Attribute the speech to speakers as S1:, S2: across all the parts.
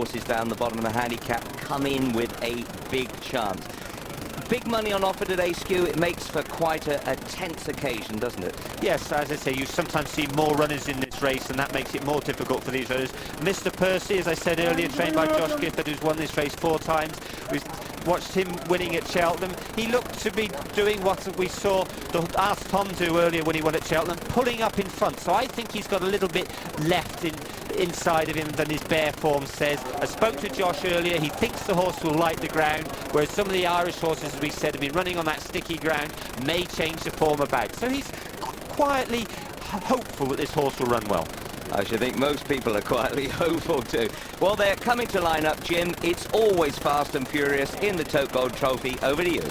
S1: Horses down the bottom of the handicap come in with a big chance. Big money on offer today, Skew. It makes for quite a tense occasion, doesn't it?
S2: Yes, as I say, you sometimes see more runners in this race, and that makes it more difficult for these runners. Mr. Percy, as I said earlier, trained by Josh Gifford, who's won this race 4 times. We've watched him winning at Cheltenham. He looked to be doing what we saw asked Tom do earlier when he won at Cheltenham, pulling up in front. So I think he's got a little bit left inside of him than his bare form says. I spoke to Josh earlier. He thinks the horse will like the ground, whereas some of the Irish horses, as we said, have been running on that sticky ground, may change the form about. So he's quietly hopeful that this horse will run well.
S1: I should think most people are quietly hopeful too. Well, they're coming to line up, Jim. It's always fast and furious in the Tote Gold Trophy. Over to you.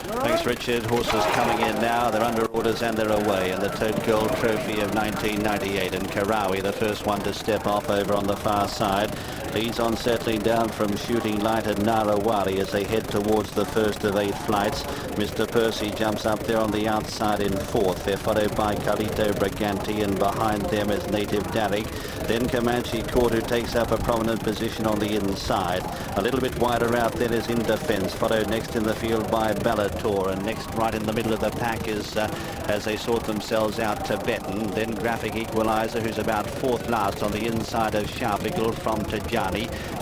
S3: Thanks, Richard. Horses coming in now. They're under orders and they're away in the Tote Gold Trophy of 1998. And Karawi, the first one to step off over on the far side, leads on settling down from Shooting Light and Narawali as they head towards the first of 8 flights. Mr. Percy jumps up there on the outside in 4th. They're followed by Carlito Briganti, and behind them is Native Darrick. Then Comanche Court, who takes up a prominent position on the inside. A little bit wider out then is In Defense, followed next in the field by Bellator, and next right in the middle of the pack is, as they sort themselves out, Tibetan. Then Graphic Equalizer, who's about 4th last on the inside of Sharpigal from Tajani.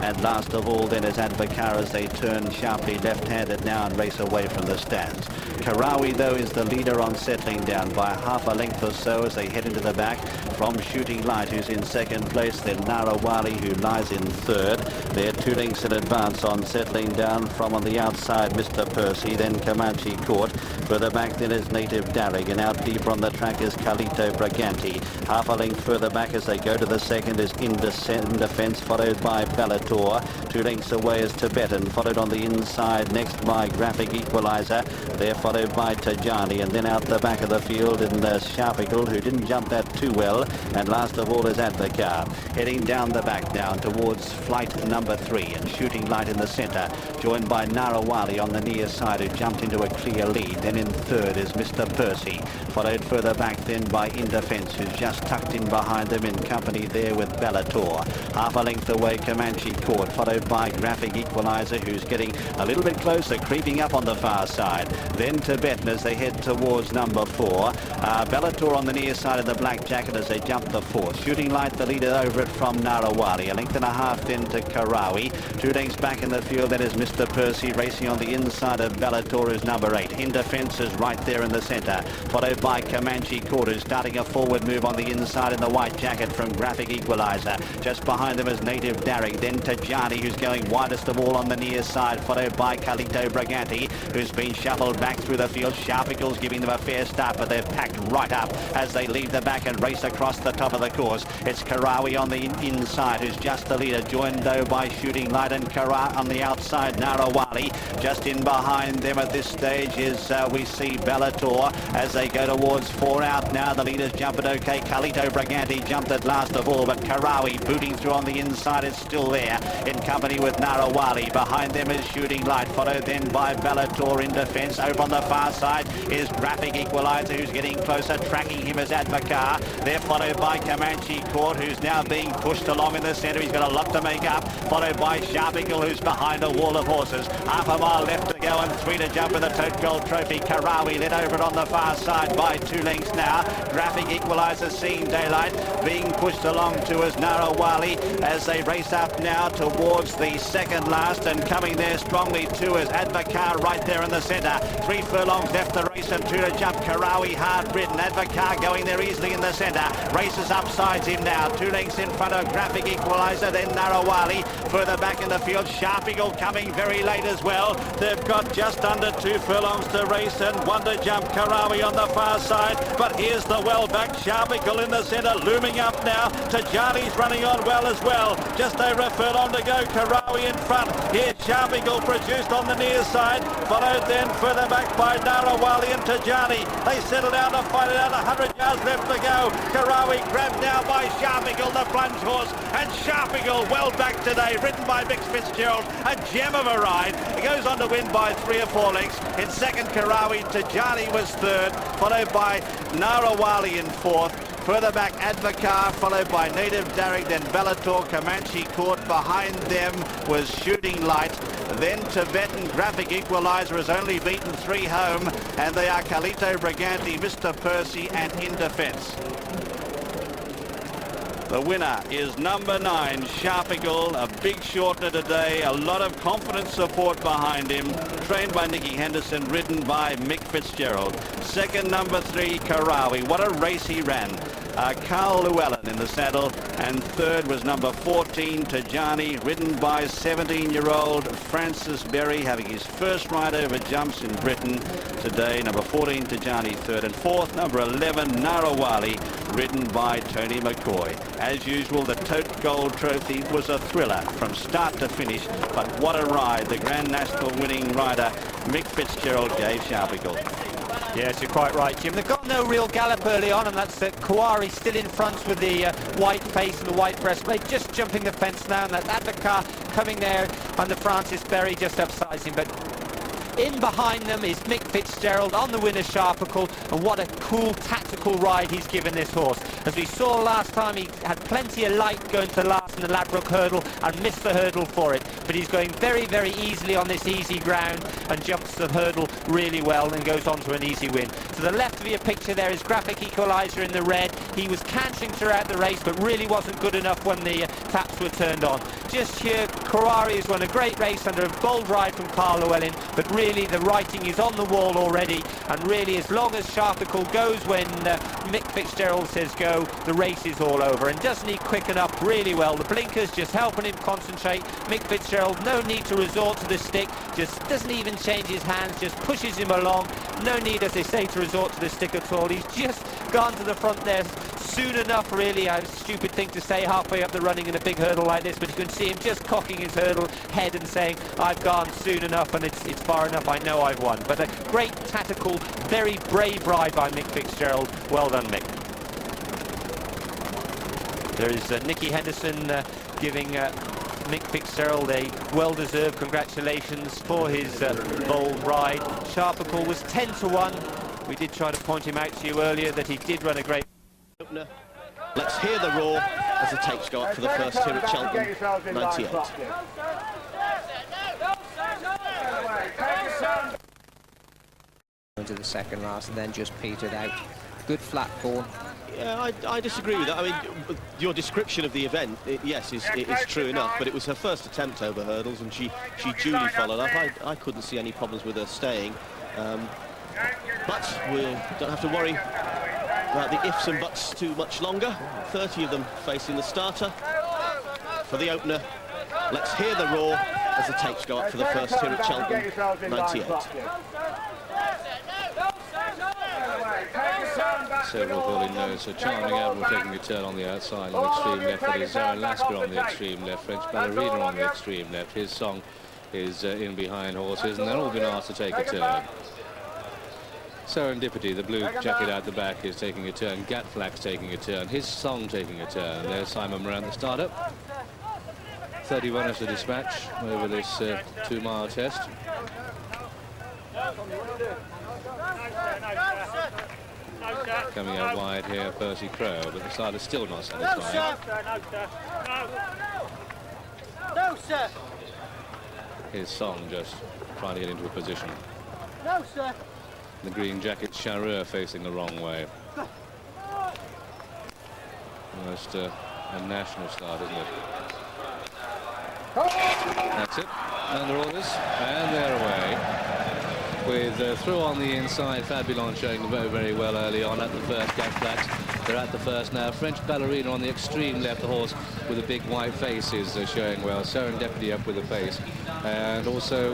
S3: And last of all then is Advocar as they turn sharply left-handed now and race away from the stands. Karawi, though, is the leader on settling down by half a length or so as they head into the back from Shooting Light, who's in 2nd place, then Narawali, who lies in 3rd. They're 2 lengths in advance on settling down from on the outside Mr. Percy, then Comanche Court. Further back then is Native Darrick, and out deeper on the track is Carlito Briganti. Half a length further back as they go to the second is In Defense, followed by Bellator. 2 lengths away is Tibetan, followed on the inside next by Graphic Equalizer. They're followed by Tajani, and then out the back of the field in Sharpigal, who didn't jump that too well. And last of all is Advocar. Heading down the back down towards flight number 3, and Shooting Light in the centre, joined by Narawali on the near side, who jumped into a clear lead. Then in 3rd is Mr. Percy, followed further back then by In Defense, who's just tucked in behind them in company there with Bellator. Half a length away Comanche Court, followed by Graphic Equalizer, who's getting a little bit closer, creeping up on the far side. Then Tibetan as they head towards number 4. Bellator on the near side of the black jacket as they jump the 4th. Shooting Light the leader over it from Narawali. A length and a half then to Karawi. 2 lengths back in the field, that is Mr. Percy racing on the inside of Bellator is number 8. In Defense is right there in the centre, followed by Comanche Court, who's starting a forward move on the inside in the white jacket from Graphic Equalizer. Just behind them is Native Darrick, then Tajani, who's going widest of all on the near side, followed by Carlito Briganti, who's been shuffled back through the field. Sharpical's giving them a fair start, but they're packed right up as they leave the back and race across the top of the course. It's Karawi on the inside, who's just the leader, joined though by Shooting Light and Kara on the outside, Narawali. Just in behind them at this stage is we see Bellator as they go towards 4 out now. The leader's jumping okay. Carlito Briganti jumped at last of all, but Karawi booting through on the inside is still there in company with Narawali. Behind them is Shooting Light, followed then by Bellator In Defense. Over on the far side is Graphic Equalizer, who's getting closer. Tracking him as Advocar. They're followed by Comanche Court, who's now being pushed along in the centre. He's got a lot to make up, followed by Sharpigal, who's behind a wall of horses. Half a mile left to go and 3 to jump in the Tote Gold Trophy. Karawi led over it on the far side by 2 lengths now. Graphic Equalizer seeing daylight, being pushed along to as Narawali as they race up now towards the 2nd last, and coming there strongly too is Advocar right there in the centre. 3 furlongs left the race and 2 to jump. Karawi hard ridden. Advocar going there easily in the centre. Races upsides him now. 2 lengths in front of Graphic Equalizer, then Narawali. Further back in the field, Sharpigal coming very late as well. They've got just under 2 furlongs to race and 1 to jump. Karawi on the far side, but here's the well-backed Sharpigal in the centre, looming up now. Tajani's running on well as well. Just over a furlong to go. Karawi in front. Here's Sharpigal produced on the near side, followed then further back by Narawali and Tajani. They settle down to fight it out. 100 yards left to go. Karawi grabbed now by Sharpigal, the plunge horse, and Sharpigal well back today, ridden by Mick Fitzgerald. A gem of a ride. It goes on to win by 3 or 4 lengths. In 2nd, Karawi. Tajani was 3rd, followed by Narawali in 4th. Further back, Advocar, followed by Native Darrick, then Bellator, Comanche Court. Behind them was Shooting Light. Then Tibetan Graphic Equalizer has only beaten 3 home, and they are Carlito Briganti, Mr. Percy, and In Defence. The winner is number 9, Sharpigal, a big shortener today, a lot of confident support behind him, trained by Nicky Henderson, ridden by Mick Fitzgerald. Second, number 3, Karawi. What a race he ran. Carl Llewellyn in the saddle, and third was number 14, Tajani, ridden by 17-year-old Francis Berry, having his first ride over jumps in Britain today. Number 14, Tajani, third, and fourth, number 11, Narawali, ridden by Tony McCoy. As usual, the Tote Gold Trophy was a thriller from start to finish, but what a ride the Grand National winning rider Mick Fitzgerald gave Sharpigal.
S2: Yes, you're quite right, Jim. They've got no real gallop early on, and that's Kawari still in front with the white face and the white breastplate, just jumping the fence now, and that's Advocar coming there under Francis Berry, just upsides him. But in behind them is Mick Fitzgerald on the winner, Sharpigal, and what a cool tactical ride he's given this horse. As we saw last time, he had plenty of light going to last in the Ladbroke hurdle and missed the hurdle for it, but he's going very, very easily on this easy ground and jumps the hurdle really well and goes on to an easy win. To the left of your picture there is Graphic Equalizer in the red. He was cantering throughout the race, but really wasn't good enough when the taps were turned on. Just here, Kawari has won a great race under a bold ride from Carl Llewellyn, but really the writing is on the wall already, and really as long as Sharpigal goes when Mick Fitzgerald says go, the race is all over. And doesn't he quicken up really well? The blinkers just helping him concentrate. Mick Fitzgerald, no need to resort to the stick, just doesn't even change his hands, just pushes him along. No need, as they say, to resort to the stick at all. He's just gone to the front there soon enough, really. A stupid thing to say halfway up the running in a big hurdle like this, but you can see him just cocking his hurdle head and saying, I've gone soon enough and it's far enough, I know I've won. But a great tactical, very brave ride by Mick Fitzgerald. Well done, Mick. There is Nicky Henderson giving Mick Fitzgerald a well-deserved congratulations for his bold ride. Sharpigal was 10-1. We did try to point him out to you earlier that he did run a great
S4: opener. Let's hear the roar as the tapes go up for the first here at Cheltenham, 98.
S5: Into the second last and then just petered out. Good flat corn.
S4: Yeah, I disagree with that. I mean, your description of the event, yes, it is true enough, but it was her first attempt over hurdles, and she duly followed up. I couldn't see any problems with her staying. But we don't have to worry about the ifs and buts too much longer. 30 of them facing the starter. For the opener, let's hear the roar as the tapes go up for the first here at Cheltenham, 98.
S6: Several holding nose, so Charming Admiral taking a turn on the outside on the extreme left, that is Zarin Lasker on the extreme left, French Ballerina on the extreme left. His song is in behind horses, and they're all been asked to take a turn. Serendipity, the blue jacket out the back, is taking a turn. Gatflack's taking a turn. His song taking a turn. There's Simon Moran, the starter. 31 as the dispatch over this 2-mile test. Coming out wide here, Percy Crow, but the starter's still not satisfied.
S7: No, sir.
S6: His song just trying to get into a position.
S7: No, sir.
S6: The green jacket, Charreur, facing the wrong way. Almost a national start, isn't it? That's it. Under orders, and they're away. With through on the inside, Fabulon showing very, very well early on at the first. Gatflax, they're at the first now. French Ballerina on the extreme left, the horse with a big white face is showing well. Serendipity up with the pace, and also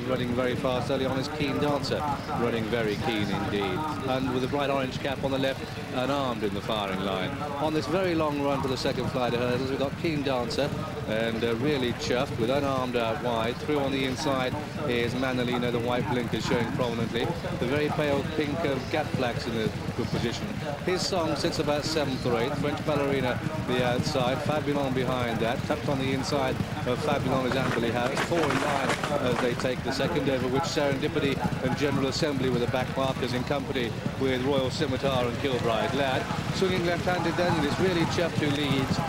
S6: running very fast early on is Keen Dancer, running very keen indeed, and with a bright orange cap on the left and armed in the firing line. On this very long run for the second flight of hurdles, we've got Keen Dancer, and really chuffed with unarmed out wide. Through on the inside is Manolino, the white blinkers showing prominently. The very pale pink of Gatflax in a good position. His song sits about 7th or 8th. French Ballerina the outside. Fabulon behind that. Tucked on the inside of Fabulon is Amberley House. 4 in line as they take the second, over which Serendipity and General Assembly with the back markers in company with Royal Scimitar and Kilbride Lad. Swinging left-handed then, and it's really chuffed who leads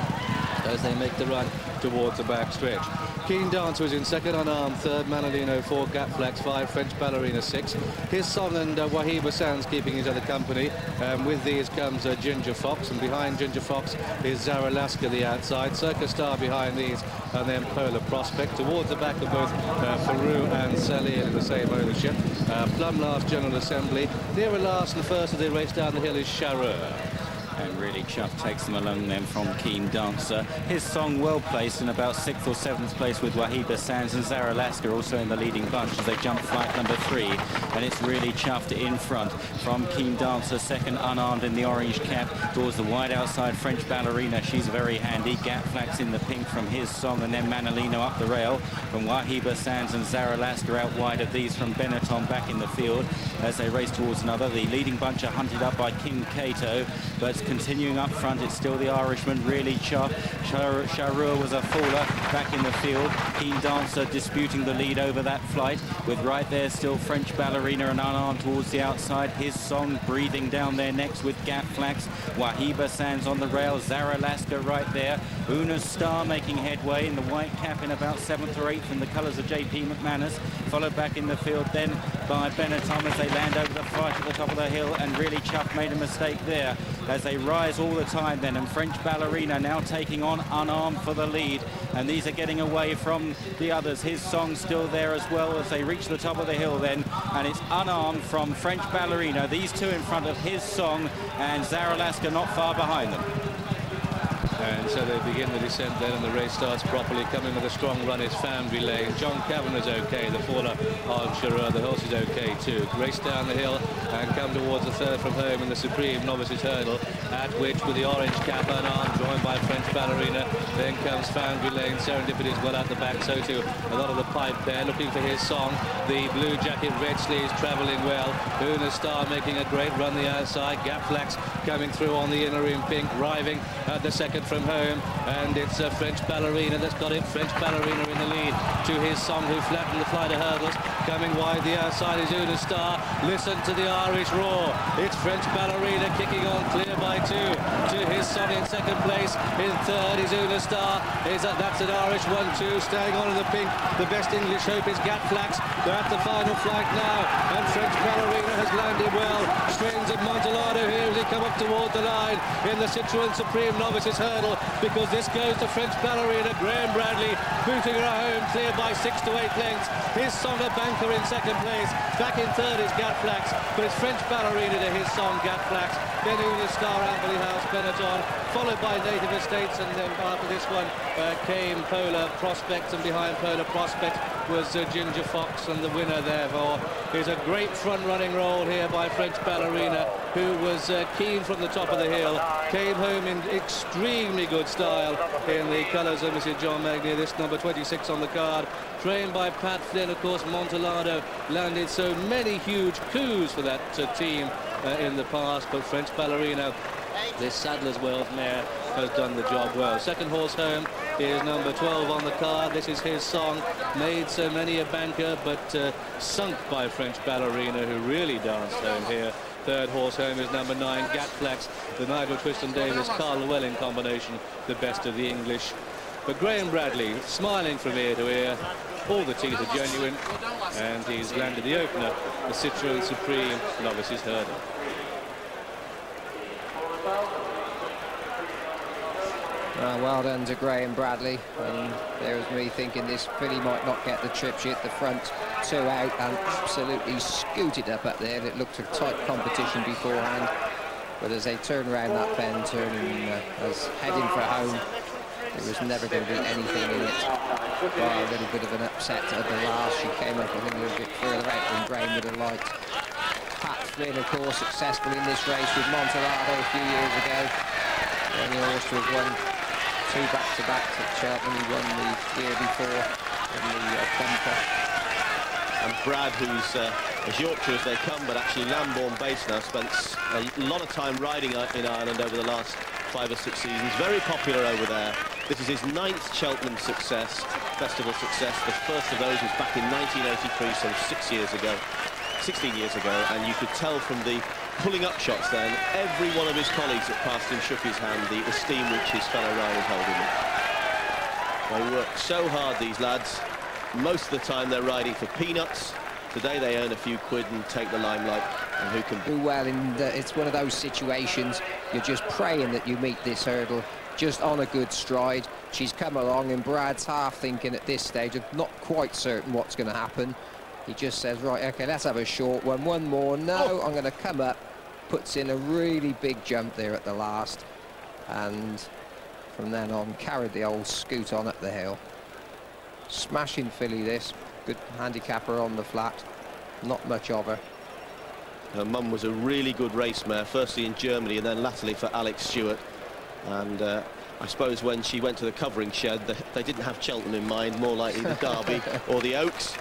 S6: as they make the run towards the back stretch. Keen Dancer is in second, unarmed third, Manolino 4, Gatflax 5, French Ballerina 6. His Song and Wahiba Sands keeping his other company. With these comes Ginger Fox, and behind Ginger Fox is Zara Lasker the outside, Circus Star behind these, and then Polar Prospect. Towards the back of both Faroux and Salih in the same ownership. Plum last, General Assembly. Nearer last and first as they race down the hill is Charreux.
S3: And really chuffed takes them along then from Keen Dancer. His Song well placed in about 6th or 7th place with Wahiba Sands, and Zara Lasker also in the leading bunch as they jump flight number 3. And it's really chuffed in front from Keen Dancer, second unarmed in the orange cap towards the wide outside French Ballerina. She's very handy. Gatflax in the pink from His Song, and then Manolino up the rail from Wahiba Sands, and Zara Lasker out wide of these from Benetton back in the field as they race towards another. The leading bunch are hunted up by King Cato, but continuing up front, it's still the Irishman, really chuffed. Charreux was a faller back in the field. Keen Dancer disputing the lead over that flight, with right there still French Ballerina and unarmed towards the outside. His Song breathing down there next with Gatflax. Wahiba Sands on the rail, Zara Lasker right there. Una's Star making headway in the white cap in about 7th or 8th in the colours of J.P. McManus, followed back in the field then by Benetton as they land over the flight at the top of the hill, and really Chuff made a mistake there as they rise all the time then, and French Ballerina now taking on unarmed for the lead, and these are getting away from the others. His Song still there as well as they reach the top of the hill then, and it's unarmed from French Ballerina. These two in front of His Song, and Zara Lasker not far behind them.
S6: And so they begin the descent then, and the race starts properly. Coming with a strong run is Foundry Lane. John Kavanagh's okay, the faller of Charreux, the horse is okay too. Race down the hill and come towards the third from home in the Supreme Novices Hurdle, at which with the orange cap unarmed, joined by French Ballerina, then comes Foundry Lane. Serendipity is well out the back, so too a lot of the pipe there, looking for His Song. The blue jacket, red sleeves travelling well. Una Star making a great run the outside. Gatflax coming through on the inner in pink, arriving at the second from home, and it's French Ballerina that's got it. French Ballerina in the lead to His Song, who flattened the flight of hurdles. Coming wide the outside is Una Star. Listen to the Irish roar. It's French Ballerina kicking on clear by 2 to His Song in second place. In third is Una Star. That's an Irish 1-2. Staying on in the pink, the best English hope is Gatflax. They're at the final flight now, and French Ballerina has landed well. Strains of Montalado here as he come up toward the line in the Citroën Supreme Novices Hurdle, because this goes to French Ballerina. Graham Bradley booting her home clear by 6 to 8 lengths. His Song a banker in second place. Back in third is Gatflax, but it's French Ballerina to His Song, Gatflax, then Una Star, Amberley House, Benetton, followed by Native Estates, and then after this one came Polar Prospect, and behind Polar Prospect was Ginger Fox, and the winner therefore is a great front-running role here by French Ballerina, who was keen from the top of the hill, came home in extremely good style in the colours of Mr. John Magnier, this number 26 on the card, trained by Pat Flynn. Of course, Montalado landed so many huge coups for that team in the past, but French Ballerina, this Sadler's Wells mare, has done the job well. Second horse home is number 12 on the card. This is His Song, made so many a banker, but sunk by French Ballerina, who really danced home here. Third horse home is number 9, Gatflax, the Nigel Twiston-Davis, Carl Llewellyn combination, the best of the English. But Graham Bradley, smiling from ear to ear, all the teeth are genuine, and he's landed the opener, the Citroën Supreme Novices Hurdle.
S5: Well done to Graham Bradley, and there was me thinking this filly might not get the trip. She hit the front 2 out and absolutely scooted up there. It looked a tight competition beforehand, but as they turn around that bend, turning as heading for home, there was never going to be anything in it. By a little bit of an upset at the last, she came up I think a little bit further out than Graham would have liked. Pat Flynn, of course, successful in this race with Montalado a few years ago. The only horse to have won 2 back-to-backs at Cheltenham. He won the year before in the bumper.
S4: And Brad, who's as Yorkshire as they come, but actually Lambourne based now, spent a lot of time riding in Ireland over the last 5 or 6 seasons. Very popular over there. This is his 9th Cheltenham festival success. The first of those was back in 1983, so 16 years ago, and you could tell from the pulling up shots then, every one of his colleagues that passed him shook his hand, the esteem which his fellow riders held him. They work so hard, these lads. Most of the time they're riding for peanuts. Today they earn a few quid and take the limelight, and who can
S5: do well it's one of those situations you're just praying that you meet this hurdle just on a good stride. She's come along, and Brad's half thinking at this stage of not quite certain what's going to happen. He just says, right, okay, let's have a short one more. No, I'm going to come up. Puts in a really big jump there at the last, and from then on carried the old scoot on up the hill. Smashing filly, this. Good handicapper on the flat. Not much of her.
S4: Her mum was a really good race mare, firstly in Germany and then latterly for Alex Stewart. And I suppose when she went to the covering shed, they didn't have Cheltenham in mind, more likely the Derby or the Oaks.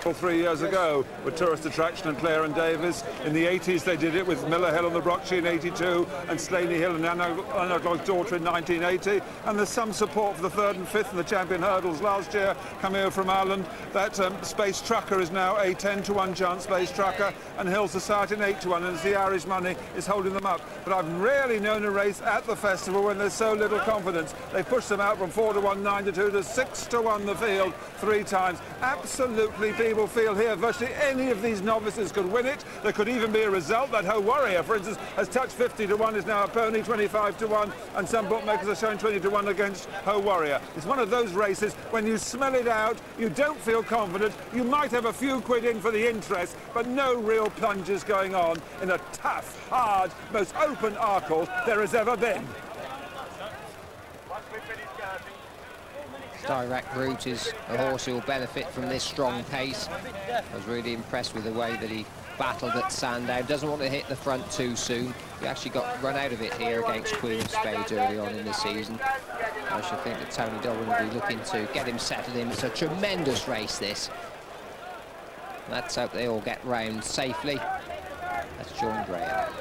S8: 3 years ago with Tourist Attraction and Clare and Davis. In the 80s they did it with Miller Hill and the Brockshire in 82 and Slaney Hill and Anaglo's Daughter in 1980, and there's some support for the 3rd and 5th in the Champion Hurdles last year coming over from Ireland. That Space Tracker is now a 10-to-1 chance, Space Tracker, and Hill Society an 8-to-1, and it's the Irish money is holding them up. But I've rarely known a race at the festival when there's so little confidence. They pushed them out from 4-to-1, 9-to-2 to 6-to-1 the field 3 times. Absolutely, people feel here virtually any of these novices could win it. There could even be a result that Ho Warrior, for instance, has touched 50-to-1, is now a pony 25-to-1, and some bookmakers are showing 20-to-1 against Ho Warrior. It's one of those races when you smell it out, you don't feel confident, you might have a few quid in for the interest, but no real plunges going on in a tough, hard, most open Arkle there has ever been.
S5: Direct Route is a horse who will benefit from this strong pace. I was really impressed with the way that he battled at Sandown. Doesn't want to hit the front too soon. He actually got run out of it here against Queen of Spades early on in the season. I should think that Tony Dolan will be looking to get him settled in. It's a tremendous race, this. Let's hope they all get round safely. That's John Graham.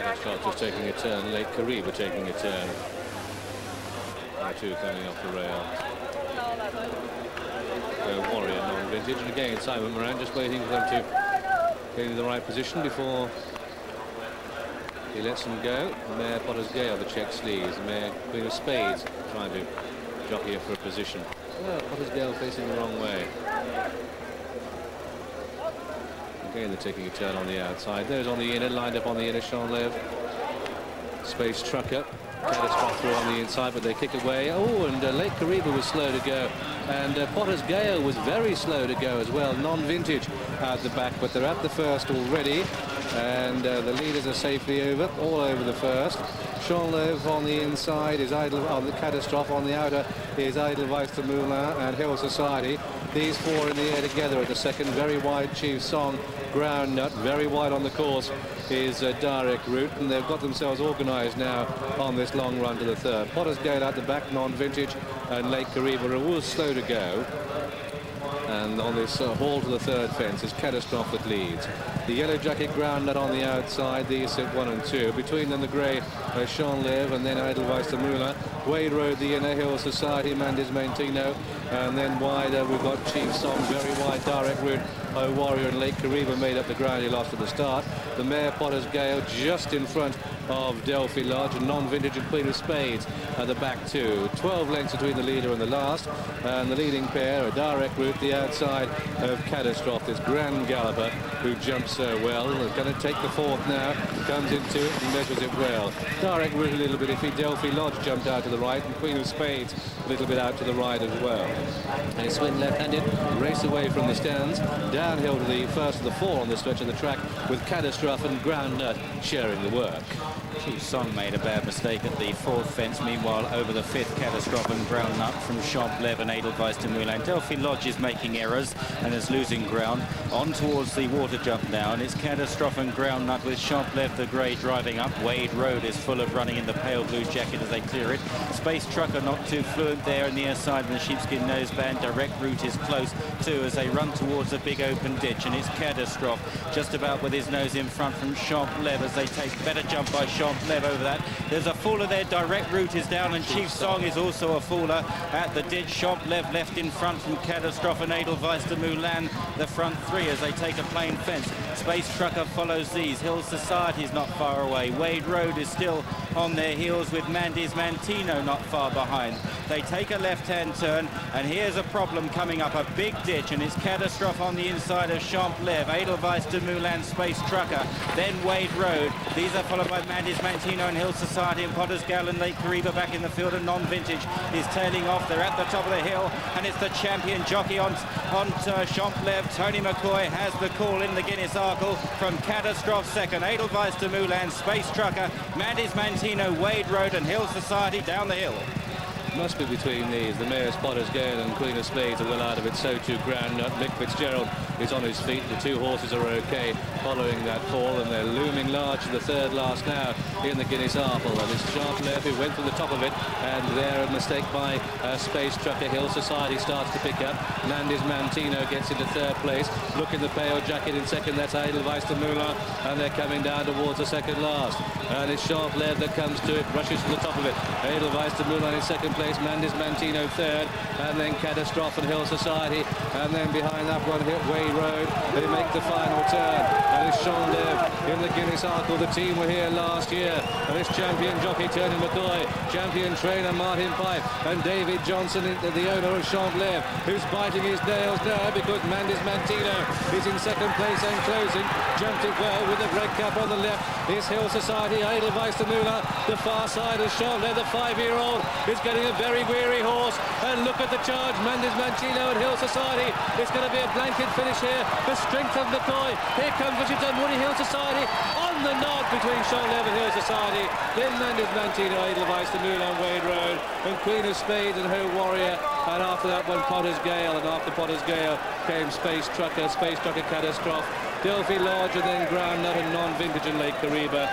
S6: Ascot just taking a turn. Lake Kariba taking a turn. Two coming off the rail. Warrior non-vintage, and again Simon Moran just waiting for them to get in the right position before he lets them go. The mare Potter's Gale, the check sleeves. The mare Queen of Spades trying to jockey her for a position. Well, Potter's Gale facing the wrong way. Again they're taking a turn on the outside. Those on the inner, lined up on the inner. Sean Space Trucker. Catastrophe through on the inside, but they kick away. Oh, and Lake Kariba was slow to go, and Potter's Gale was very slow to go as well. Non-vintage at the back, but they're at the first already, and the leaders are safely all over the first. Sean on the inside is Idle, the Catastrophe on the outer is Edelweiss to Moulin and Hill Society. These 4 in the air together at the second. Very wide Chief Song, Ground Nut, very wide on the course is Direct Route, and they've got themselves organised now on this long run to the third. Potter's Gale at the back, non-vintage, and Lake Kariba are all slow to go. And on this haul to the third fence is Catastrophe that leads. The Yellow Jacket Ground Nut on the outside, these sit 1 and 2. Between them the grey Sean Liv, and then Edelweiss to Moulin. Wade Road, the inner. Hill Society, Mandis Maintino, and then wide we've got Chief Song, very wide Direct Route. Warrior and Lake Kariba made up the ground he lost at the start. The mare Potter's Gale just in front of Delphi Lodge, and non-vintage and Queen of Spades at the back too. 12 lengths between the leader and the last, and the leading pair are Direct Route, the outside of Catastrophe, this grand galloper who jumps so well. They're going to take the 4th now, comes into it and measures it well. Direct Route a little bit iffy. Delphi Lodge jumped out to the right, and Queen of Spades a little bit out to the right as well. They swing left-handed, race away from the stands, downhill to the first of the four on the stretch of the track, with Catastrophe and Groundnut sharing the work.
S3: Chief Song made a bad mistake at the fourth fence. Meanwhile, over the fifth, Catastrophe and Groundnut from Champlev and Edelweiss to Moulin. Delphi Lodge is making errors and is losing ground. On towards the water jump now, and it's Catastrophe and Groundnut with Champlev the grey driving up. Wade Road is full of running in the pale blue jacket as they clear it. Space Trucker not too fluent there in the air side of the sheepskin noseband. Direct route is close too as they run towards a big open ditch, and it's Catastrophe just about with his nose in front from Champlev as they take better jump by Champlev over that. There's a faller there, direct route is down, and Chief Song is also a faller at the ditch. Champlev left in front from Catastrophe and Edelweiss to Moulin, the front three as they take a plain fence. Space Trucker follows these. Hill Society is not far away. Wade Road is still on their heels with Mandy's Mantino not far behind. They take a left-hand turn, and here's a problem coming up, a big ditch, and it's Catastrophe on the inside of Champlev. Edelweiss to Moulin, Space Trucker, then Wade Road. These are followed by Mandy's Mantino and Hill Society, and Potter's Gal and Lake Kariba back in the field, and Non-Vintage is tailing off. They're at the top of the hill, and it's the champion jockey on Champlev. Tony McCoy has the call in the Guineas Arkle from Catastrophe second. Edelweiss to Moulin, Space Trucker, Mandy's Mantino, Wade Road, and Hill Society down the hill.
S6: Must be between these. The Mayor's Potter's Gale and Queen of Spades are well out of it. So too Groundnut. Mick Fitzgerald is on his feet. The two horses are okay following that fall, and they're looming large to the third last now in the Guineas Arkle. And it's Champlev who went from the top of it, and there a mistake by Space Trucker. Hill Society starts to pick up. Mandy's Mantino gets into third place. Look in the pale jacket in second. That's Edelweiss to Moulin, and they're coming down towards the second last. And it's Champlev that comes to it, rushes to the top of it. Edelweiss to Moulin in second place. Mandy's Mantino third, and then Catastrophe and Hill Society, and then behind that one Wade Road. They make the final turn, and it's Champlev in the Guineas Arkle. The team were here last year, and it's champion jockey Tony McCoy, champion trainer Martin Pipe, and David Johnson, the owner of Champlev, who's biting his nails now because Mandy's Mantino is in second place and closing. Jumped it well with the red cap on the left. Is Hill Society. Edelweiss to Moulin. The far side is Champlev, the 5-year-old, is getting a very weary horse, and look at the charge. Mandy's Mantino and Hill Society. It's going to be a blanket finish here. The strength of McCoy. Here comes Richard Dunwoody. Hill Society on the nod between Champlev and Hill Society. Then Mandy's Mantino, Edelweiss to Moulin, Wade Road, and Queen of Spades and Her Warrior. And after that one, Potter's Gale, and after Potter's Gale came Space Trucker Catastrophe, Delphi Lodge, and then Groundnut and Non-Vintage and Lake Kariba.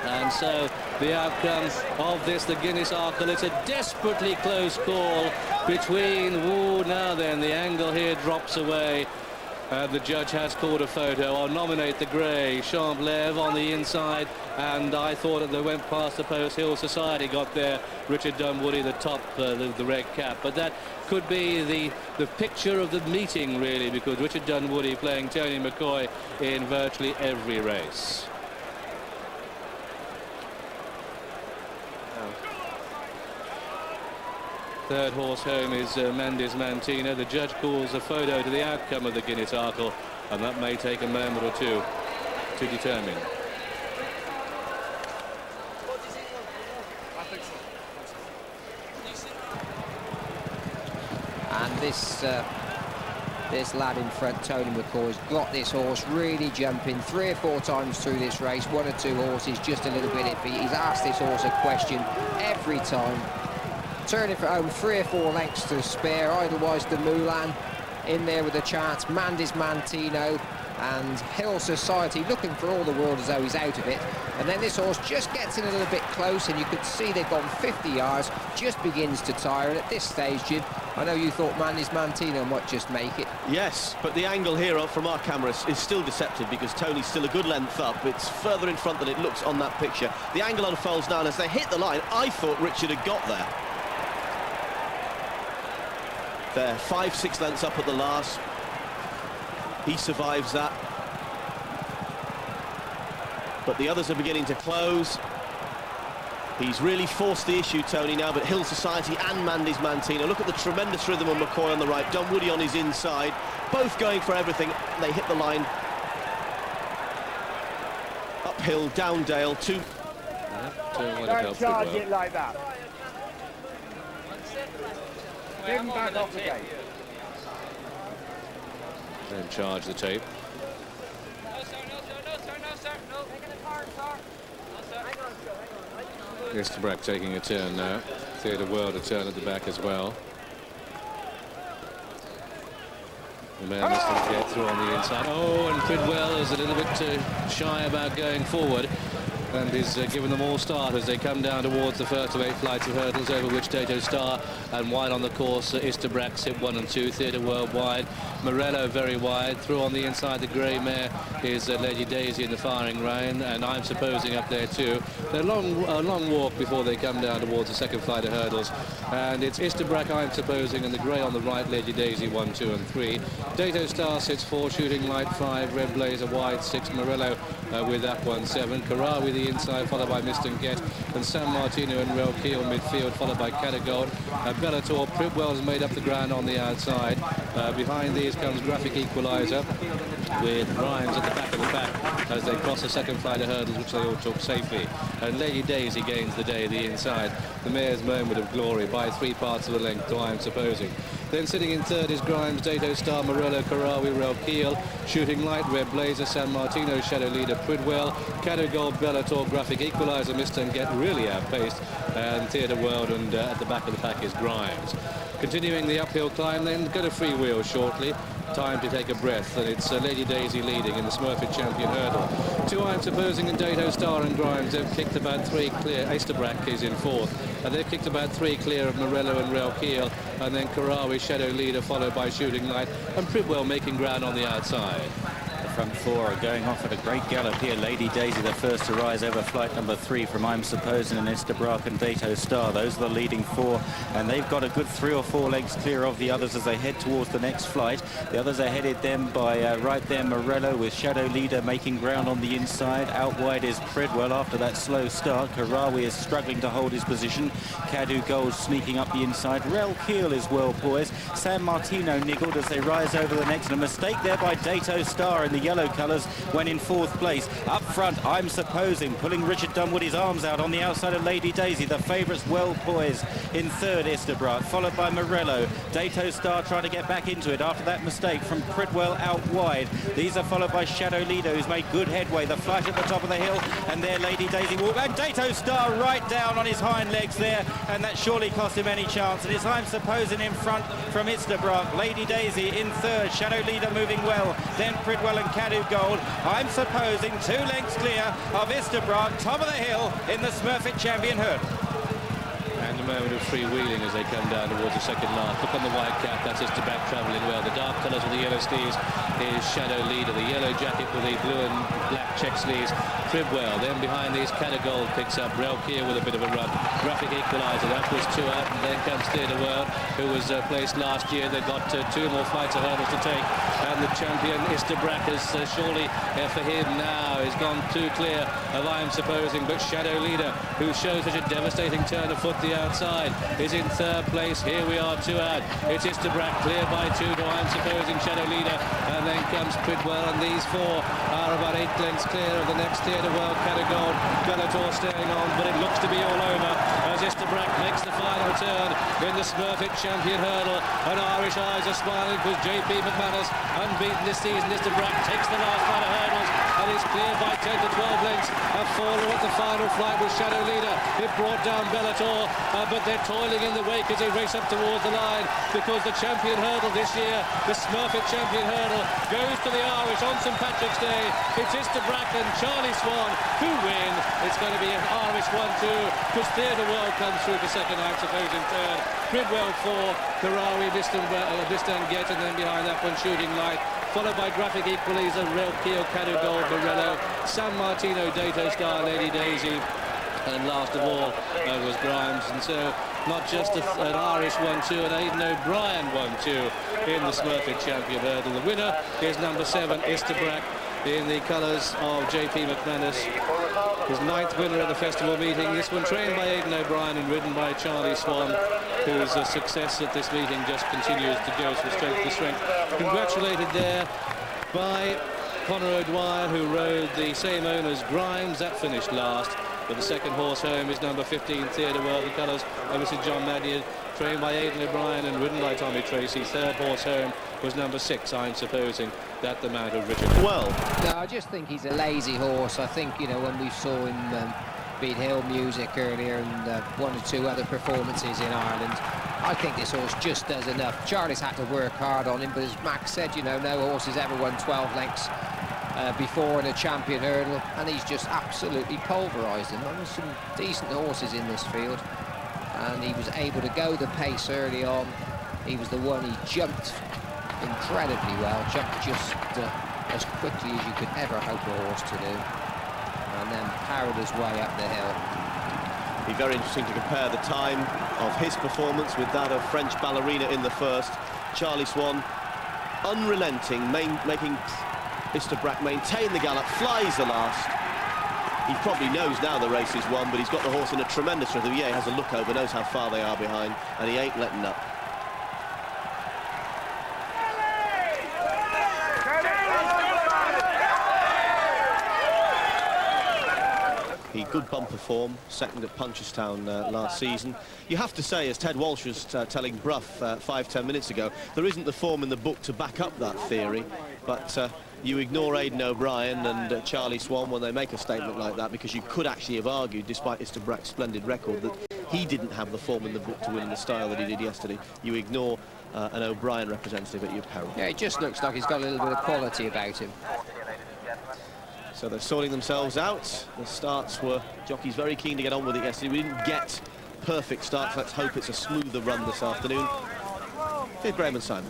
S6: And so the outcome of this, the Guineas Arkle, it's a desperately close call between, now then, the angle here drops away. The judge has called a photo. I'll nominate the grey, Champlev on the inside, and I thought that they went past the post. Hill Society got there, Richard Dunwoody the top, the red cap. But that could be the picture of the meeting, really, because Richard Dunwoody playing Tony McCoy in virtually every race. Third horse home is Mandy's Mantino. The judge calls a photo to the outcome of the Guineas Arkle, and that may take a moment or two to determine.
S5: And this lad in front, Tony McCoy's got this horse really jumping 3 or 4 times through this race. 1 or 2 horses just a little bit iffy. He's asked this horse a question every time. Turning for home, 3 or 4 lengths to spare. Edelweiss to Moulin in there with a chance. Mandy's Mantino and Hill Society looking for all the world as though he's out of it. And then this horse just gets in a little bit close, and you could see they've gone 50 yards, just begins to tire. And at this stage, Jim, I know you thought Mandy's Mantino might just make it.
S4: Yes, but the angle here from our camera is still deceptive because Tony's still a good length up. It's further in front than it looks on that picture. The angle unfolds now, and as they hit the line, I thought Richard had got there. They're 5-6 lengths up at the last. He survives that. But the others are beginning to close. He's really forced the issue, Tony, now, but Hill Society and Mandy's Mantino. Look at the tremendous rhythm of McCoy on the right, Dunwoody on his inside, both going for everything. They hit the line. Uphill, down Dale, two.
S8: Don't charge it like that. Give him back off the gate.
S6: and charge the tape. Estabrak taking a turn now. Theatre World a turn at the back as well. The man must get through on the inside. Oh, and Pridwell is a little bit shy about going forward, and is giving them all start as they come down towards the first of 8 flights of hurdles, over which Dato Star and wide on the course. Estabrak sit 1 and 2. Theatre World wide. Morello very wide. Through on the inside, the grey mare is Lady Daisy in the firing line, and I'm supposing up there too. They're a long walk before they come down towards the second flight of hurdles, and it's Estabrak, I'm supposing, and the grey on the right, Lady Daisy 1, 2 and 3. Dato Star sits 4, Shooting Light 5, Red Blazer wide 6, Morello with that 1, 7. Karawi the inside, followed by Mr. Get, and San Martino and Real Keel midfield, followed by Catagold. Bellator, Pridwell's made up the ground on the outside. Behind these comes Graphic Equalizer, with Grimes at the back of the pack as they cross the second flight of hurdles, which they all took safely. And Lady Daisy gains the day, the inside. The mare's moment of glory by 3 parts of the length, to I'm supposing. Then sitting in third is Grimes, Dato Star, Morello, Karawi, Real Keel, Shooting Light, Red Blazer, San Martino, Shadow Leader, Pridwell, Catagold, Bellator, Graphic Equalizer, Mr. Get really outpaced, and Theatre World, and at the back of the pack is Grimes. Continuing the uphill climb, then go to freewheel shortly. Time to take a breath, and it's Lady Daisy leading in the Smurfit Champion hurdle. 2, I'm supposing, and Dato Star and Grimes. They've kicked about 3 clear. Estabrak is in 4th, and they've kicked about 3 clear of Morello and Real Keel, and then Karawi, Shadow Leader, followed by Shooting Light, and Pridwell making ground on the outside.
S3: Front 4 are going off at a great gallop here. Lady Daisy the first to rise over flight number 3 from I'm Supposing, and Estabrak and Dato Star. Those are the leading 4, and they've got a good 3 or 4 legs clear of the others as they head towards the next flight. The others are headed then by right there Morello, with Shadow Leader making ground on the inside. Out wide is Pridwell after that slow start. Karawi is struggling to hold his position. Cadu Gold sneaking up the inside. Real Keel is well poised. San Martino niggled as they rise over the next, and a mistake there by Dato Star in the yellow colours when in 4th place. Up front, I'm Supposing, pulling Richard Dunwood arms out on the outside of Lady Daisy. The favourites well poised. In 3rd, Estabrak, followed by Morello. Dato Star trying to get back into it after that mistake from Pridwell out wide. These are followed by Shadow Leader, who's made good headway. The flight at the top of the hill, and there Lady Daisy walk, and Dato Star right down on his hind legs there, and that surely cost him any chance. And it's I'm Supposing in front from Estabrak. Lady Daisy in 3rd, Shadow Leader moving well, then Pridwell and Cadu Gold. I'm Supposing 2 lengths clear of Estabrak, top of the hill in the Smurfit Champion hurdle.
S6: And a moment of freewheeling as they come down towards the second last. Look on the white cap, that's Estabrak travelling well. The dark colours with the yellow sleeves is Shadow Leader. The yellow jacket with the blue and black check sleeves, Pridwell. Then behind these, Catagold picks up Real Keel with a bit of a run. Graphic Equalizer, that was 2 out, and then comes Theatre World, who was placed last year. They've got 2 more flights of hurdles to take, and the champion Estabrak is surely for him now is gone 2 clear of I'm Supposing, but Shadow Leader, who shows such a devastating turn of foot the outside, is in 3rd place. Here we are 2 out. It's Estabrak clear by 2 to I'm Supposing, Shadow Leader, and then comes Pridwell, and these 4 are about 8 lengths clear of the next Theatre World. Catagold, Bellator staying on, but it looks to be all over as Estabrak makes the final turn in the Smurfit Champion hurdle, and Irish eyes are smiling because J.P. McManus, unbeaten this season. Estabrak takes the last flight of hurdles and is cleared by 10 to 12 lengths. A faller at the final flight with Shadow Leader. It brought down Bellator, but they're toiling in the wake as they race up towards the line, because the champion hurdle this year, the Smurfit Champion hurdle, goes to the Irish on St Patrick's Day. It's Estabrak and Charlie Swan who win. It's going to be an Irish 1-2, because Theatre World comes through for second, I'm Supposing third, Pridwell 4, Karawi, Bistan Get, and then behind that one Shooting Light, followed by Graphic Equalizer, Real Keel, Cadu Gold, Morello, San Martino, Dato Star, Lady Daisy, and last of all was Grimes. And so not just an Irish 1-2, and Aidan O'Brien 1-2 in the Smurfit Champion hurdle. The winner is number 7, Estabrak, in the colours of J.P. McManus, his 9th winner at the festival meeting. This one trained by Aidan O'Brien and ridden by Charlie Swan, whose success at this meeting just continues to go from strength to strength. Congratulated there by Conor O'Dwyer, who rode the same owner's Grimes. That finished last. But the second horse home is number 15, Theatre World, the colours of Mr. John Mannion. trained by Aidan O'Brien and ridden by Tommy Tracy. Third horse home was number 6, I'm supposing, that the Mount of Richard.
S4: Well,
S5: no, I just think he's a lazy horse. I think, you know, when we saw him beat Hill Music earlier and 1 or 2 other performances in Ireland, I think this horse just does enough. Charlie's had to work hard on him, but as Max said, you know, no horse has ever won 12 lengths before in a champion hurdle, and he's just absolutely pulverised him. There's some decent horses in this field, and he was able to go the pace early on. He was the one, he jumped incredibly well, jumped just as quickly as you could ever hope a horse to do, and then powered his way up the hill.
S4: Be very interesting to compare the time of his performance with that of French Ballerina in the first. Charlie Swan, unrelenting, making Mr. Brack maintain the gallop, flies the last. He probably knows now the race is won, but he's got the horse in a tremendous rhythm. Yeah, he has a look over, knows how far they are behind, and he ain't letting up. He good bumper form, second at Punchestown last season. You have to say, as Ted Walsh was telling Brough 5-10 minutes ago, there isn't the form in the book to back up that theory, but you ignore Aidan O'Brien and Charlie Swan when they make a statement like that, because you could actually have argued, despite Mr. Brack's splendid record, that he didn't have the form in the book to win in the style that he did yesterday. You ignore an O'Brien representative at your peril.
S5: Yeah, it just looks like he's got a little bit of quality about him.
S4: So they're sorting themselves out. The starts were, jockeys very keen to get on with it yesterday. We didn't get perfect starts. Let's hope it's a smoother run this afternoon. Here's Graham and Simon.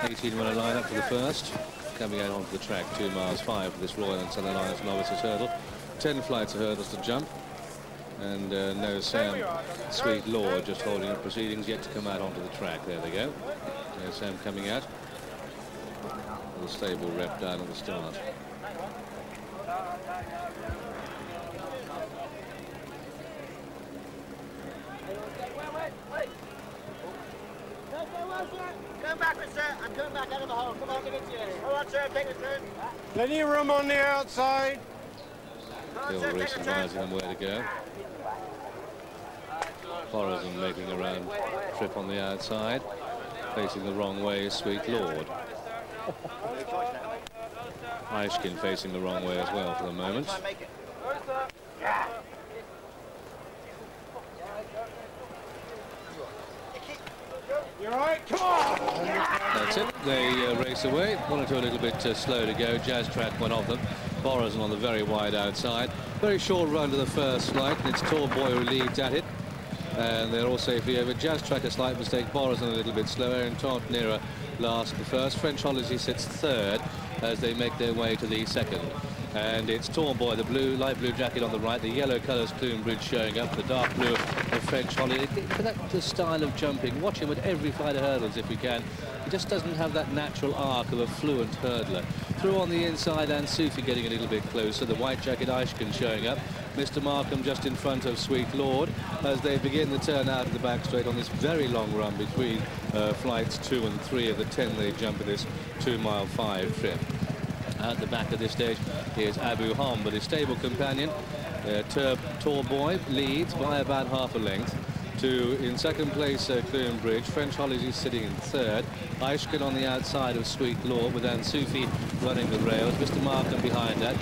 S6: 18-runner line-up for the first. Coming out onto the track, 2 miles 5 for this Royal and Southern Alliance novices hurdle. 10 flights of hurdles to jump. And no Sam Sweet Lord just holding up proceedings, yet to come out onto the track. There they go. There's Sam coming out. The stable rep down at the start.
S7: Come back, sir. I'm coming back out of the hole. Come on, give it to you. Hold on, sir. Take a turn.
S9: Plenty of room on the outside.
S6: Still racing advising them where to go. Horizon making a round trip on the outside. Facing the wrong way is Sweet Lord. Ishkin facing the wrong way as well for the moment.
S9: You all right? Come on!
S6: That's it. They race away. 1 or 2 a little bit slow to go. Jazz Track went off them. Borazon on the very wide outside. Very short run to the first flight, and it's Tall Boy who leads at it. And they're all safely over. Jazz Track a slight mistake. Borazon a little bit slower, and Taunt nearer last the first. French Holiday sits third as they make their way to the second. And it's Tall Boy, the blue, light blue jacket on the right, the yellow colours Clune Bridge showing up, the dark blue of French Holiday. That's the style of jumping. Watch him at every flight of hurdles if we can. He just doesn't have that natural arc of a fluent hurdler. Through on the inside, and Sufi getting a little bit closer. The white jacket Ishkin showing up. Mr. Markham just in front of Sweet Lord as they begin the turn out of the back straight on this very long run between flights 2 and 3 of the 10 they jump in this 2-mile 5 trip. At the back of this stage is Abu Hom, but his stable companion, Tall Boy, leads by about half a length. In second place, Clune Bridge. French Holiday sitting in third. Ishkin on the outside of Sweet Lord with Ansufi running the rails. Mr. Markham behind that.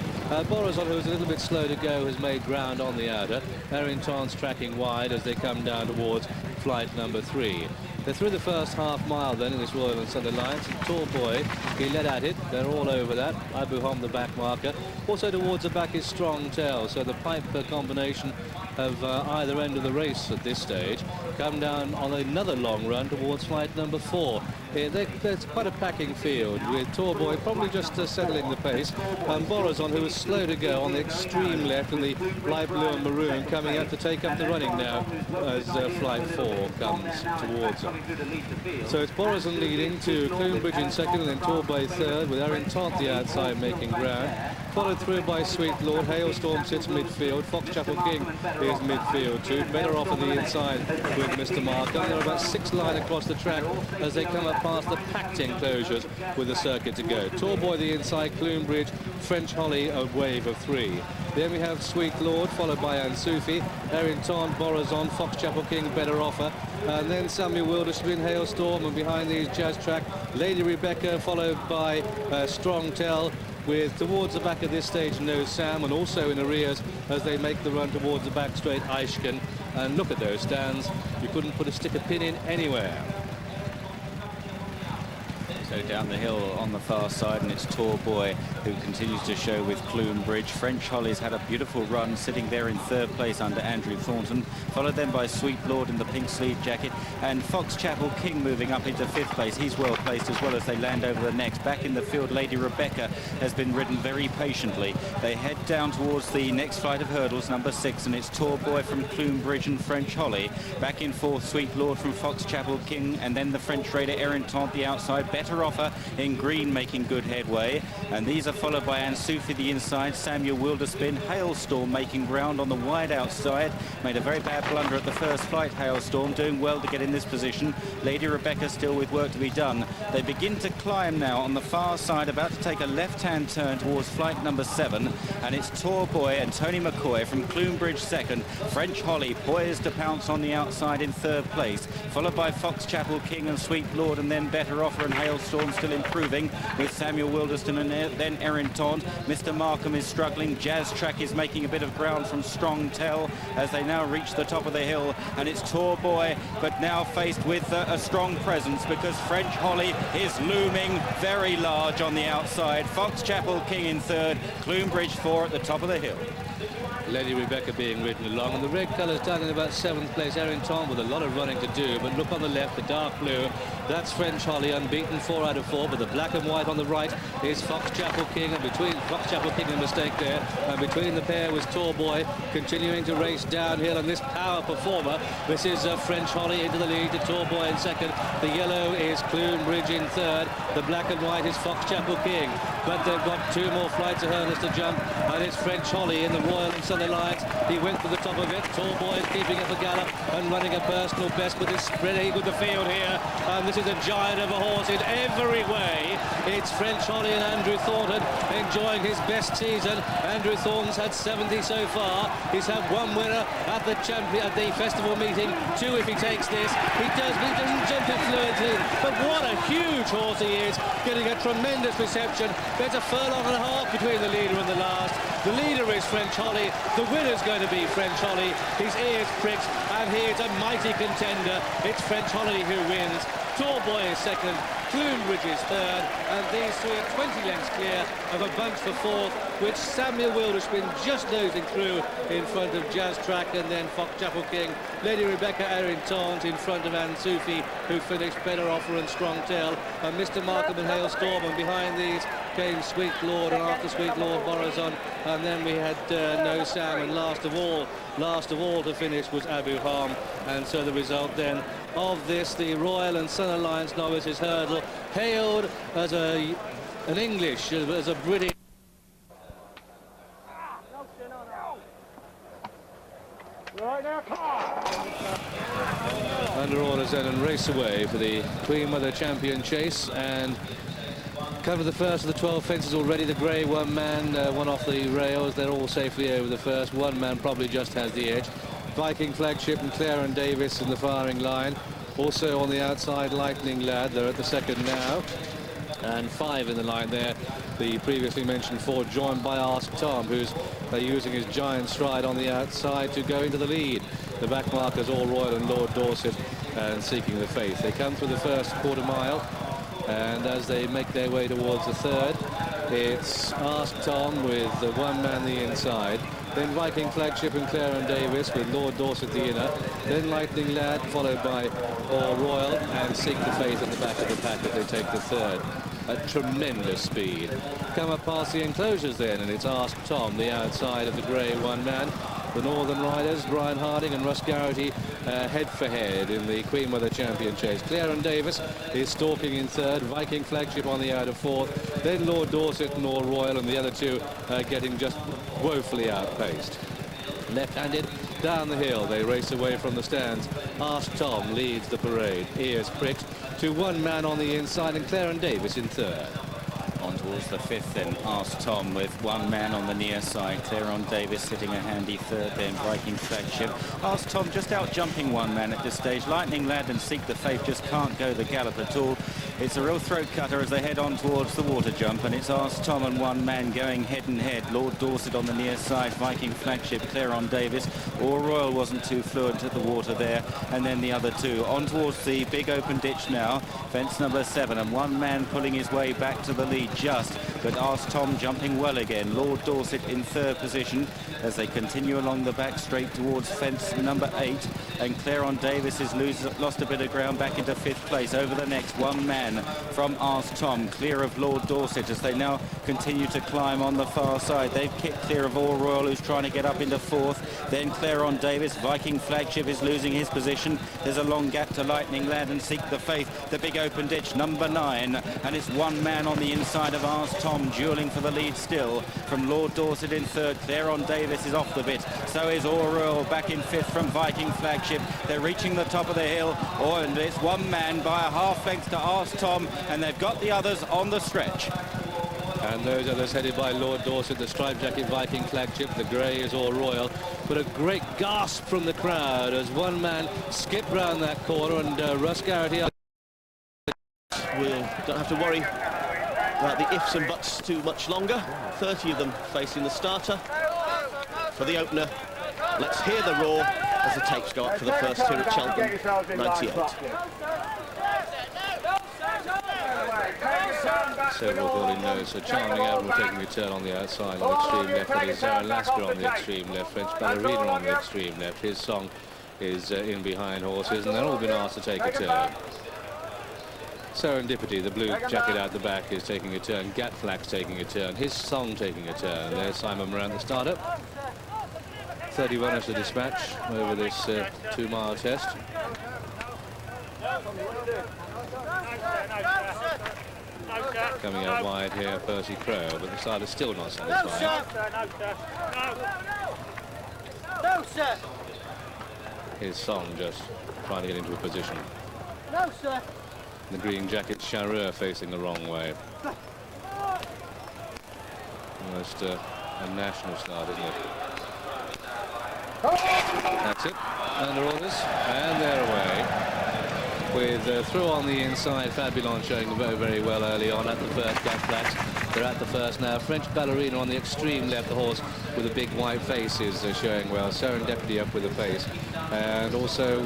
S6: Borazon, who's a little bit slow to go, has made ground on the outer. Errington's tracking wide as they come down towards flight number 3. They're through the first half mile then in this Royal and Southern Alliance. And Tall Boy, he led at it. They're all over that. Abu Hom, the back marker. Also towards the back is Strong Tail. So the pipe combination of either end of the race at this stage come down on another long run towards flight number 4. There's quite a packing field with Tall Boy probably just settling the pace, and Borazon, who was slow to go on the extreme left, and the light blue and maroon coming out to take up the running now as flight 4 comes towards them. So it's Borazon leading to Clune Bridge in second, and then Tall Boy third, with Errington the outside making ground. followed through by Sweet Lord. Hailstorm sits midfield. Foxchapel King is midfield too. Better off on the inside with Mr. Markham. They're about 6 line across the track as they come up past the packed enclosures with the circuit to go. Torboy the inside, Clunbridge, French Holly, a wave of 3. Then we have Sweet Lord, followed by Ansoufi, Errington, Borazon, Foxchapel King, Better Offer, and then Samuel Wilderspin, Hailstorm, and behind these Jazz Track, Lady Rebecca, followed by Strong Tell, with towards the back of this stage No Sam, and also in arrears as they make the run towards the back straight Aishken. And look at those stands, you couldn't put a stick of pin in anywhere.
S3: So down the hill on the far side, and it's Torboy who continues to show with Clunbridge. French Holly's had a beautiful run, sitting there in 3rd place under Andrew Thornton, followed then by Sweet Lord in the pink sleeve jacket, and Foxchapel King moving up into 5th place. He's well placed as well as they land over the next. Back in the field, Lady Rebecca has been ridden very patiently. They head down towards the next flight of hurdles, number 6, and it's Torboy from Clunbridge and French Holly. Back in 4th, Sweet Lord from Foxchapel King, and then the French raider Errington the outside. Better Offer in green making good headway, and these are followed by Ansoufi the inside, Samuel Wilderspin, Hailstorm making ground on the wide outside. Made a very bad blunder at the first flight, Hailstorm, doing well to get in this position. Lady Rebecca still with work to be done. They begin to climb now on the far side, about to take a left-hand turn towards flight number 7, and it's Torboy and Tony McCoy from Clunbridge 2nd, French Holly poised to pounce on the outside in 3rd place, followed by Foxchapel King and Sweet Lord, and then Better Offer and Hailstorm still improving with Samuel Wilderspin and then Errington. Mr. Markham is struggling. Jazz Track is making a bit of ground from Strong Tell as they now reach the top of the hill, and it's Torboy, but now faced with a strong presence because French Holly is looming very large on the outside. Foxchapel King in 3rd, Clunbridge 4 at the top of the hill.
S6: Lady Rebecca being ridden along, and the red colours down in about 7th place. Errington with a lot of running to do, but look on the left, the dark blue, that's French Holly, unbeaten 4 out of 4, but the black and white on the right is Foxchapel King, and between Foxchapel King, a mistake there, and between the pair was Torboy continuing to race downhill, and this power performer, this is French Holly into the lead to Torboy in 2nd. The yellow is Clunbridge in 3rd, the black and white is Foxchapel King, but they've got 2 more flights of hurdles to jump, and it's French Holly in the Royal and Sun Alliance. He went for the top of it. Torboy is keeping up a gallop and running a personal best, but is spreading with the field here, and this is a giant of a horse in every way. It's French Holly and Andrew Thornton enjoying his best season. Andrew Thornton's had 70 so far. He's had 1 winner at the festival meeting, 2 if he takes this. He doesn't jump it fluently, but what a huge horse he is, getting a tremendous reception. There's a furlong and a half between the leader and the last. The leader is French Holly. The winner's going to be French Holly. His ears pricked, and he is a mighty contender. It's French Holly who wins. Torboy is 2nd, Clunbridge is 3rd, and these 3 are 20 lengths clear of a bunch for 4th, which Samuel Wilderspin just nosing through in front of Jazz Track, and then Foxchapel King. Lady Rebecca Errington in front of Ansoufi, who finished Better Offer and Strong Tell, and Mr. Markham and Hailstorm, and behind these came Sweet Lord, and after Sweet Lord, Borazon, and then we had No Sam, and last of all to finish was Abu Ham. And so the result then of this, the Royal and Sun Alliance novices hurdle, hailed as an English, as a British.
S9: Right now, come on!
S6: Under orders then, and race away for the Queen Mother Champion chase, and cover the first of the 12 fences already. The grey one man, one off the rails. They're all safely over the first. One man probably just has the edge. Viking Flagship and Clare and Davis in the firing line. Also on the outside, Lightning Lad. They're at the 2nd now. And 5 in the line there. The previously mentioned 4 joined by Ask Tom, who's using his giant stride on the outside to go into the lead. The back markers all Royal and Lord Dorset and Seeking the Faith. They come through the first quarter mile, and as they make their way towards the 3rd, it's Ask Tom with the 1 man the inside. Then Viking Flagship and Clare and Davis with Lord Dorset the inner. Then Lightning Lad, followed by All Royal and Seek the Faith at the back of the pack as they take the 3rd. At tremendous speed. Come up past the enclosures then, and it's Ask Tom, the outside of the grey 1 man. The Northern Riders, Brian Harding and Russ Garrity, head for head in the Queen Mother Champion chase. Clarence Davis is stalking in third, Viking Flagship on the out of fourth, then Lord Dorset and All Royal, and the other two getting just woefully outpaced. Left-handed down the hill, they race away from the stands. Ask Tom leads the parade, ears pricked to one man on the inside, and Clarence Davis in third.
S10: On towards the fifth then, Ask Tom with one man on the near side. Clarence Davis sitting a handy third then, Viking Flagship. Ask Tom just out jumping one man at this stage. Lightning Lad and Seek the Faith just can't go the gallop at all. It's a real throat cutter as they head on towards the water jump, and it's Ask Tom and one man going head and head. Lord Dorset on the near side, Viking Flagship, Clarence Davis. All Royal wasn't too fluent at the water there, and then the other two. On towards the big open ditch now, fence number 7, and one man pulling his way back to the lead just, but Ask Tom jumping well again. Lord Dorset in third position as they continue along the back straight towards fence number 8, and Clarence Davis has lost a bit of ground back into 5th place. Over the next, one man from Ask Tom, clear of Lord Dorset as they now continue to climb on the far side. They've kicked clear of All Royal, who's trying to get up into 4th. Then Clarence Davis, Viking Flagship is losing his position. There's a long gap to Lightning Lad and Seek the Faith. The big open ditch, number 9, and it's one man on the inside of Ask Tom, dueling for the lead still from Lord Dorset in third. Clarence Davis is off the bit, so is All Royal back in 5th from Viking Flagship. They're reaching the top of the hill, and it's one man by a half length to Ask Tom, and they've got the others on the stretch.
S6: And those others headed by Lord Dorset, the striped jacket Viking Flagship, the grey is All Royal. But a great gasp from the crowd as one man skipped round that corner, and Russ Garrity.
S4: We'll don't have to worry about the ifs and buts too much longer. 30 of them facing the starter. For the opener, let's hear the roar as the tapes go up for the first here at Cheltenham, 98.
S6: Several holding nose, so Charming Admiral taking a turn on the outside on extreme left, that is Zaralasca on the extreme left, French Ballerina on the extreme left. His song is in behind horses, and they've all been asked to take a turn. Serendipity, the blue jacket out the back, is taking a turn. Gatflax taking a turn. His song taking a turn. There's Simon Moran, the starter. 30 runners to dispatch over this 2-mile test. Coming out wide here, Percy Crow, but the starter's still not satisfied.
S7: No, sir.
S6: His song just trying to get into a position.
S7: No, sir.
S6: The green jacket Charreur facing the wrong way. Almost a national start, isn't it? That's it. Under orders, and they're away. With through on the inside, Fabulon showing very, very well early on at the first gap flat. They're at the first now. French Ballerina on the extreme left, the horse with a big white face is showing well. Serendipity up with the pace. And also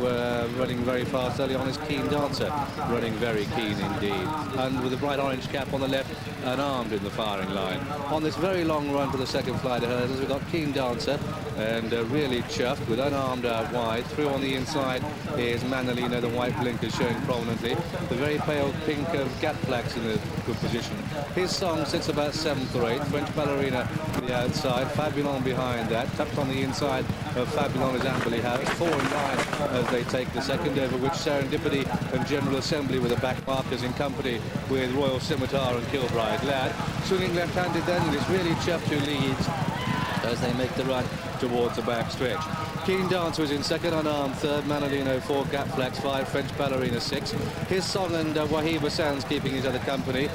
S6: running very fast early on is Keen Dancer, running very keen indeed. And with a bright orange cap on the left, unarmed in the firing line. On this very long run for the second flight of hurdles, we've got Keen Dancer, and really chuffed with unarmed out wide. Through on the inside is Manolino, the white blinkers showing prominently. The very pale pink of Gatflax in a good position. His song sits about 7th or 8th. French Ballerina to the outside, Fabulon behind that. Tucked on the inside of Fabulon is Amberley House. 4 and 9 as they take the second, over which Serendipity and General Assembly with the back markers in company with Royal Scimitar and Kilbride Lad. Swinging left-handed then, and it's really chuffed who leads as they make the run towards the back stretch. Keen Dancer was in second, unarmed third, Manolino 4, Gatflax 5, French Ballerina 6. His song and Wahiba Sands keeping his other company.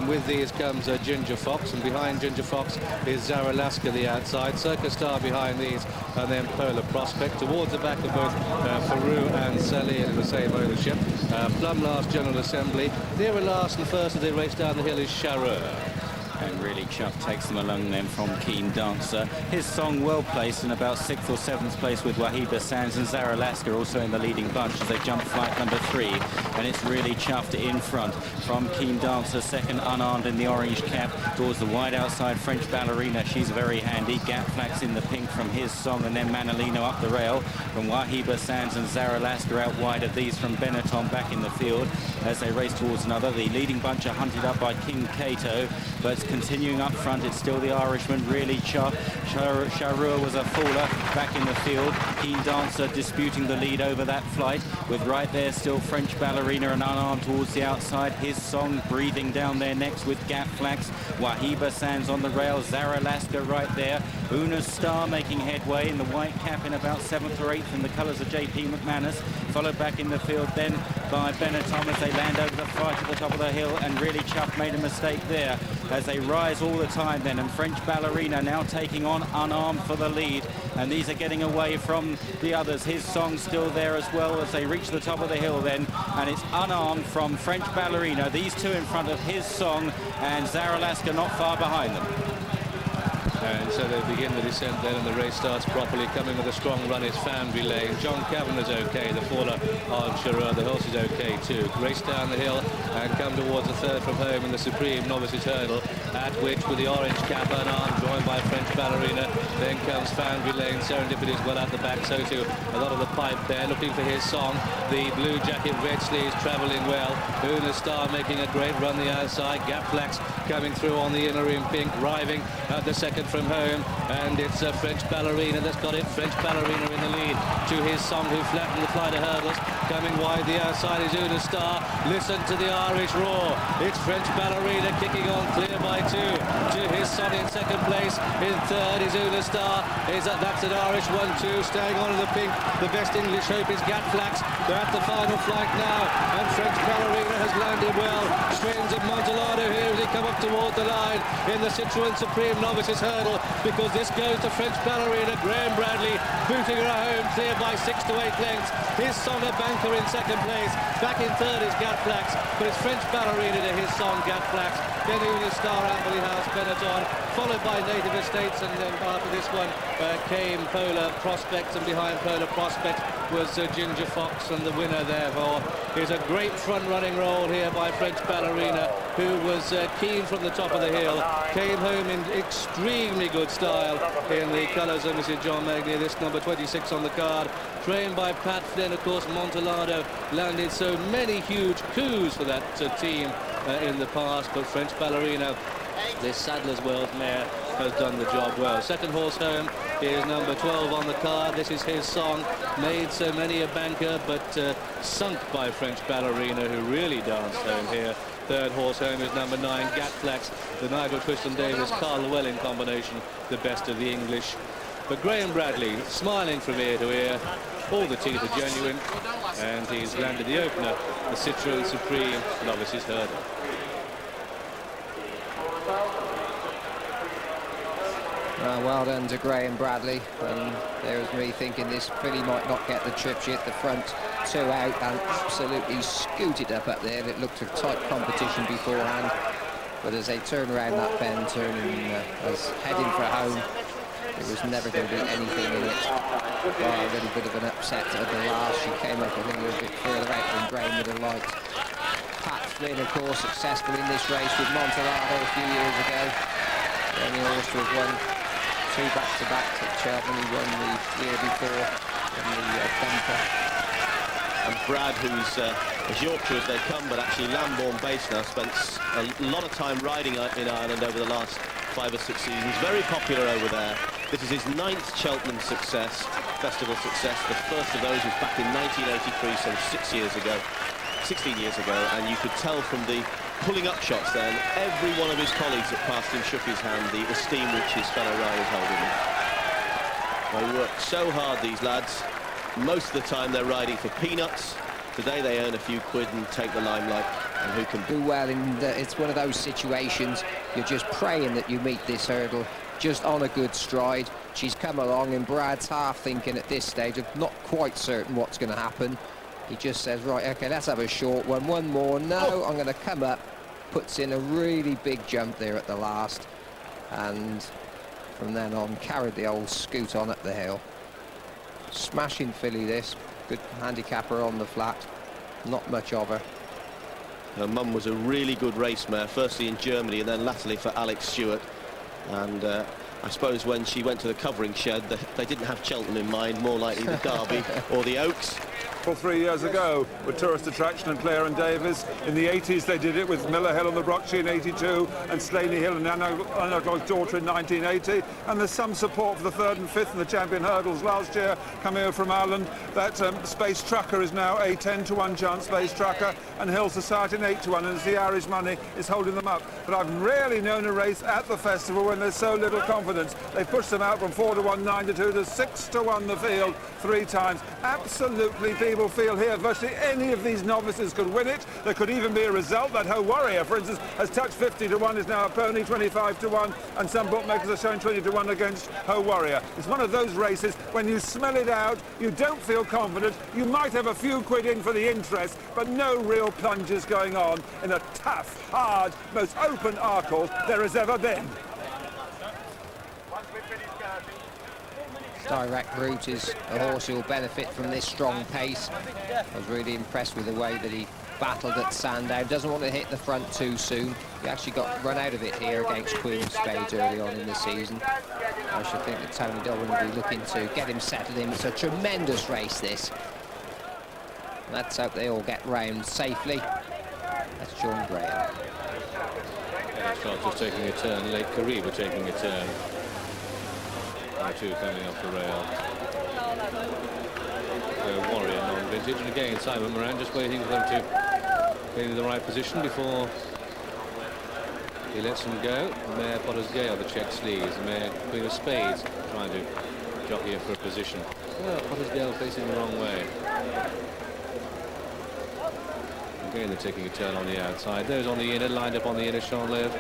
S6: With these comes Ginger Fox, and behind Ginger Fox is Zaralasca the outside, Circus Star behind these, and then Polar Prospect. Towards the back of both Faroux and Sally in the same ownership. Plum last, General Assembly. Nearer last and first as they race down the hill is Charreur.
S10: And really Chuff takes them along then from Keen Dancer. His song well placed in about 6th or 7th place with Wahiba Sands, and Zaralasca also in the leading bunch as they jump flight number 3. and it's really chuffed in front from Keen Dancer, second unarmed in the orange cap, towards the wide outside French Ballerina. She's very handy. Gap Flax in the pink from his song, and then Manolino up the rail from Wahiba Sands and Zara Lasker out wide of these from Benetton back in the field as they race towards another. The leading bunch are hunted up by King Cato, but continuing up front, it's still the Irishman, really chuffed. Charrua was a faller back in the field. Keen Dancer disputing the lead over that flight, with right there still French Ballerina and unarmed towards the outside. His song breathing down there next with Gap Flax. Wahiba Sands on the rail. Zara Lasker right there. Una's Star making headway in the white cap in about 7th or 8th in the colours of J.P. McManus. Followed back in the field then by Benetton as they land over the fight at the top of the hill, and really Chuff made a mistake there as they rise all the time then, and French Ballerina now taking on unarmed for the lead, and these are getting away from the others. His song still there as well as they reach the top of the hill then, and it's unarmed from French Ballerina. These two in front of his song, and Zara Lasker not far behind them.
S6: And so they begin the descent then, and the race starts properly. Coming with a strong run is Fanby Lane. John Kavanagh's okay, the faller on Charrua. The horse is okay too. Race down the hill and come towards the third from home in the Supreme Novices Hurdle, at which with the orange cap unarmed, joined by French Ballerina. Then comes Fanby Lane. Serendipity is well at the back, so too a lot of the pipe there, looking for his song. The blue jacket, red sleeves, travelling well. Una's Star making a great run the outside. Gap Flax coming through on the inner in pink, arriving at the second from home, and it's a French Ballerina that's got it. French Ballerina in the lead to his song, who flattened the flight of hurdles. Coming wide the outside is Una's Star. Listen to the Irish roar. It's French Ballerina kicking on clear by 2 to his son in second place. In third is Una's Star. That's an Irish 1-2, staying on in the pink. The best English hope is Gap Flax. They're at the final flight now, and French Ballerina has landed well. Strains of Montalado here as he come up toward the line in the Citroën Supreme Novices Hurdle, because this goes to French Ballerina. Graham Bradley booting her home clear by 6 to 8 lengths. His song a banker in second place. Back in third is Gap Flax, but it's French Ballerina to his song Gap Flax. Then Una's Star, Amberley House, Benetton, followed by Native Estates, and then after this one came Polar Prospect, and behind Polar Prospect was Ginger Fox, and the winner therefore is a great front-running role here by French Ballerina, who was keen from the top of the hill, came home in extremely good style in the colours of Mr. John Magnier, this number 26 on the card, trained by Pat Flynn. Of course, Montalado landed so many huge coups for that team in the past, but French Ballerina, this Sadler's World mare, has done the job well. Second horse home is number 12 on the card. This is his song, made so many a banker, but sunk by French Ballerina, who really danced home here. Third horse home is number 9, Gap Flax, the Nigel Twiston-Davis, Carl Llewellyn combination, the best of the English. But Graham Bradley, smiling from ear to ear, all the teeth are genuine, and he's landed the opener, the Citroën Supreme Novices Hurdle.
S5: Well done to Graham Bradley, and there was me thinking this filly might not get the trip. She hit the front 2 out and absolutely scooted up there. It looked a tight competition beforehand, but as they turn around that bend, turning as heading for home, it was never going to be anything in it. A little bit of an upset at the last. She came up, I think, a little bit further out than Graham would have liked. Pat Flynn, of course, successful in this race with Montalado a few years ago. The only horse to have won 2 back-to-back at Cheltenham. He won the year before in the bumper.
S4: And Brad, who's as Yorkshire as they come, but actually Lambourne based now, spent a lot of time riding in Ireland over the last 5 or 6 seasons. Very popular over there. This is his 9th Cheltenham festival success. The first of those was back in 1983, so 16 years ago, and you could tell from the pulling up shots then, every one of his colleagues that passed him shook his hand, the esteem which his fellow riders hold him. They work so hard, these lads. Most of the time they're riding for peanuts. Today they earn a few quid and take the limelight, and who can
S5: do well in it's one of those situations you're just praying that you meet this hurdle just on a good stride. She's come along, and Brad's half thinking at this stage of not quite certain what's going to happen. He just says, right, okay, let's have a short one more. No, I'm going to come up. Puts in a really big jump there at the last, and from then on carried the old scoot on up the hill. Smashing filly this, good handicapper on the flat. Not much of her.
S4: Her mum was a really good race mare, firstly in Germany and then latterly for Alex Stewart. And I suppose when she went to the covering shed, they didn't have Cheltenham in mind, more likely the Derby or the Oaks.
S8: 3 years ago with Tourist Attraction and Clare and Davies. In the 80s they did it with Miller Hill on the Brockshire in 82 and Slaney Hill and Anna Gloy's daughter in 1980. And there's some support for the 3rd and 5th in the champion hurdles last year coming over from Ireland. That Space Trucker is now a 10-to-1 chance, Space Trucker, and Hill Society an 8-to-1, and it's the Irish money is holding them up. But I've rarely known a race at the festival when there's so little confidence. They pushed them out from 4-to-1, 9-to-2 to 6-to-1 the field 3 times. Absolutely, people feel here virtually any of these novices could win it. There could even be a result. That Ho Warrior, for instance, has touched 50-to-1, is now a pony, 25-to-1, and some bookmakers are showing 20-to-1 against Ho Warrior. It's one of those races when you smell it out, you don't feel confident, you might have a few quid in for the interest, but no real plunges going on in a tough, hard, most open Arkle there has ever been.
S5: Direct Route is a horse who will benefit from this strong pace. I was really impressed with the way that he battled at Sandown. Doesn't want to hit the front too soon. He actually got run out of it here against Queen of Spades early on in the season. I should think that Tony Dolan will be looking to get him settled in. It's a tremendous race, this. Let's hope they all get round safely. That's Sean Graham.
S6: Ascot just taking a turn. Lake Caribe taking a turn. Two coming off the rail. So Warrior non-vintage, and again Simon Moran just waiting for them to get into the right position before he lets them go. Mare Potter's Gale, the check sleeves. Mare Queen of Spades trying to jockey her for a position. Well, Potter's Gale facing the wrong way. Again they're taking a turn on the outside. Those on the inner, lined up on the inner, Chanlev.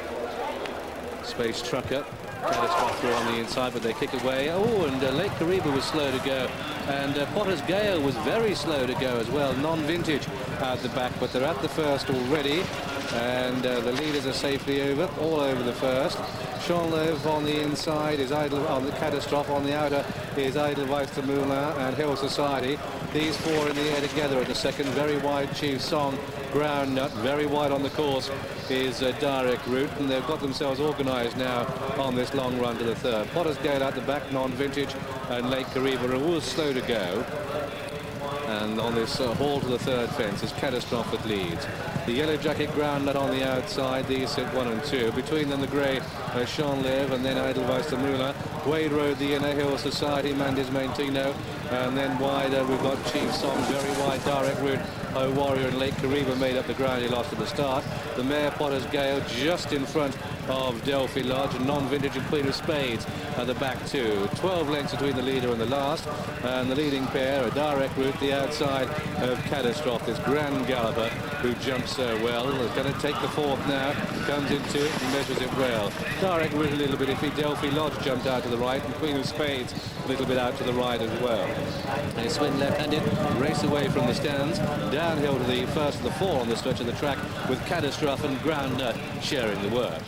S6: Space Trucker. Catastrophe on the inside, but they kick away. Oh, and Lake Caribe was slow to go, and Potter's Gale was very slow to go as well. Non-vintage at the back, but they're at the first already, and the leaders are safely over, all over the first. Chanlev on the inside is Idle on the Catastrophe, on the outer is Edelweiss de Moulin and Hill Society. These 4 in the air together at the second. Very wide Chief Song, Ground Nut, very wide on the course is Direct Route, and they've got themselves organised now on this long run to the third. Potter's Gale at the back, non-vintage, and Lake Caribe are all slow to go. And on this haul to the third fence is Catastrophe that leads. The Yellow Jacket Ground Nut on the outside, these sit 1 and 2. Between them the grey Chanlev, and then Edelweiss de Moulin. Wade Road, the inner, Hill Society, Mandis Maintino, and then wider we've got Chief Song, very wide Direct Route. Ho Warrior and Lake Caribe made up the ground he lost at the start. The mare Potter's Gale just in front of Delphi Lodge, and non-vintage and Queen of Spades at the back too. 12 lengths between the leader and the last, and the leading pair, a Direct Route, the outside of Catastrophe, this grand galloper who jumps so well. Is going to take the 4th now, comes into it and measures it well. Direct Route a little bit iffy. Delphi Lodge jumped out to the right, and Queen of Spades a little bit out to the right as well. They swing left-handed, race away from the stands, downhill to the first of the 4 on the stretch of the track, with Catastrophe and Ground Nut sharing the work.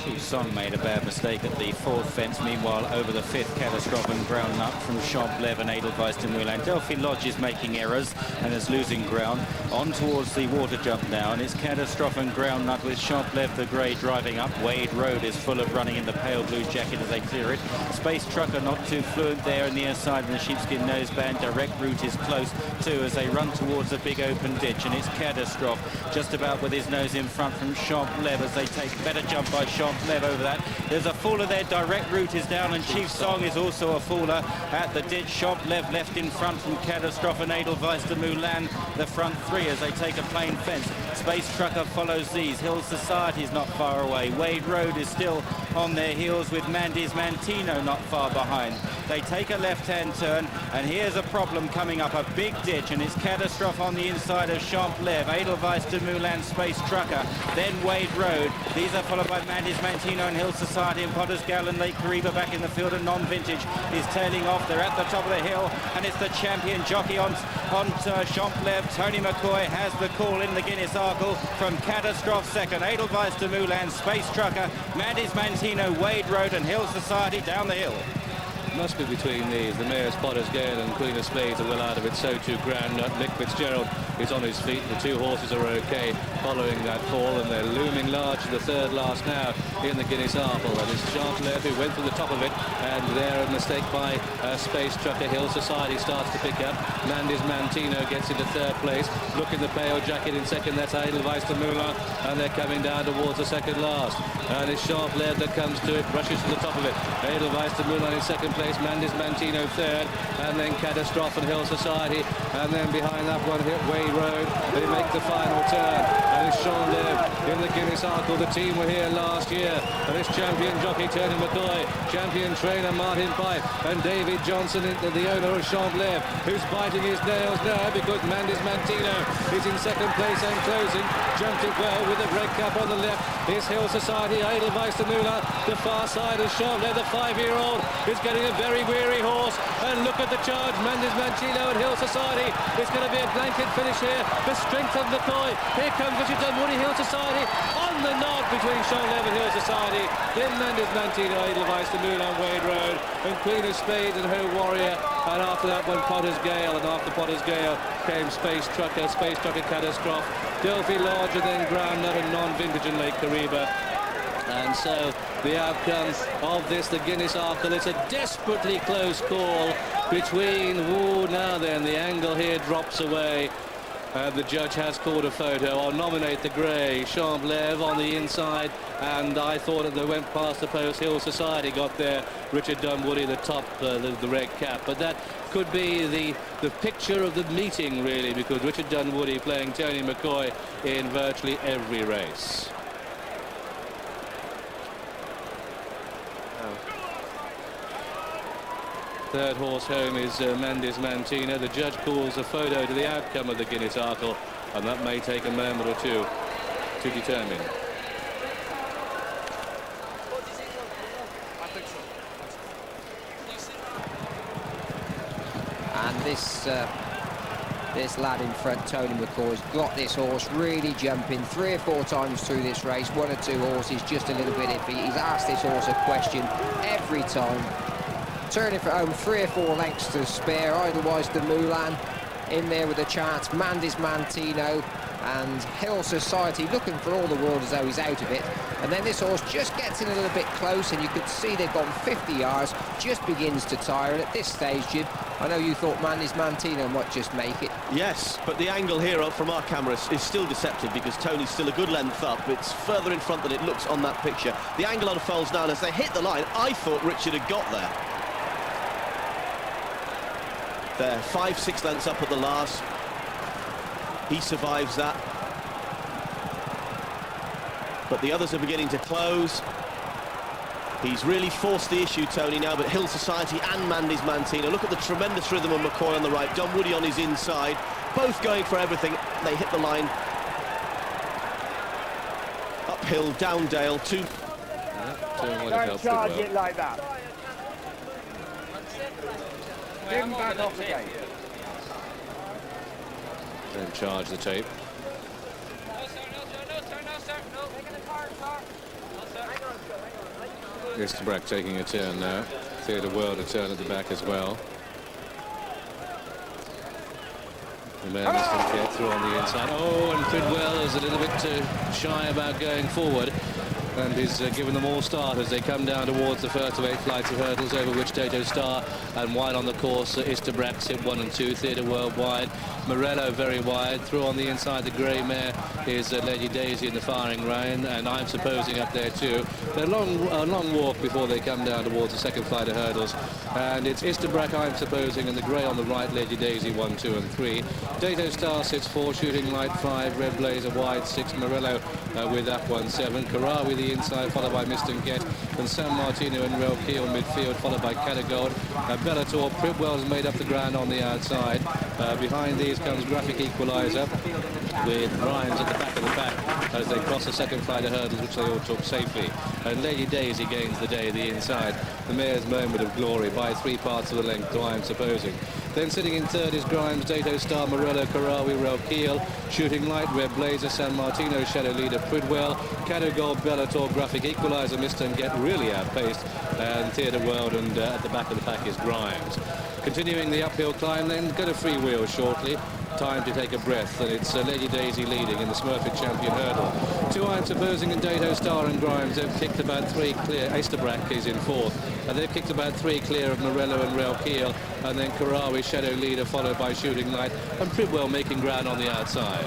S10: Chief Song made a bad mistake at the 4th fence. Meanwhile, over the 5th, Catastrophe and Ground Nut from Chanlev and Edelweiss de Moulin. Delphi Lodge is making errors and is losing ground. On towards the water jump now, and it's Catastrophe and Ground Nut with Chanlev the grey driving up. Wade Road is full of running in the pale blue jacket as they clear it. Space Trucker not too fluent there near side in the sheepskin noseband. Direct Route is close too as they run towards a big open ditch, and it's Catastrophe just about with his nose in front from Chanlev as they take better jump by Chanlev over that. There's a faller there. Direct Route is down, and Chief Song is also a faller at the ditch. Chanlev left in front from Catastrophe and Edelweiss de Moulin, the front 3 as they take a plain fence. Space Trucker follows these. Hill Society is not far away. Wade Road is still on their heels with Mandis Mantino not far behind. They take a left-hand turn, and here's a problem coming up, a big ditch, and it's Catastrophe on the inside of Chanlev, Edelweiss de Moulin, Space Trucker, then Wade Road. These are followed by Mandis Mantino and Hill Society, and Potter's Gale and Lake Caribe back in the field, and non-vintage is tailing off. They're at the top of the hill, and it's the champion jockey on Chanlev. Tony McCoy has the call in the Guineas Arkle from Catastrophe second, Edelweiss de Moulin, Space Trucker, Mandis Mantino, Wade Road and Hill Society down the hill.
S6: must be between these. The mare's Potter's Gale and Queen of Spades are well out of it. So too Grand Nut. Mick Fitzgerald is on his feet. The two horses are okay following that fall, and they're looming large to the third last now in the Guineas Arkle. And it's Chantelet who went for the top of it, and there a mistake by Space Trucker. Hill Society starts to pick up. Mandy's Mantino gets into third place. Look in the pale jacket in second. That's Edelweiss de Moulin, and they're coming down towards the second last. And it's Chantelet that comes to it, rushes to the top of it. Edelweiss de Moulin in second place. Mandy's Mantino third, and then Catastrophe and Hill Society, and then behind that one Way Road. They make the final turn, and it's Chantelet in the Guineas Arkle. The team were here last year, and it's champion jockey Tony McCoy, champion trainer Martin Pipe, and David Johnson, the owner of Chantelet, who's biting his nails now because Mandy's Mantino is in second place and closing. Jumped it well with the red cap on the left. Is Hill Society, Edelweiss de Moulin. The far side is Chantelet, the 5-year-old, is getting a very weary horse. And look at the charge, Mandy's Mantino and Hill Society. It's going to be a blanket finish here. The strength of McCoy. Here comes Richard Dunwoody, Hill Society on the nod between Chantelet and Hill Society. Then Mandy's Mantino, Edelweiss de Moulin, Wade Road, and Queen of Spades and Ho Warrior. And after that one, Potter's Gale, and after Potter's Gale came Space Trucker Catastrophe, Delphi Lodge, and then Grand Nut and Non-Vintage and Lake Kariba. And so the outcome of this, the Guineas Arkle, it's a desperately close call between, now then, the angle here drops away. The judge has called a photo. I'll nominate the grey, Chantelet on the inside, and I thought that they went past the post. Hill Society got there. Richard Dunwoody, the top, the red cap. But that could be the picture of the meeting, really, because Richard Dunwoody playing Tony McCoy in virtually every race. Third horse home is Mandy's Mantino. The judge calls a photo to the outcome of the Guineas Arkle, and that may take a moment or two to determine.
S5: And this lad in front, Tony McCoy, has got this horse really jumping 3 or 4 times through this race. 1 or 2 horses just a little bit iffy. He's asked this horse a question every time. Turning for home 3 or 4 lengths to spare. Edelweiss de Moulin in there with a chance. Mandy's Mantino and Hill Society looking for all the world as though he's out of it. And then this horse just gets in a little bit close, and you could see they've gone 50 yards, just begins to tire. And at this stage, Jim, I know you thought Mandy's Mantino might just make it.
S4: Yes, but the angle here from our camera is still deceptive because Tony's still a good length up. It's further in front than it looks on that picture. The angle unfolds now, and as they hit the line, I thought Richard had got there. They're 5-6 lengths up at the last. He survives that. But the others are beginning to close. He's really forced the issue, Tony, now, but Hill Society and Mandy's Mantino. Look at the tremendous rhythm of McCoy on the right, Dunwoody on his inside, both going for everything. They hit the line. Uphill, down Dale,
S9: Don't charge it like that. Give him back off again.
S6: Don't charge the tape. Isterbrack taking a turn now. Theatre World a turn at the back as well. The man is going to get through on the inside. Oh, and Fidwell is a little bit too shy about going forward, and he's given them all start as they come down towards the first of 8 flights of hurdles, over which Tato Star and wide on the course. Isterbrack sit 1 and 2, Theatre World wide, Morello very wide. Through on the inside, the grey mare is Lady Daisy in the firing line, and I'm supposing up there too. They're a long walk before they come down towards the second flight of hurdles, and it's Isterbrack, I'm supposing, and the grey on the right, Lady Daisy 1, 2 and 3. Tato Star sits 4, Shooting Light 5, Red Blazer wide 6, Morello with that 1, 7, Karawi the inside, followed by Mr. Get, and San Martino and Relkeel midfield, followed by Catagold. Bellator, Pribwell's made up the ground on the outside. Behind these comes Graphic Equalizer with Rhymes at the back of the pack as they cross the second flight of hurdles, which they all took safely. And Lady Daisy gains the day the inside. The mare's moment of glory by 3 parts of the length, to I'm supposing. Then sitting in third is Grimes, Dato Star, Morello, Karawi, Regailed, Shooting Light, Red Blazer, San Martino, Shadow Leader, Pridwell, Cadu Gold, Bellator, Graphic Equalizer, Mr. and Get really outpaced, and Theatre World, and at the back of the pack is Grimes. Continuing the uphill climb, then go to free wheel shortly. Time to take a breath, and it's Lady Daisy leading in the Smurfit Champion Hurdle. Two I'm supposing in Dato Star and Grimes. They've kicked about 3 clear. Easterbrook is in fourth, and they've kicked about 3 clear of Morello and Regailed, and then Karawi, Shadow Leader, followed by Shooting Light, and Pridwell making ground on the outside.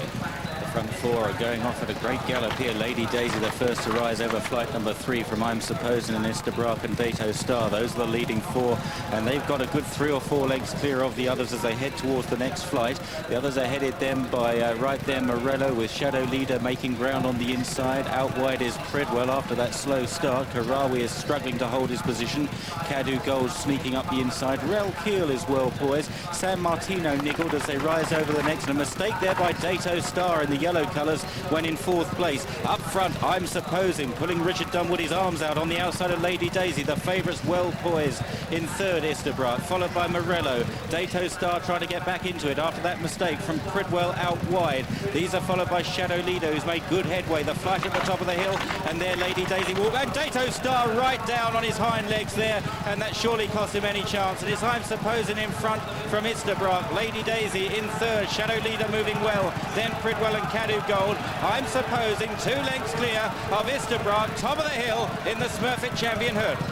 S10: Front four are going off at a great gallop here. Lady Daisy, the first to rise over flight number 3 from I'm Supposing and Easterbrook and Dato Star. Those are the leading 4, and they've got a good 3 or 4 lengths clear of the others as they head towards the next flight. The others are headed then by right there Morello with Shadow Leader making ground on the inside. Out wide is Pridwell after that slow start. Karawi is struggling to hold his position. Cadu Gold sneaking up the inside. Regailed is well poised. San Martino niggled as they rise over the next, and a mistake there by Dato Star in the yellow colours when in 4th place. Up front, I'm Supposing, pulling Richard Dunwoodie's arms out on the outside of Lady Daisy. The favourites well poised. In 3rd, Easterbrook, followed by Morello. Dato Star trying to get back into it after that mistake from Pridwell out wide. These are followed by Shadow Leader, who's made good headway. The flight at the top of the hill, and there Lady Daisy walk, and Dato Star right down on his hind legs there, and that surely cost him any chance. And it's I'm Supposing in front from Easterbrook. Lady Daisy in 3rd, Shadow Leader moving well, then Pridwell and Cadu Gold. I'm Supposing 2 lengths clear of Easterbrook, top of the hill in the Smurfit Champion Hurdle.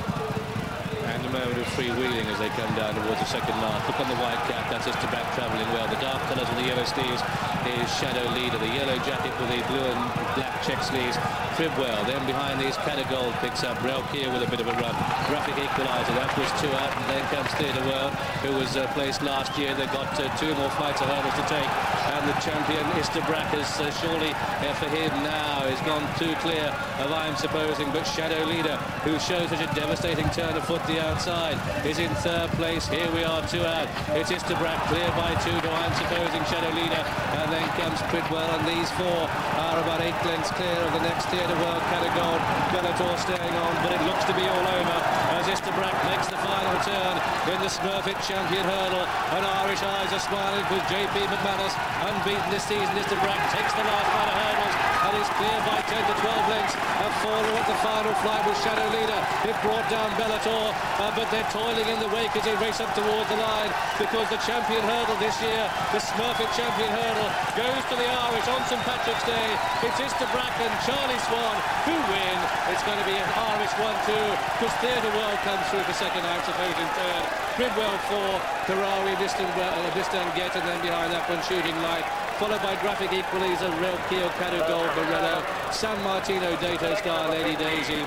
S6: And a moment of freewheeling as they come down towards the second lap. Look on the white cap, that's Easterbrook travelling well. The dark colours with the yellow sleeves is Shadow Leader. The yellow jacket with the blue and black check sleeves, Pridwell. Then behind these, Cadu Gold picks up Regailed with a bit of a run. Graphic Equalizer, that was 2 out. And then comes Theatre World, who was placed last year. They've got 2 more flights of hurdles to take. And the champion, Easterbrook, is surely for him now is gone too clear of I'm Supposing. But Shadow Leader, who shows such a devastating turn of foot the outside, is in 3rd place. Here we are, 2 out. It's Easterbrook clear by 2 to I'm Supposing, Shadow Leader, and then comes Pridwell, and these 4 are about 8 lengths clear of the next Theatre World. Cadu Gold, Bellator staying on, but it looks to be all over as Easterbrook makes the final turn in the Smurfit Champion Hurdle, and Irish eyes are smiling with J.P. McManus, unbeaten this season. Easterbrook takes the last line of hurdles and is clear by 10 to 12 lengths. A faller at the final flight with Shadow Leader. It brought down Bellator, but they're toiling in the wake as they race up towards the line, because the Champion Hurdle this year, the Smurfit Champion Hurdle, goes to the Irish on St Patrick's Day. It's Easterbrook and Charlie Swan who win. It's going to be an Irish 1-2, because Theatre World comes through for second, I'm Supposing 3rd, Pridwell 4, Karawi, Vista and Get, and then behind that one Shooting Light, followed by Graphic Equalizer, Regailed, Cadu Gold, Morello, San Martino, Dato Star, Lady Daisy,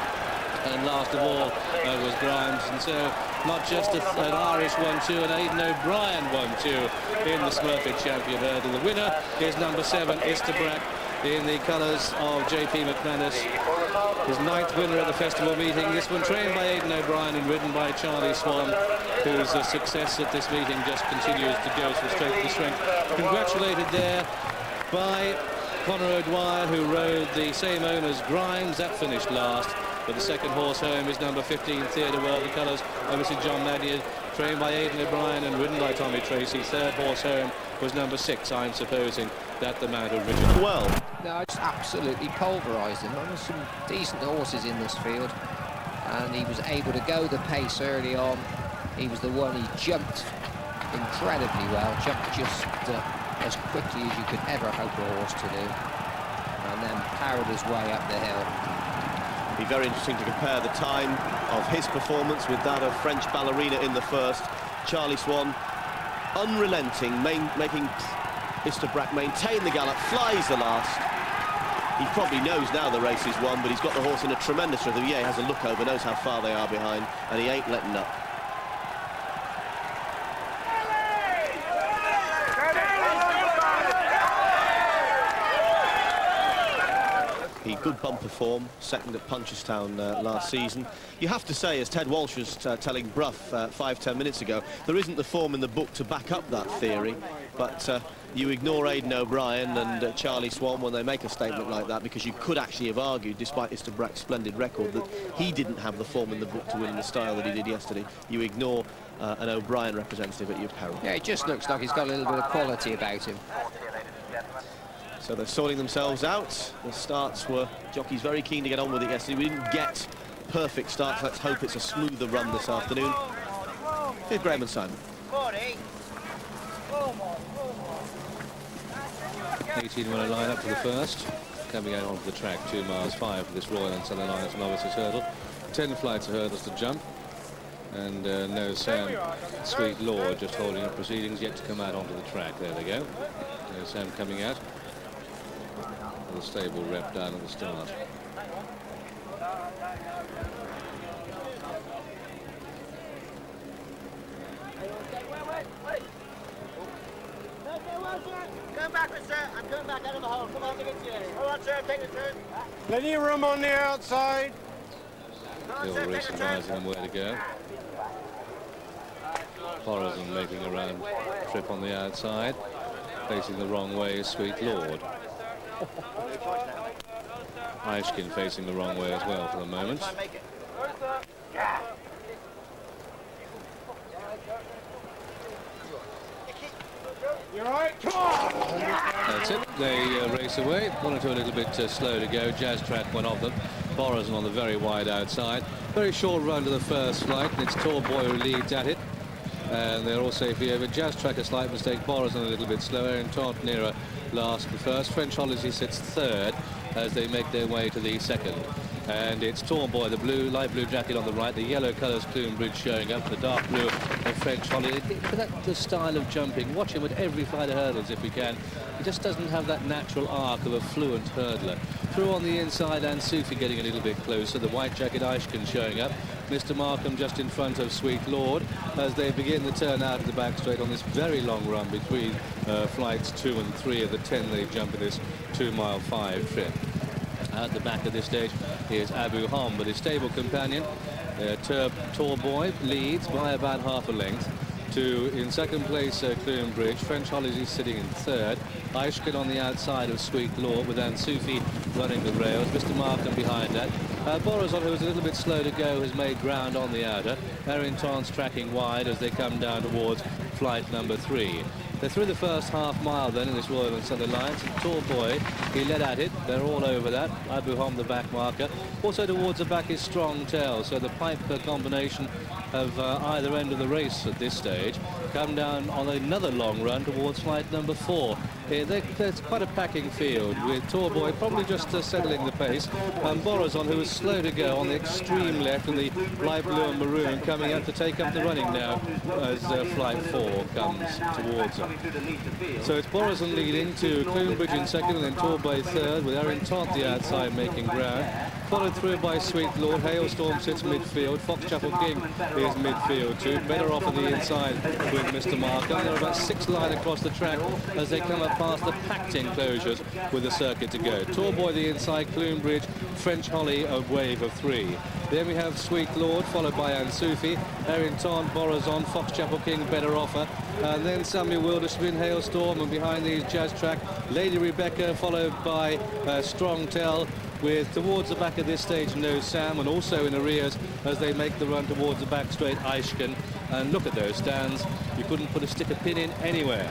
S6: and last of all was Grimes. And so not just an Irish 1-2, an Aidan O'Brien 1-2 in the Smurfit Champion Hurdle. The winner is number 7, Easterbrook, in the colours of J.P. McManus. His 9th winner at the festival meeting. This one trained by Aidan O'Brien and ridden by Charlie Swan, whose success at this meeting just continues to go from strength to strength. Congratulated there by Conor O'Dwyer, who rode the same owner's Grimes. That finished last. But the second horse home is number 15, Theatre World, the colours of Mr. John Mannion, trained by Aidan O'Brien and ridden by Tommy Tracy. Third horse home was number 6, I'm Supposing, that the mount of Richard.
S4: Well,
S5: No, just absolutely pulverised him. There were some decent horses in this field, and he was able to go the pace early on. He was the one, he jumped incredibly well, jumped just as quickly as you could ever hope a horse to do, and then powered his way up the hill.
S4: Be very interesting to compare the time of his performance with that of French Ballerina in the first. Charlie Swan, unrelenting, making Easterbrook maintain the gallop, flies the last. He probably knows now the race is won, but he's got the horse in a tremendous rhythm. Yeah, he has a look over, knows how far they are behind, and he ain't letting up. He good bumper form, second at Punchestown last season. You have to say, as Ted Walsh was telling Brough 5-10 minutes ago, there isn't the form in the book to back up that theory, but you ignore Aidan O'Brien and Charlie Swan when they make a statement like that, because you could actually have argued, despite Mr. Brack's splendid record, that he didn't have the form in the book to win in the style that he did yesterday. You ignore an O'Brien representative at your peril.
S5: Yeah, it just looks like he's got a little bit of quality about him.
S4: So they're sorting themselves out. The starts were, jockeys very keen to get on with it yesterday. We didn't get perfect starts. Let's hope it's a smoother run this afternoon. Here's Graham and Simon.
S6: 18-minute line up to the first. Coming out onto the track, 2 miles 5 for this Royal and Southern Alliance novices hurdle. 10 flights of hurdles to jump. And no Sam, Sweet Lord just holding up proceedings, yet to come out onto the track. There they go. No Sam coming out. The stable rep down at the start.
S7: Come back, sir. I'm coming back out of the hole. Come on, give it to you. Hold on, sir. Take the turn.
S9: Plenty of room on the outside.
S6: Still racing rising and where to go. Horizon making a round trip on the outside. Facing the wrong way is Sweet Lord. Ishkin facing the wrong way as well for the moment.
S9: You all right? Come on!
S6: That's it. They race away. One or two a little bit slow to go. Jazz Track, one of them. Borazon on the very wide outside. Very short run to the first flight, and it's Tall Boy who leads at it. And they're all safely over. Jazz Track a slight mistake. Borazon a little bit slower, and Taunt nearer last and first. French Holiday sits third as they make their way to the second. And it's Tall Boy, the blue, light blue jacket on the right, the yellow colours Clune Bridge showing up, the dark blue of French Holiday. That's the style of jumping. Watch him at every flight of hurdles if we can. He just doesn't have that natural arc of a fluent hurdler. Through on the inside, and Sufi getting a little bit closer. The white jacket Ishkin showing up. Mr. Markham just in front of Sweet Lord as they begin the turn out of the back straight on this very long run between flights 2 and 3 of the 10 they jump in this 2 mile 5 trip. At the back of this stage is Abu Hom, but his stable companion, Tall Boy, leads by about half a length. In second place, Clune Bridge. French Holiday sitting in third. Ishkin on the outside of Sweet Lord with Ansufi running the rails. Mr. Markham behind that. Borazon, who was a little bit slow to go, has made ground on the outer. Errington's tracking wide as they come down towards flight number 3. They're through the first half mile then in this Royal and Southern Alliance. Tall Boy, he led at it. They're all over that. Abu Hom, the back marker. Also towards the back is Strong Tail. So the pipe combination of either end of the race at this stage come down on another long run towards flight number 4. There's quite a packing field with Tall Boy probably just settling the pace, and Borazon, who was slow to go on the extreme left, and the light blue and maroon coming up to take up the running now as flight 4 comes towards them. So it's Borazon leading to Clune Bridge in second, and then Tall Boy third, with Errington the outside making ground. Followed through by Sweet Lord. Hailstorm sits midfield. Foxchapel King is midfield too. Better off on the inside with Mr. Markham. They're about 6 line across the track as they come up past the packed enclosures with the circuit to go. Tall Boy the inside, Clune Bridge, French Holly a wave of 3. Then we have Sweet Lord followed by Ansufi, Errington, Borazon, Foxchapel King, Better Offer, and then Samuel Wilderspin, Hailstorm, and behind these Jazz Track, Lady Rebecca followed by Strong Tell, with towards the back of this stage No Sam, and also in arrears as they make the run towards the back straight Ishkin. And look at those stands, you couldn't put a stick of pin in anywhere.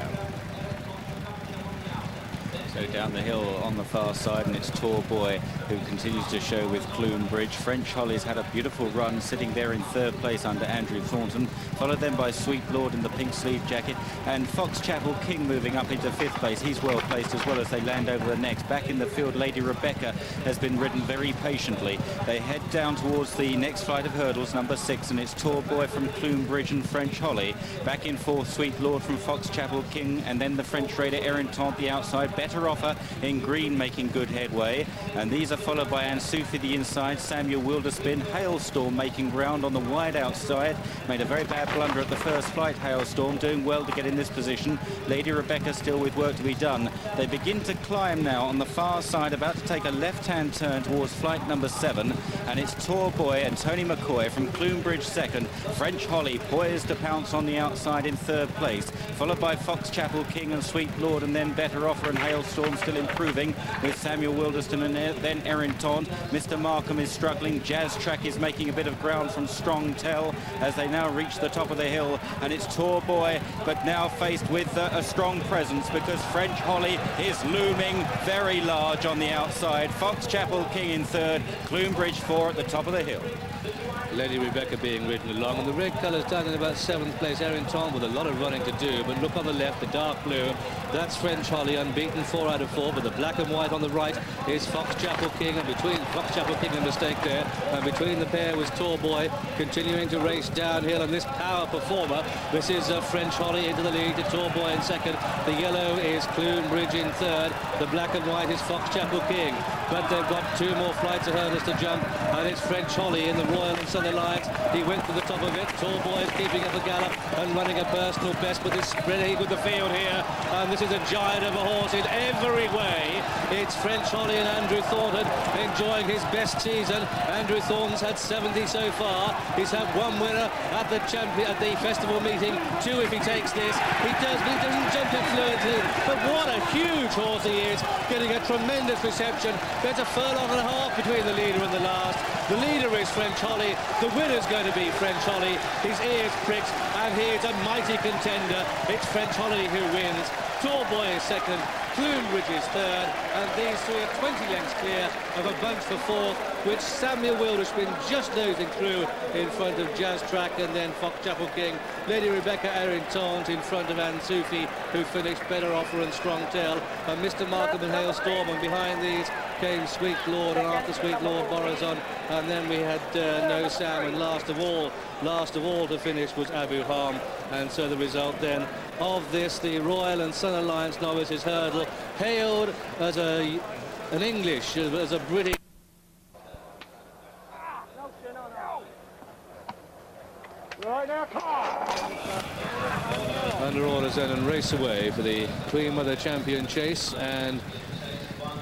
S10: So down the hill on the far side, and it's Tall Boy who continues to show with Clune Bridge. French Holly's had a beautiful run, sitting there in third place under Andrew Thornton, followed then by Sweet Lord in the pink sleeve jacket, and Foxchapel King moving up into 5th place. He's well placed as well as they land over the next. Back in the field, Lady Rebecca has been ridden very patiently. They head down towards the next flight of hurdles, number 6, and it's Tall Boy from Clune Bridge and French Holly. Back in 4th, Sweet Lord from Foxchapel King, and then the French raider Errington the outside. Better better offer in green making good headway. And these are followed by Ansoufi the inside, Samuel Wilderspin, Hailstorm making ground on the wide outside. Made a very bad blunder at the first flight, Hailstorm, doing well to get in this position. Lady Rebecca still with work to be done. They begin to climb now on the far side, about to take a left-hand turn towards flight number 7. And it's Torboy and Tony McCoy from Clunbridge second. French Holly poised to pounce on the outside in third place, followed by Foxchapel King and Sweet Lord, and then Better Offer and Hailstorm still improving with Samuel Wilderston and then Errington. Mr. Markham is struggling. Jazz Track is making a bit of ground from Strong Tell as they now reach the top of the hill, and it's Torboy, but now faced with a strong presence because French Holly is looming very large on the outside. Foxchapel King in third, Clunbridge 4 at the top of the hill.
S6: Lady Rebecca being ridden along, and the red colours down in about 7th place. Errington with a lot of running to do, but look on the left, the dark blue, that's French Holly, unbeaten 4 out of 4, but the black and white on the right is Foxchapel King, and between Foxchapel King, a mistake there, and between the pair was Torboy, continuing to race downhill, and this power performer, this is French Holly into the lead to Torboy in second, the yellow is Clunbridge in third, the black and white is Foxchapel King, but they've got 2 more flights of hurdles to jump, and it's French Holly in the Royal and Southern Alliance. He went to the top of it. Torboy is keeping up a gallop and running a personal best, but is spreading with the field here. And this is a giant of a horse in every way. It's French Holly and Andrew Thornton enjoying his best season. Andrew Thornton's had 70 so far. He's had 1 winner at the festival meeting, 2 if he takes this. He doesn't jump it fluently, but what a huge horse he is, getting a tremendous reception. There's a furlong and a half between the leader and the last. The leader is French Holly. The winner's going to be French Holly. His ears pricked, and he is a mighty contender. It's French Holly who wins. Torboy is second, Clunbridge is third, and these 3 are 20 lengths clear of a bunch for 4th, which Samuel Wilderspin just nosing through in front of Jazz Track, and then Foxchapel King. Lady Rebecca Errington in front of Ansoufi, who finished Better Offer and Strong Tell, and Mr. Markham and Hailstorm, and behind these came Sweet Lord, and after Sweet Lord, Borazon, and then we had No Sam, and last of all to finish was Abu Ham. And so the result then of this, the Royal and Sun Alliance Novices Hurdle, hailed as an English, as a British.
S9: Right now, come on!
S6: Under orders then and race away for the Queen Mother Champion Chase, and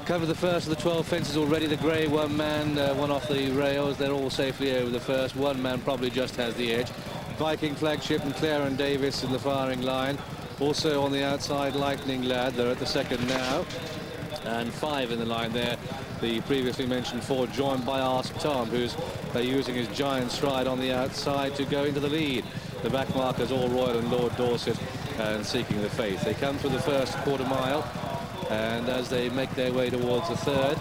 S6: covered the first of the 12 fences already. The grey one man, one off the rails. They're all safely over the first. One man probably just has the edge. Viking Flagship and Clare and Davis in the firing line. Also on the outside, Lightning Lad. They're at the second now. And 5 in the line there. The previously mentioned 4 joined by Ask Tom, who's using his giant stride on the outside to go into the lead. The back markers all Royal and Lord Dorset and Seeking the Faith. They come through the first quarter mile, and as they make their way towards the third,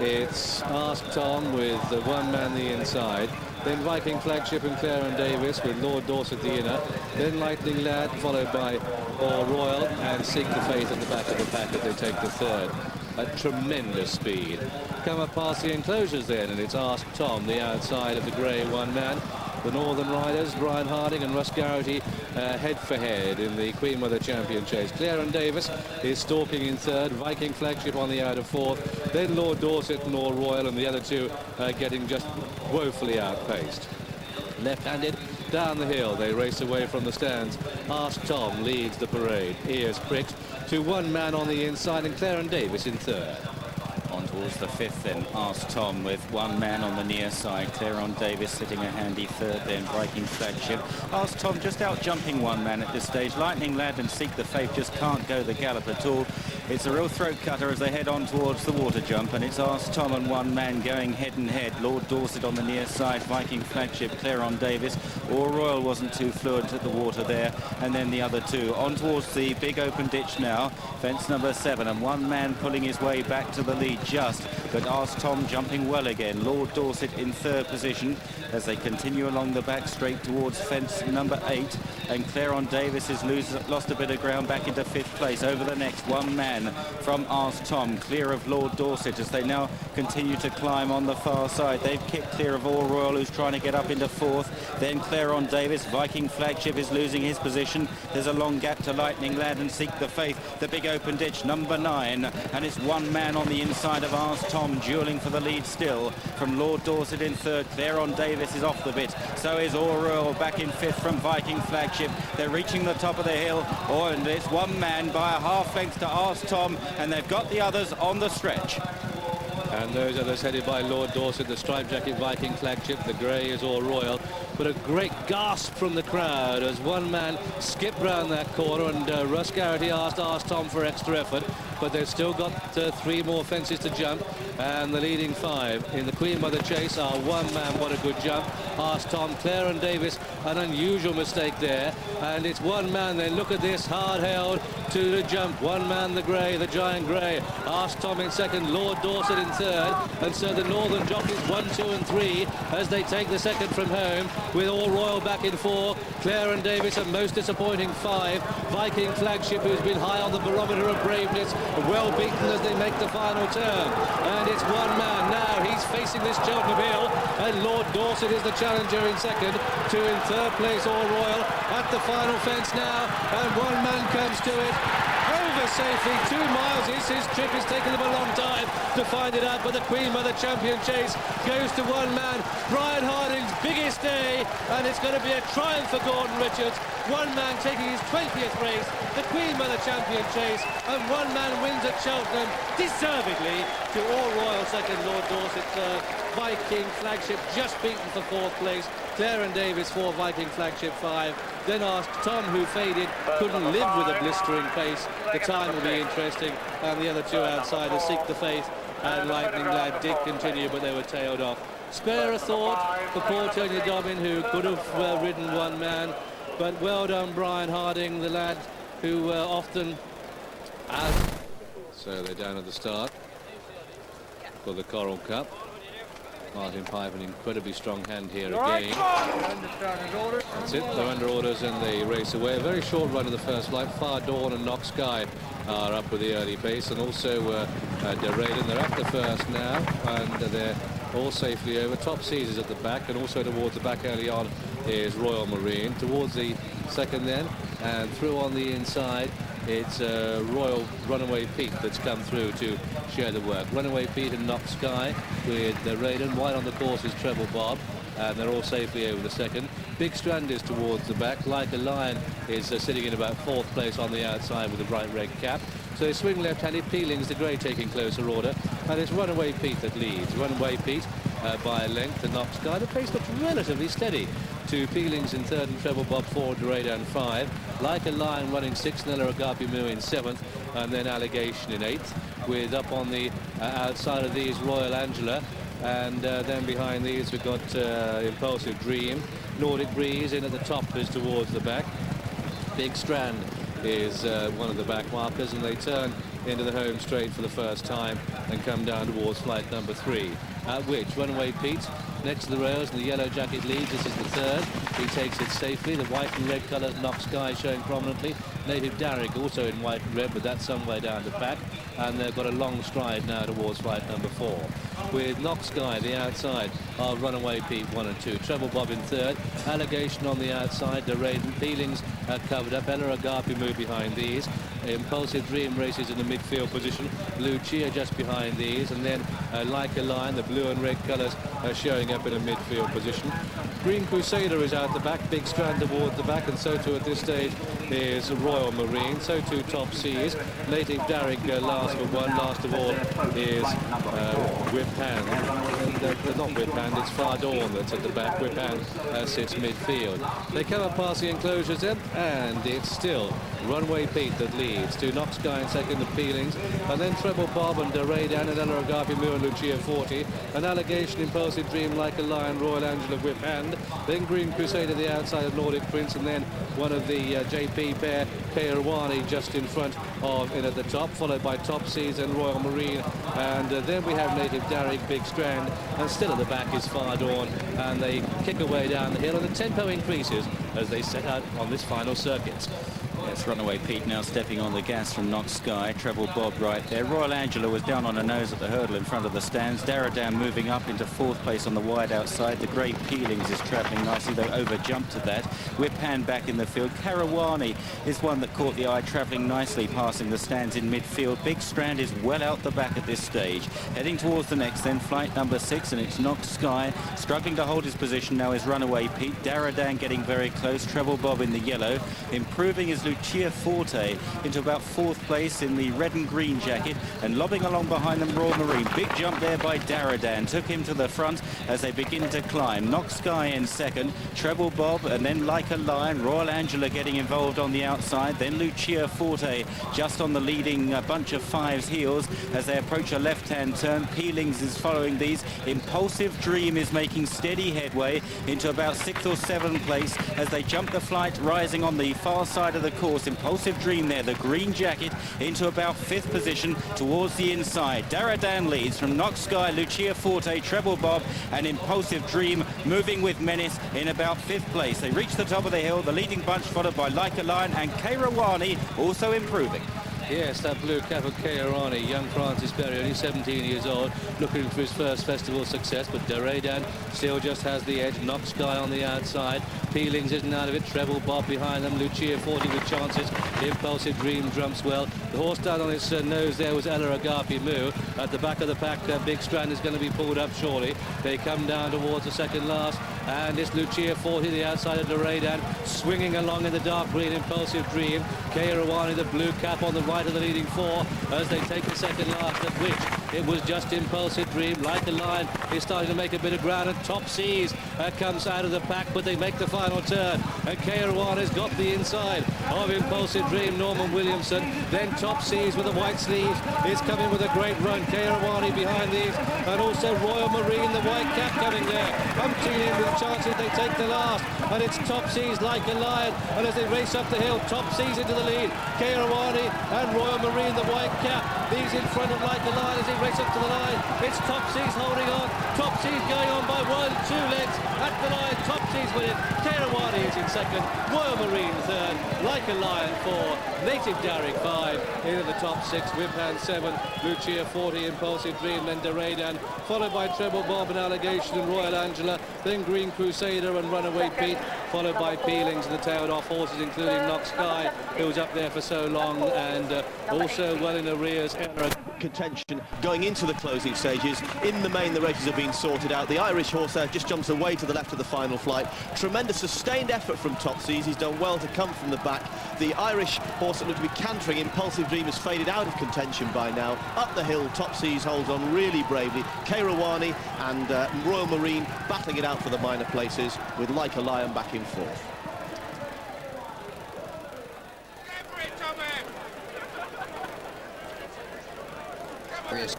S6: it's Ask Tom with one man the inside, then Viking Flagship and Clare and Davis with Lord Dorset the inner, then Lightning Lad followed by All Royal and Seek the Faith at the back of the pack as they take the third. At tremendous speed. Come up past the enclosures then, and it's Ask Tom, the outside of the grey one man. The Northern Riders, Brian Harding and Russ Garrity, head for head in the Queen Mother Champion Chase. Clare and Davis is stalking in third, Viking Flagship on the out of 4th, then Lord Dorset and All Royal, and the other 2 getting just woefully outpaced. Left-handed down the hill, they race away from the stands. Ask Tom leads the parade, ears pricked, to one man on the inside, and Clare and Davis in third.
S10: On towards the 5th then, Ask Tom with one man on the near side. Clare on Davis sitting a handy third then, Viking Flagship. Ask Tom just out jumping one man at this stage. Lightning Lad and Seek the Faith just can't go the gallop at all. It's a real throat cutter as they head on towards the water jump, and it's Ask Tom and one man going head and head. Lord Dorset on the near side, Viking Flagship, Clare on Davis. All Royal wasn't too fluent at the water there, and then the other 2. On towards the big open ditch now, fence number 7, and one man pulling his way back to the lead. just, but Ask Tom jumping well again. Lord Dorset in third position as they continue along the back straight towards fence number 8, and Claron Davis has lost a bit of ground back into 5th place. Over the next, one man from Ask Tom, clear of Lord Dorset as they now continue to climb on the far side. They've kicked clear of All Royal, who's trying to get up into 4th. Then Claron Davis, Viking Flagship, is losing his position. There's a long gap to Lightning Lad and Seek the Faith. The big open ditch, number 9, and it's one man on the inside of Ask Tom, dueling for the lead still from Lord Dorset in 3rd. Claron Davis is off the bit. So is All Royal back in 5th from Viking Flagship. They're reaching the top of the hill. Oh, and it's one man by a half length to Ask Tom, and they've got the others on the stretch.
S6: And those others headed by Lord Dorset, the striped jacket Viking Flagship, the grey is All Royal. But a great gasp from the crowd as one man skipped round that corner, and Russ Garrity asked Tom for extra effort, but they've still got 3 more fences to jump, and the leading 5 in the Queen Mother chase are one man. What a good jump. Ask Tom, Claron Davis, an unusual mistake there, and it's one man. Then look at this, hard held to the jump. One man, the grey, the giant grey. Ask Tom in 2nd, Lord Dorset in 3rd, and so the Northern jockeys 1, 2 and 3 as they take the 2nd from home, with All Royal back in 4. Claron Davis a most disappointing 5. Viking Flagship, who's been high on the barometer of braveness, well beaten as they make the final turn. And it's one man now. He's facing this Cheltenham hill, and Lord Dorset is the challenger in 2nd. 2 in 3rd place, All Royal at the final fence now, and one man comes to it. Over safely, 2 miles. His trip has taken them a long time to find it out, but the Queen Mother champion chase goes to one man. Brian Harding's biggest day, and it's going to be a triumph for Gordon Richards. One man taking his 20th race, the Queen Mother champion chase, and one man wins at Cheltenham, deservedly, to All Royal 2nd, Lord Dorset 3rd. Viking Flagship just beaten for 4th place. Claron Davis 4, Viking Flagship 5. Then Ask Tom, who faded, couldn't live with a blistering pace. The time will be interesting, and the other 2 outsiders, Seek the Faith and Lightning Lad, did continue, but they were tailed off. Spare a thought for poor Tony Dobbin, who could have ridden one man, but well done Brian Harding, the lad who often has. So they're down at the start for the Coral Cup. Martin Pipe, an incredibly strong hand here again. That's it, they're under orders and they race away. A very short run in the first flight. Far Dawn and Knox Sky are up with the early pace, and also Deraden. They're at the first now, and they're all safely over. Top Seas is at the back, and also towards the back early on is Royal Marine. Towards the 2nd then, and through on the inside, it's Royal Runaway Pete that's come through to share the work. Runaway Pete and Knox Sky with Raiden. Wide on the course is Treble Bob, and they're all safely over the 2nd. Big Strand is towards the back. Like a Lion is sitting in about 4th place on the outside with a bright red cap. So they swing left-handed. Peelings, the grey, taking closer order, and it's Runaway Pete that leads. Runaway Pete by a length to Knox Sky. The pace looks relatively steady to Peelings in 3rd and Treble Bob 4, Deraden 5. Like a Lion running 6th, Nella Agapi Mu in 7th, and then Allegation in 8th. With up on the outside of these Royal Angela, and then behind these we've got Impulsive Dream. Nordic Breeze in at the top is towards the back. Big Strand is one of the back markers, and they turn into the home straight for the first time and come down towards flight number 3, at which Runaway Pete next to the rails, and the yellow jacket leads. This is the 3rd. He takes it safely. The white and red colours, Knox Sky showing prominently. Native Darrick also in white and red, but that's some way down the back, and they've got a long stride now towards flight number 4. With Knox Sky the outside are Runaway Pete 1 and 2. Treble Bob in 3rd. Allegation on the outside. The Raiden. Peelings covered up. Ella Agapi move behind these. Impulsive Dream races in the midfield position. Lucia just behind these, and then Like a Lion, the blue and red colours are showing up in a midfield position. Green Crusader is out the back. Big Strand towards the back, and so too at this stage is Royal Marine. So too Top Seas. Native Darrick last but one. Last of all is Whip Hand. not Whip Hand, it's Far Dawn that's at the back. Whip Hand sits midfield. They come up past the enclosures then, and it's still Runaway Pete that leads. To Knox Guy in second, the Peelings, and then Treble Bob and Deradan and Ella Agapi Mu and Lucia 40. An Allegation, Impulsive Dream, Like a Lion, Royal Angela, Whip Hand. Then Green Crusader, the outside of Nordic Prince, and then one of the JP Bear, Kairouani, just in front of in at the top, followed by Top Seas and Royal Marine. And then we have Native Darrick, Big Strand, and still at the back is Far Dawn, and they kick away down the hill, and the tempo increases as they set out on this final circuit.
S10: Yes, Runaway Pete now stepping on the gas from Knox Sky. Treble Bob right there. Royal Angela was down on her nose at the hurdle in front of the stands. Deradan moving up into fourth place on the wide outside. The grey Peelings is travelling nicely, though over jumped to that. Whip Hand back in the field. Kairouani is one that caught the eye, travelling nicely, passing the stands in midfield. Big Strand is well out the back at this stage. Heading towards the next then, flight number 6, and it's Knox Sky. Struggling to hold his position now is Runaway Pete. Deradan getting very close. Treble Bob in the yellow. Improving is Lucia Forte into about fourth place in the red and green jacket, and lobbing along behind them Royal Marine. Big jump there by Deradan, took him to the front as they begin to climb. Knox Sky in second, Treble Bob, and then Like a Lion. Royal Angela getting involved on the outside, then Lucia Forte just on the leading bunch of fives heels as they approach a left-hand turn. Peelings is following these. Impulsive Dream is making steady headway into about 6th or 7th place as they jump the flight, rising on the far side of the course. Impulsive Dream there, the green jacket, into about 5th position towards the inside. Deradan leads from Knox Sky, Lucia Forte, Treble Bob, and Impulsive Dream moving with menace in about 5th place. They reach the top of the hill, the leading bunch followed by Like a Lion and Kairouani also improving.
S6: Yes, that blue cap of Kairouani, young Francis Berry, only 17 years old, looking for his first festival success, but Deradan still just has the edge. Knox Sky on the outside, Peelings isn't out of it, Treble Bob behind them, Lucia 40 with chances, Impulsive Dream jumps well. The horse down on its nose there was Ella Agapi Mu. At the back of the pack, Big Strand is going to be pulled up shortly. They come down towards the second last, and it's Lucia 40, the outside of Deradan, swinging along in the dark green. Impulsive Dream, Kairouani, the blue cap on the right of the leading four as they take the second last, at which it was just Impulsive Dream. Like a Lion is starting to make a bit of ground, and Top Seas comes out of the pack, but they make the final turn, and Kairouani has got the inside of Impulsive Dream. Norman Williamson, then Top Seas with the white sleeves is coming with a great run. Kairouani behind these, and also Royal Marine, the white cap coming there. Umpteen in with chances, they take the last, and it's Top Seas, Like a Lion, and as they race up the hill, Top Seas into the lead. Kairouani and Royal Marine, the white cap, these in front of Like a Lion as they race up to the line. It's Top Seas holding on. Top Seas going on by 1-2 lengths at the line. Top Seas with it. Kairouani is in second. Royal Marine third. Like a Lion 4. Native Darrick 5. Into the top 6. Whip Hand 7. Lucia 40. Impulsive Dream. Then Deradan. Followed by Treble Bob and Allegation and Royal Angela. Then Green Crusader and Runaway Pete. Followed by Peelings and the tailed off horses, including Knox Sky, who was up there for so long, and also well in arrears.
S4: Contention going into the closing stages. In the main, the races have been sorted out. The Irish horse there just jumps away to the left of the final flight. Tremendous sustained effort from Top Seas. He's done well to come from the back. The Irish horse that looked to be cantering, Impulsive Dream, has faded out of contention by now. Up the hill, Top Seas holds on really bravely. Kairouani and Royal Marine battling it out for the minor places, with Like a Lion back in fourth.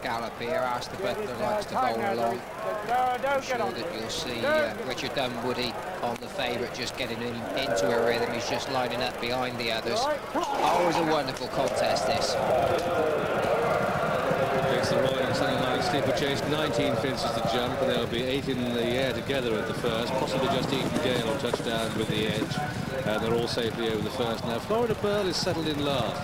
S5: Gallop here. Astor Butler likes to bowl along. I'm sure that you'll see Richard Dunwoody on the favourite just getting into a rhythm. He's just lining up behind the others. Always a wonderful contest, this.
S6: It's the Royal Ascot steeplechase, 19 fences to jump, and there'll be 8 in the air together at the first, possibly just Eton Gale will touch down with the edge, and they're all safely over the first. Now Florida Pearl is settled in last.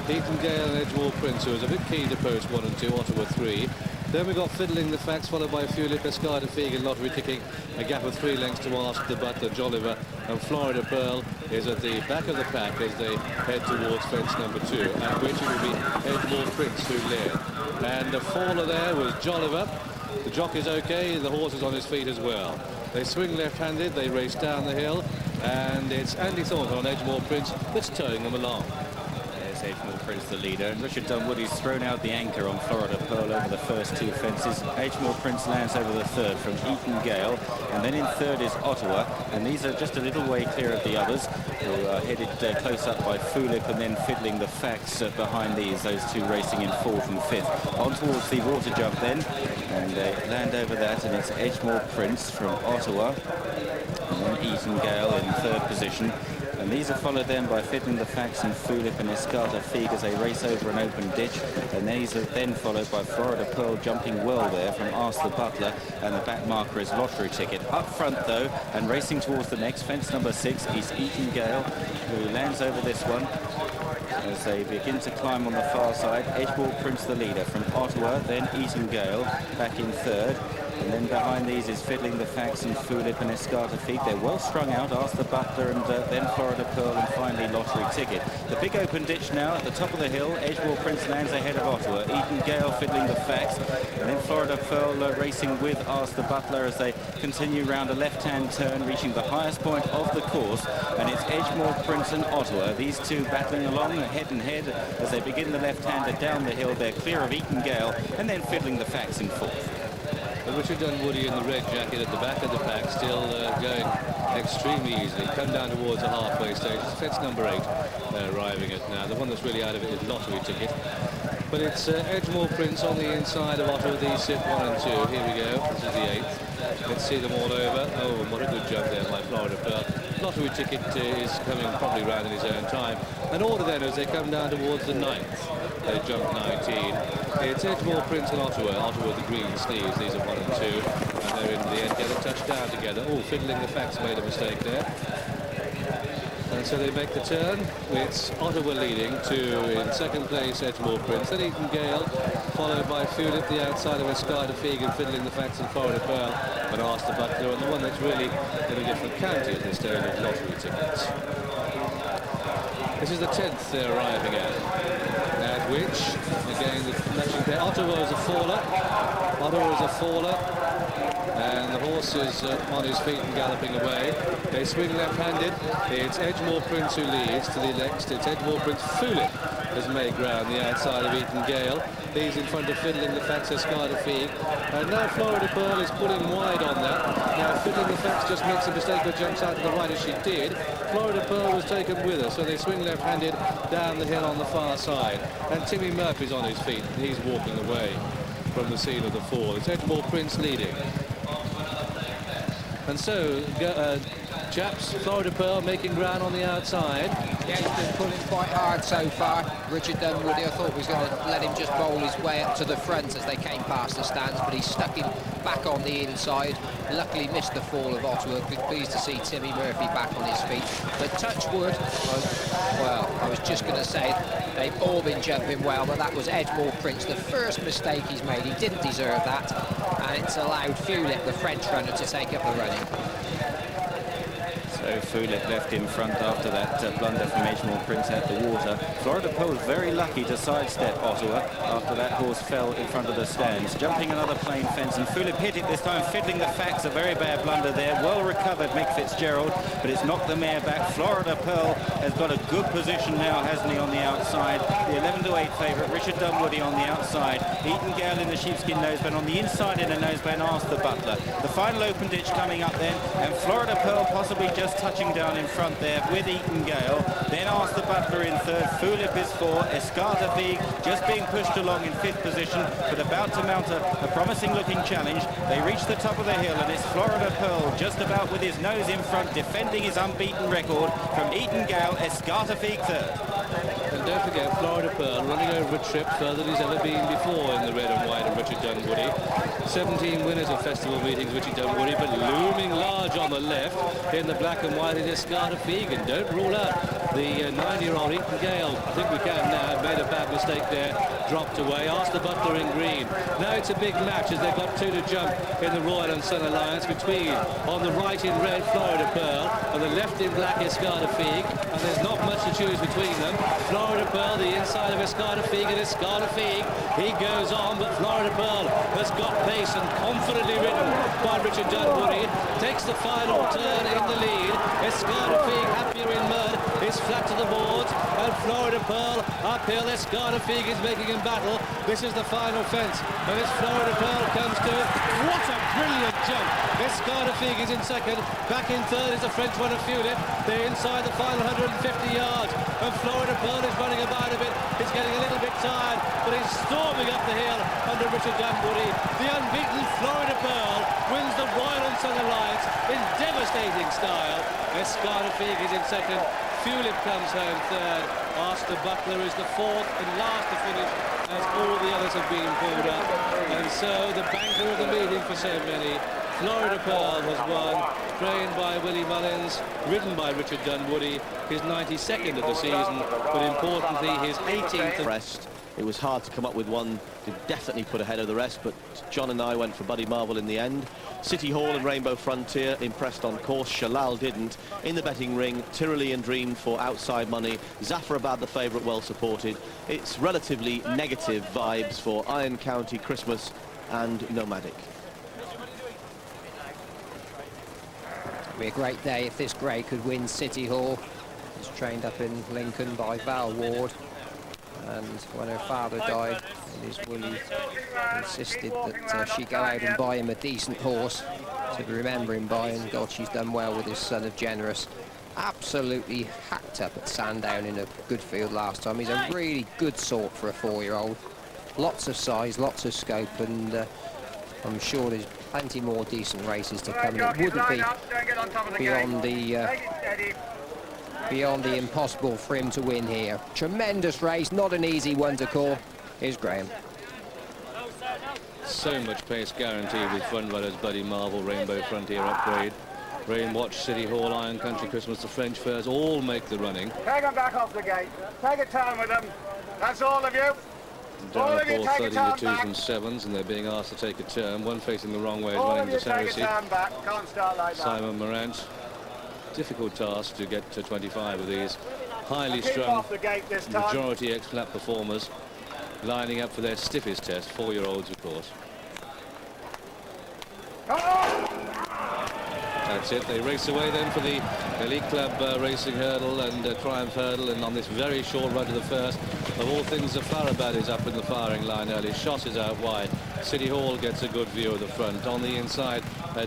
S6: Eton Gale and Edgewall Prince, who is a bit keen to post 1 and 2, Ottawa 3. Then we've got Fiddling the Facts, followed by Fulip, Escada, Fegan, Lottery ticking a gap of 3 lengths to Ask the Butler, Jolliver, and Florida Pearl is at the back of the pack as they head towards fence number 2, at which it will be Edgewall Prince who led. And the faller there was Jolliver. The jockey's okay, the horse is on his feet as well. They swing left-handed, they race down the hill, and it's Andy Thornton on Edgewall Prince that's towing them along.
S10: makes Edgemore Prince the leader. And Richard Dunwoody's thrown out the anchor on Florida Pearl over the first two fences. Edgemore Prince lands over the third from Eton Gale, and then in third is Ottawa, and these are just a little way clear of the others, who are headed close up by Fulip and then Fiddling the Facts behind those two racing in fourth and fifth. On towards the water jump then, and they land over that, and it's Edgemore Prince from Ottawa, and then Eton Gale in third position. And these are followed then by Fiddling the Facts and Fulip and Escata Fig as they race over an open ditch. And these are then followed by Florida Pearl jumping well there from Ask the Butler, and the back marker is Lottery Ticket. Up front though, and racing towards the next fence number 6 is Eton Gale, who lands over this one as they begin to climb on the far side. Edgemore Prince the leader from Ottawa, then Eton Gale back in third. And then behind these is Fiddling the Facts and Fulip and Escata Fig. They're well strung out. Ask the Butler and then Florida Pearl and finally Lottery Ticket. The big open ditch now at the top of the hill. Edgemore Prince lands ahead of Ottawa. Eton Gale Fiddling the Facts. And then Florida Pearl racing with Ask the Butler as they continue round a left-hand turn, reaching the highest point of the course. And it's Edgemore Prince and Ottawa. These two battling along head and head as they begin the left-hander down the hill. They're clear of Eton Gale and then Fiddling the Facts in fourth.
S6: Richard Dunwoody in the red jacket at the back of the pack, still going extremely easily. Come down towards the halfway stage. Fence number 8 arriving at now. The one that's really out of it is Lottery Ticket. But it's Edgemore Prince on the inside of Ottawa. These sit 1 and 2. Here we go. This is the 8th. Let's see them all over. Oh, and what a good jump there by Florida Pearl. Lottery Ticket is coming probably round in his own time. And order then as they come down towards the 9th. They jump 19. It's Edgemore Prince and Ottawa. Ottawa the green sleeves. These are 1 and 2. And they're in the end get a touchdown together. Oh, Fiddling the Facts made a mistake there. And so they make the turn. It's Ottawa leading to, in second place, Edgemore Prince. Then Eton Gale, followed by Fulip, the outside of Escata Fig and Fiddling the Facts and Florida Pearl. And Ask the Butler, and the one that's really in a different county at this stage is Lottery Tickets. This is the 10th they're arriving at which, again, the matching pair. Ottawa is a faller. Ottawa is a faller. And the horse is on his feet and galloping away. They swing left-handed. It's Edgemore Prince who leads to the next. It's Edgemore Prince. Fulip has made ground the outside of Eton Gale. He's in front of Fiddling the Facts, Escata Fig. And now Florida Pearl is pulling wide on that. Now Fiddling the Facts just makes a mistake but jumps out to the right as she did. Florida Pearl was taken with her, so they swing left-handed down the hill on the far side. And Timmy Murphy's on his feet. He's walking away from the scene of the fall. It's Edgemore Prince leading. And so, chaps, Florida Pearl making ground on the outside.
S5: Yeah, he's been pulling quite hard so far. Richard Dunwoody, I thought was going to let him just bowl his way up to the front as they came past the stands, but he stuck him back on the inside. Luckily missed the fall of Ottawa. Pleased to see Timmy Murphy back on his feet. But touch wood, I was just going to say, they've all been jumping well, but that was Edgemore Prince, the first mistake he's made. He didn't deserve that, and it's allowed Fulip, the French runner, to take up the running.
S10: So Fulip left in front after that blunder from Edgemore Prince at the water. Florida Pearl was very lucky to sidestep Ottawa after that horse fell in front of the stands. Jumping another plain fence, and Fulip hit it this time. Fiddling the Facts, a very bad blunder there. Well recovered, Mick Fitzgerald, but it's knocked the mare back. Florida Pearl has got a good position now, hasn't he, on the outside. The 11-to-8 favourite, Richard Dunwoody on the outside. Eton Gale in the sheepskin noseband. On the inside in a noseband, Ask the Butler. The final open ditch coming up then, and Florida Pearl possibly just touching down in front there with Eton Gale. Then Ask the Butler in third. Fulip is 4. Escata Fig just being pushed along in 5th position, but about to mount a promising looking challenge. They reach the top of the hill, and it's Florida Pearl just about with his nose in front, defending his unbeaten record from Eton Gale. Escata Fig third.
S6: And don't forget, Florida Pearl running over a trip further than he's ever been before in the red and white of Richard Dunwoody. 17 winners of festival meetings, Richard Dunwoody, but looming large on the left in the black and white is Escata Fig. And don't rule out the 9-year-old Eton Gale. I think we can now. Made a bad mistake there, dropped away. Ask the Butler in green. Now it's a big match as they've got 2 to jump in the Royal and Sun Alliance between, on the right in red, Florida Pearl, and the left in black, Escata Fig. And there's not much to choose between them. Florida Pearl, the inside of Escata Fig, and Escata Fig, he goes on, but Florida Pearl has got pace and confidently ridden by Richard Dunwoody. Takes the final turn in the lead. Escata Fig happier in mud. is flat to the boards, and Florida Pearl uphill. Escarafig is making in battle. This is the final fence, and as Florida Pearl comes to it, what a brilliant jump! Escarafig is in second, back in third is the French one of Fulip. They're inside the final 150 yards, and Florida Pearl is running about a bit. He's getting a little bit tired, but he's storming up the hill under Richard Dunwoody. The unbeaten Florida Pearl wins the Royal and Southern Alliance in devastating style. Escarafig is in second. Fulip comes home third. Arster Buckler is the fourth and last to finish, as all the others have been pulled up. And so the banker of the meeting for so many, Florida Pearl, has won, trained by Willie Mullins, ridden by Richard Dunwoody, his 92nd of the season, but importantly his 18th.
S4: Rest. It was hard to come up with one to definitely put ahead of the rest, but John and I went for Buddy Marvel in the end. City Hall and Rainbow Frontier impressed on course. Shalal didn't. In the betting ring, Tyrolean Dream for outside money. Zafarabad, the favourite, well supported. It's relatively negative vibes for Iron County, Christmas and Nomadic.
S5: It'd be a great day if this grey could win City Hall. It's trained up in Lincoln by Val Ward. And when her father died, Liz Woolley insisted that she go out and buy him a decent horse to remember him by, and God, she's done well with his Son of Generous. Absolutely hacked up at Sandown in a good field last time. He's a really good sort for a 4-year-old. Lots of size, lots of scope, and I'm sure there's plenty more decent races to come. It wouldn't be beyond the impossible for him to win here. Tremendous race, not an easy one to call. Here's Graham.
S6: So much pace guaranteed with front runners Buddy Marvel, Rainbow Frontier Upgrade, Rainwatch, City Hall, Iron Country Christmas, the French Furs, all make the running.
S9: Take them back off the gate. Take a turn with them. That's all of you.
S6: Down the 430, the 2s and 7s, and they're being asked to take a turn. One facing the wrong way is running to Cersei.
S9: Can't start like that.
S6: Simon Morant. Difficult task to get to 25 of these highly strung, majority ex-flat performers lining up for their stiffest test, 4-year-olds of course. That's it, they race away then for the Elite Club Racing Hurdle and Triumph Hurdle, and on this very short run to the first, of all things, Zafarabad is up in the firing line early. Shot is out wide. City Hall gets a good view of the front. On the inside,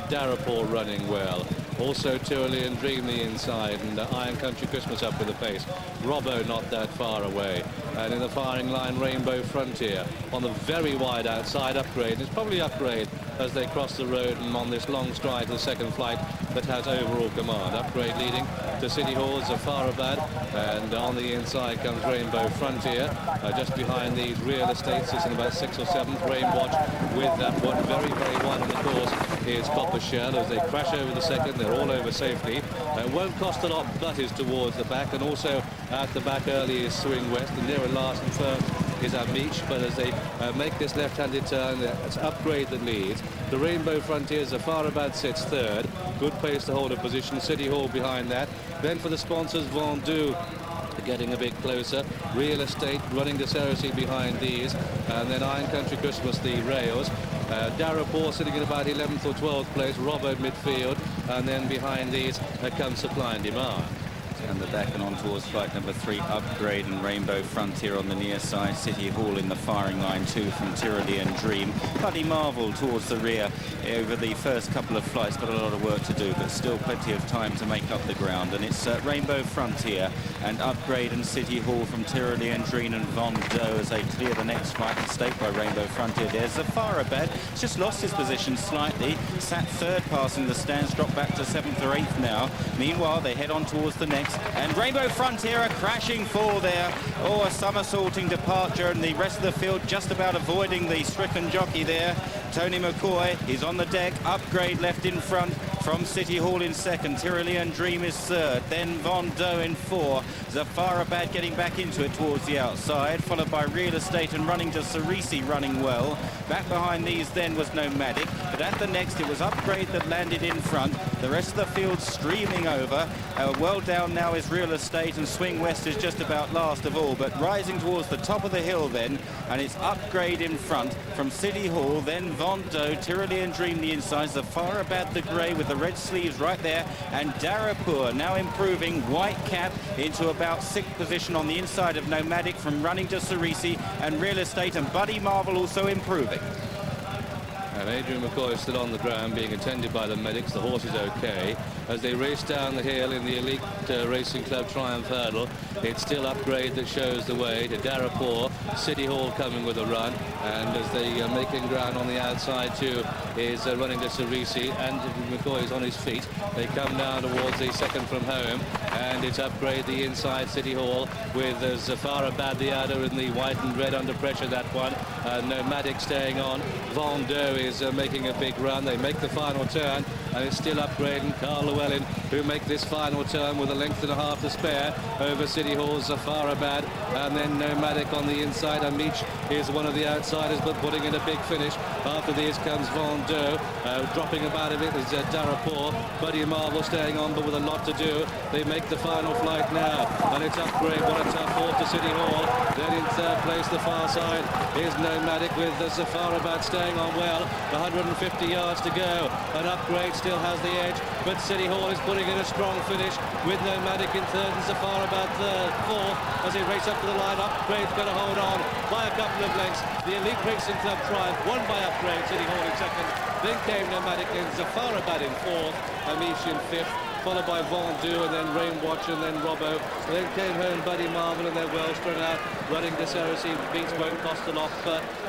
S6: Daraport running well. Also Tyrolean Dream the inside, and Iron Country Christmas up with the pace. Robbo not that far away. And in the firing line, Rainbow Frontier on the very wide outside. Upgrade. It's probably Upgrade as they cross the road and on this long stride to the second flight that has overall command. Upgrade leading to City Hall, Zafarabad, and on the inside comes Rainbow Frontier. Just behind these Real Estates is in about 6th or 7th. Rainwatch with that one very, very wide on the course is Copper Shell. As they crash over the second, they're all over safely. Won't cost a lot, but is towards the back, and also at the back early is Swing West. The nearer last and first is Amish, but as they make this left-handed turn, it's Upgrade that leads. The Rainbow Frontier, Zafarabad sits third. Good pace to hold a position. City Hall behind that. Then for the sponsors, Vendoux getting a bit closer. Real Estate running to Cersei behind these. And then Iron Country Christmas, the rails. Daraport sitting in about 11th or 12th place. Robbo midfield. And then behind these comes Supply and Demand.
S10: And the back and on towards flight number 3, Upgrade and Rainbow Frontier on the near side. City Hall in the firing line 2 from Tyrolean Dream. Buddy Marvel towards the rear over the first couple of flights. Got a lot of work to do, but still plenty of time to make up the ground. And it's Rainbow Frontier and Upgrade and City Hall from Tyrolean Dream and Vendoux as they clear the next flight and stake by Rainbow Frontier. There's Zafarabad. He's just lost his position slightly. Sat third passing the stands, dropped back to 7th or 8th now. Meanwhile, they head on towards the next. And Rainbow Frontier a crashing fall there. Oh, a somersaulting departure, and the rest of the field just about avoiding the stricken jockey there. Tony McCoy is on the deck. Upgrade left in front from City Hall in second. Tyrolean Dream is third. Then Vendoux in 4. Zafarabad getting back into it towards the outside, followed by Real Estate and running to Cersei running well. Back behind these then was Nomadic, but at the next it was Upgrade that landed in front. The rest of the field streaming over. Well down now is Real Estate, and Swing West is just about last of all, but rising towards the top of the hill then, and it's Upgrade in front from City Hall, then Vendoux, Tyrolean Dream the inside, Zafarabad the grey with the the red sleeves right there. And Darapur now improving, white cap into about 6th position on the inside of Nomadic from running to Cerisi, and Real Estate and Buddy Marvel also improving.
S6: And Andrew McCoy is still on the ground, being attended by the medics. The horse is okay. As they race down the hill in the Elite Racing Club Triumph Hurdle, it's still Upgrade that shows the way to Darapur. City Hall coming with a run, and as they are making ground on the outside too, is running to Cerisi, and McCoy is on his feet. They come down towards the second from home, and it's Upgrade the inside City Hall with Zafarabad the outer in the white and red under pressure, that one. Nomadic staying on. Vendée is making a big run. They make the final turn, and it's still Upgrade and Carl Llewellyn who make this final turn with a length and a half to spare over City Hall's Zafarabad, and then Nomadic on the inside. Amich is one of the outsiders, but putting in a big finish. After these comes Vendée. Dropping about a bit is Darapur. Buddy Marvel staying on, but with a lot to do. They make the final flight now, and it's Upgrade. What a tough horse to City Hall. Then in third place, the far side is Nomadic with Zafarabad staying on well. 150 yards to go, and Upgrade still has the edge, but City Hall is putting in a strong finish with Nomadic in third and Zafarabad fourth as they race up to the line. Upgrade's going to hold on by a couple of lengths. The Elite Racing Club Triumph won by Upgrade, City Hall in second, then came Nomadic and Zafarabad in fourth, Amish in fifth, followed by Vendée and then Rainwatch and then Robbo. Then came home Buddy Marvel, and they're well strung out, running to Cerisi. Beats won't cost a lot.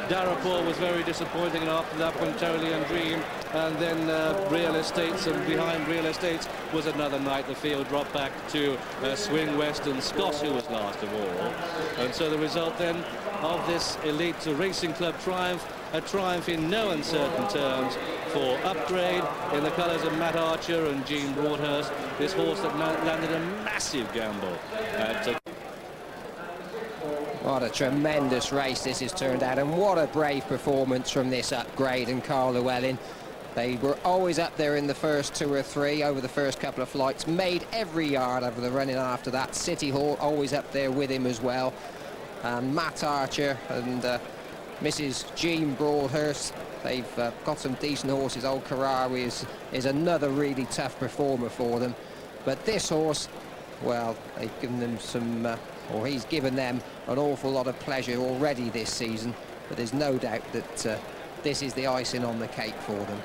S6: Darapur was very disappointing, and after that one Tyrolean Dream, and then Real Estates, and behind Real Estates was another night. The field dropped back to Swing West and Scott, who was last of all. And so the result then of this Elite Racing Club Triumph, a triumph in no uncertain terms for Upgrade in the colours of Matt Archer and Gene Broadhurst. This horse that landed a massive gamble at
S5: What a tremendous race this has turned out, and what a brave performance from this Upgrade and Carl Llewellyn. They were always up there in the first 2 or 3 over the first couple of flights, made every yard over the running after that. City Hall always up there with him as well. And Matt Archer and Mrs. Jean Broadhurst, they've got some decent horses. Old Karawi is another really tough performer for them. But this horse, well, they've given them some, or he's given them an awful lot of pleasure already this season. But there's no doubt that this is the icing on the cake for them.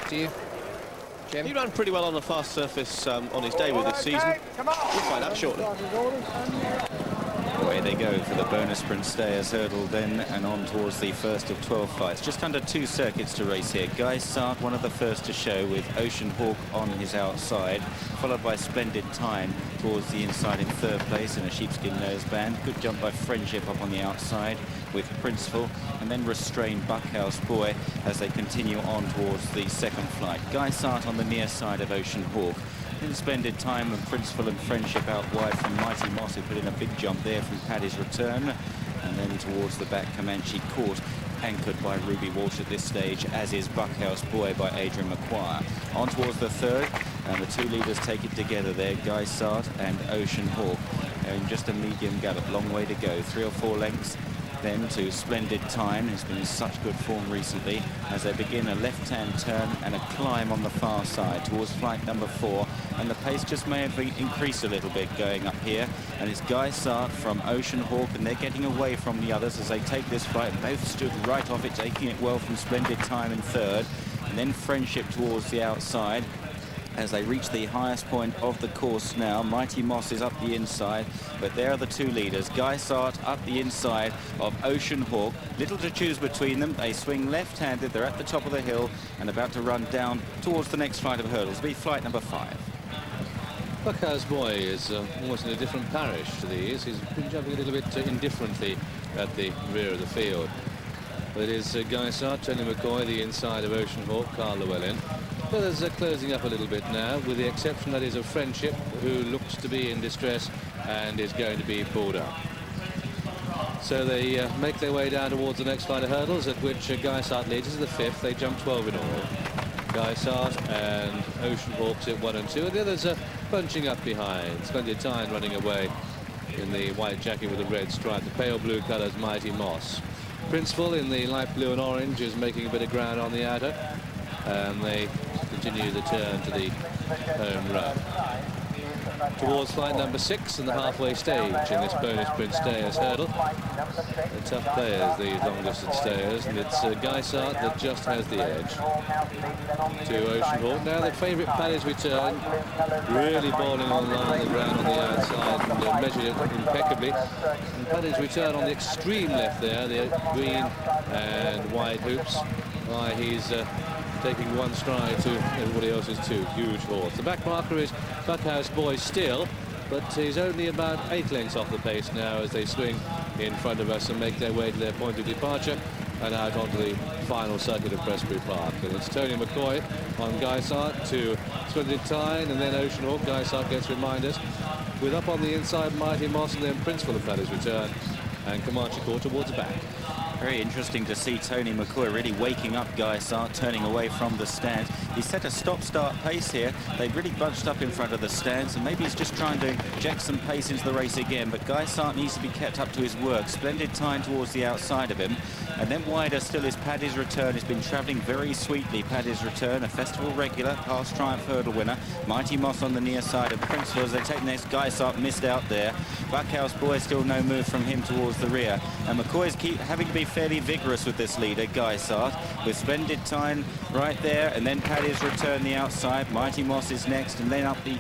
S5: To you, Jim?
S4: He ran pretty well on the fast surface on his debut this season. We'll find out shortly.
S10: Away they go for the bonus sprint stayers hurdle then, and on towards the first of 12 flights. Just under 2 circuits to race here. Guy Sart, one of the first to show, with Ocean Hawk on his outside, followed by Splendid Time towards the inside in third place in a sheepskin noseband. Good jump by Friendship up on the outside with Principal, and then Restrained Buckhouse Boy as they continue on towards the second flight. Guy Sart on the near side of Ocean Hawk. In Splendid Time and Principal and Friendship out wide from Mighty Moss, who put in a big jump there from Paddy's return. And then towards the back, Comanche Court, anchored by Ruby Walsh at this stage, as is Buckhouse Boy by Adrian McQuire. On towards the third, and the 2 leaders take it together there, Guy Sart and Ocean Hawk. In just a medium gallop, long way to go, 3 or 4 lengths. Then to Splendid Time, who's been in such good form recently, as they begin a left-hand turn and a climb on the far side towards flight number 4, and the pace just may have increased a little bit going up here. And it's Guy Sart from Ocean Hawk, and they're getting away from the others as they take this flight. Both stood right off it, taking it well from Splendid Time in third, and then Friendship towards the outside. As they reach the highest point of the course now, Mighty Moss is up the inside, but there are the 2 leaders. Guy Sart up the inside of Ocean Hawk. Little to choose between them. They swing left-handed. They're at the top of the hill and about to run down towards the next flight of hurdles. It'll be flight number 5.
S6: Buckhouse Boy is almost in a different parish to these. He's been jumping a little bit indifferently at the rear of the field. But it is Guy Sart, Tony McCoy, the inside of Ocean Hawk, Carl Llewellyn. The others are closing up a little bit now, with the exception, that is, of Friendship, who looks to be in distress and is going to be pulled up. So they make their way down towards the next flight of hurdles, at which Guy Sart leads. This is the 5th. They jump 12 in all. Guy Sart and Ocean Hawks at 1 and 2, and the others are bunching up behind. Splendid Time running away in the white jacket with the red stripe, the pale blue colours, Mighty Moss. Princeful in the light blue and orange is making a bit of ground on the outer, and they continue the turn to the home run. Towards flight number 6 in the halfway stage in this bonus sprint stayers hurdle. The tough players, the long distance stayers, and it's Guisart that just has the edge to Ocean Hawk. Now the favourite Paddy's Return, really bowling on the ground on the outside, and measured it impeccably. And Paddy's Return on the extreme left there, the green and white hoops. Why, he's taking one stride to everybody else's 2. Huge horse. The back marker is Buckhouse Boy still, but he's only about 8 lengths off the pace now as they swing in front of us and make their way to their point of departure and out onto the final circuit of Prestbury Park. And it's Tony McCoy on Guisart to Splendid Tyne, and then Ocean Hawk. Guisart gets reminders with up on the inside Mighty Moss, and then Princeful of Paddy's Return and Comanche Court towards the back.
S10: Very interesting to see Tony McCoy really waking up Guisart, turning away from the stand. He set a stop-start pace here. They've really bunched up in front of the stands, and maybe he's just trying to inject some pace into the race again. But Guisart needs to be kept up to his work. Splendid Time towards the outside of him. And then wider still is Paddy's Return. He's been travelling very sweetly. Paddy's Return, a festival regular, past Triumph Hurdle winner. Mighty Moss on the near side of Princeful as they take next. Guisart missed out there. Buckhouse Boy still no move from him towards the rear. And McCoy's having to be fairly vigorous with this leader, Guisart, with Splendid Time right there, and then Paddy's Return the outside. Mighty Moss is next, and then up the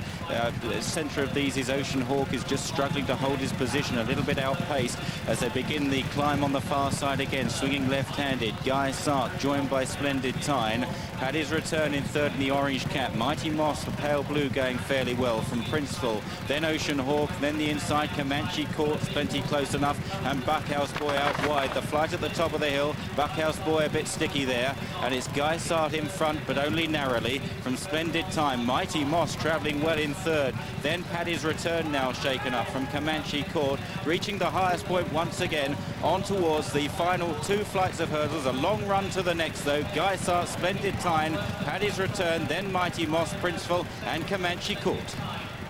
S10: centre of these is Ocean Hawk, is just struggling to hold his position, a little bit outpaced as they begin the climb on the far side again, swinging left-handed. Guisart joined by Splendid Time. Paddy's Return in third in the orange cap. Mighty Moss, the pale blue, going fairly well from Princeful. Then Ocean Hawk, then the inside Comanche Court, plenty close enough, and Buckhouse Boy out wide. The flight at the top of the hill, Buckhouse Boy a bit sticky there, and it's Guisart in front, but only narrowly from Splendid Time. Mighty Moss travelling well in third. Then Paddy's Return now shaken up from Comanche Court, reaching the highest point once again on towards the final 2 flights of hurdles. A long run to the next though. Guisart, Splendid Time, Paddy's Return, then Mighty Moss, Princeful and Comanche Court.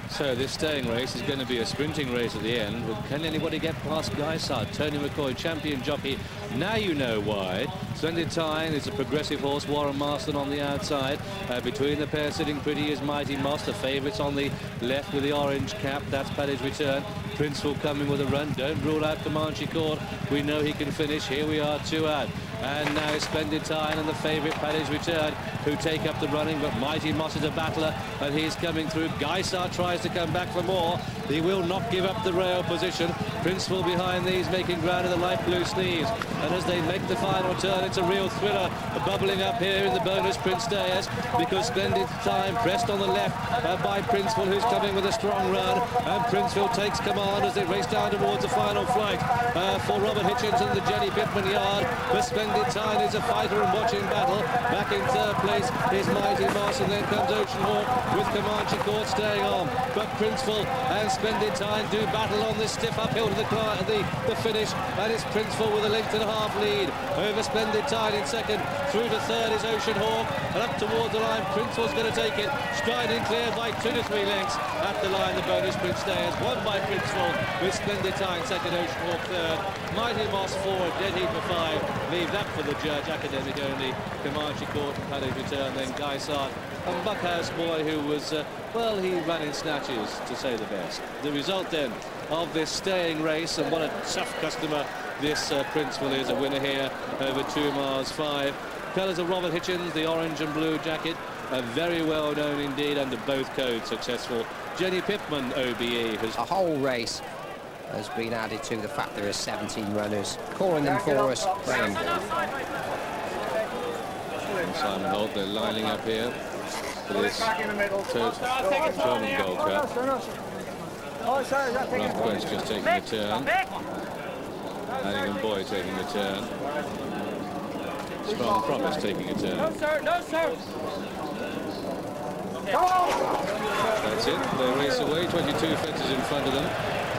S6: So this staying race is going to be a sprinting race at the end. But can anybody get past Guisart? Tony McCoy, champion jockey. Now you know why. Splendid Time is a progressive horse. Warren Marston on the outside. Between the pair sitting pretty is Mighty Moss. The favourites on the left with the orange cap. That's Paddy's Return. Princeful coming with a run. Don't rule out Comanche Court. We know he can finish. Here we are, 2 out. And now it's Splendid Time and the favourite Paddy's Return who take up the running, but Mighty Moss is a battler and he's coming through. Guisart tries to come back for more. He will not give up the rail position. Princeful behind these making ground in the light blue sleeves, and as they make the final turn, it's a real thriller bubbling up here in the bonus sprint stayers, because Splendid Time pressed on the left by Princeful, who's coming with a strong run, and Princeful takes command as they race down towards the final flight for Robert Hitchens and the Jenny Pittman yard. But Splendid Time is a fighter and watching battle. Back in third place is Mighty Moss, and then comes Ocean Hawk with Comanche Court staying on. But Princeful and Splendid Time do battle on this stiff uphill to the finish, and it's Princeful with a length and a half lead over Splendid Time in second. Through to third is Ocean Hawk, and up towards the line Princeful's going to take it, striding clear by 2 to 3 lengths at the line. The bonus sprint stayers won by Princeful with Splendid Time second, Ocean Hawk third, Mighty Moss forward, dead heat for 5. Leave that for the judge, academic only. Comanche Court and Paddy's Return, then Guisart and Buckhouse Boy, who was well, he ran in snatches, to say the best. The result then of this staying race, and what a tough customer this Princeful is, a winner here over 2 miles 5. Colours of Robert Hitchens, the orange and blue jacket, very well known indeed under both codes, successful. Jenny Pittman OBE has...
S5: A whole race has been added to the fact there are 17 runners. Calling them for us, Graham.
S6: And Simon Holt, they're lining up here for this German Gold Cup. Rough Quest just taking a turn. Hannigan Boy taking a turn. Strong Promise taking a turn.
S7: No, sir. No, sir.
S6: That's it. They race away. 22 fences in front of them.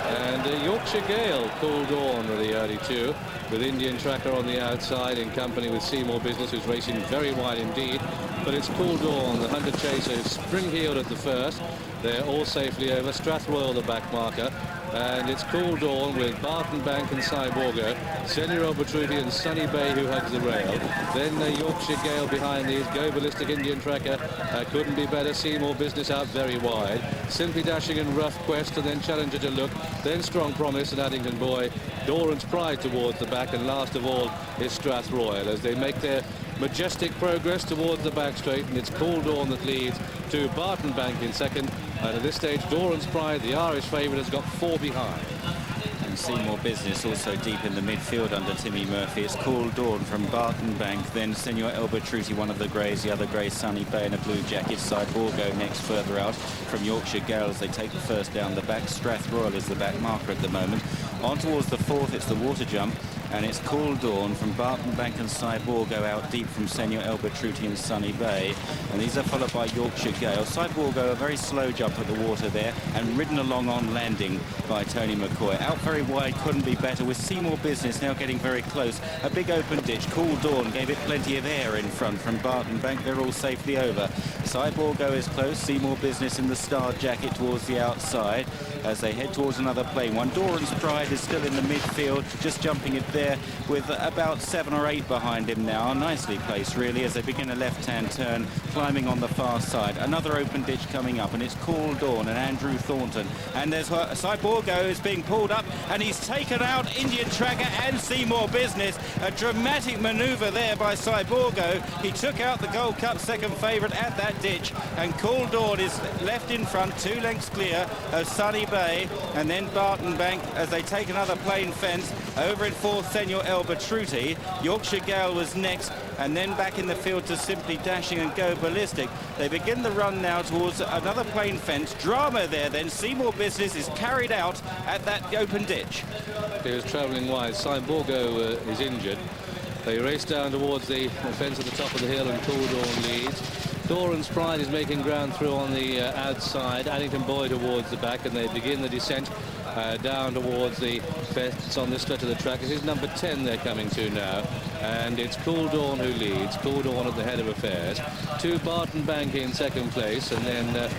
S6: And Yorkshire Gale called on really early too, with Indian Tracker on the outside in company with Seymour Business, who's racing very wide indeed. but it's Cool Dawn, the Hunter Chaser, who's spring-heeled at the first. They're all safely over. Strathroyal, the back marker. And it's Cool Dawn with Barton Bank and Cyborgo, Senior Obertruti and Sunny Bay, who hugs the rail. Then Yorkshire Gale behind these. Go Ballistic, Indian Tracker, couldn't be better. Seymour Business out very wide. Simply Dashing and Rough Quest, and then Challenger to Look. Then Strong Promise and Addington Boy. Doran's Pride towards the back, and last of all is Strathroyal as they make their majestic progress towards the back straight, and it's Cool Dawn that leads to Barton Bank in second. And at this stage, Doran's Pride, the Irish favourite, has got 4 behind.
S10: And Seymour Business also deep in the midfield under Timmy Murphy. It's Cool Dawn from Barton Bank, then Senor Elbertruti, one of the greys, the other grey Sunny Bay in a blue jacket. Cyborgo next further out from Yorkshire Gale as they take the first down the back. Strathroyal is the back marker at the moment. On towards the fourth, it's the water jump. And it's Cool Dawn from Barton Bank and Cyborgo out deep from Senor Elbertruti and Sunny Bay. And these are followed by Yorkshire Gale. Cyborgo, a very slow jump at the water there, and ridden along on landing by Tony McCoy. Out very wide, couldn't be better, with Seymour Business now getting very close. A big open ditch. Cool Dawn gave it plenty of air in front from Barton Bank. They're all safely over. Cyborgo is close. Seymour Business in the star jacket towards the outside as they head towards another plane one. Doran's Pride is still in the midfield, just jumping it there with about 7 or 8 behind him now. Nicely placed, really, as they begin a left-hand turn, climbing on the far side. Another open ditch coming up, and it's Cool Dawn and Andrew Thornton. And there's Cyborgo is being pulled up, and he's taken out Indian Tracker and Seymour Business. A dramatic manoeuvre there by Cyborgo. He took out the Gold Cup second favourite at that ditch, and Cool Dawn is left in front, 2 lengths clear of Sunny Bay, and then Barton Bank as they take another plain fence. Over in fourth, Senor Elbertruti. Yorkshire Gale was next, and then back in the field to Simply Dashing and Go Ballistic. They begin the run now towards another plain fence. Drama there then. Seymour Business is carried out at that open ditch.
S6: He was travelling wide. Cyborgo is injured. They race down towards the fence at the top of the hill, and Cool Dawn leads. Doran's Pride is making ground through on the outside. Addington Boy towards the back, and they begin the descent down towards the fence on this stretch of the track. This is number 10 they're coming to now, and it's Cool Dawn who leads. Cool Dawn at the head of affairs. To Barton Bank in second place, and then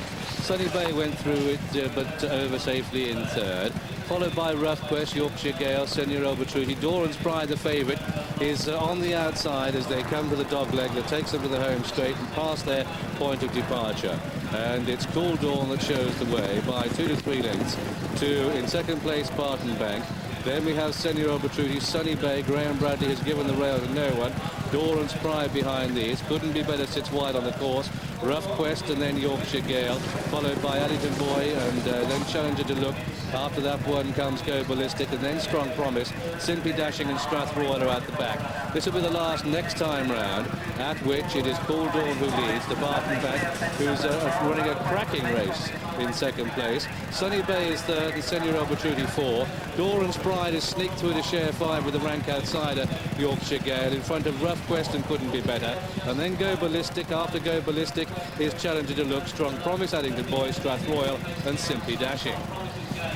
S6: Sunny Bay went through it, but over safely in third. Followed by Rough Quest, Yorkshire Gale, Senor Obertruti. Doran's Pride, the favourite, is on the outside as they come to the dog leg that takes them to the home straight and past their point of departure. And it's Cool Dawn that shows the way by 2 to 3 lengths to, in second place, Barton Bank. Then we have Senor Obertruti, Sunny Bay. Graham Bradley has given the rail to no one. Doran's Pride behind these. Couldn't be better, sits wide on the course. Rough Quest and then Yorkshire Gale, followed by Addington Boy and then Challenger to Look. After that one comes Go Ballistic, and then Strong Promise. Simply Dashing and Strathroyal are at the back. This will be the last next time round, at which it is Cool Dawn who leads, the Barton Bank, who's running a cracking race in second place. Sunny Bay is third, and Senor Obertruti 4. Doran's Pride is sneaked through to share 5 with the rank outsider, Yorkshire Gale, in front of Rough Quest and couldn't be better. And then Go Ballistic. After Go Ballistic is Challenger to Look, Strong Promise, Addington Boy, Strathroyal, and Simply Dashing.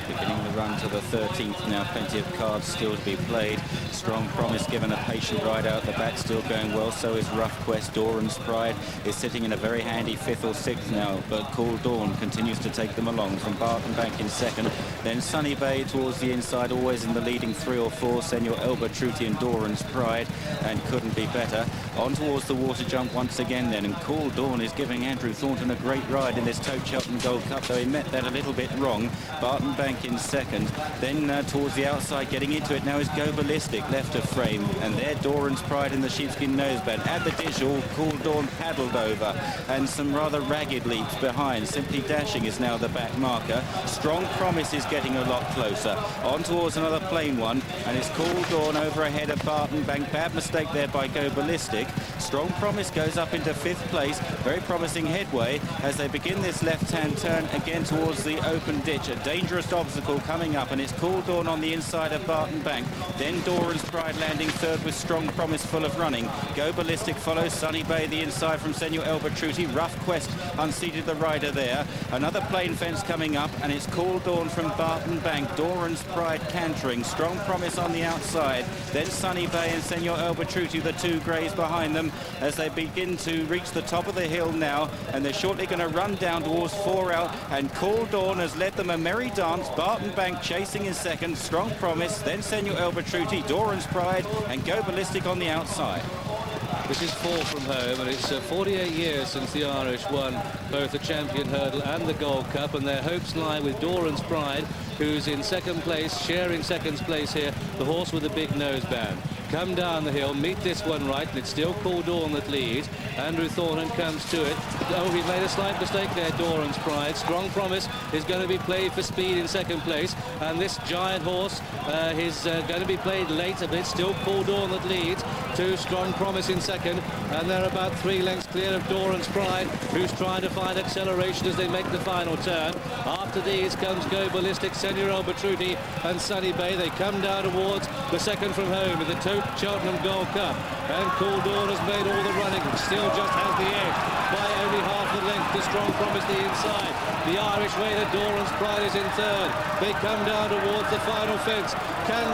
S10: Beginning the run to the 13th now, plenty of cards still to be played. Strong Promise given a patient ride out the back, still going well. So is Rough Quest. Doran's Pride is sitting in a very handy 5th or 6th now, but Cool Dawn continues to take them along from Barton Bank in second. Then Sunny Bay towards the inside, always in the leading 3 or 4. Senor Elbertruti and Doran's Pride, and couldn't be better. On towards the water jump once again then, and Cool Dawn is giving Andrew Thornton a great ride in this Cheltenham Gold Cup, though he met that a little bit wrong. Barton Bank in second, then towards the outside, getting into it now is Go Ballistic, left of frame, and there Doran's Pride in the sheepskin noseband. At the ditch, all Cool Dawn paddled over, and some rather ragged leaps behind. Simply Dashing is now the back marker. Strong Promise is getting a lot closer. On towards another plain one, and it's Cool Dawn over ahead of Barton Bank. Bad mistake there by Go Ballistic. Strong Promise goes up into 5th place. Very promising headway as they begin this left-hand turn again towards the open ditch. A dangerous dangerous obstacle coming up, and it's Cool Dawn on the inside of Barton Bank. Then Doran's Pride landing third with Strong Promise full of running. Go Ballistic follows Sunny Bay the inside from Senor Elbertruti. Rough Quest unseated the rider there. Another plain fence coming up, and it's Cool Dawn from Barton Bank. Doran's Pride cantering. Strong Promise on the outside. Then Sunny Bay and Senor Elbertruti, the two greys behind them, as they begin to reach the top of the hill now, and they're shortly going to run down towards 4 out, and Cool Dawn has led them a merry dance. Barton Bank chasing in second, Strong Promise, then Senor Elbertruti, Doran's Pride, and Go Ballistic on the outside.
S6: This is 4 from home, and it's 48 years since the Irish won both the Champion Hurdle and the Gold Cup, and their hopes lie with Doran's Pride, who's in second place, sharing second place here, the horse with the big noseband. Come down the hill, meet this one right, and it's still Cool Dawn that leads. Andrew Thornton comes to it. Oh, he made a slight mistake there, Doran's Pride. Strong Promise is going to be played for speed in second place, and this giant horse is going to be played later, but it's still Cool Dawn that leads to Strong Promise in second, and they're about 3 lengths clear of Doran's Pride, who's trying to find acceleration as they make the final turn. After these comes Go Ballistic, Senor Elbertruti and Sunny Bay. They come down towards the second from home in the Cheltenham Gold Cup, and Cool Dawn has made all the running, still just has the edge by only half the length to Strong Promise the inside. The Irish waiter Doran's Pride is in third. They come down towards the final fence. Can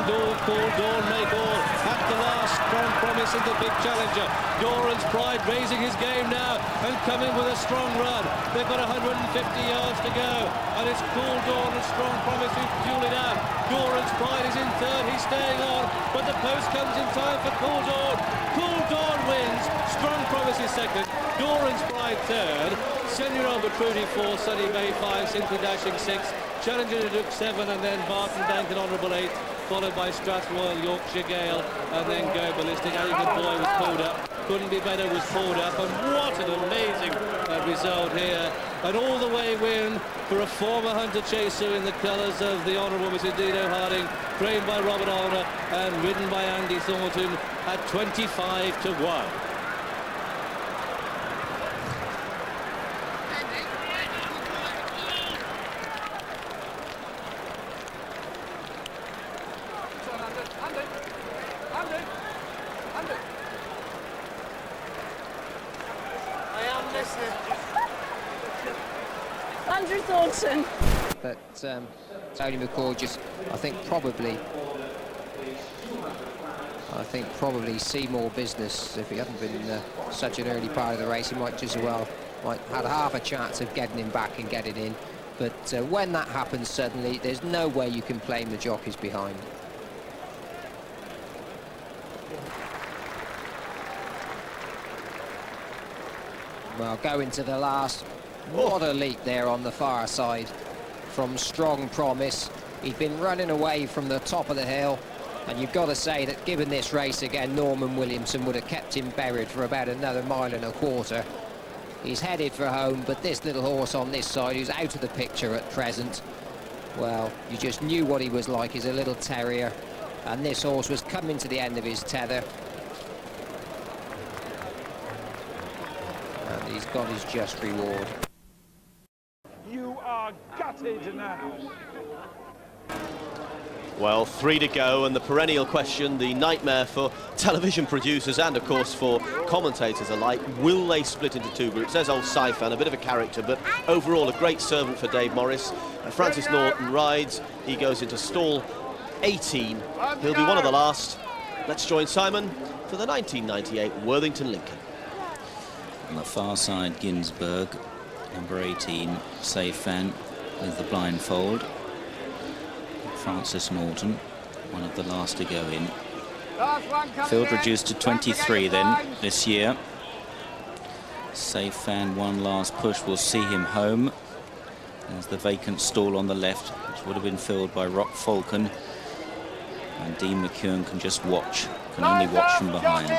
S6: Cool Dawn make all? At the last, Strong Promise is the big challenger. Doran's Pride raising his game now and coming with a strong run. They've got 150 yards to go, and it's Cool Dawn and Strong Promise who fuel it out. Doran's Pride is in third, he's staying on, but the post comes in time for Cool Dawn. Cool Dawn wins, Strong Promise is second, Doran's Pride third, Senor Elbertruti 4, Sunny Bay 5, Simply Dashing 6, Challenger to Duke 7, and then Barton Bank an honourable 8, followed by Strathroyal, Yorkshire Gale, and then Go Ballistic. Arrogant Boy was pulled up, Couldn't Be Better was pulled up, and what an amazing result here. And all the way win for a former hunter chaser in the colours of the Honourable Mrs. Dino Harding, trained by Robert Alner and ridden by Andy Thornton at 25-1.
S11: Andrew Thornton.
S5: But Tony McCoy just, I think probably see more business. If he hadn't been such an early part of the race, he might just as well had half a chance of getting him back and getting in. But when that happens suddenly, there's no way you can blame the jockeys behind. Well, going to the last. What a leap there on the far side from Strong Promise. He'd been running away from the top of the hill, and you've got to say that given this race again, Norman Williamson would have kept him buried for about another 1.25 miles. He's headed for home, but this little horse on this side, who's out of the picture at present, well, you just knew what he was like. He's a little terrier, and this horse was coming to the end of his tether. And he's got his just reward.
S8: You are gutted now.
S4: Well, 3 to go, and the perennial question, the nightmare for television producers and, of course, for commentators alike, will they split into 2 groups? There's old Saifan, a bit of a character, but overall a great servant for Dave Morris. Francis Norton rides. He goes into stall 18. He'll be one of the last. Let's join Simon for the 1998 Worthington Lincoln.
S10: On the far side, Ginsberg, number 18, Saifan with the blindfold. Francis Norton, one of the last to go in. Field reduced to 23 then this year. Saifan, one last push will see him home. There's the vacant stall on the left, which would have been filled by Rock Falcon. And Dean McEwen can just watch, can only watch from behind.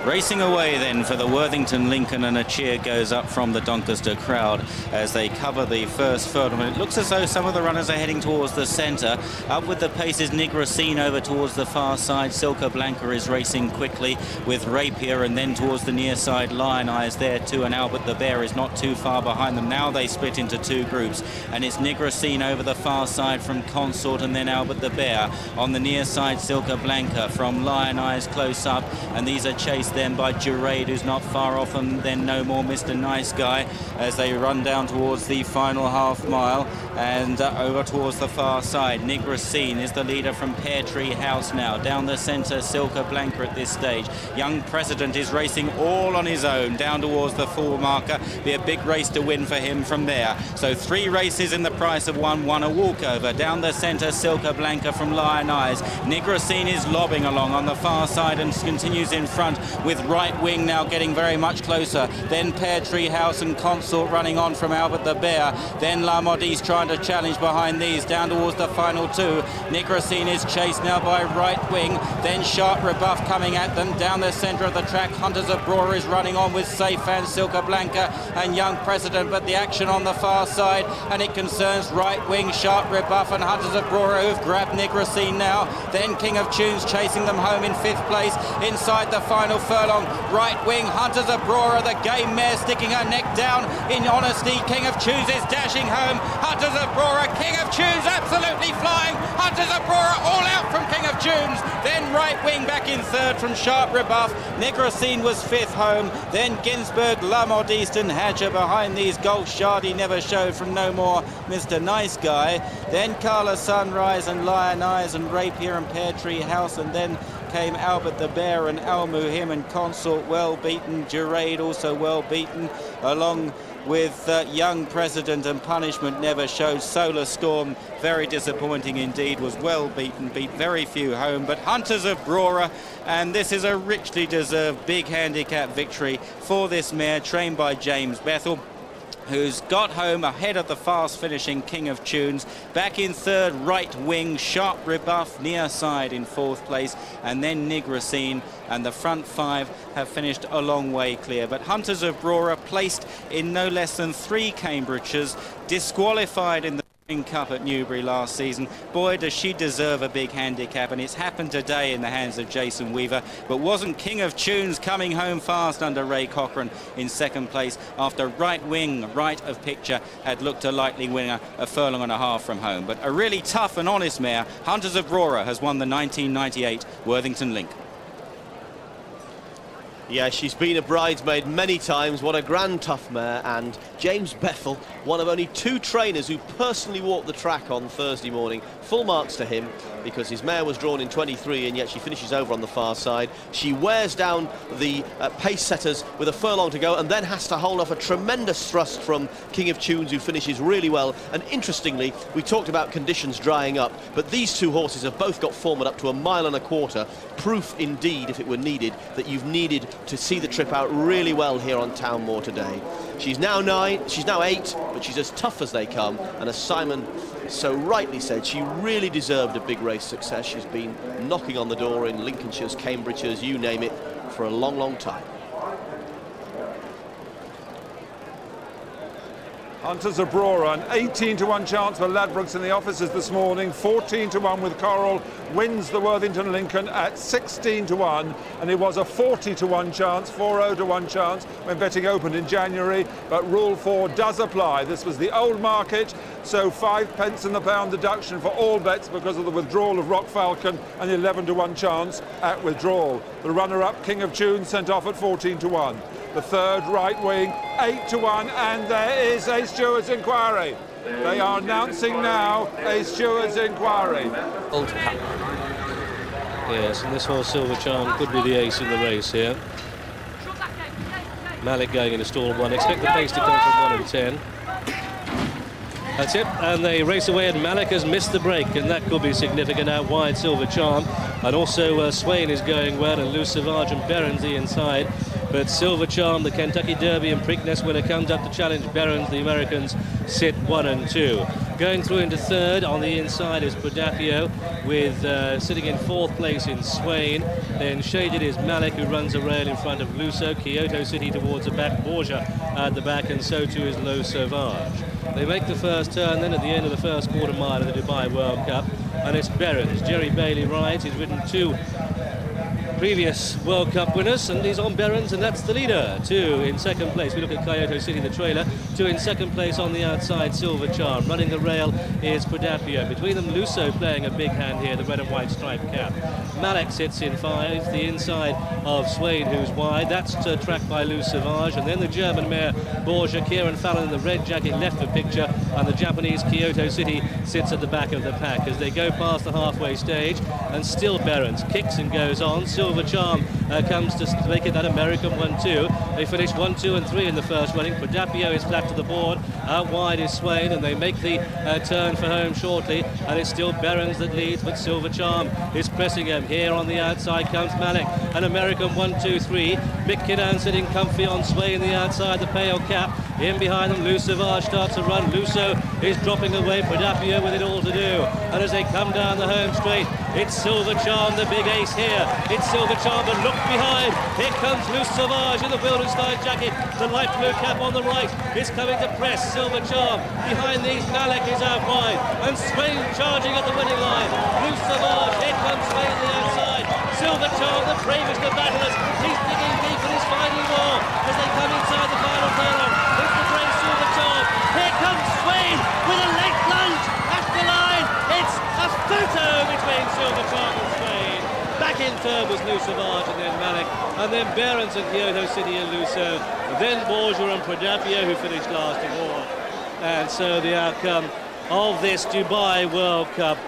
S10: Racing away then for the Worthington Lincoln, and a cheer goes up from the Doncaster crowd as they cover the first furlong. It looks as though some of the runners are heading towards the centre. Up with the pace is Nigrosine over towards the far side. Silka Blanca is racing quickly with Rapier, and then towards the near side Lion Eyes there too, and Albert the Bear is not too far behind them. Now they split into two groups, and it's Nigrosine over the far side from Consort, and then Albert the Bear. On the near side Silka Blanca from Lion Eyes close up, and these are chased then by Jurade, who's not far off, and then No More Mr. Nice Guy as they run down towards the final half mile and over towards the far side. Nigrosine is the leader from Pear Tree House now. Down the centre, Silka Blanca at this stage. Young President is racing all on his own down towards the full marker. Be a big race to win for him from there. So 3 races in the price of one a walkover. Down the centre, Silka Blanca from Lion Eyes. Nigrosine is lobbing along on the far side and continues in front with Right Wing now getting very much closer. Then Pear Tree House and Consort running on from Albert the Bear. Then La Modiste trying to challenge behind these down towards the final 2. Nigrosine is chased now by Right Wing. Then Sharp Rebuff coming at them down the centre of the track. Hunters of Brora is running on with Safe and Silka Blanca and Young President, but the action on the far side, and it concerns Right Wing, Sharp Rebuff and Hunters of Brora, who've grabbed Nigrosine now. Then King of Tunes chasing them home in 5th place. Inside the final furlong, Right Wing, Hunters of Brora, the game mare sticking her neck down in honesty. King of Tunes is dashing home. Hunters of Brora, King of Tunes absolutely flying. Hunters of Brora all out from King of Tunes. Then Right Wing back in 3rd from Sharp Rebuff. Nigrosine was 5th home. Then Ginsberg, La Modiste and Hadger behind these. Gold Shardy never showed from No More Mr. Nice Guy. Then Carla Sunrise and Lion Eyes and Rapier and Pear Tree House, and then came Albert the Bear and Al Muhim and Consort well beaten. Jurade also well beaten, along with Young President and Punishment never showed. Solar Storm, very disappointing indeed, was well beaten, beat very few home. But Hunters of Brora, and this is a richly deserved big handicap victory for this mare trained by James Bethel, who's got home ahead of the fast finishing King of Tunes. Back in 3rd, Right Wing, Sharp Rebuff near side in 4th place, and then Nigrosine, and the front 5 have finished a long way clear. But Hunters of Brora placed in no less than 3 Cambridges, disqualified in the Cup at Newbury last season. Boy, does she deserve a big handicap, and it's happened today in the hands of Jason Weaver. But wasn't King of Tunes coming home fast under Ray Cochrane in 2nd place after Right Wing, right of picture, had looked a likely winner a furlong and a half from home. But a really tough and honest mare, Hunters of Brora, has won the 1998 Worthington Link.
S4: Yeah, she's been a bridesmaid many times. What a grand tough mare. And James Bethel, one of only 2 trainers who personally walked the track on Thursday morning. Full marks to him, because his mare was drawn in 23, and yet she finishes over on the far side. She wears down the pace setters with a furlong to go, and then has to hold off a tremendous thrust from King of Tunes, who finishes really well. And interestingly, we talked about conditions drying up, but these 2 horses have both got form at up to 1.25 miles. Proof indeed, if it were needed, that you've needed to see the trip out really well here on Town Moor today. She's now 9, she's now 8, but she's as tough as they come, and as Simon so rightly said, she really deserved a big race success. She's been knocking on the door in Lincolnshire's, Cambridgeshire's, you name it, for a long, long time.
S8: Hunters of Brora, an 18-1 chance for Ladbrokes in the offices this morning. 14-1 with Coral, wins the Worthington Lincoln at 16-1, and it was a 40-1 chance, 40-1 chance when betting opened in January. But Rule 4 does apply. This was the old market, so 5 pence in the pound deduction for all bets because of the withdrawal of Rock Falcon, and 11-1 chance at withdrawal. The runner-up, King of Tunes, sent off at 14-1. The 3rd, Right Wing, 8-1, and there is a steward's inquiry. They are announcing now a steward's inquiry.
S6: Yes, and this horse, Silver Charm, could be the ace in the race here. Malik going into stall 1. Expect the pace to come from 1 and 10. That's it, and they race away, and Malik has missed the break, and that could be significant out wide. Silver Charm, and also Swain is going well, and Lou Savage and Berens the inside. But Silver Charm, the Kentucky Derby and Preakness winner, comes up to challenge Berens. The Americans sit 1 and 2. Going through into third. On the inside is Prodigy, with sitting in fourth place in Swain. Then shaded is Malik, who runs a rail in front of Lusso. Kyoto City towards the back, Borgia at the back, and so too is Lo Sauvage. They make the first turn then at the end of the first quarter mile of the Dubai World Cup, and it's Berens. Jerry Bailey rides. He's ridden 2 previous World Cup winners, and he's on Berens, and that's the leader. 2 in second place. We look at Kyoto City, the trailer. 2 in second place on the outside, Silver Charm. Running the rail is Prodigy. Between them, Lusso playing a big hand here, the red and white striped cap. Malik sits in 5, the inside of Swain, who's wide. That's tracked by Lo Sauvage, and then the German mare Borgia. Kieran Fallon in the red jacket left the picture, and the Japanese Kyoto City sits at the back of the pack as they go past the halfway stage, and still Berens kicks and goes on. Silver Charm comes to make it that American 1-2. They finish 1, 2 and 3 in the first running. Prodigy is flat to the board. Out wide is Swain, and they make the turn for home shortly, and it's still Berens that leads, but Silver Charm is pressing him. Here on the outside comes Malik, an American 1, 2, 3. Mick Kiddan sitting comfy on Swain the outside, the pale cap. In behind them, Lo Sauvage starts to run. Lusso is dropping away. Prodigy with it all to do. And as they come down the home straight, it's Silver Charm, the big ace here. It's Silver Charm, but look behind. Here comes Lo Sauvage in the Wildenstein jacket. The light blue cap on the right is coming to press Silver Charm. Behind these, Malik is out wide. And Swain charging at the winning line. Lo Sauvage, here comes Swain the outside. Silver Charm, the bravest of battlers. He's digging deep and he's finding more as they come inside the final furlong. It's the brave Silver Charm. Here comes Swain with a late lunge at the line. It's a photo between Silver Charm and Swain. Back in third was Lo Sauvage, and then Malik, and then Berens and Kyoto City and Lusso. Then Borgia and Prodigy, who finished last of all. And so the outcome of this Dubai World Cup.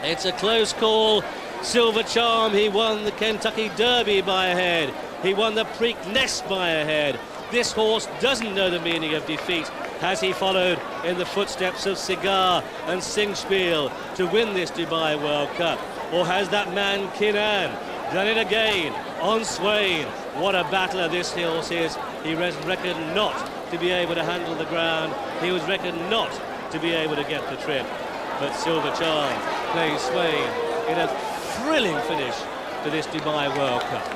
S6: It's a close call. Silver Charm, he won the Kentucky Derby by a head. He won the Preakness by a head. This horse doesn't know the meaning of defeat. Has he followed in the footsteps of Cigar and Singspiel to win this Dubai World Cup? Or has that man Kiddan done it again on Swain? What a battler this horse is. He was reckoned not to be able to handle the ground. He was reckoned not to be able to get the trip. But Silver Charm plays Swain in a thrilling finish to this Dubai World Cup.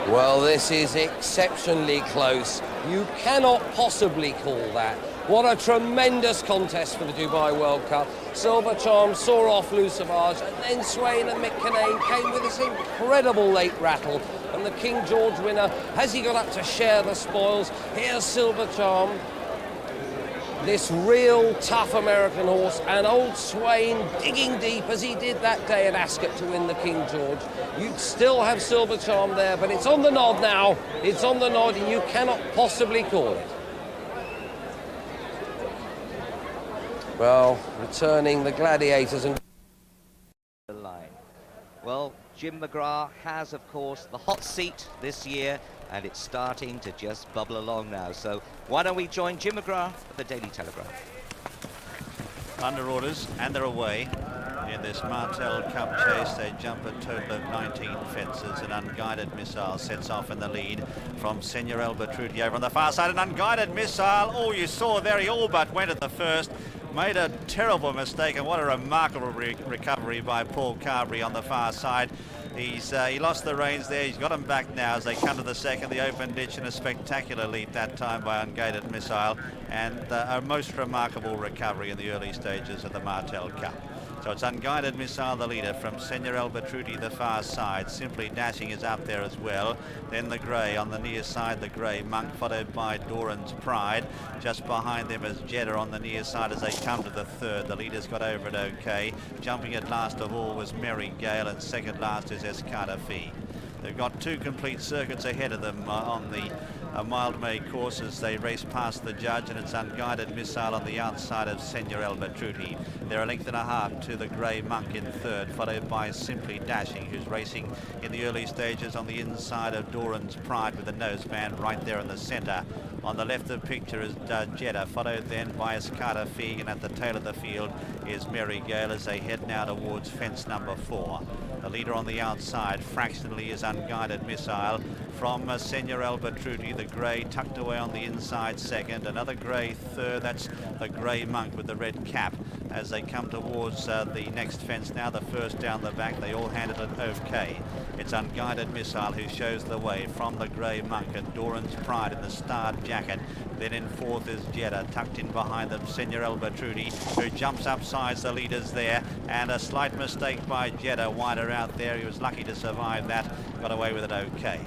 S11: Well, this is exceptionally close. You cannot possibly call that. What a tremendous contest for the Dubai World Cup. Silver Charm saw off Lo Sauvage, and then Swain and Mick Kiddan came with this incredible late rattle. And the King George winner, has he got up to share the spoils? Here's Silver Charm, this real tough American horse, and old Swain digging deep as he did that day at Ascot to win the King George. You'd still have Silver Charm there, but it's on the nod now. It's on the nod, and you cannot possibly call it. Well, returning the Gladiators and
S1: the line. Well, Jim McGrath has, of course, the hot seat this year, and it's starting to just bubble along now. So why don't we join Jim McGrath at the Daily Telegraph?
S3: Under orders, and they're away. In this Martel Cup chase, they jump a total of 19 fences. An Unguided Missile sets off in the lead from Senor El Batruti over on the far side. An Unguided Missile, oh, you saw there, he all but went at the first. Made a terrible mistake, and what a remarkable recovery by Paul Carberry on the far side. He lost the reins there. He's got them back now as they come to the second. The open ditch, and a spectacular lead that time by Unguided Missile, and a most remarkable recovery in the early stages of the Martel Cup. So it's Unguided Missile, the leader, from Senor El Batruti, the far side. Simply Dashing is up there as well. Then the grey on the near side, the grey Monk, followed by Doran's Pride. Just behind them is Jeddah on the near side as they come to the third. The leader's got over it okay. Jumping at last of all was Mary Gale, and second last is Escada Fee. They've got 2 complete circuits ahead of them on the mild-made course as they race past the judge, and it's Unguided Missile on the outside of Senor El Batruti. They're a length and a half to the grey Monk in third, followed by Simply Dashing, who's racing in the early stages on the inside of Doran's Pride with the noseband right there in the centre. On the left of the picture is Jeddah, followed then by Escada Fee, and at the tail of the field is Mary Gale as they head now towards fence number 4. The leader on the outside fractionally is Unguided Missile from Senor El Batruti, the grey tucked away on the inside second. Another grey third, that's the grey monk with the red cap. As they come towards the next fence now, the first down the back, they all handled it okay. It's Unguided Missile who shows the way from the grey monk, and Doran's Pride in the starred jacket. Then in fourth is Jeddah, tucked in behind them, Senor El Batruti, who jumps upsides the leaders there, and a slight mistake by Jeddah, wider out there. He was lucky to survive that, got away with it okay.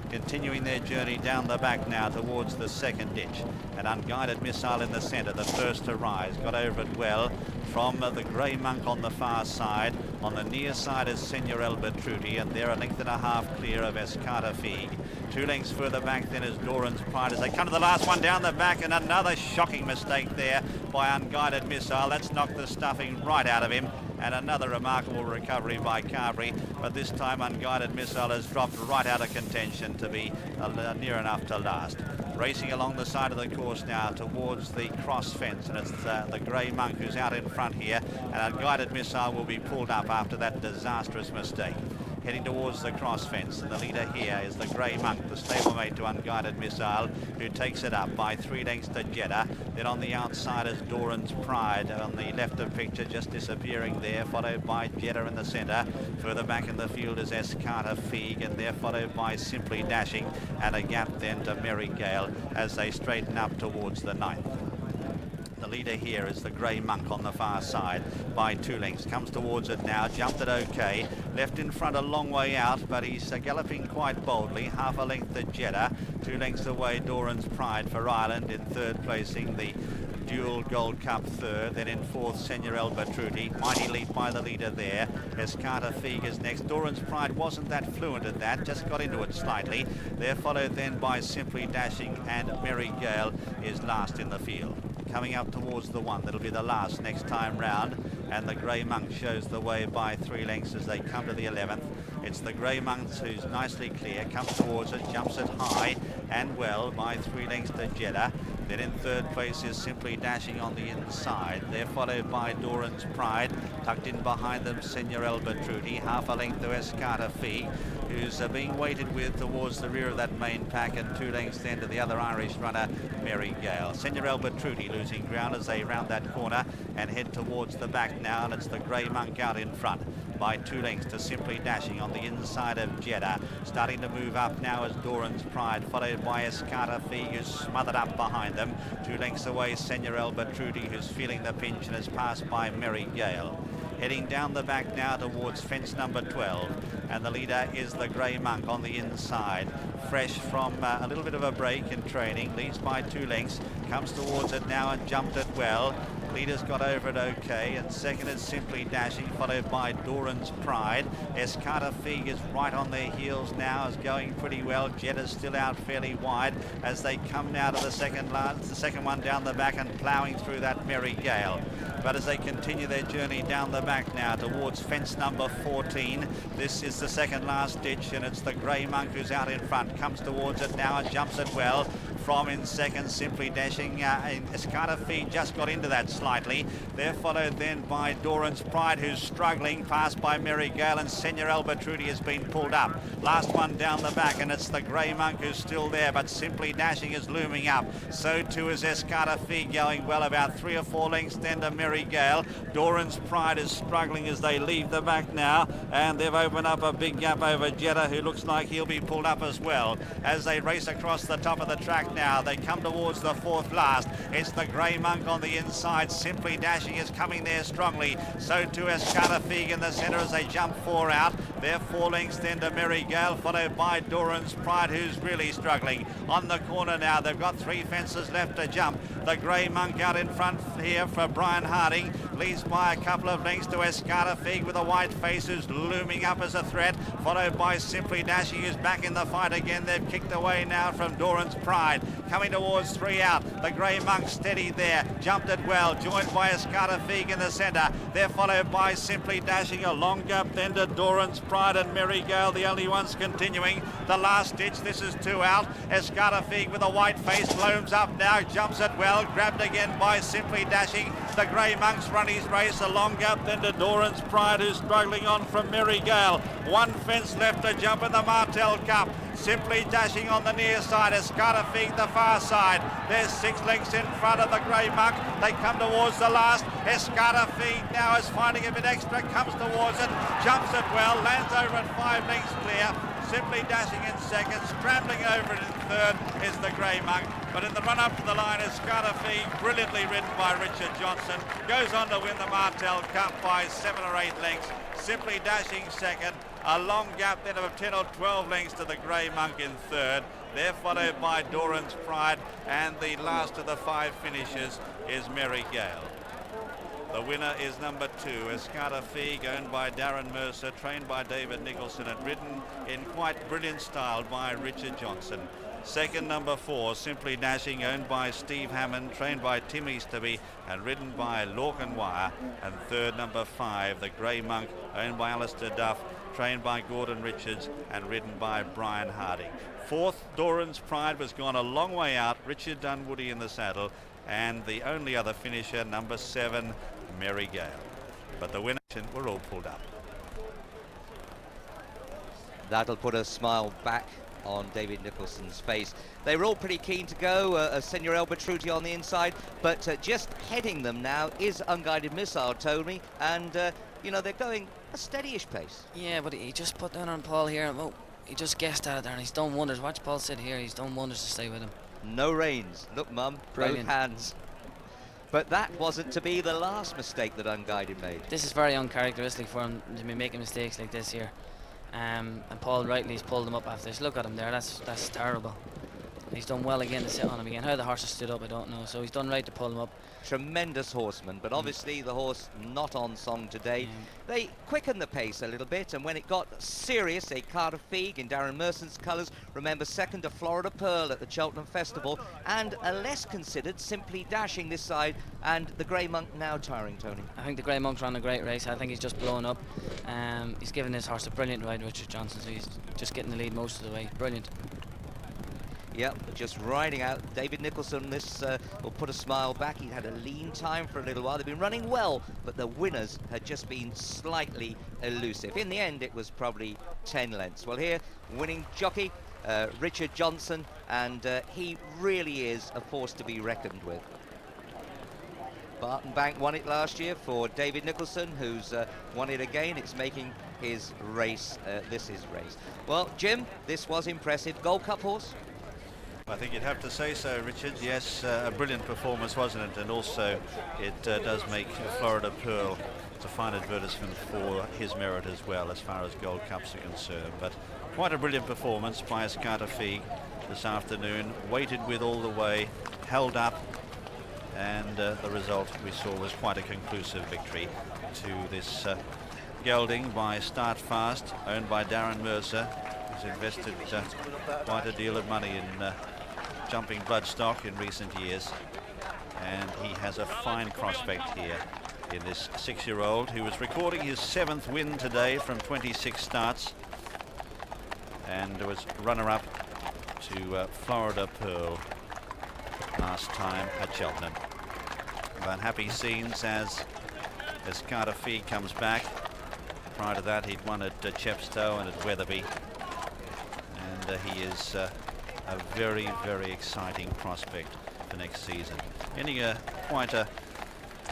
S3: Continuing their journey down the back now towards the second ditch. An Unguided Missile in the centre, the first to rise, got over it well from the grey monk on the far side. On the near side is Senor El Batruti, and they're a length and a half clear of Escata Figue. 2 lengths further back then is Doran's Pride as they come to the last one down the back, and another shocking mistake there by Unguided Missile. That's knocked the stuffing right out of him, and another remarkable recovery by Carberry, but this time Unguided Missile has dropped right out of contention to be near enough to last. Racing along the side of the course now towards the cross fence, and it's the grey monk who's out in front here, and Unguided Missile will be pulled up after that disastrous mistake. Heading towards the cross fence, and the leader here is the grey monk, the stablemate to Unguided Missile, who takes it up by 3 lengths to Jeddah. Then on the outside is Doran's Pride on the left of picture, just disappearing there, followed by Jeddah in the centre. Further back in the field is Escata Figue, and they're followed by Simply Dashing, and a gap then to Merry Gale as they straighten up towards the 9th. The leader here is the grey monk on the far side by 2 lengths. Comes towards it now, jumped it okay. Left in front a long way out, but he's galloping quite boldly. Half a length to Jeddah. 2 lengths away, Doran's Pride for Ireland in third, placing the dual Gold Cup third. Then in fourth, Senor El Batruti. Mighty lead by the leader there. Escata Figue is next. Doran's Pride wasn't that fluent at that, just got into it slightly. They're followed then by Simply Dashing, and Merry Gale is last in the field. Coming up towards the 1, that'll be the last next time round, and the grey monk shows the way by 3 lengths as they come to the 11th. It's the grey monk who's nicely clear, comes towards it, jumps it high and well by 3 lengths to Jeddah. Then in third place is Simply Dashing on the inside. They're followed by Doran's Pride, tucked in behind them Senor El Batruti, half a length to Escata Figue, who's being weighted with towards the rear of that main pack, and 2 lengths then to the other Irish runner, Merry Gale. Senor El Batruti losing ground as they round that corner and head towards the back now, and it's the grey monk out in front by 2 lengths to Simply Dashing on the inside of Jeddah. Starting to move up now is Doran's Pride, followed by Escata Figue, who's smothered up behind them. 2 lengths away, Senor El Batruti, who's feeling the pinch and is passed by Merry Gale. Heading down the back now towards fence number 12, and the leader is the grey monk on the inside, fresh from a little bit of a break in training, leads by 2 lengths, comes towards it now and jumped it well. Leader's got over it okay, and second is Simply Dashing, followed by Doran's Pride. Escata Figue is right on their heels now, is going pretty well. Jeddah's still out fairly wide as they come now to the second one down the back and ploughing through that Merry Gale. But as they continue their journey down the back now towards fence number 14, this is the second last ditch, and it's the grey monk who's out in front, comes towards it now and jumps it well. From in second, Simply Dashing. Escata Figue just got into that slightly. They're followed then by Doran's Pride, who's struggling, passed by Merry Gale, and Senor El Batruti has been pulled up. Last one down the back, and it's the grey monk who's still there, but Simply Dashing is looming up. So too is Escata Figue, going well about 3 or 4 lengths then to Merry Gale. Doran's Pride is struggling as they leave the back now, and they've opened up a big gap over Jeddah, who looks like he'll be pulled up as well. As they race across the top of the track now, they come towards the 4th last. It's the grey monk on the inside. Simply Dashing is coming there strongly. So too Escata Figue in the centre as they jump 4 out. They're 4 lengths then to Merry Gale, followed by Doran's Pride, who's really struggling. On the corner now, they've got 3 fences left to jump. The grey monk out in front here for Brian Harding, leads by a couple of lengths to Escata Figue with a white face, who's looming up as a threat, followed by Simply Dashing, who's back in the fight again. They've kicked away now from Doran's Pride. Coming towards 3 out. The grey monk steady there, jumped it well, joined by Escata Figue in the centre. They're followed by Simply Dashing, a long gap then to Doran's
S12: Pride and Regailed, the only ones continuing. The last ditch, this is 2 out. Escarafig with a white face loams up now, jumps it well, grabbed again by Simply Dashing. The Grey Monks run his race, a long gap then to Doran's Pride, who's struggling on from Regailed. One fence left to jump in the Martel Cup. Simply Dashing on the near side, Escarafig the far side. There's 6 lengths in front of the Grey Monk. They come towards the last. Escarafig now is finding a bit extra, comes towards it, jumps it well, lands over at 5 lengths clear. Simply Dashing in second, scrambling over it in third is the Grey Monk. But in the run-up to the line, Escarafig, brilliantly ridden by Richard Johnson, goes on to win the Martel Cup by 7 or 8 lengths. Simply Dashing second, a long gap then of 10 or 12 lengths to the Grey Monk in third. They're followed by Doran's Pride, and the last of the 5 finishers is Regailed. The winner is number 2, Escarafig, owned by Darren Mercer, trained by David Nicholson and ridden in quite brilliant style by Richard Johnson. Second, number 4, Simply Dashing, owned by Steve Hammond, trained by Tim Easterby and ridden by Lorcan Wire. And third, number 5, the Grey Monk, owned by Alistair Duff, trained by Gordon Richards and ridden by Brian Harding. Fourth, Doran's Pride was gone a long way out, Richard Dunwoody in the saddle, and the only other finisher, number 7, Regailed. But the winners were all pulled up.
S1: That'll put a smile back on David Nicholson's face. They were all pretty keen to go, Senor El Batruti on the inside, but just heading them now is Unguided Missile, Tony, and you know, they're going a steadyish pace.
S13: Yeah, but he just put down on Paul here, and he just guessed at it there, and he's done wonders. Watch Paul sit here, he's done wonders to stay with him.
S1: No reins. Look, Mum,
S13: Brilliant.
S1: both hands. But that wasn't to be the last mistake that Unguided made.
S13: This is very uncharacteristic for him to be making mistakes like this here. And Paul rightly's pulled him up after this. Look at him there, that's terrible. He's done well again to sit on him again. How the horse has stood up, I don't know. So he's done right to pull him up.
S1: Tremendous horseman, but obviously the horse not on song today. They quickened the pace a little bit, and when it got serious, a Carter Feig in Darren Merson's colours, remember second to Florida Pearl at the Cheltenham Festival, and a less considered Simply Dashing this side, and the Grey Monk now tiring, Tony.
S13: I think the Grey Monk's run a great race. I think he's just blown up. He's given his horse a brilliant ride, Richard Johnson, so he's just getting the lead most of the way. Brilliant.
S1: Yep, just riding out. David Nicholson, this will put a smile back. He had a lean time for a little while. They've been running well, but the winners had just been slightly elusive. In the end, it was probably 10 lengths. Well, here, winning jockey, Richard Johnson, and he really is a force to be reckoned with. Barton Bank won it last year for David Nicholson, who's won it again. It's making his race, this is race. Well, Jim, this was impressive. Gold Cup horse?
S12: I think you'd have to say so, Richard. Yes, a brilliant performance, wasn't it? And also, it does make Florida Pearl a fine advertisement for his merit as well, as far as Gold Cups are concerned. But quite a brilliant performance by Escarafig this afternoon. Waited with all the way, held up, and the result we saw was quite a conclusive victory to this gelding by Start Fast, owned by Darren Mercer, who's invested quite a deal of money in jumping bloodstock in recent years, and he has a fine prospect here in this 6-year-old who was recording his 7th win today from 26 starts, and was runner-up to Florida Pearl last time at Cheltenham. But happy scenes as Escarafig comes back. Prior to that, he'd won at Chepstow and at Wetherby, and he is a very, very exciting prospect for next season. Ending quite an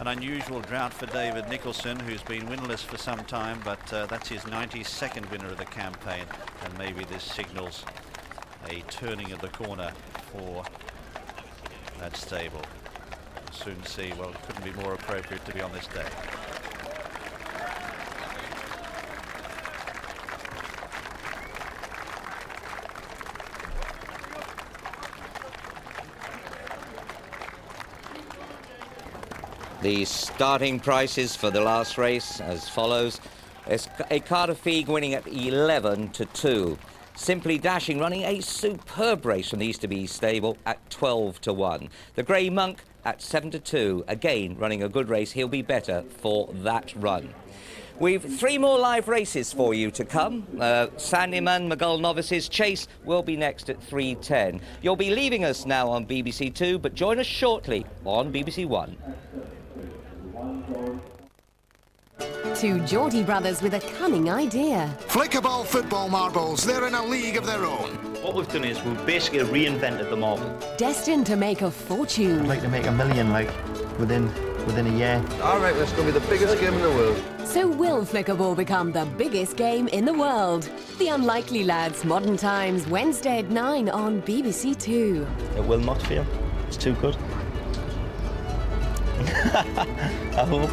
S12: unusual drought for David Nicholson, who's been winless for some time, but that's his 92nd winner of the campaign, and maybe this signals a turning of the corner for that stable. We'll soon see. Well, it couldn't be more appropriate to be on this day.
S1: The starting prices for the last race as follows. A Carter Feig winning at 11-2. Simply Dashing running a superb race from the Easterby stable at 12-1. The Grey Monk at 7-2. Again running a good race. He'll be better for that run. We've 3 more live races for you to come. Sandyman McGull Novices Chase will be next at 3:10. You'll be leaving us now on BBC Two, but join us shortly on BBC One.
S14: Two Geordie brothers with a cunning idea.
S15: Flickable football marbles, they're in a league of their own.
S16: What we've done is we've basically reinvented the marble.
S14: Destined to make a fortune.
S16: I'd like to make $1 million, like, within a year.
S17: I reckon it's going to be the biggest game in the world.
S14: So will Flickerball become the biggest game in the world? The Unlikely Lads, Modern Times, Wednesday at 9 on BBC Two.
S16: It will not fail. It's too good. I hope.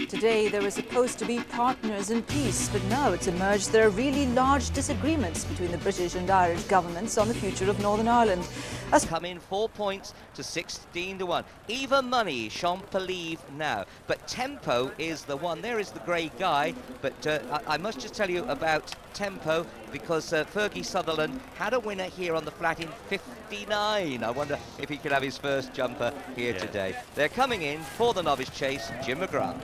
S18: Today there were supposed to be partners in peace, but now it's emerged there are really large disagreements between the British and Irish governments on the future of Northern Ireland.
S1: Come in 4 points to 16-1. Even money, Champalive now. But Tempo is the one. There is the grey guy. But I must just tell you about Tempo, because Fergie Sutherland had a winner here on the flat in 59. I wonder if he could have his first jumper here today. They're coming in for the novice chase, Jim McGrath.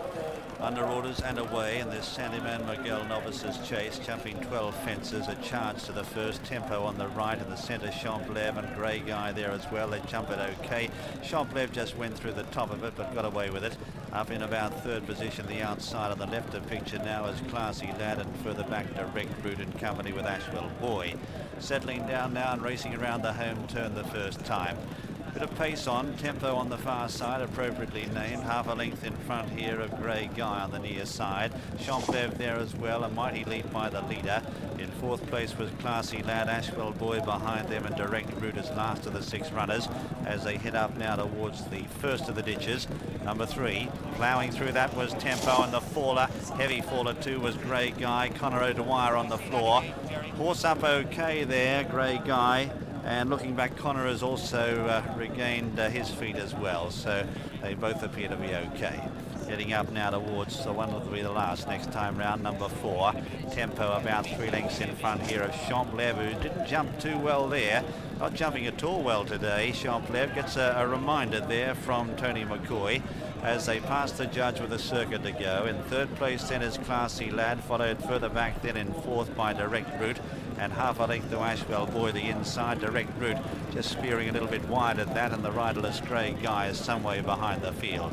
S3: Under orders and away in this Sandyman McGill Novices Chase, jumping 12 fences, a charge to the first. Tempo on the right, in the centre Champlev and Grey Guy there as well. They jump it okay. Champlev just went through the top of it but got away with it. Up in about 3rd position, the outside on the left of picture now is Classy Lad, and further back Direct Route in company with Ashwell Boy. Settling down now and racing around the home turn the first time. Bit of pace on, Tempo on the far side, appropriately named, half a length in front here of Grey Guy on the near side. Champlev there as well, a mighty lead by the leader. In 4th place was Classy Lad, Ashwell Boy behind them, and Direct Route is last of the 6 runners as they head up now towards the first of the ditches. Number 3, ploughing through that was Tempo, and the faller, heavy faller too, was Grey Guy. Conor O'Dwyer on the floor. Horse up okay there, Grey Guy. And looking back, Conor has also regained his feet as well, so they both appear to be okay. Heading up now towards the one that will be the last next time round, number 4. Tempo about 3 lengths in front here of Champlev, who didn't jump too well there. Not jumping at all well today. Champlev gets a reminder there from Tony McCoy as they pass the judge with a circuit to go. In 3rd place then is Classy Lad, followed further back then in 4th by Direct Route, and half a length to Ashwell Boy, the inside. Direct Route just spearing a little bit wide at that, and the riderless Grey Guy is some way behind the field.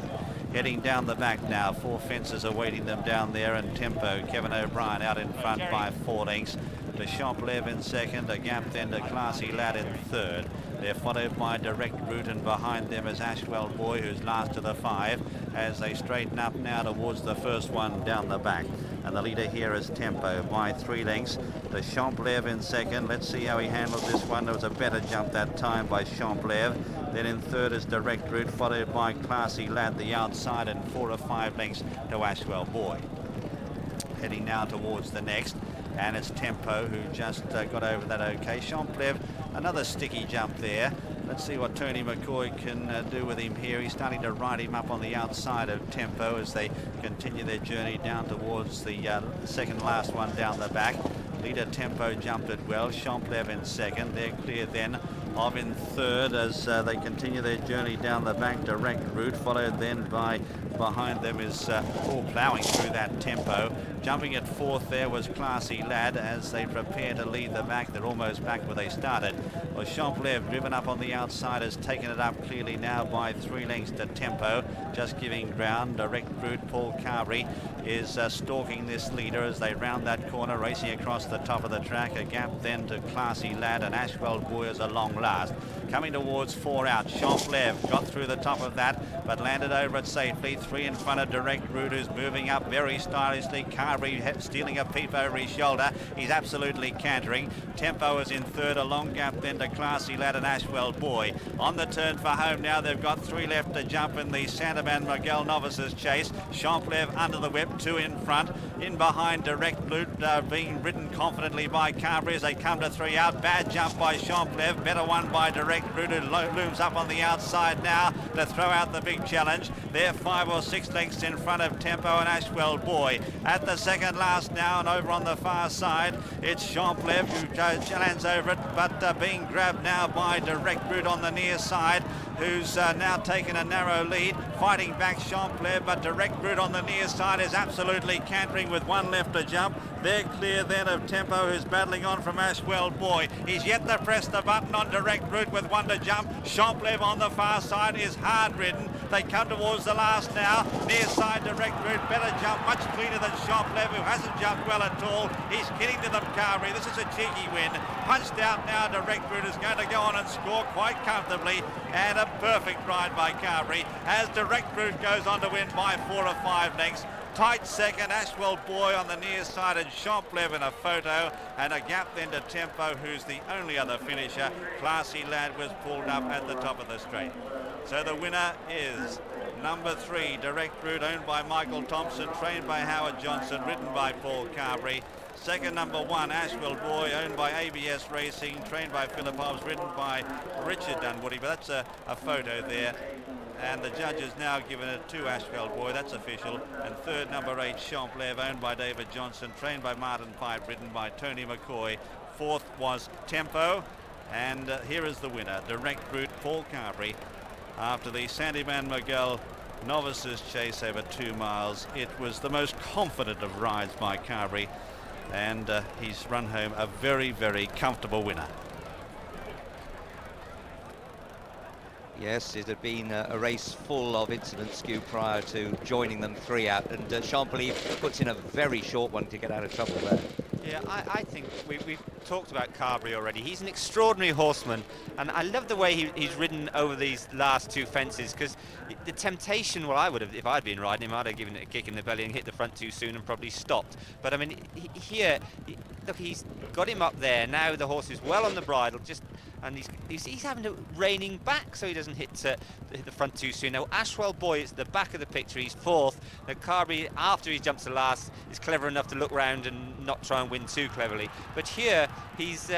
S3: Heading down the back now, 4 fences awaiting them down there, and Tempo, Kevin O'Brien out in front by 4 lengths. To Champlev in 2nd, a gap then to Classy Lad in 3rd. They're followed by Direct Route, and behind them is Ashwell Boy, who's last to the 5, as they straighten up now towards the first one down the back. And the leader here is Tempo by 3 lengths. To Champlev in 2nd. Let's see how he handles this one. There was a better jump that time by Champlev. Then in 3rd is Direct Route, followed by Classy Lad, the outside, and 4 or 5 lengths to Ashwell Boy. Heading now towards the next, and it's Tempo who just got over that okay. Champlev, another sticky jump there. Let's see what Tony McCoy can do with him here. He's starting to ride him up on the outside of Tempo as they continue their journey down towards the second last one down the back. Leader Tempo jumped it well. Champlev in 2nd. They're clear then of in 3rd as they continue their journey down the back. Direct Route, followed then by behind them is all ploughing through that Tempo. Jumping at 4th there was Classy Lad as they prepare to lead the back. They're almost back where they started. Well, Champlev, driven up on the outside, has taken it up clearly now by 3 lengths to Tempo, just giving ground. Direct Route, Paul Carberry is stalking this leader as they round that corner, racing across the top of the track. A gap then to Classy Lad, and Ashwell Boy is a long last. Coming towards 4 out, Champlev got through the top of that, but landed over it safely. 3 in front of Direct Route, who's moving up very stylishly. Carberry stealing a peep over his shoulder. He's absolutely cantering. Tempo is in 3rd, a long gap then to Classy Lad and Ashwell Boy. On the turn for home now, they've got 3 left to jump in the Sandyman McGill Novices Chase. Champlev under the whip, 2 in front. In behind Direct Route being ridden
S12: confidently by Carberry as they come to 3 out. Bad jump by Champlev, better one by Direct Route, who looms up on the outside now to throw out the big challenge. They're 5 or 6 lengths in front of Tempo and Ashwell Boy. At the second last now, and over on the far side, it's Champlev who lands over it, but being grabbed now by Direct Route on the near side, who's now taken a narrow lead, fighting back Champlev, but Direct Route on the near side is absolutely cantering with one left to jump. They're clear then of Tempo, who's battling on from Ashwell Boy. He's yet to press the button on Direct Route with one to jump. Champlev on the far side is hard ridden. They come towards the last now. Near side Direct Route, better jump, much cleaner than Champlev, who hasn't jumped well at all. He's getting to them, Carberry. This is a cheeky win. Punched out now, Direct Route is going to go on and score quite comfortably, and a perfect ride by Carberry as Direct Route goes on to win by 4 or 5 lengths. Tight second, Ashwell Boy on the near side, and Champlev in a photo, and a gap then to Tempo, who's the only other finisher. Classy Lad was pulled up at the top of the straight. So the winner is number 3, Direct Route, owned by Michael Thompson, trained by Howard Johnson, ridden by Paul Carberry. Second, number 1, Ashwell Boy, owned by ABS Racing, trained by Philip Hobbs, ridden by Richard Dunwoody, but that's a photo there. And the judge has now given it to Ashwell Boy, that's official. And third, number 8, Champlev, owned by David Johnson, trained by Martin Pipe, ridden by Tony McCoy. Fourth was Tempo, and here is the winner, Direct Route, Paul Carberry. After the Sandyman Miguel novices chase over 2 miles, it was the most confident of rides by Carberry, and he's run home a very, very comfortable winner.
S1: Yes, it had been a race full of incidents, Skew, prior to joining them 3 out, and Champlev puts in a very short one to get out of trouble there.
S2: Yeah, I think we've talked about Carberry already. He's an extraordinary horseman, and I love the way he's ridden over these last 2 fences, because the temptation, well, I would have, if I'd been riding him, I'd have given it a kick in the belly and hit the front too soon and probably stopped. But I mean, look, he's got him up there. Now the horse is well on the bridle, and he's having to reining back so he doesn't hit the front too soon. Now Ashwell Boy is at the back of the picture, he's 4th. Now Carberry, after he jumps the last, is clever enough to look round and not try and win too cleverly. But here, he's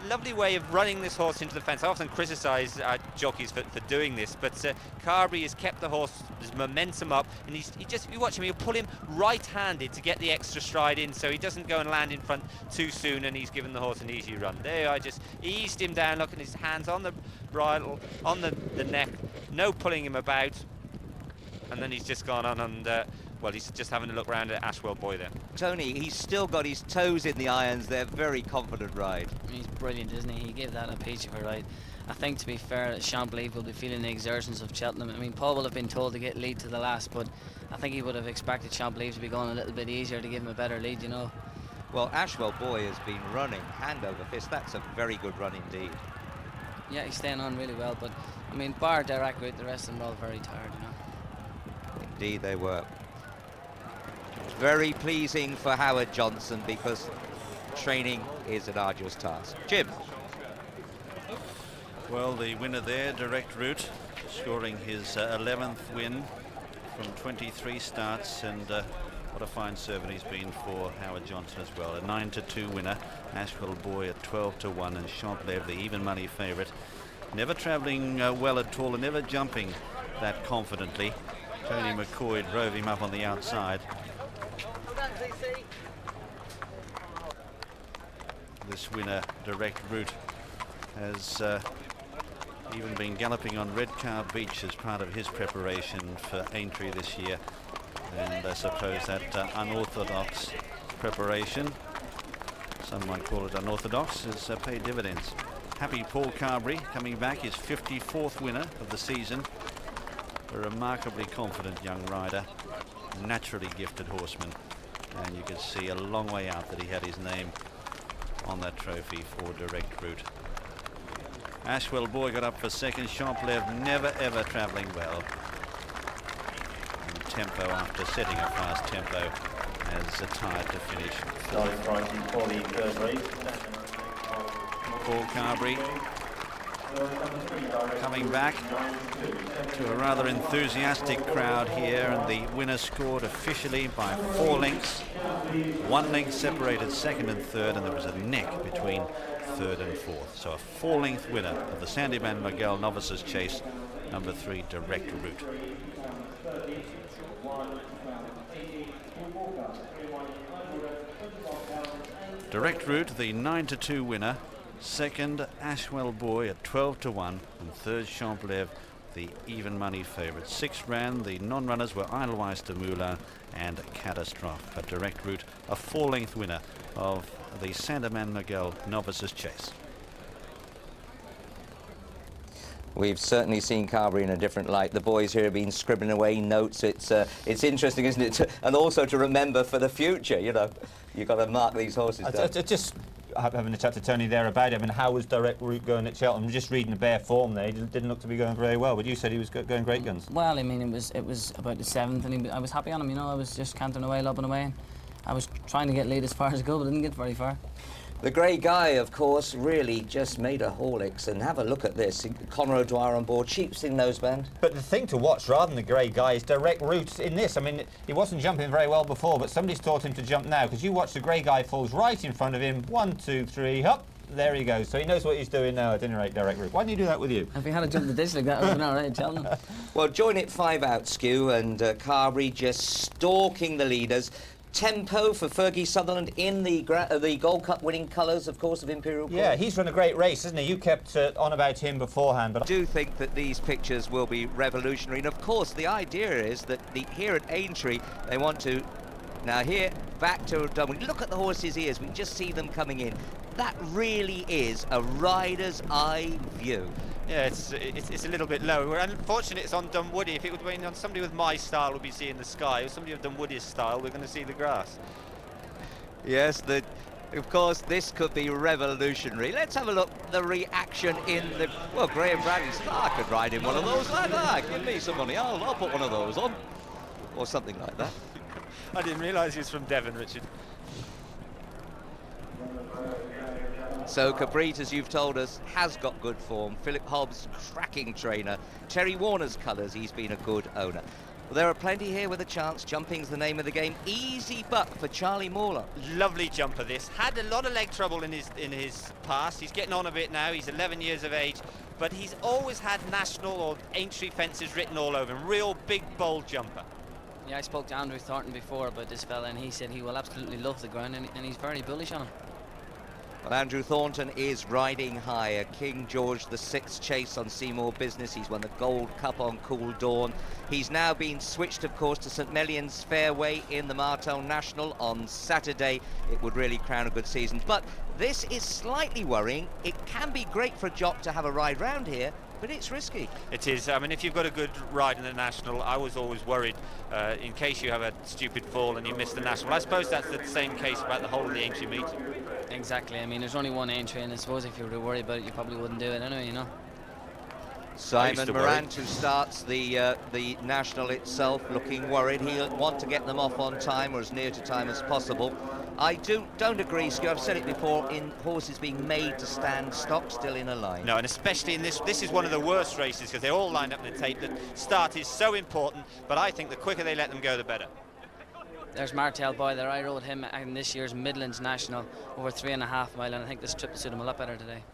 S2: lovely way of running this horse into the fence. I often criticise jockeys for doing this, but Carberry has kept the horse's momentum up, and if you watch him, he'll pull him right-handed to get the extra stride in, so he doesn't go and land in front too soon, and he's given the horse an easy run. There, I just eased him down, looking his hands on the bridle, on the neck, no pulling him about, and then he's just gone on and well, he's just having a look round at Ashwell Boy there.
S1: Tony, he's still got his toes in the irons there. Very confident ride.
S13: He's brilliant, isn't he? He gave that a peach of a ride. I think, to be fair, Champlev will be feeling the exertions of Cheltenham. I mean, Paul will have been told to get lead to the last, but I think he would have expected Champlev to be going a little bit easier to give him a better lead, you know.
S1: Well, Ashwell Boy has been running hand over fist. That's a very good run indeed.
S13: Yeah, he's staying on really well, but I mean, bar Direct Route, the rest of them are all very tired, you know.
S1: Indeed they were. It's very pleasing for Howard Johnson, because training is an arduous task. Jim.
S12: Well, the winner there, Direct Route, scoring his 11th win from 23 starts, and what a fine servant he's been for Howard Johnson as well. A 9-2 winner, Ashwell Boy at 12-1, and Champlev, the even money favourite. Never travelling well at all, and never jumping that confidently. Tony McCoy drove him up on the outside. This winner, Direct Route, has even been galloping on Redcar Beach as part of his preparation for Aintree this year, and I suppose that unorthodox preparation, some might call it unorthodox, has paid dividends. Happy Paul Carberry coming back, his 54th winner of the season. A remarkably confident young rider, naturally gifted horseman, and you could see a long way out that he had his name on that trophy for Direct Route. Ashwell Boy got up for second. Champlev never ever travelling well. And Tempo, after setting a fast tempo, has tired to finish. Paul Carberry coming back to a rather enthusiastic crowd here, and the winner scored officially by 4 lengths. 1 length separated second and third, and there was a neck between third and fourth. So a 4-length winner of the Sandeman Miguel Novices Chase, number 3, Direct Route. Direct Route, the 9-2 winner. Second, Ashwell Boy at 12-1, and third, Champlev, the even money favourite. 6 ran. The non-runners were Edelweiss de Moulin and Catastrophe. But Direct Route, a 4-length winner of the Sandeman Miguel Novices Chase.
S1: We've certainly seen Carberry in a different light. The boys here have been scribbling away notes. It's interesting, isn't it? And also to remember for the future, you know, you've got to mark these horses down.
S2: Just having a chat to Tony there about it. I mean, how was Direct Route going at Cheltenham? Just reading the bare form there, he didn't look to be going very well, but you said he was going great guns.
S13: Well, I mean, it was about the 7th, and I was happy on him, you know. I was just cantering away, lobbing away, and I was trying to get lead as far as I could, but didn't get very far.
S1: The grey guy, of course, really just made a Horlicks, and have a look at this. Conor O'Dwyer on board, sheepskin noseband.
S2: But the thing to watch, rather than the grey guy, is Direct Route in this. I mean, he wasn't jumping very well before, but somebody's taught him to jump now, because you watch the grey guy falls right in front of him. 1, 2, 3, hop. There he goes. So he knows what he's doing now at any rate, Direct Route. Why didn't you do that with you?
S13: If he had a jump the ditch like that, it would have been all right, Cheltenham.
S1: Well, join it 5 out, Skew, and Carberry just stalking the leaders. Tempo for Fergie Sutherland in the Gold Cup winning colours, of course, of Imperial Court.
S2: Yeah, he's run a great race, hasn't he? You kept on about him beforehand, but
S1: I do think that these pictures will be revolutionary. And of course, the idea is that here at Aintree, they want to now here back to Dunwoody. Look at the horses' ears. We can just see them coming in. That really is a rider's eye view.
S2: yeah, it's a little bit low. We're unfortunate it's on Dunwoody. If it would have been on somebody with my style, we'd be seeing the sky. If somebody with Dunwoody's style, we're going to see the grass.
S1: Yes, of course, this could be revolutionary. Let's have a look at the reaction in the... Well, Graham Bradley's... I could ride in one of those like that. Give me some money. I'll put one of those on. Or something like that.
S2: I didn't realise he was from Devon, Richard.
S1: So Cabrit, as you've told us, has got good form. Philip Hobbs, cracking trainer. Terry Warner's colours, he's been a good owner. Well, there are plenty here with a chance. Jumping's the name of the game. Easy buck for Charlie Mauler.
S2: Lovely jumper this. Had a lot of leg trouble in his past. He's getting on a bit now. He's 11 years of age. But he's always had national or Aintree fences written all over him. Real big, bold jumper.
S13: Yeah, I spoke to Andrew Thornton before about this fella, and he said he will absolutely love the ground, and he's very bullish on him.
S1: Well, Andrew Thornton is riding high. A King George VI chase on Seymour Business. He's won the Gold Cup on Cool Dawn. He's now been switched, of course, to St Mellion's Fairway in the Martel National on Saturday. It would really crown a good season. But this is slightly worrying. It can be great for a jock to have a ride round here, but it's risky.
S2: It is. I mean, if you've got a good ride in the National, I was always worried in case you have a stupid fall and you miss the National. I suppose that's the same case about the whole of the Aintree meeting.
S13: Exactly. I mean, there's only one Aintree, and I suppose if you were to worry about it, you probably wouldn't do it anyway, you know.
S1: Simon Morant, who starts the National itself, looking worried. He'll want to get them off on time or as near to time as possible. I don't agree, Stu. I've said it before, in horses being made to stand stock still in a line.
S2: No, and especially in this is one of the worst races because they're all lined up in the tape. The start is so important, but I think the quicker they let them go, the better.
S13: There's Martel Boy there. I rode him in this year's Midlands National over 3.5 mile, and I think this trip will suit him a lot better today.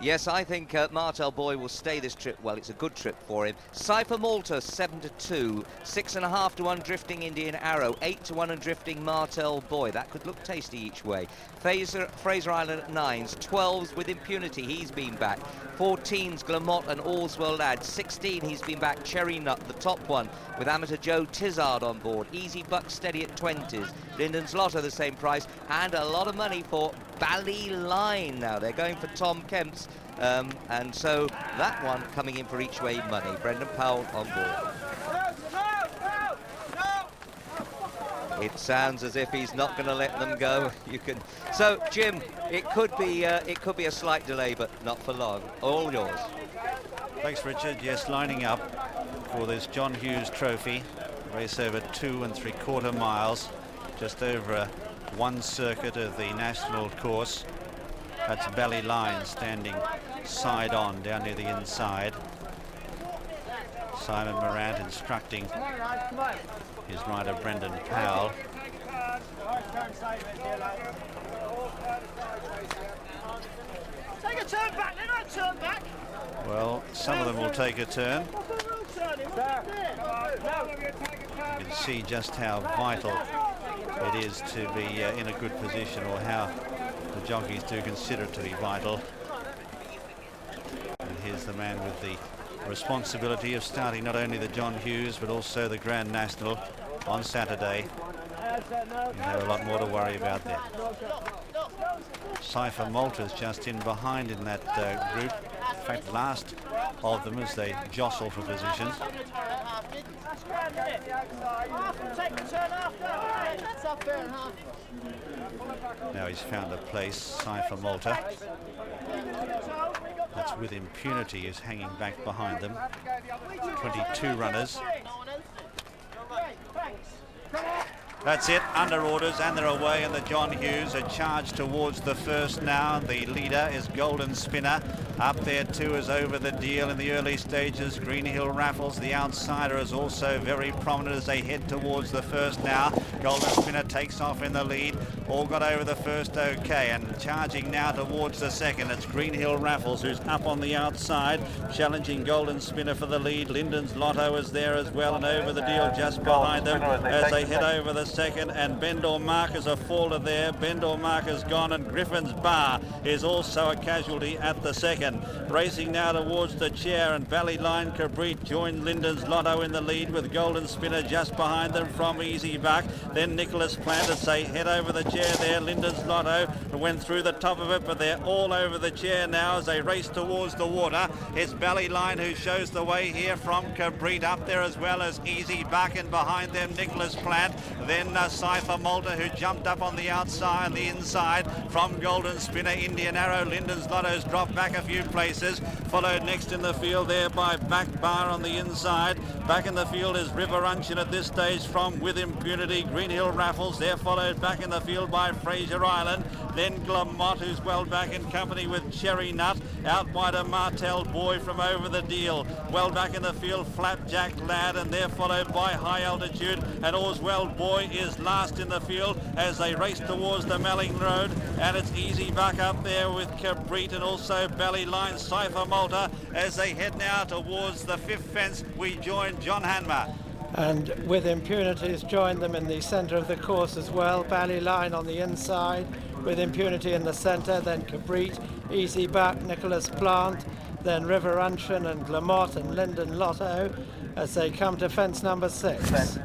S1: Yes, I think Martel Boy will stay this trip. Well, it's a good trip for him. Cypher Malta 7-2, 6.5 to 1 Drifting Indian Arrow, 8 to 1 and Drifting Martel Boy. That could look tasty each way. Fraser Island at 9s, 12s with Impunity. He's been back. 14s Glamont and Allswell Lad. 16 he's been back. Cherry Nut, the top one, with amateur Joe Tizard on board. Easy Buck steady at 20s. Linden's Lotto the same price, and a lot of money for Ballyline. Now they're going for Tom Kemp's, and so that one coming in for each way money. Brendan Powell on board. It sounds as if he's not going to let them go. So Jim, it could be a slight delay, but not for long. All yours.
S12: Thanks, Richard. Yes, lining up for this John Hughes Trophy race over 2 3/4 miles, just over one circuit of the national course. That's Ballyline standing
S3: side on, down near the inside. Simon Morant instructing his rider Brendan Powell.
S7: Take a turn back, then I turn back.
S3: Well, some of them will take a turn. You can see just how vital it is to be in a good position, or how the jockeys do consider it to be vital. And here's the man with the responsibility of starting not only the John Hughes but also the Grand National on Saturday. You have a lot more to worry about there. Cypher Malta's just in behind in that group. In fact, last of them as they jostle for position. Now he's found a place, Cypher Malta. That's with impunity, is hanging back behind them. 22 runners. That's it, under orders, and they're away, and the John Hughes are charged towards the first now. The leader is Golden Spinner. Up there too is Over the Deal in the early stages. Greenhill Raffles, the outsider, is also very prominent as they head towards the first now. Golden Spinner takes off in the lead. All got over the first okay, and charging now towards the second. It's Greenhill Raffles who's up on the outside, challenging Golden Spinner for the lead. Linden's Lotto is there as well, and Over the Deal just behind them as they head over the second, and Bendor Marker's a faller there. Bendor Marker's gone, and Griffin's Bar is also a casualty at the second. Racing now towards the chair, and Ballyline Cabrit joined Linden's Lotto in the lead, with Golden Spinner just behind them from Easy Buck. Then Nicholas Plant as they head over the chair there. Linden's Lotto went through the top of it, but they're all over the chair now as they race towards the water. It's Ballyline who shows the way here from Cabrit, up there as well as Easy Buck, and behind them Nicholas Plant. Then Cypher Malta, who jumped up on the outside and the inside from Golden Spinner. Indian Arrow, Linden's Lotto's dropped back a few places, followed next in the field there by Back Bar on the inside. Back in the field is River Unchin at this stage from With Impunity. Greenhill Raffles, they're followed back in the field by Fraser Island. Then Glamott, who's well back in company with Cherry Nut. Out wide a Martel Boy from Over the Deal. Well back in the field, Flapjack Lad, and they're followed by High Altitude, and Oswell Boy is last in the field as they race towards the Melling Road. And it's Easy Buck up there with Cabrit, and also Ballyline, Cypher Malta. As they head now towards the fifth fence, we join John Hanmer.
S19: And With Impunity has joined them in the centre of the course as well. Ballyline on the inside, With Impunity in the centre, then Cabrit, Easy Buck, Nicholas Plant, then River Unchin and Glamott and Linden Lotto as they come to fence number 6.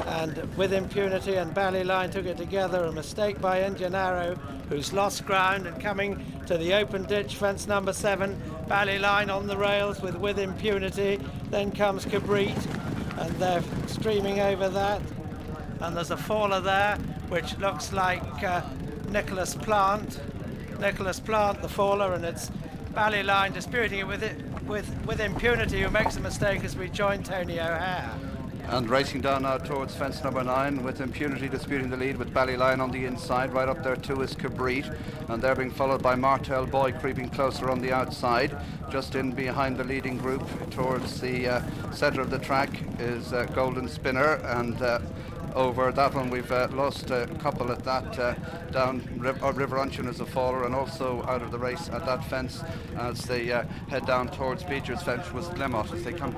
S19: And With Impunity and Ballyline took it together. A mistake by Indian Arrow, who's lost ground, and coming to the open ditch, fence number 7. Ballyline on the rails with Impunity. Then comes Cabrit, and they're streaming over that. And there's a faller there, which looks like Nicholas Plant. Nicholas Plant, the faller, and it's Ballyline disputing it with Impunity, who makes a mistake as we join Tony O'Hare.
S17: And racing down now towards fence number 9, With Impunity disputing the lead, with Ballyline on the inside. Right up there too is Cabrit, and they're being followed by Martel Boy creeping closer on the outside. Just in behind the leading group towards the centre of the track is Golden Spinner, and over that one we've lost a couple at that down River Unchin as a faller, and also out of the race at that fence as they head down towards Beecher's fence was Glemott as they come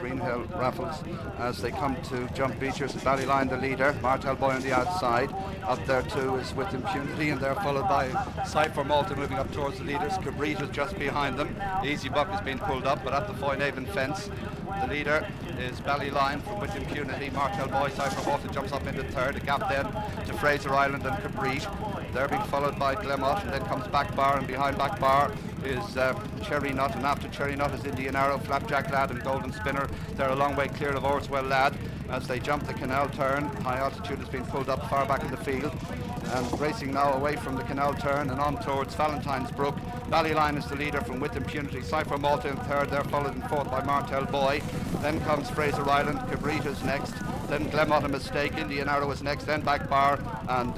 S17: Greenhill Raffles as they come to jump Beecher's. Ballyline the leader, Martel Boy on the outside. Up there too is With Impunity, and they're followed by Cypher Malta moving up towards the leaders. Cabrit is just behind them. Easy Buck has been pulled up, but at the Foynaven fence the leader is Ballyline from With Impunity. Martel Boy, Cypher Malta jumps up into third. A gap then to Fraser Island and Cabrit. They're being followed by Glemott, and then comes Back Bar, and behind Back Bar is Cherry Nut, and after Cherry Nut is Indian Arrow, Flapjack Lad and Golden Spinner. They're a long way clear of Orswell Lad as they jump the canal turn. High Altitude has been pulled up far back in the field, and racing now away from the canal turn and on towards Valentine's Brook. Ballyline is the leader from With Impunity. Cypher Malta in third, they're followed in fourth by Martel Boy. Then comes Fraser Island. Cabrit is next. then Glenmont a mistake, Indian Arrow was next, then Back Bar, and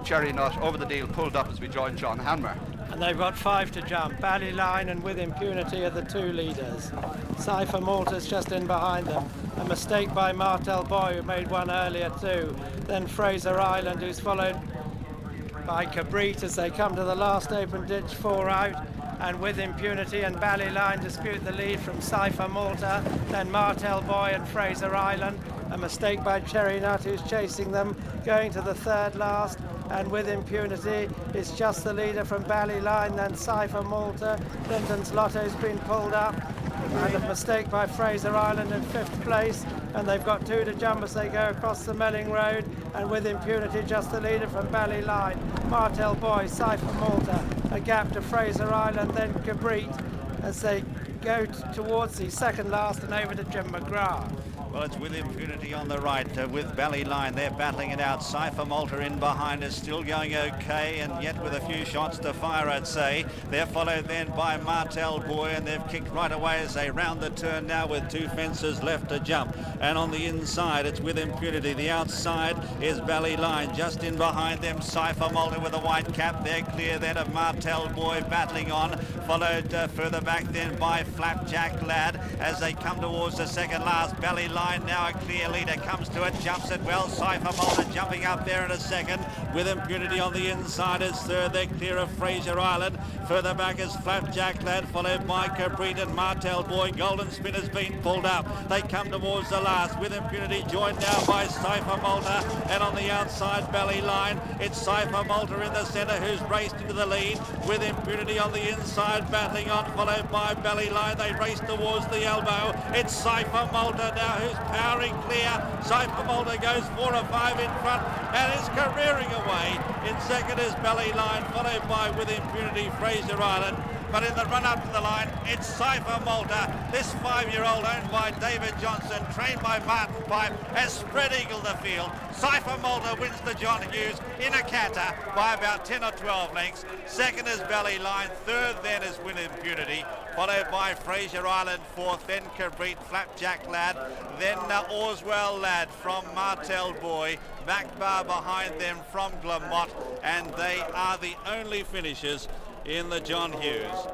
S17: Cherry Nut over the deal pulled up as we joined John Hanmer.
S19: And they've got 5 to jump. Ballyline and With Impunity are the 2 leaders. Cypher Malta's just in behind them. A mistake by Martel Boy, who made one earlier too. Then Fraser Island, who's followed by Cabrit as they come to the last open ditch, 4 out. And With Impunity and Ballyline dispute the lead from Cypher Malta. Then Martel Boy and Fraser Island. A mistake by Cherry Nut, who's chasing them, going to the 3rd last. And With Impunity is just the leader from Ballyline, then Cypher Malta. Clinton's Lotto's been pulled up. And a mistake by Fraser Island in 5th place. And they've got 2 to jump as they go across the Melling Road. And With Impunity just the leader from Ballyline. Martel Boy, Cypher Malta. A gap to Fraser Island, then Cabrit as they go towards the 2nd last and over to Jim McGrath.
S12: Well, it's With Impunity on the right, with Ballyline. They're battling it out. Cypher Malta in behind is still going okay, and yet with a few shots to fire, I'd say. They're followed then by Martel Boy, and they've kicked right away as they round the turn now with 2 fences left to jump. And on the inside, it's With Impunity. The outside is Ballyline. Just in behind them, Cypher Malta with a white cap. They're clear then of Martel Boy battling on, followed further back then by Flapjack Lad as they come towards the 2nd last. Ballyline now a clear leader, comes to it, jumps it well. Cypher Malta jumping up there in a 2nd. With Impunity on the inside is 3rd. They're clear of Fraser Island. Further back is Flapjack Lad, followed by Cabrit and Martel Boy. Golden Spin has been pulled up. They come towards the last. With Impunity joined now by Cypher Malta, and on the outside Ballyline. It's Cypher Malta in the centre who's raced into the lead. With Impunity on the inside battling on, followed by Ballyline. They race towards the elbow. It's Cypher Malta now who's powering clear. Cypher Malta goes 4 or 5 in front and is careering away. In 2nd is Ballyline, followed by With Impunity Fraser Island. But in the run-up to the line, it's Cypher Malta. This 5-year-old owned by David Johnson, trained by Martin Pipe, has spread eagle the field. Cypher Malta wins the John Hughes in a canter by about 10 or 12 lengths. 2nd is Ballyline. 3rd then is With Impunity, followed by Fraser Island. 4th, then Cabrit, Flapjack Lad, then Orswell Lad from Martel Boy. Back Bar behind them from Glenmont, and they are the only finishers in the John Hughes.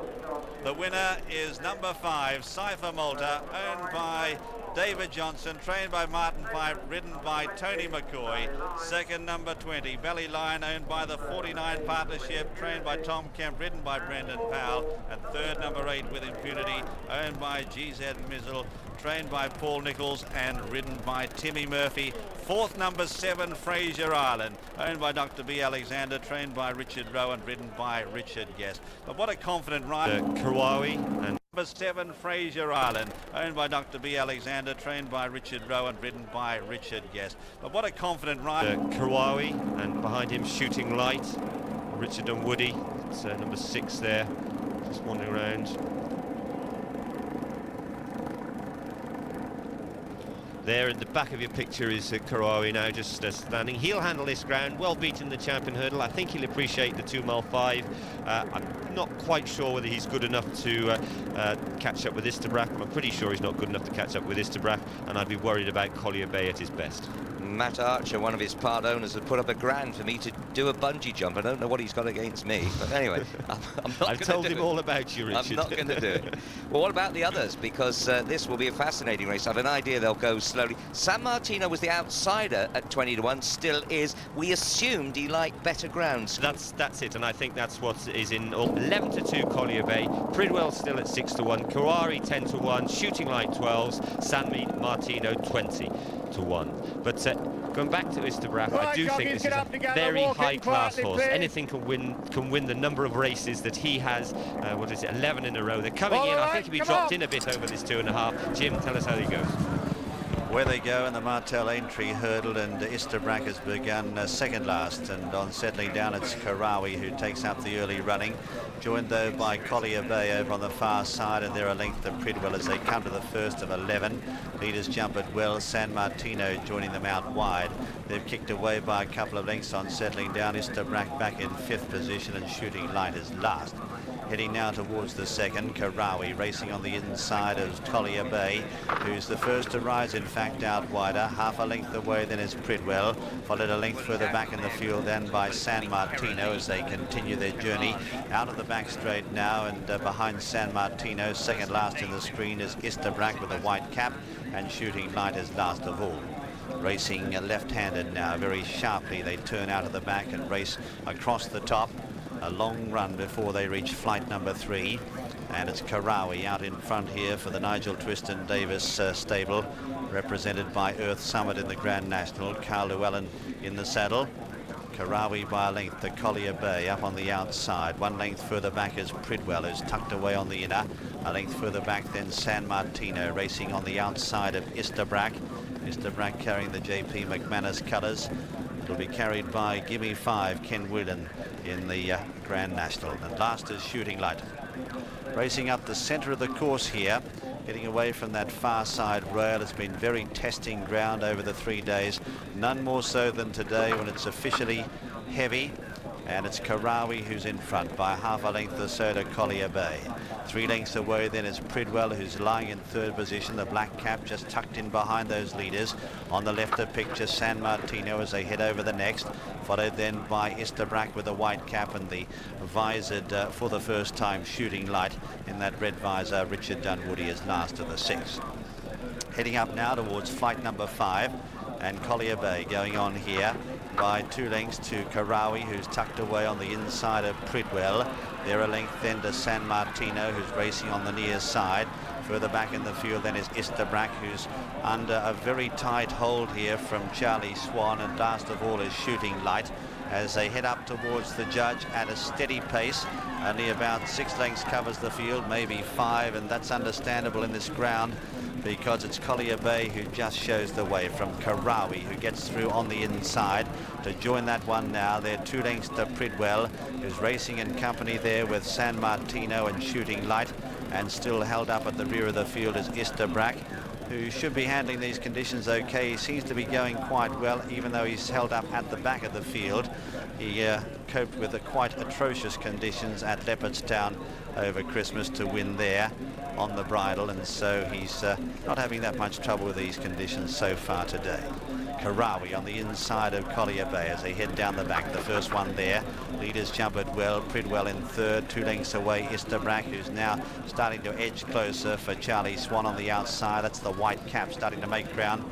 S12: The winner is number 5, Cypher Malta, owned by David Johnson, trained by Martin Pipe, ridden by Tony McCoy. 2nd, number 20, Ballyline, owned by the 49 Partnership, trained by Tom Kemp, ridden by Brendan Powell. And 3rd, number 8, With Impunity, owned by GZ Mizzle, trained by Paul Nichols and ridden by Timmy Murphy. 4th, number 7, Fraser Island, owned by Dr. B. Alexander, trained by Richard Rowan, ridden by Richard Guest. But what a confident rider.
S2: Karawi and
S12: Number 7, Fraser Island, owned by Dr. B. Alexander, trained by Richard Rowan, ridden by Richard Guest. But what a confident rider.
S2: Karawi, and behind him Shooting Light, Richard and Woody. It's number 6 there, just wandering around. There in the back of your picture is Karawi now just standing. He'll handle this ground, well beaten the champion hurdle. I think he'll appreciate the 2 mile 5. I'm not quite sure whether he's good enough to catch up with Istabrack. I'm pretty sure he's not good enough to catch up with Istabrack, and I'd be worried about Collier Bay at his best.
S1: Matt Archer, one of his part owners, has put up a grand for me to do a bungee jump. I don't know what he's got against me, but anyway, I'm not
S2: I've told him all about you, Richard.
S1: I'm not going to do it. Well, what about the others? Because this will be a fascinating race. I have an idea they'll go slowly. San Martino was the outsider at 20 to 1, still is. We assumed he liked better grounds.
S2: That's it, and I think that's what is in all. 11 to 2, Collier Bay. Pridwell still at 6 to 1. Kawari 10 to 1. Shooting Light 12s. San Martino 20 to 1. But going back to Istabrack, I do think this is a very high-class horse. Anything can win the number of races that he has. What is it, 11 in a row. They're coming in. I think he'll be dropped in a bit over this 2.5. Jim, tell us how he goes.
S12: Where they go in the Martel entry hurdle, and Istabrack has begun 2nd last, and on settling down it's Karawi who takes up the early running, joined though by Collier Bay over on the far side, and they're a length of Pridwell as they come to the 1st of 11. Leaders jump it well. San Martino joining them out wide. They've kicked away by a couple of lengths on settling down. Istabrack back in 5th position, and Shooting Light is last. Heading now towards the 2nd, Karawi racing on the inside of Collier Bay, who's the first to rise in fact.
S3: fact, out wider. Half a length away then is Pridwell, followed a length further back in the field then by San Martino as they continue their journey out of the back straight now, and behind San Martino, second last in the screen, is Isterbrack with a white cap, and Shooting Light is last of all. Racing left-handed now, very sharply they turn out of the back and race across the top. A long run before they reach flight number 3, and it's Karawi out in front here for the Nigel Twiston Davis stable, represented by Earth Summit in the Grand National, Carl Llewellyn in the saddle. Karawi by a length to Collier Bay up on the outside. One length further back is Pridwell, who's tucked away on the inner. A length further back then San Martino racing on the outside of Isterbrack. Isterbrack carrying the JP McManus colours. It'll be carried by Gimme 5, Ken Whelan in the Grand National. And last is Shooting Light. Racing up the centre of the course here, getting away from that far side rail. It's been very testing ground over the 3 days, none more so than today when it's officially heavy. And it's Karawi who's in front by half a length or so to Collier Bay. 3 lengths away then is Pridwell, who's lying in third position, the black cap just tucked in behind those leaders. On the left of picture, San Martino as they head over the next, followed then by Isterbrack with a white cap, and the visored for the first time Shooting Light in that red visor. Richard Dunwoody is last of the 6. Heading up now towards flight number 5, and Collier Bay going on here by 2 lengths to Karawi, who's tucked away on the inside of Pridwell. They're a length then to San Martino, who's racing on the near side. Further back in the field then is Isterbrack, who's under a very tight hold here from Charlie Swan, and last of all is Shooting Light as they head up towards the judge at a steady pace. Only about 6 lengths covers the field, maybe 5, and that's understandable in this ground because it's Collier Bay who just shows the way from Karawi, who gets through on the inside to join that one now. They're 2 lengths to Pridwell, who's racing in company there with San Martino and Shooting Light, and still held up at the rear of the field is Isterbrack, who should be handling these conditions okay. He seems to be going quite well, even though he's held up at the back of the field. He coped with the quite atrocious conditions at Leopardstown over Christmas to win there on the bridle, and so he's not having that much trouble with these conditions so far today. Karawi on the inside of Collier Bay as they head down the back. The first one there. Leaders jump it well. Pridwell in third. 2 lengths away Isterbrack, who's now starting to edge closer for Charlie Swan on the outside. That's the white cap starting to make ground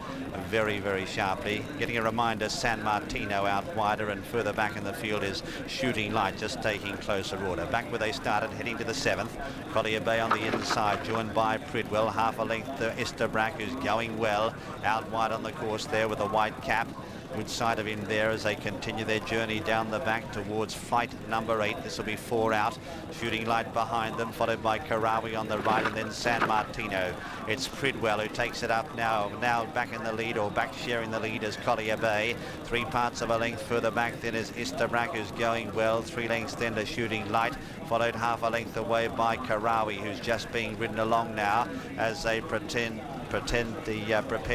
S3: very, very sharply. Getting a reminder, San Martino out wider, and further back in the field is Shooting Light just taking closer order. Back where they started, heading to the 7th. Collier Bay on the inside, joined by Pridwell. Half a length to Isterbrack, who's going well. Out wide on the course there with a white cap. Good sight of him there as they continue their journey down the back towards flight number 8. This will be 4 out. Shooting Light behind them, followed by Karawi on the right, and then San Martino. It's Pridwell who takes it up now back in the lead, or back sharing the lead as Collier Bay. 3 parts of a length further back then is Isterbrack, who's going well. 3 lengths then to Shooting Light, followed half a length away by Karawi, who's just being ridden along now as they prepare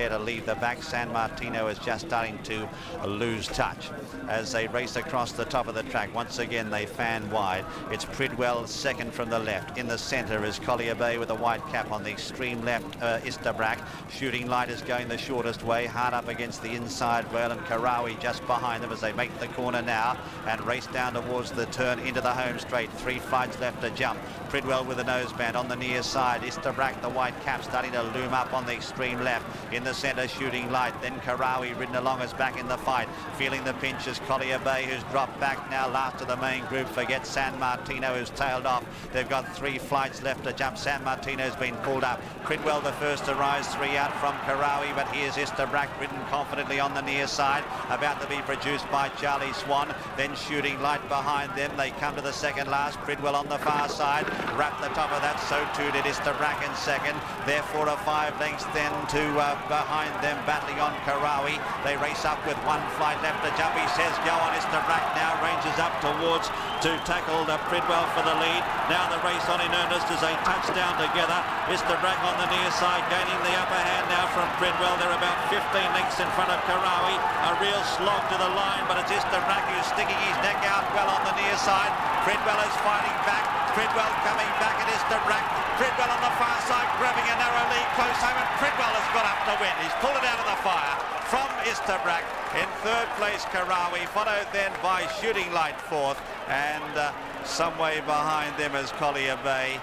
S3: to leave the back. San Martino is just starting to lose touch as they race across the top of the track. Once again they fan wide. It's Pridwell second from the left. In the centre is Collier Bay with a white cap. On the extreme left Isterbrack. Shooting Light is going the shortest way, hard up against the inside rail, and Karawi just behind them as they make the corner now and race down towards the turn into the home straight. 3 flights left to jump. Pridwell with a noseband on the near side. Isterbrack, the white cap, starting to loom up on the extreme left. In the centre, Shooting Light. Then Karawi ridden along us back in the fight. Feeling the pinch is Collier Bay, who's dropped back now last of the main group. Forget San Martino, who's tailed off. They've got 3 flights left to jump. San Martino's been pulled up. Pridwell the first to rise, 3 out from Karawi, but here's Isterbrack ridden confidently on the near side, about to be produced by Charlie Swan. Then Shooting Light behind them. They come to the second last. Pridwell on the far side. Wrap the top of that, so too did Isterbrack in second. They're 4 or 5 lengths then to behind them, battling on Karawi. They race up with 1 flight left to jump. He says go on. Isterbrack now ranges up towards to tackle Pridwell for the lead. Now the race on in earnest as they touch down together. Isterbrack on the near side, gaining the upper hand now from Pridwell. They're about 15 lengths in front of Karawi. A real slog to the line, but it's Isterbrack who's sticking his neck out well on the near side. Pridwell is fighting back.
S12: Pridwell coming back at Istabrack. Pridwell on the far side, grabbing a narrow lead close home, and Pridwell has got up to win. He's pulled it out of the fire from Istabrack. In third place, Karawi, followed then by Shooting Light fourth, and some way behind them is Collier Bay.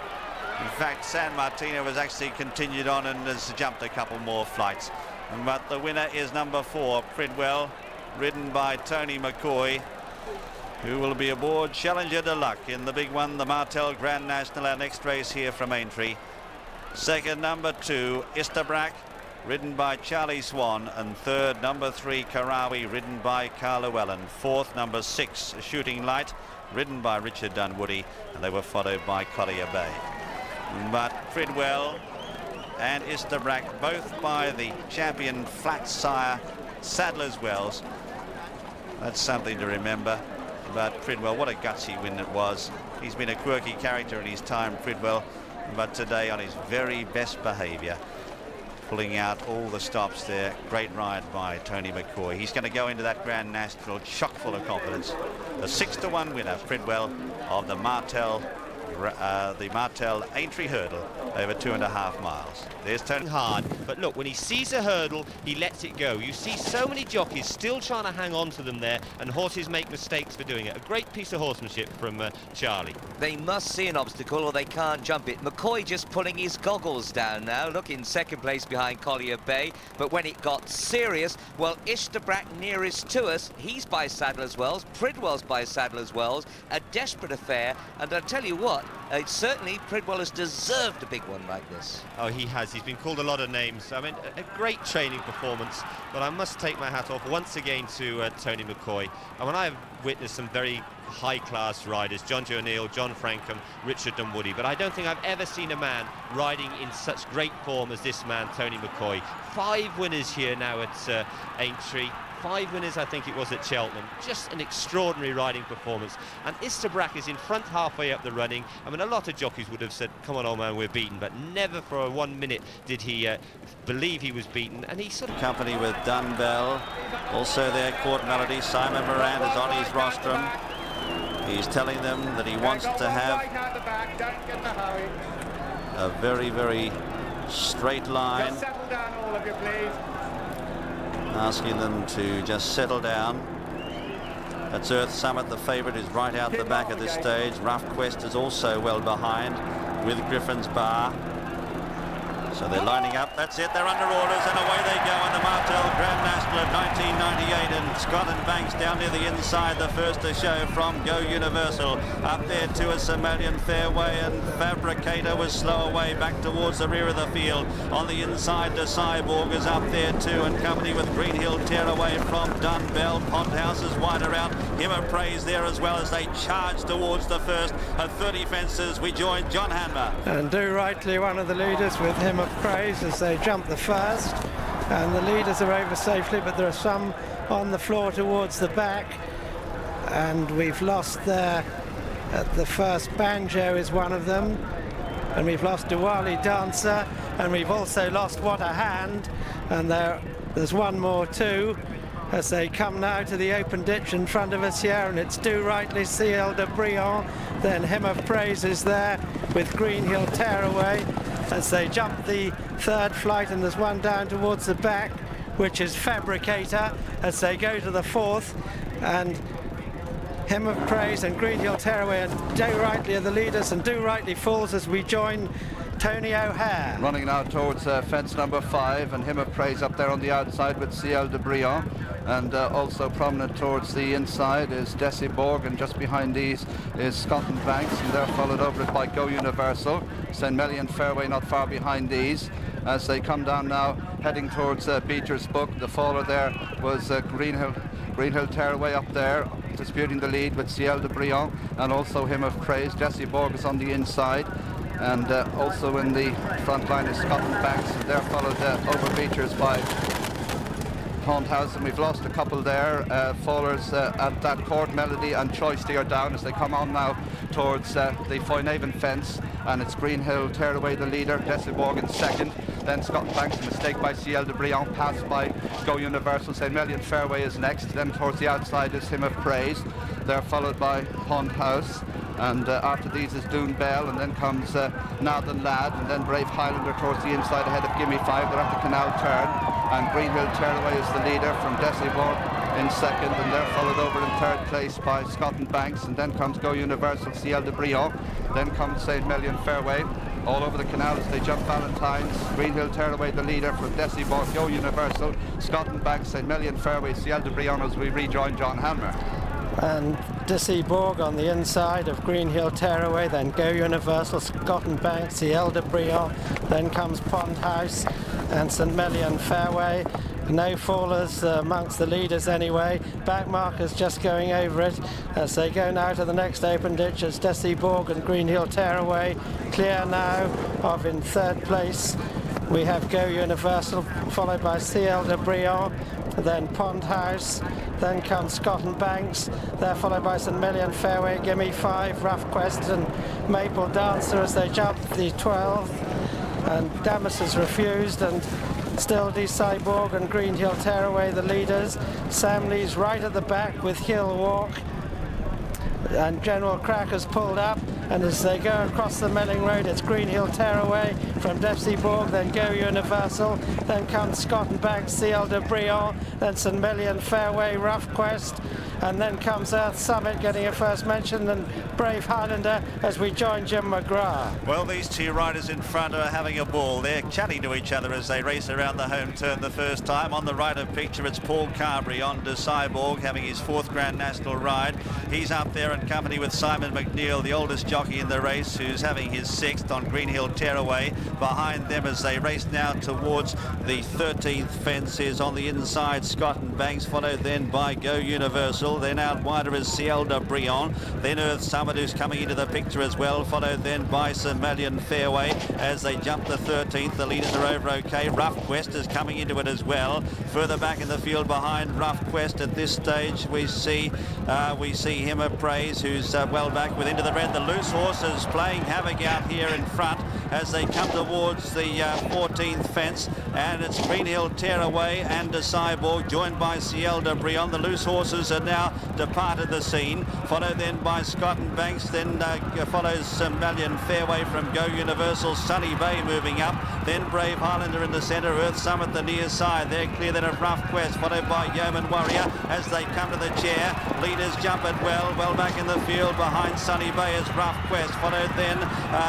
S12: In fact, San Martino has actually continued on and has jumped a couple more flights. But the winner is number 4, Pridwell, ridden by Tony McCoy, who will be aboard Challenger de Luck in the big one, the Martel Grand National, our next race here from Aintree. Second, number 2, Istabrack, ridden by Charlie Swan, and third, number 3, Karawi, ridden by Carl Llewellyn. Fourth, number 6, Shooting Light, ridden by Richard Dunwoody, and they were followed by Collier Bay. But Pridwell and Istabrack, both by the champion flat sire Sadler's Wells. That's something to remember. But Pridwell, what a gutsy win it was. He's been a quirky character in his time, Pridwell, but today on his very best behaviour, pulling out all the stops there. Great ride by Tony McCoy. He's going to go into that Grand National chock full of confidence. The 6-1 winner, Pridwell, of the Martel Aintree Hurdle over 2.5 miles. There's Tony.
S20: Hard, but look, when he sees a hurdle, he lets it go. You see so many jockeys still trying to hang on to them there, and horses make mistakes for doing it. A great piece of horsemanship from Charlie.
S1: They must see an obstacle or they can't jump it. McCoy just pulling his goggles down now. Look, in second place behind Collier Bay. But when it got serious, well, Istabrack nearest to us, he's by Sadler's Wells. Pridwell's by Sadler's Wells. A desperate affair. And I tell you what, certainly Pridwell has deserved a big one like this.
S20: Oh, he has. He's been called a lot of names. I mean, a great training performance. But I must take my hat off once again to Tony McCoy. And when I've witnessed some very high-class riders, John Joe O'Neill, John Frankham, Richard Dunwoody, but I don't think I've ever seen a man riding in such great form as this man, Tony McCoy. 5 winners here now at Aintree. 5 winners, I think it was, at Cheltenham. Just an extraordinary riding performance. And Istabrack is in front halfway up the running. I mean, a lot of jockeys would have said, come on, old man, we're beaten. But never for 1 minute did he believe he was beaten. And he sort of...
S3: Company with Dunbell. Also there, Court Melody. Simon Moran is on his rostrum. He's telling them that he wants to have a very, very straight line.
S9: Just settle down, all of you, please.
S3: Asking them to just settle down. That's Earth Summit, the favourite, is right out the back at this stage. Rough Quest is also well behind with Griffin's Bar. So they're lining up. That's it, they're under orders, and away they go in the Martel Grand National of 1998. And Scott and Banks down near the inside, the first to show from Go Universal. Up there to a Somalian Fairway, and Fabricator was slow away back towards the rear of the field. On the inside, to Cyborg is up there too, and company with Greenhill Tearaway from Dunbell. Pondhouse is wide around. Him of Praise there as well as they charge towards the first. At 30 fences, we join John Hanmer.
S19: And Do Rightly, one of the leaders, with Him of Praise as they jump the first, and the leaders are over safely, but there are some on the floor towards the back, and we've lost there at the first. Banjo is one of them, and we've lost Diwali Dancer, and we've also lost What a Hand, and there's one more too as they come now to the open ditch in front of us here, and it's Do Rightly, Ciel de Briand, then Him of Praise is there with Greenhill Tearaway as they jump the third flight, and there's one down towards the back which is Fabricator as they go to the fourth, and Him of Praise and Greenhill Tearaway and Do Rightly are the leaders, and Do Rightly falls as we join Tony O'Hare.
S17: Running now towards fence number 5, and Him of Praise up there on the outside with Ciel de Briand, and also prominent towards the inside is Desi Borg, and just behind these is Scott and Banks, and they're followed over it by Go Universal. St. Melian Fairway not far behind these as they come down now heading towards Beecher's Book. The faller there was Greenhill Tearaway up there disputing the lead with Ciel de Briand, and also Him of Praise. Desi Borg is on the inside, and also in the front line is Scott and Banks, and they're followed over Beechers by Pondhouse, and we've lost a couple there. Fallers at that Court Melody and Choice are down as they come on now towards the Foynaven fence, and it's Greenhill Tearaway the leader, Desiborg in second, then Scott Banks, a mistake by Ciel de Briand, passed by Go Universal. St. Melian Fairway is next, then towards the outside is Him of Praise. They're followed by Pondhouse, and after these is Doon Bell, and then comes Northern Lad, and then Brave Highlander towards the inside ahead of Gimme 5. They're at the canal turn, and Greenhill Tearaway is the leader from Decibor in second, and they're followed over in third place by Scott and Banks, and then comes Go Universal, Ciel de Brion, then comes St. Melian Fairway. All over the canal as they jump Valentine's. Greenhill Tearaway the leader from Decibor, Go Universal, Scott and Banks, St. Melian Fairway, Ciel de Brion as we rejoin John Hanmer.
S19: And Decibor on the inside of Greenhill Tearaway, then Go Universal, Scott and Banks, Ciel de Brion, then comes Pond House and St. Melian Fairway. No fallers amongst the leaders anyway. Back markers just going over it as they go now to the next open ditch as Decibor and Greenhill Tearaway clear now of in third place. We have Go Universal followed by Ciel de Brion, then Pond House, then comes Scott and Banks. They're followed by St. Melian Fairway, Gimme 5, Rough Quest and Maple Dancer as they jump the 12th. And Damas has refused, and still Cyborg and Greenhill Tearaway the leaders. Sam Lee's right at the back with Hill Walk, and General Cracker's pulled up, and as they go across the Melling Road it's Greenhill Tearaway from Decibor, then Go Universal, then comes Scott and Banks, Ciel de Brion, then St. Melian Fairway, Rough Quest, and then comes Earth Summit getting a first mention, and Brave Highlander as we join Jim McGrath.
S12: Well, these two riders in front are having a ball. They're chatting to each other as they race around the home turn the first time. On the right of picture, it's Paul Carberry on to Cyborg, having his 4th Grand National ride. He's up there in company with Simon McNeil, the oldest jockey in the race, who's having his 6th on Greenhill Tearaway. Behind them as they race now towards the 13th fence is on the inside Scott and Banks, followed then by Go Universal. Then out wider is Ciel de Brion, then Earth Summit, who's coming into the picture as well, followed then by St. Melian Fairway as they jump the 13th. The leaders are over okay. Rough Quest is coming into it as well. Further back in the field behind Rough Quest at this stage we see him of Praise, who's well back with Into the Red. The loose horses playing havoc out here in front as they come towards the 14th fence, and it's Greenhill Tearaway and Cyborg joined by Ciel de Brion. The loose horses are now departed the scene, followed then by Scott and Banks, then follows St. Melian Fairway from Go Universal, Sunny Bay moving up, then Brave Highlander in the centre, Earth Summit the near side. They're clear then of Rough Quest, followed by Yeoman Warrior as they come to the chair. Leaders jump it well back in the field behind Sunny Bay is Rough Quest, followed then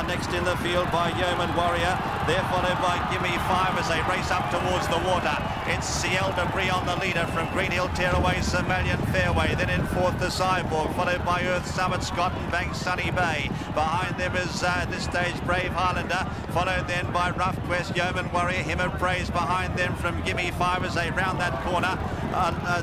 S12: next in the field by Yeoman Warrior. They're followed by Gimme 5 as they race up towards the water. It's Ciel de Brion the leader from Greenhill Tearaway, St. Melian Fairway. Then in 4th the Cyborg, followed by Earth Summit, Scott and Banks, Sunny Bay. Behind them is at this stage Brave Highlander, followed then by Rough Quest, Yeoman Warrior, Him of Praise behind them from Gimme 5 as they round that corner.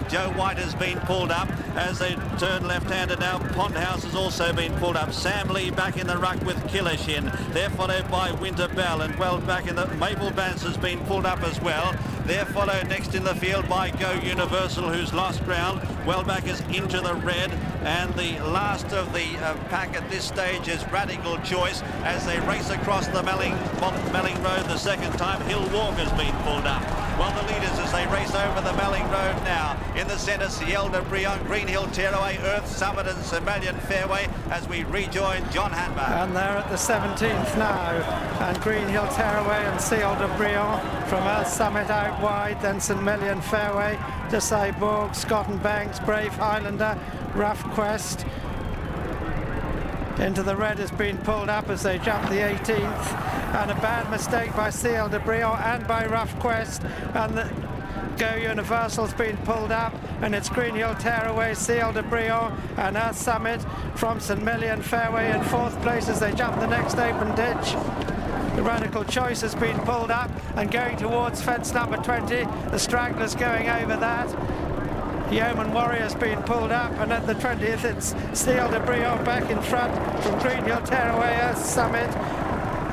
S12: Joe White has been pulled up as they turn left-handed now. Pond House has also been pulled up. Sam Lee back in the ruck with Killishin. They're followed by Winter Bell, and well back in the Maple Bance has been pulled up as well. They're followed next in the field by Go Universal, who's lost ground. Well back is Into the Red, and the last of the pack at this stage is Radical Choice as they race across the Melling Road the second time. Hill Walk has been pulled up. Well, the leaders as they race over the Melling Road now. In the centre, Ciel de Brion, Greenhill Tearaway, Earth Summit and St. Melian Fairway as we rejoin John Hanmer.
S19: And they're at the 17th now, and Greenhill Tearaway and Ciel de Brion from Earth Summit out wide, then St. Melian Fairway, Decibor, Scott and Banks, Brave Highlander, Rough Quest. Into the Red has been pulled up as they jump the 18th, and a bad mistake by Ciel de Brion and by Rough Quest, and the Go Universal's been pulled up, and it's Greenhill Tearaway, Ciel de Brion and Earth Summit from St. Melian Fairway in 4th place as they jump the next open ditch. The Radical Choice has been pulled up and going towards fence number 20. The stragglers going over that. Yeoman Warrior's been pulled up, and at the 20th it's Ciel de Brion back in front from Greenhill Tearaway, Earth Summit,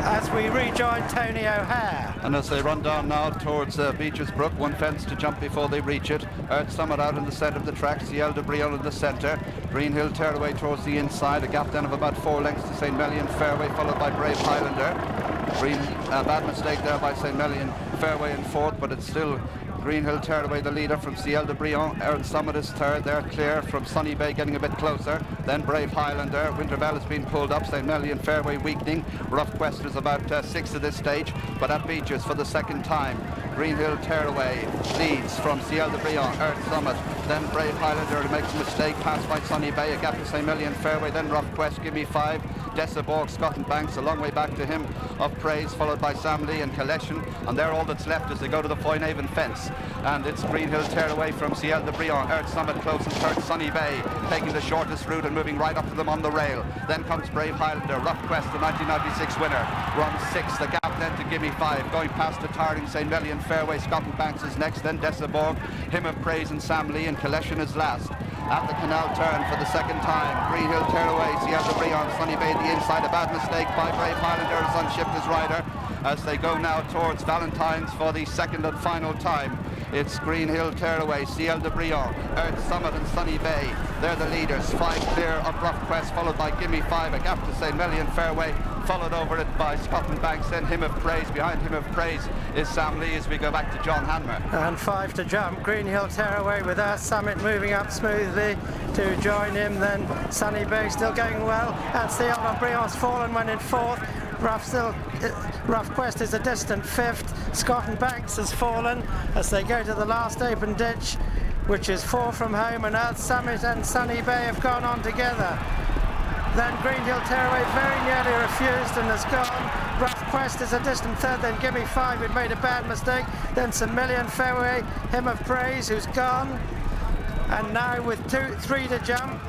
S19: as we rejoin Tony O'Hare.
S17: And as they run down now towards Beecher's Brook, one fence to jump before they reach it. Earth Summit out in the centre of the track, Ciel de Brion in the centre. Greenhill Tearaway towards the inside, a gap then of about 4 lengths to St. Melian Fairway, followed by Brave Highlander. Bad mistake there by St. Melian Fairway in 4th, but it's still Greenhill Tearaway, the leader from Ciel de Brion. Earl Summit is third. They're clear from Sunny Bay, getting a bit closer. Then Brave Highlander. Wintervale has been pulled up. St. Melian Fairway weakening. Rough Quest is about sixth at this stage, but at Beaches for the second time. Greenhill Tearaway leads from Ciel de Brion, Earth Summit. Then Brave Highlander makes a mistake, passed by Sunny Bay, a gap to St. Melian Fairway. Then Rough Quest, Gimme 5. Dessaborg, Scott and Banks, a long way back to him of praise, followed by Sam Lee and Collection. And they're all that's left as they go to the Foynaven fence. And it's Greenhill Tearaway from Ciel de Brion, Earth Summit close in third. Sunny Bay taking the shortest route and moving right up to them on the rail. Then comes Brave Highlander. Rough Quest, the 1996 winner, runs sixth. The gap then to Gimme 5, going past the tiring St. Melian Fairway. Scott and Banks is next, then Dessaborg, Hymn of Praise and Sam Lee, and Collection is last. At the canal turn for the second time, Greenhill Tearaway, Ciel de Brion, Sunny Bay the inside. A bad mistake by Brave Highlander as unshipped his rider as they go now towards Valentine's for the second and final time. It's Greenhill Tearaway, Ciel de Brion, Earth Summit and Sunny Bay. They're the leaders. 5 clear of Rough Quest, followed by Gimme 5, a gap to St. Melian Fairway, followed over it by Scott and Banks, then Hymn of Praise. Behind Hymn of Praise is Sam Lee as we go back to John Hanmer.
S19: And 5 to jump. Greenhill Tearaway with Earth Summit moving up smoothly to join him. Then Sunny Bay still going well. And Ciel de Brion's fallen when in fourth. Rough Quest is a distant fifth. Scott and Banks has fallen as they go to the last open ditch, which is 4 from home, and Earth Summit and Sunny Bay have gone on together. Then Greenhill Tearaway very nearly refused and has gone. Rough Quest is a distant third, then Gimme 5 who'd made a bad mistake. Then St. Melian Fairway, Hymn of Praise who's gone. And now with 3 to jump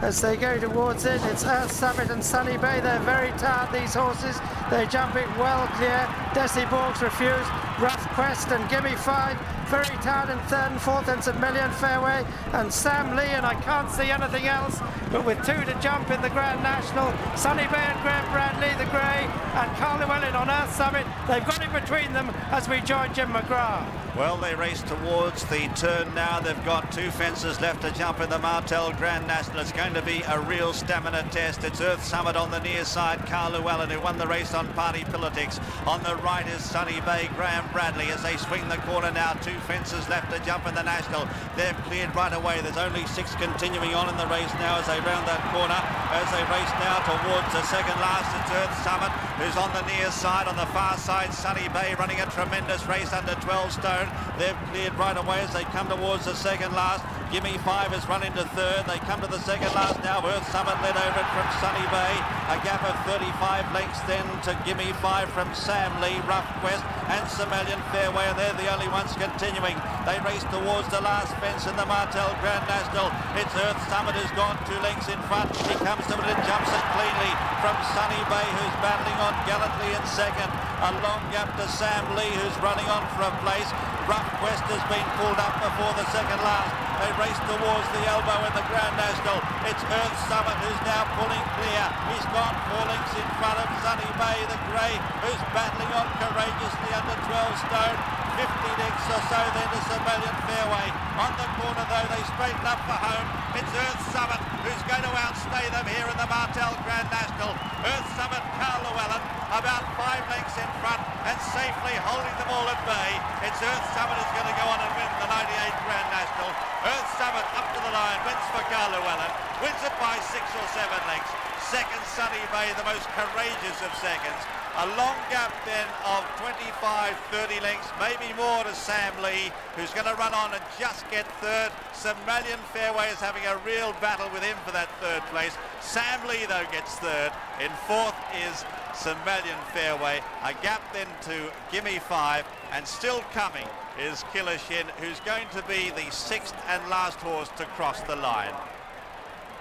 S19: as they go towards it, it's Earth Summit and Sunny Bay. They're very tired, these horses. They jump it well clear. Dessaborg's refused. Rough Quest and Gimme 5 very tired in third and fourth, and St. Melian Fairway and Sam Lee, and I can't see anything else, but with 2 to jump in the Grand National, Sunny Bay and Graham Bradley, the grey, and Carl Llewellyn on Earth Summit. They've got it between them as we join Jim McGrath.
S12: Well, they race towards the turn now. They've got 2 fences left to jump in the Martel Grand National. It's going to be a real stamina test. It's Earth Summit on the near side, Carl Llewellyn, who won the race on Party Politics. On the right is Sunny Bay, Graham Bradley, as they swing the corner now. 2 fences left to jump in the National. They've cleared right away. There's only 6 continuing on in the race now as they round that corner. As they race now towards the second last, it's Earth Summit, who's on the near side. On the far side, Sunny Bay running a tremendous race under 12 stone. They've cleared right away as they come towards the second last. Gimme 5 has run into third. They come to the second last now. Earth Summit led over it from Sunny Bay. A gap of 35 lengths then to Gimme 5 from Sam Lee, Rough Quest and St. Melian Fairway, and they're the only ones continuing. They race towards the last fence in the Martel Grand National. It's Earth Summit who's gone 2 lengths in front. He comes to it and jumps it cleanly from Sunny Bay, who's battling on gallantly in second. A long gap to Sam Lee, who's running on for a place. Rough Quest has been pulled up before the second last. They race towards the elbow in the Grand National. It's Earth Summit who's now pulling clear. He's gone 4 lengths in front of Sunny Bay, the grey, who's battling on courageously under 12 stone. 50 lengths or so then to St. Melian Fairway. On the corner though, they straighten up for home. It's Earth Summit who's going to outstay them here in the Martel Grand National. Earth Summit, Carl Llewellyn, about 5 lengths in front and safely holding them all at bay. It's Earth Summit who's going to go on and win the 98 Grand National. Earth Summit up to the line, wins for Carl Llewellyn, wins it by 6 or 7 lengths. Second, Sunny Bay, the most courageous of seconds. A long gap then of 25, 30 lengths, maybe more to Sam Lee, who's going to run on and just get third. St. Melian Fairway is having a real battle with him for that third place. Sam Lee, though, gets third. In fourth is St. Melian Fairway. A gap then to Gimme 5, and still coming is Killer Shin, who's going to be the 6th and last horse to cross the line.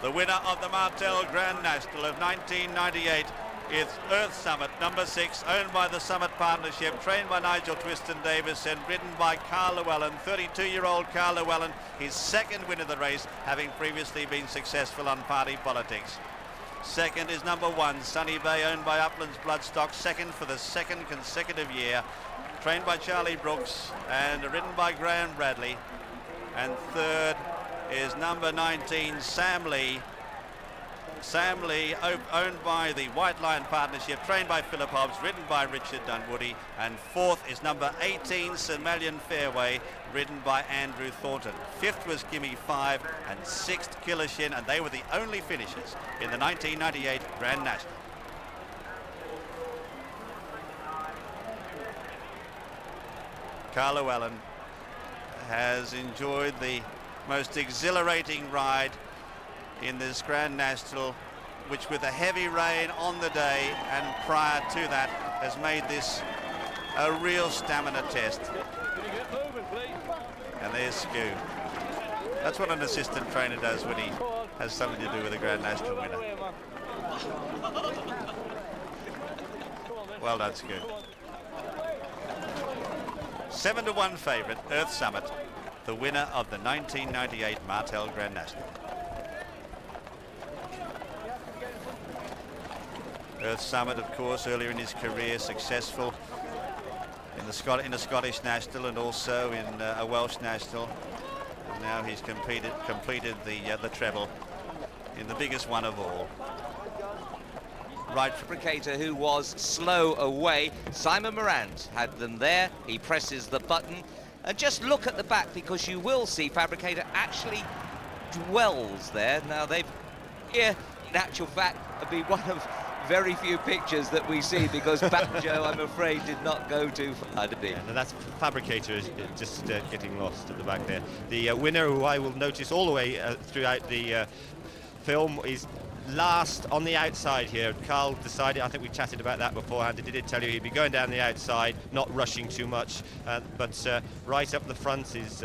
S12: The winner of the Martel Grand National of 1998 is Earth Summit, number 6, owned by the Summit Partnership, trained by Nigel Twiston-Davis and ridden by Carl Llewellyn, 32-year-old Carl Llewellyn, his 2nd win of the race, having previously been successful on Party Politics. Second is number 1, Sunny Bay, owned by Uplands Bloodstock, 2nd for the 2nd consecutive year, trained by Charlie Brooks and ridden by Graham Bradley. And third is number 19, Sam Lee, Sam Lee, owned by the White Lion Partnership, trained by Philip Hobbs, ridden by Richard Dunwoody, and fourth is number 18, St Melian Fairway, ridden by Andrew Thornton. Fifth was Gimme 5, and sixth Killershin, and they were the only finishers in the 1998 Grand National. Carl Llewellyn has enjoyed the most exhilarating ride in this Grand National, which with a heavy rain on the day and prior to that has made this a real stamina test. And there's Skew. That's what an assistant trainer does when he has something to do with a Grand National winner. Well done, Skew. 7-1 favourite, Earth Summit, the winner of the 1998 Martel Grand National. Earth Summit, of course, earlier in his career, successful in the Scottish National and also in a Welsh National. And now he's completed the treble in the biggest one of all.
S1: Right, Fabricator, who was slow away. Simon Morant had them there. He presses the button. And just look at the back, because you will see Fabricator actually dwells there. Now, they've here, in actual fact, have been one of very few pictures that we see, because Banjo, I'm afraid, did not go too far, did he?
S20: Yeah, that's Fabricator is just getting lost at the back there. The winner, who I will notice all the way throughout the film, is last on the outside here. Carl decided, I think we chatted about that beforehand, he did tell you he'd be going down the outside, not rushing too much, but right up the front is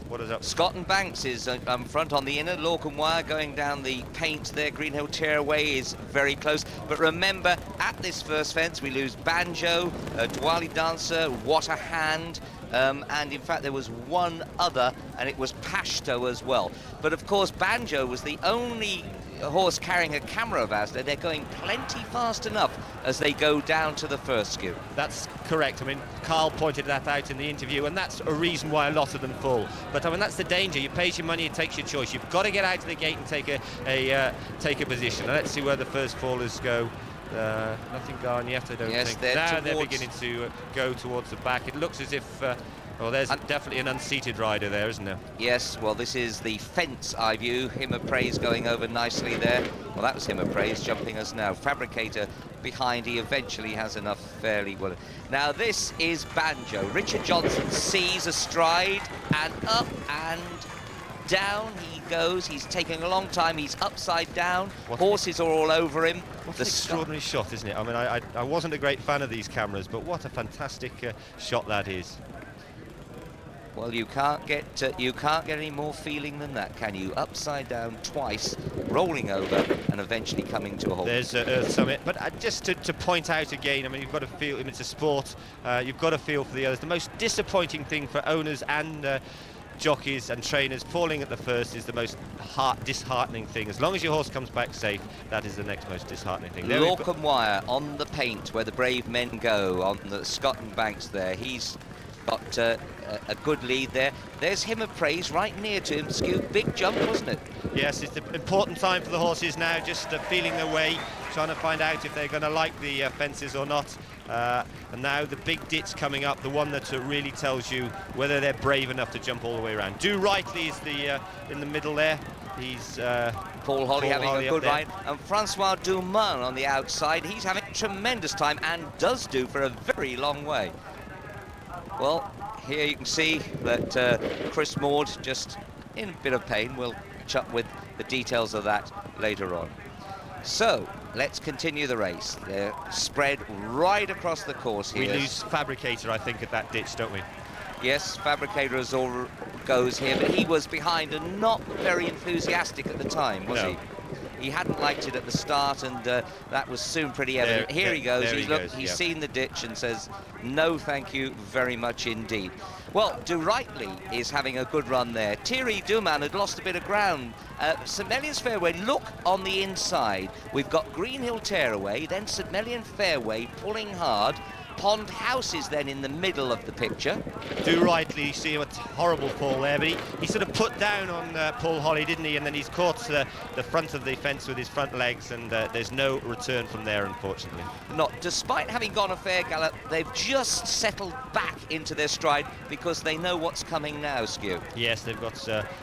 S20: what is up?
S1: Scott and Banks is front on the inner. Lorcan Wire going down the paint there. Greenhill Tearaway is very close. But remember, at this first fence, we lose Banjo, Diwali Dancer, What a Hand, and in fact there was one other, and it was Pashto as well. But of course, Banjo was the only horse carrying a camera of ours. They're going plenty fast enough as they go down to the first skew.
S20: That's correct. I mean, Carl pointed that out in the interview, and that's a reason why a lot of them fall. But I mean, that's the danger. You pay your money, it takes your choice. You've got to get out of the gate and take a position. And let's see where the first fallers go. Nothing gone yet, I don't think. Now they're beginning to go towards the back. It looks as if well, there's definitely an unseated rider there, isn't there?
S1: Yes, well, this is the fence eye view. Him of Praise going over nicely there. Well, that was Him of Praise jumping us now. Fabricator behind, he eventually has enough fairly well. Now, this is Banjo. Richard Johnson sees a stride, and up and down he goes. He's taking a long time. He's upside down. Horses are all over him.
S20: What an extraordinary shot, isn't it? I mean, I wasn't a great fan of these cameras, but what a fantastic shot that is.
S1: Well, you can't get any more feeling than that, can you? Upside down twice, rolling over, and eventually coming to a halt.
S20: There's Earth Summit, but just to point out again, I mean, you've got to feel, I mean, it's a sport, you've got to feel for the others. The most disappointing thing for owners and jockeys and trainers falling at the first is the most disheartening thing. As long as your horse comes back safe, that is the next most disheartening thing.
S1: Lorcan Wire on the paint where the brave men go, on the Scott and Banks there. He's got a good lead there. There's Him of Praise right near to him. Skew, big jump, wasn't it?
S20: Yes, it's an important time for the horses now, just feeling their way, trying to find out if they're going to like the fences or not. And now the big ditch coming up, the one that really tells you whether they're brave enough to jump all the way around. Do Rightly is the in the middle there. He's
S1: Paul Holly having a good ride, and Francois Dumas on the outside. He's having a tremendous time, and does do for a very long way. Well, here you can see that Chris Maud just in a bit of pain. We'll catch up with the details of that later on. So, let's continue the race. They're spread right across the course here.
S20: We lose Fabricator, I think, at that ditch, don't we?
S1: Yes, Fabricator as all goes here, but he was behind and not very enthusiastic at the time, was he? He hadn't liked it at the start, and that was soon pretty evident. Here he goes. He's seen the ditch and says, no, thank you very much indeed. Well, Do Rightly is having a good run there. Thierry Duman had lost a bit of ground. St Melian's Fairway, look on the inside. We've got Greenhill Tearaway, then St Melian Fairway pulling hard. Pond House is then in the middle of the picture.
S20: Do rightly see a horrible fall there, but he sort of put down on Paul Holly, didn't he? And then he's caught the front of the fence with his front legs, and there's no return from there, unfortunately.
S1: Not despite having gone a fair gallop, they've just settled back into their stride because they know what's coming now, Skew.
S20: Yes, they've got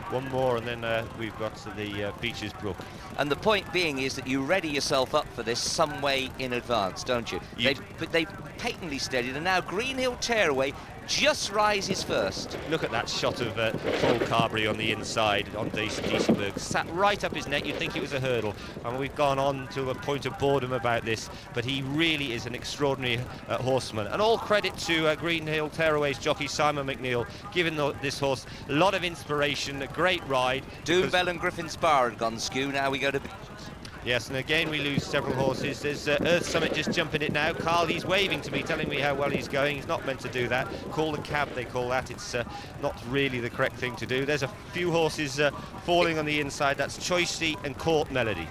S20: one more, and then we've got the Beaches Brook.
S1: And the point being is that you ready yourself up for this some way in advance, don't you? They've patently steadied, and now Greenhill Tearaway just rises first.
S20: Look at that shot of Paul Carberry on the inside on Dieselberg. Sat right up his neck, you'd think it was a hurdle. And we've gone on to a point of boredom about this, but he really is an extraordinary horseman. And all credit to Greenhill Tearaway's jockey Simon McNeill, giving this horse a lot of inspiration, a great ride.
S1: Doonbell and Griffin's Bar had gone Skew, now we go to...
S20: Yes, and again we lose several horses. There's Earth Summit just jumping it now. Carl, he's waving to me, telling me how well he's going. He's not meant to do that. Call the cab, they call that. It's not really the correct thing to do. There's a few horses falling on the inside. That's Choicey and Court Melody.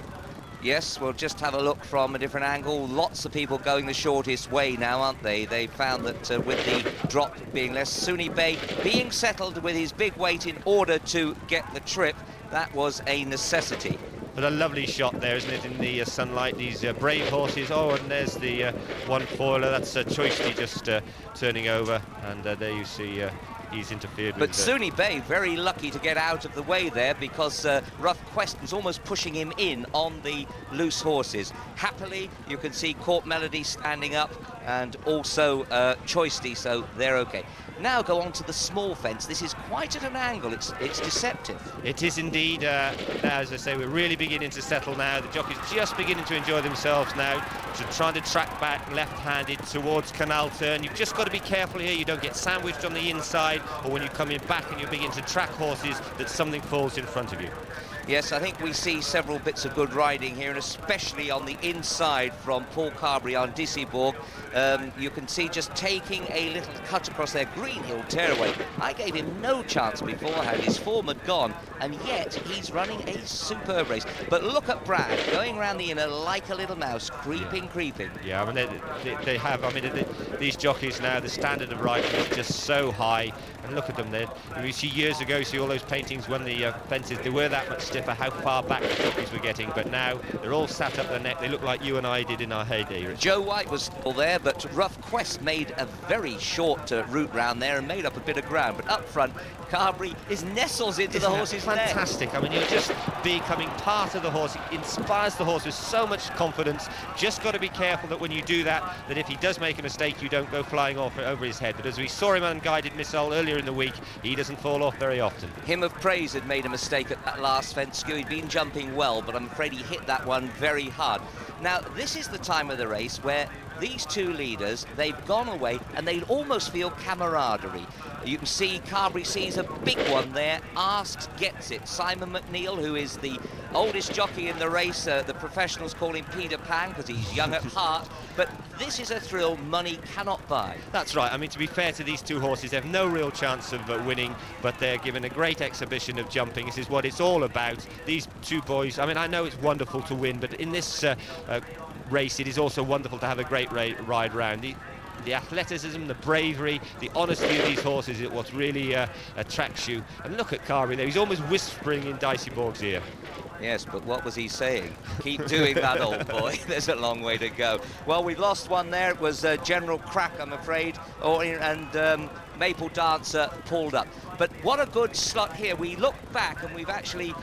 S1: Yes, we'll just have a look from a different angle. Lots of people going the shortest way now, aren't they? They found that with the drop being less, Sunny Bay being settled with his big weight in order to get the trip, that was a necessity.
S20: But a lovely shot there, isn't it, in the sunlight? These brave horses. Oh, and there's the one foiler. That's Choicey just turning over, and there you see he's interfered with.
S1: But Sunny Bay very lucky to get out of the way there, because Rough Quest was almost pushing him in on the loose horses. Happily, you can see Court Melody standing up, and also Choicey, so they're okay. Now go on to the small fence. This is quite at an angle. It's deceptive.
S20: It is indeed. Now, as I say, we're really beginning to settle now. The jockeys just beginning to enjoy themselves now. Trying to track back left-handed towards Canal Turn. You've just got to be careful here. You don't get sandwiched on the inside, or when you come in back and you begin to track horses, that something falls in front of you.
S1: Yes, I think we see several bits of good riding here, and especially on the inside from Paul Carberry on Dieselberg. You can see just taking a little cut across there. Greenhill Tearaway, I gave him no chance beforehand. His form had gone, and yet he's running a superb race. But look at Brad going around the inner like a little mouse, creeping.
S20: Yeah, I mean, they have. I mean, these jockeys now, the standard of riding is just so high. And look at them there. You see years ago, see all those paintings when the fences, they were that much stiffer, how far back the jockeys were getting. But now they're all sat up their neck. They look like you and I did in our heyday.
S1: Joe White was still there, but Rough Quest made a very short route round there and made up a bit of ground. But up front, Carberry nestles into the horse's neck.
S20: Fantastic. I mean, you're just becoming part of the horse. It inspires the horse with so much confidence. Just got to be careful that when you do that, that if he does make a mistake, you don't go flying off over his head. But as we saw him on Guided Missile earlier in the week, he doesn't fall off very often.
S1: Hymn of Praise had made a mistake at that last fence. He'd been jumping well, but I'm afraid he hit that one very hard. Now, this is the time of the race where these two leaders, they've gone away and they almost feel camaraderie. You can see Carberry sees a big one there, asks, gets it. Simon McNeill, who is the oldest jockey in the race, the professionals call him Peter Pan because he's young at heart, but this is a thrill money cannot buy.
S20: That's right. I mean, to be fair to these two horses, they have no real chance of winning, but they're given a great exhibition of jumping. This is what it's all about. These two boys, I mean, I know it's wonderful to win, but in this race, it is also wonderful to have a great ride round. The athleticism, the bravery, the honesty of these horses is what really attracts you. And look at Carberry there, he's almost whispering in Dieselberg's ear.
S1: Yes, but what was he saying? Keep doing that, old boy. There's a long way to go. Well, we lost one there. It was General Crack, I'm afraid, and Maple Dancer pulled up. But what a good slot here. We look back and we've actually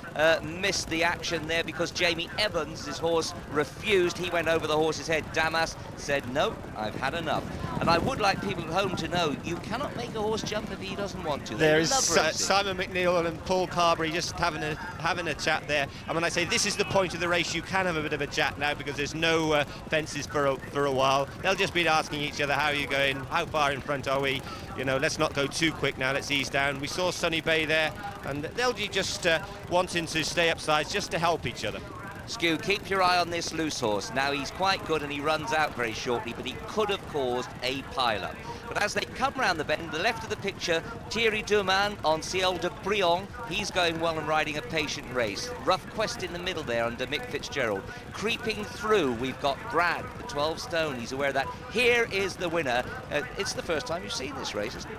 S1: missed the action there because Jamie Evans, his horse, refused. He went over the horse's head. Damas said, no, I've had enough. And I would like people at home to know you cannot make a horse jump if he doesn't want to.
S20: There is Simon McNeill and Paul Carberry just having a chat there. And when I say this is the point of the race, you can have a bit of a chat now because there's no fences for a while. They'll just be asking each other, how are you going? How far in front are we? You know, let's not go too quick now, let's ease down. We saw Sunny Bay there, and they'll be just wanting to stay upside just to help each other.
S1: Skew, keep your eye on this loose horse. Now, he's quite good and he runs out very shortly, but he could have caused a pile-up. But as they come round the bend, the left of the picture, Thierry Duman on Ciel de Brion. He's going well and riding a patient race. Rough Quest in the middle there under Mick Fitzgerald. Creeping through, we've got Brad, the 12 stone. He's aware of that. Here is the winner. It's the first time you've seen this race, isn't it?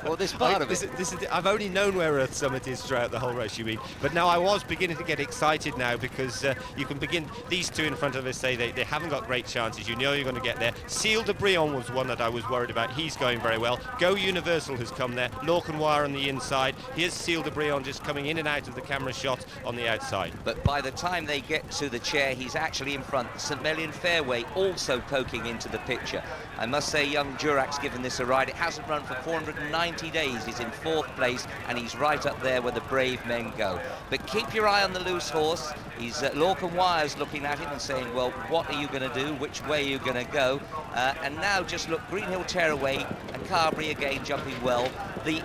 S1: Well, this part of it.
S20: I've only known where Earth Summit is throughout the whole race, you mean. But now I was beginning to get excited now because you can begin, these two in front of us say they haven't got great chances. You know you're going to get there. Ciel de Brion was one that I was worried about. He's going very well. Go Universal has come there. Lorcan on the inside. Here's Ciel de Brion just coming in and out of the camera shot on the outside.
S1: But by the time they get to the chair, he's actually in front. St Melian Fairway also poking into the picture. I must say, young Durac's given this a ride. It hasn't run for 490 days. He's in 4th place, and he's right up there where the brave men go. But keep your eye on the loose horse. He's Lorcan Wire's looking at him and saying, well, what are you going to do? Which way are you going to go? And now just look, Greenhill Tearaway and Carberry again jumping well. The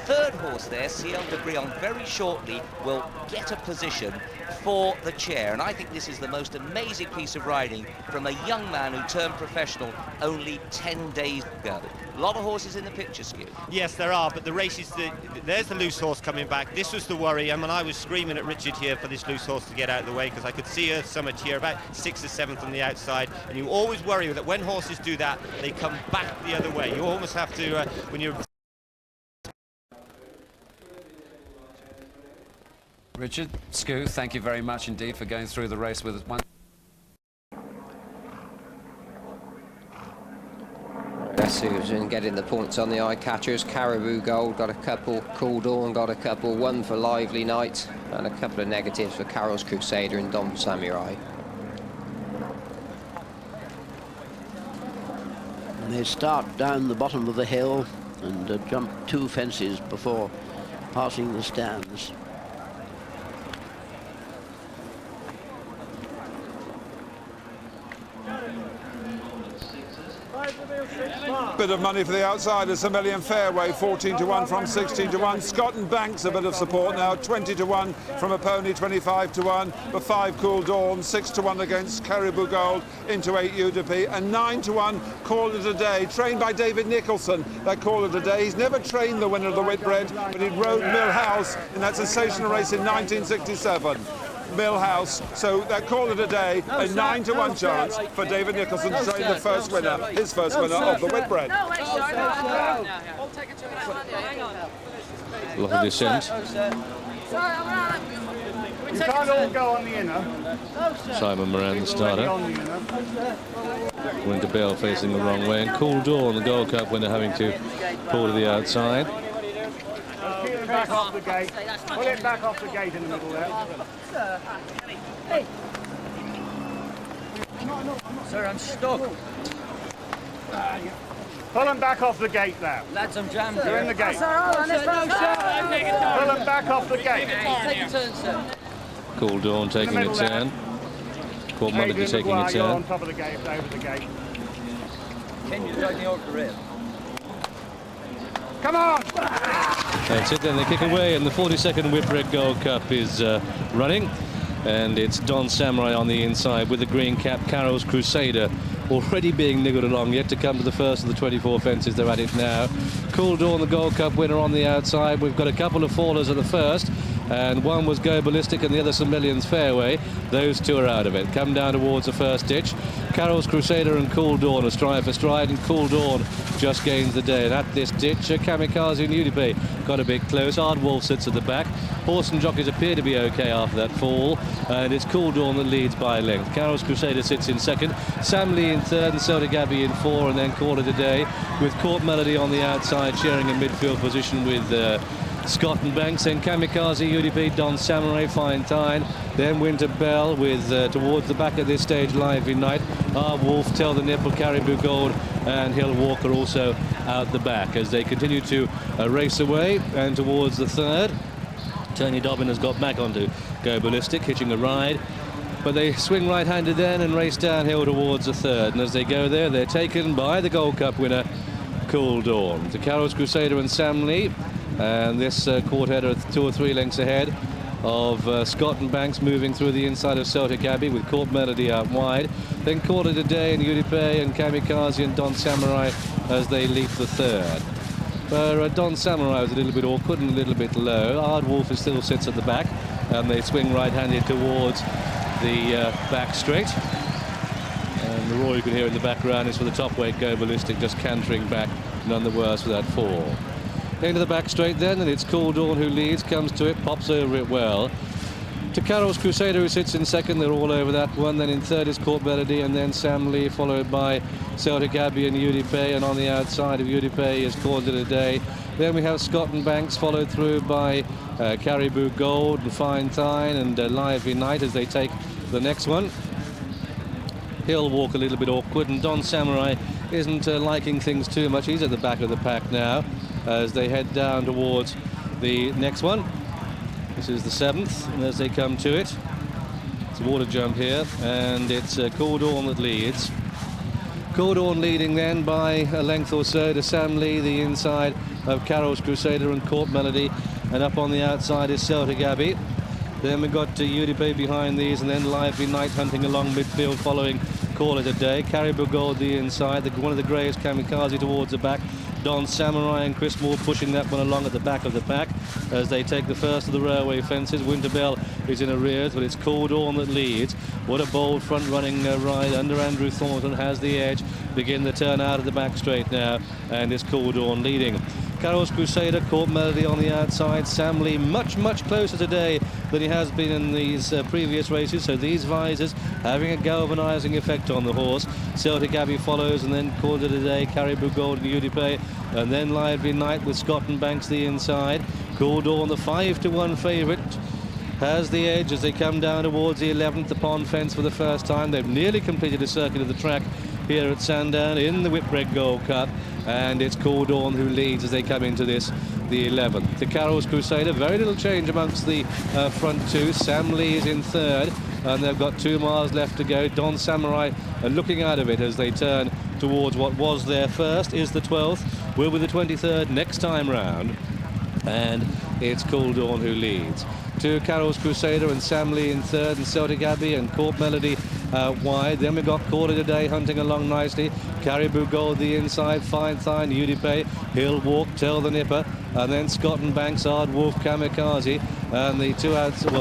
S1: third horse there, Ciel de Brion, very shortly will get a position for the chair, and I think this is the most amazing piece of riding from a young man who turned professional only 10 days ago. A lot of horses in the picture, Skew.
S20: Yes, there are, but the race is there's the loose horse coming back. This was the worry, and when I was screaming at Richard here for this loose horse to get out of the way, because I could see Earth Summit here about 6th or 7th on the outside, and you always worry that when horses do that, they come back the other way. You almost have to, when you're...
S21: Richard, Skew, thank you very much indeed for going through the race with us.
S5: Let's see who's in getting the points on the eye catchers. Caribou Gold got a couple, Cool Dawn got a couple, one for Lively Night, and a couple of negatives for Carol's Crusader and Dom Samurai.
S22: And they start down the bottom of the hill and jump 2 fences before passing the stands.
S8: Bit of money for the outsiders. St Melian Fairway 14-1 from 16-1. Scott and Banks a bit of support now, 20-1 from a pony, 25-1 for 5 Cool Dawn, 6-1 against Caribou Gold into 8 UDP, and 9-1 Call It a Day, trained by David Nicholson. That Call It a Day. He's never trained the winner of the Whitbread, but he rode Millhouse in that sensational race in 1967. Millhouse, so that Call It a Day, a 9-1 chance for David Nicholson to train the first winner, his first winner of the Whitbread.
S6: Lot of descent.
S9: You can't all go on the inner.
S6: Simon Moran, the starter. Winter Bell facing the wrong way, and Cool Dawn, the Gold Cup winner, having to pull to the outside.
S9: Peel it back off the gate. Pull it back off the gate in the middle there. Hey.
S23: Sir, I'm stuck.
S9: Pull them back off the gate there.
S23: Lads, I'm jammed.
S9: They're in the gate.
S23: Sir, hold on, let's go.
S9: Pull them back off the gate.
S23: Take a turn, sir.
S6: Cool Dawn taking a turn. Court Manager taking a
S9: You're
S6: turn.
S9: on top of the gate, over the gate.
S23: Can you drag me over the rail?
S9: Come on!
S6: That's it, then they kick away, and the 42nd Whitbread Gold Cup is running. And it's Don Samurai on the inside with the green cap, Carol's Crusader already being niggled along, yet to come to the first of the 24 fences. They're at it now. Cool Dawn, the Gold Cup winner, on the outside. We've got a couple of fallers at the first, and one was Go Ballistic and the other St Millions Fairway. Those two are out of it. Come down towards the first ditch. Carol's Crusader and Cool Dawn are stride for stride, and Cool Dawn just gains the day. And at this ditch, Kamikaze and Udipe got a bit close. Hard Wolf sits at the back. Horse and jockeys appear to be okay after that fall, and it's Cool Dawn that leads by a length. Carol's Crusader sits in second, Sam Lee in third, and so did Gabby in 4, and then Call It a Day with Court Melody on the outside, sharing a midfield position with Scott and Banks, then Kamikaze, UDP, Don Samurai, Fine Tine, then Winter Bell with towards the back of this stage, Lively Night, Wolf, Tell the Nipple, Caribou Gold, and Hill Walker also out the back as they continue to race away. And towards the third, Tony Dobbin has got back onto Go Ballistic, hitching a ride, but they swing right-handed then and race downhill towards the third, and as they go there, they're taken by the Gold Cup winner, Cool Dawn. To Carol's Crusader and Sam Lee, and this quartet are 2 or 3 lengths ahead. of Scott and Banks moving through the inside of Celtic Abbey with Court Melody out wide. Then Call It a Day and Udipe and Kamikaze and Don Samurai as they leap the third. But Don Samurai was a little bit awkward and a little bit low. Ard Wolf still sits at the back, and they swing right-handed towards the back straight. And the roar you can hear in the background is for the top weight Go Ballistic, just cantering back, none the worse for that fall. Into the back straight then, and it's Cool Dawn who leads, comes to it, pops over it well. To Carroll's Crusader, who sits in second, they're all over that one. Then in third is Court Melody, and then Sam Lee, followed by Celtic Abbey and Udipe, and on the outside of Udipe is Called It a Day. Then we have Scott and Banks, followed through by Caribou Gold and Fine Thine and Lively Night as they take the next one. He'll walk a little bit awkward, and Don Samurai isn't liking things too much. He's at the back of the pack now as they head down towards the next one. This is the 7th, and as they come to it, it's a water jump here, and it's Cool Dawn that leads. Cool Dawn leading then by a length or so to Sam Lee, the inside of Carroll's Crusader and Court Melody, and up on the outside is Celtic Abbey. Then we've got Udipe behind these, and then Lively Night hunting along midfield following Call It a Day. Caribou Gold the inside, one of the greys, Kamikaze towards the back. Don Samurai and Chris Moore pushing that one along at the back of the pack as they take the first of the railway fences. Winterbell is in arrears, but it's Cool Dawn that leads. What a bold front-running ride under Andrew Thornton, has the edge. Begin the turn out of the back straight now, and it's Cool Dawn leading. Carroll's Crusader, Court Melody on the outside. Sam Lee much closer today than he has been in these previous races, so these visors having a galvanising effect on the horse. Celtic Abbey follows, and then Called It a Day, Caribou Gold and Udipe, and then Lively Night with Scott and Banks the inside. Cool Dawn, the 5-to-1 favourite, has the edge as they come down towards the 11th, the pond fence for the first time. They've nearly completed a circuit of the track here at Sandown in the Whitbread Gold Cup, and it's Cool Dawn who leads as they come into this, the 11th. The Carroll's Crusader, very little change amongst the front two. Sam Lee is in third, and they've got 2 miles left to go. Don Samurai are looking out of it as they turn towards what was their first, is the 12th, will be the 23rd next time round, and it's Cool Dawn who leads. To Carroll's Crusader and Sam Lee in third, and Celtic Abbey and Court Melody wide. Then we've got Call It a Day hunting along nicely. Caribou Gold the inside, Fine Thine, Udipe, He'll Walk, Tell the Nipper, and then Scott and Banks, Ard Wolf, Kamikaze, and the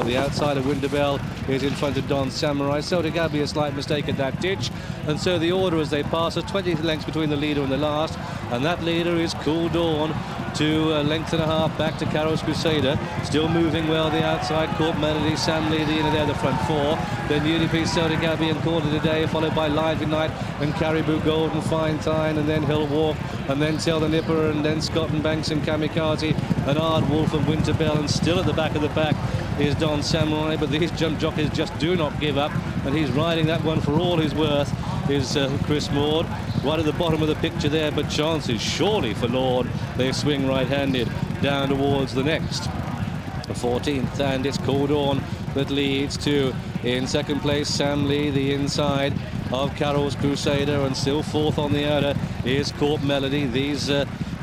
S6: the outside of Winterbell is in front of Don Samurai. Celtic Abbey, a slight mistake at that ditch, and so the order as they pass is 20 lengths between the leader and the last, and that leader is Cool Dawn, to a length and a half back to Carroll's Crusader, still moving well the outside. Court Melody, Sam Lee, the front four, then Udipe, Celtic Abbey and Call It a Day, followed by Lively Night and Caribou Gold and Fine Thine, and then He'll Walk, and then Tell the Nipper, and then Scott and Banks and Kamikaze and Ard Wolf and Winterbell, and still at the back of the pack is Don Samurai, but these jump jockeys just do not give up, and he's riding that one for all his worth, is Chris Maud. Right at the bottom of the picture there, but chances surely for Lord. They swing right-handed down towards the next, the 14th, and it's Cool Dawn that leads to, in second place, Sam Lee, the inside of Carroll's Crusader, and still fourth on the outer is Court Melody. These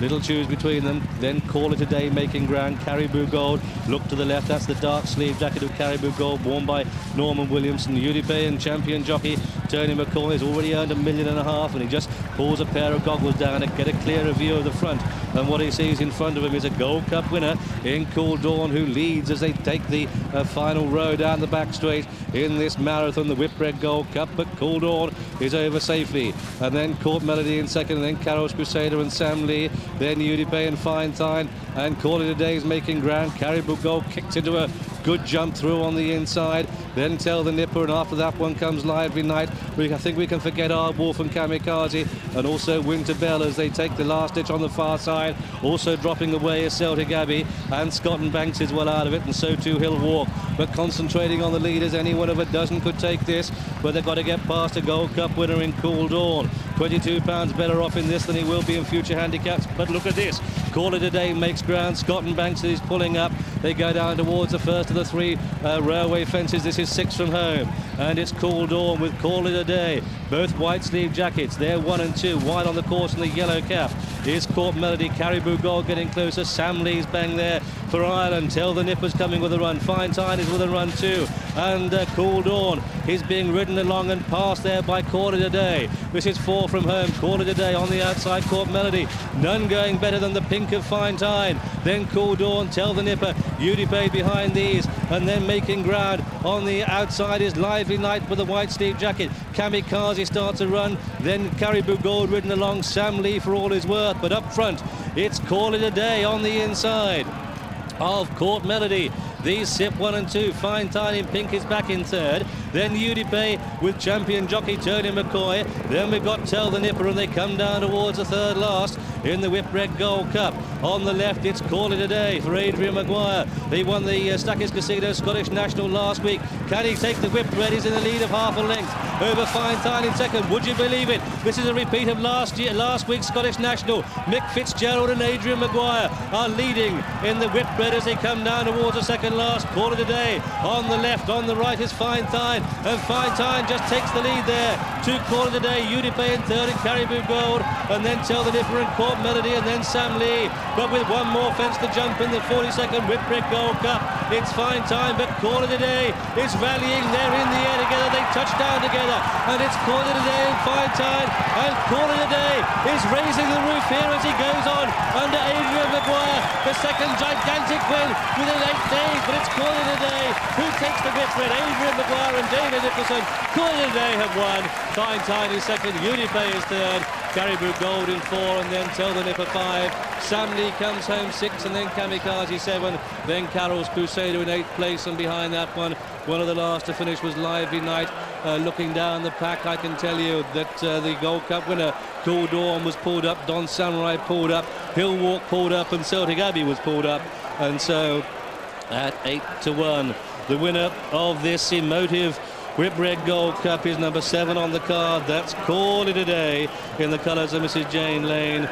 S6: little choose between them. Then Call It a Day making ground. Caribou Gold, look to the left, that's the dark sleeve jacket of Caribou Gold, worn by Norman Williamson. Udipe and champion jockey Tony McCoy has already earned $1.5 million, and he just pulls a pair of goggles down to get a clearer view of the front, and what he sees in front of him is a Gold Cup winner in Cool Dawn, who leads as they take the final row down the back straight in this marathon, the Whitbread Gold Cup. But Cool Dawn is over safely, and then Court Melody in second, and then Carroll's Crusader and Sam Lee, then Udipe and Fine Thine, and Call It a Day is making ground. Caribou Gold kicks into a good jump through on the inside, then Tell the Nipper, and after that one comes Lively Night. I think we can forget Ard Wolf and Kamikaze, and also Winterbell as they take the last ditch on the far side. Also dropping away is Celtic Abbey, and Scott and Banks is well out of it, and so too He'll Walk. But concentrating on the leaders, any one of a dozen could take this, but they've got to get past a Gold Cup winner in Cool Dawn. 22 pounds better off in this than he will be in future handicaps. But look at this, Call It a Day makes ground. Scott and Banks is pulling up. They go down towards the first of the three railway fences. This is is 6 from home, and it's Cool Dawn with Call It a Day. Both white sleeve jackets. They're 1 and 2. Wide on the course in the yellow cap is Court Melody. Caribou Gold getting closer. Sam Lee's bang there for Ireland. Tell the Nipper's coming with a run. Fine Tine is with a run too. And Cool Dawn is being ridden along and passed there by Call It a Day. This is 4 from home. Call It a Day on the outside. Court Melody. None going better than the pink of Fine Tine. Then Cool Dawn, Tell the Nipper. Udipe behind these. And then making ground on the outside is Lively Night with a white sleeve jacket. Kamikaze starts a run. Then Caribou Gold ridden along. Sam Lee for all his worth. But up front, it's Call It a Day on the inside of Court Melody. These sip 1 and 2. Fine Tine in pink is back in third. Then Udipe with champion jockey Tony McCoy. Then we've got Tell the Nipper, and they come down towards the third last in the Whipwreck Gold Cup. On the left, it's Call It a Day for Adrian Maguire. They won the Stackers Casino Scottish National last week. Can he take the Whipwreck? He's in the lead of half a length over Fine Tine in second. Would you believe it? This is a repeat of last week's Scottish National. Mick Fitzgerald and Adrian Maguire are leading in the Whipwreck as they come down towards the second last. Call It a Day on the left. On the right is Fine Tine, and Fine Tine just takes the lead there to Call It a Day. Udipe in third and Caribou Gold, and then Tell the Nipper and Court Melody, and then Sam Lee. But with one more fence to jump in the 42nd Whipwreck Gold Cup, it's Fine Tine, but Call It a Day is rallying. They're in the air together. They touch down together, and it's Call It a Day and Fine Tine, and Call It a Day is raising the roof here as he goes on under Adrian Maguire. The second gigantic win within 8 days, but it's Call It a Day who takes the Whipwreck. Adrian Maguire and David Nicholson. Call It a Day have won. Fine Tine is second. Udipe is third. Caribou Gold in 4, and then Tell the Nipper 5. Sam Lee comes home 6, and then Kamikaze 7. Then Carol's Crusader in 8th place, and behind that one of the last to finish was Lively Night. Looking down the pack, I can tell you that the Gold Cup winner, Cool Dawn, was pulled up. Don Samurai pulled up. Hill Walk pulled up, and Celtic Abbey was pulled up. And so at 8-1, the winner of this emotive Whipwreck Gold Cup is number 7 on the card. That's Call It a Day in the colours of Mrs. Jane Lane.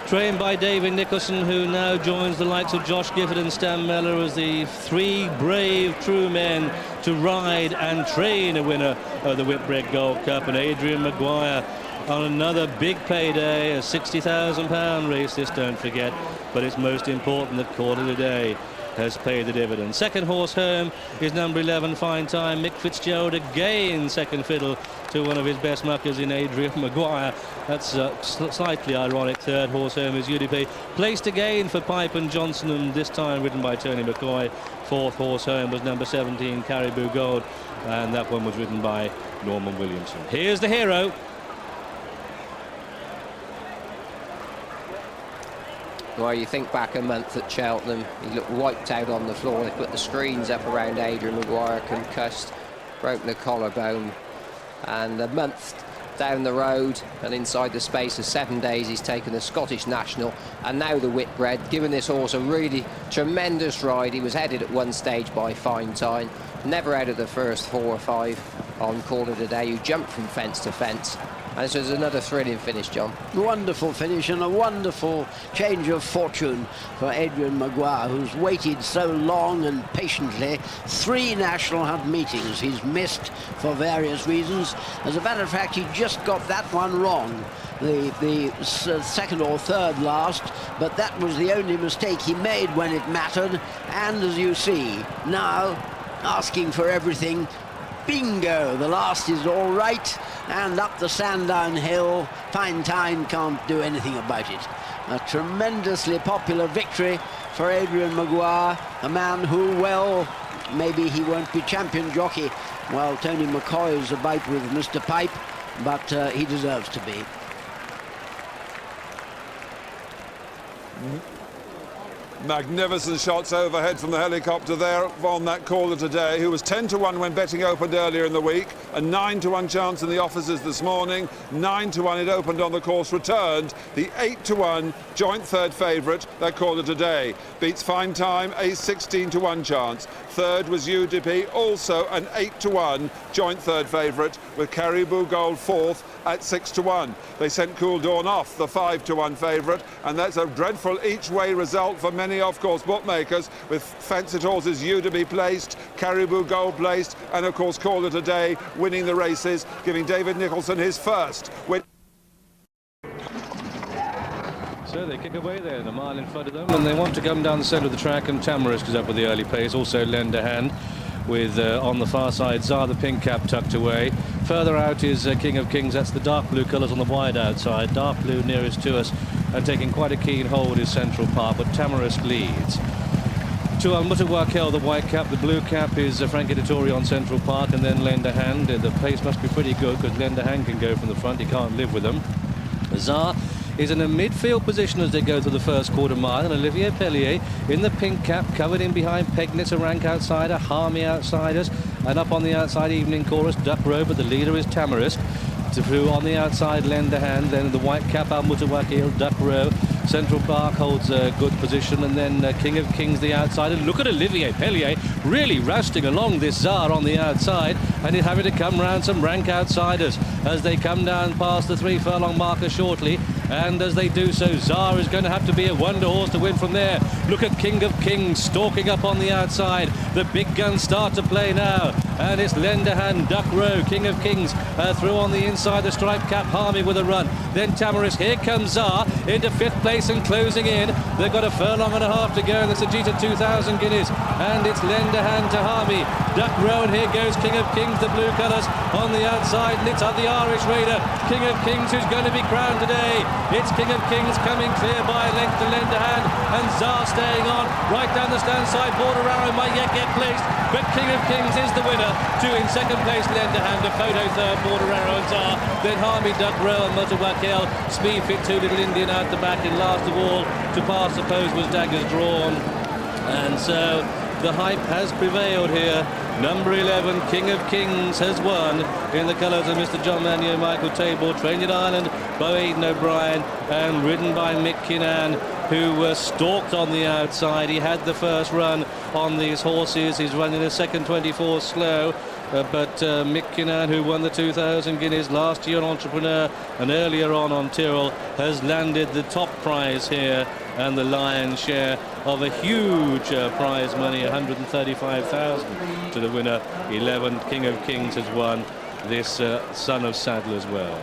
S6: Trained by David Nicholson, who now joins the likes of Josh Gifford and Stan Mellor as the 3 brave, true men to ride and train a winner of the Whipwreck Gold Cup. And Adrian Maguire on another big payday, a £60,000 race, this don't forget. But it's most important that Call It a Day has paid the dividend. Second horse home is number 11, Fine Time. Mick Fitzgerald again second fiddle to one of his best muckers in Adrian Maguire. That's slightly ironic. Third horse home is Udipe. Placed again for Pipe and Johnson, and this time ridden by Tony McCoy. Fourth horse home was number 17, Caribou Gold, and that one was ridden by Norman Williamson. Here's the hero.
S5: Well, you think back a month at Cheltenham, he looked wiped out on the floor. They put the screens up around Adrian Maguire, concussed, broken the collarbone. And a month down the road, and inside the space of 7 days, he's taken the Scottish National and now the Whitbread, giving this horse a really tremendous ride. He was headed at one stage by Fine Tine, never out of the first 4 or 5 on Call It a Day, who jumped from fence to fence. And this was another thrilling finish, John.
S22: Wonderful finish and a wonderful change of fortune for Adrian Maguire, who's waited so long and patiently. 3 National Hunt meetings he's missed for various reasons. As a matter of fact, he just got that one wrong, the second or third last, but that was the only mistake he made when it mattered. And as you see, now asking for everything. Bingo, the last is all right, and up the Sandown Hill, Fine Tine can't do anything about it. A tremendously popular victory for Adrian Maguire, a man who, well, maybe he won't be champion jockey while Tony McCoy is about with Mr. Pipe, but he deserves to be.
S8: Magnificent shots overhead from the helicopter there on that Call It a Day, who was 10-1 when betting opened earlier in the week, a 9-1 chance in the offices this morning, 9-1 it opened on the course, returned the 8-1 joint third favourite, that Call It a Day. Beats Fine Time, a 16-1 chance. Third was Udipe, also an 8-1 joint third favourite, with Caribou Gold fourth at 6-1. They sent Cool Dawn off, the 5-1 favourite, and that's a dreadful each-way result for many many off-course bookmakers, with fancied horses You to be placed, Caribou Gold placed, and of course Call It a Day winning the races, giving David Nicholson his first win.
S6: So they kick away there, a mile in front of them, and they want to come down the centre of the track, and Tamarisk is up with the early pace, also Lend a Hand, with on the far side Tsar the pink cap tucked away. Further out is King of Kings, that's the dark blue colours on the wide outside, dark blue nearest to us, and taking quite a keen hold is Central Park, but Tamarisk leads. To Mutawakil, the white cap, the blue cap is Frank Editori on Central Park, and then Lend a Hand. The pace must be pretty good because Lend a Hand can go from the front, he can't live with them. Tsar is in a midfield position as they go to the first quarter mile, and Olivier Pellier in the pink cap, covered in behind Pegnitz, a rank outsider, Harmy outsiders, and up on the outside Evening Chorus, Duck Row, but the leader is Tamarisk. Through on the outside Lend a Hand, then the white cap Al Mutawakil, Duck Row. Central Park holds a good position, and then King of Kings the outsider. Look at Olivier Pellier really rousting along this Tsar on the outside, and he's having to come round some rank outsiders as they come down past the 3 furlong marker shortly, and as they do so, Tsar is going to have to be a wonder horse to win from there. Look at King of Kings stalking up on the outside. The big guns start to play now, and it's Lend a Hand, Duck Row, King of Kings through on the inside, the striped cap Harmy with a run, then Tamarisk. Here comes Tsar into 5th place and closing in. They've got a furlong and a half to go in the Sajita 2000 Guineas, and it's Lend a Hand to Harmy, Duck Row, and here goes King of Kings, the blue colours on the outside, and it's the Irish Raider, King of Kings, who's going to be crowned today. It's King of Kings coming clear by a length to Lend a Hand, and Tsar staying on right down the stand side. Border Arrow might yet get placed, but King of Kings is the winner. 2 in second place, Lend a Hand, a photo third, Border Arrow and Tsar, then Harmy, Duck Row and Mutawakil. Speed Fit 2, Little Indian out the back, and last of all to pass the post was Daggers Drawn, and so the hype has prevailed here. Number 11, King of Kings, has won in the colours of Mr. John Mannion, Michael Tabor, trained in Ireland by Aidan O'Brien, and ridden by Mick Kinnan, who was stalked on the outside. He had the first run on these horses. He's running a second 24 slow. But Mick Kinnan, who won the 2000 Guineas last year on Entrepreneur and earlier on Tyrrell, has landed the top prize here and the lion's share of a huge prize money, 135,000 to the winner. 11, King of Kings, has won this Son of Sadler's Wells.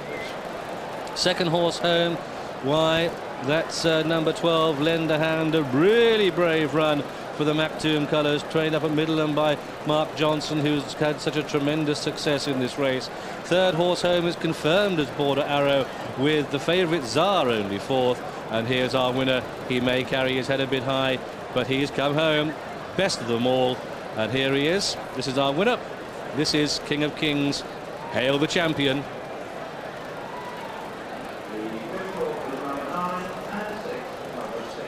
S6: Second horse home, why, that's number 12, Lend a Hand, a really brave run for the Mactoum colours, trained up at Middleham by Mark Johnson, who's had such a tremendous success in this race. Third horse home is confirmed as Border Arrow, with the favourite Tsar only 4th, and here's our winner. He may carry his head a bit high, but he's come home best of them all, and here he is. This is our winner. This is King of Kings. Hail the champion.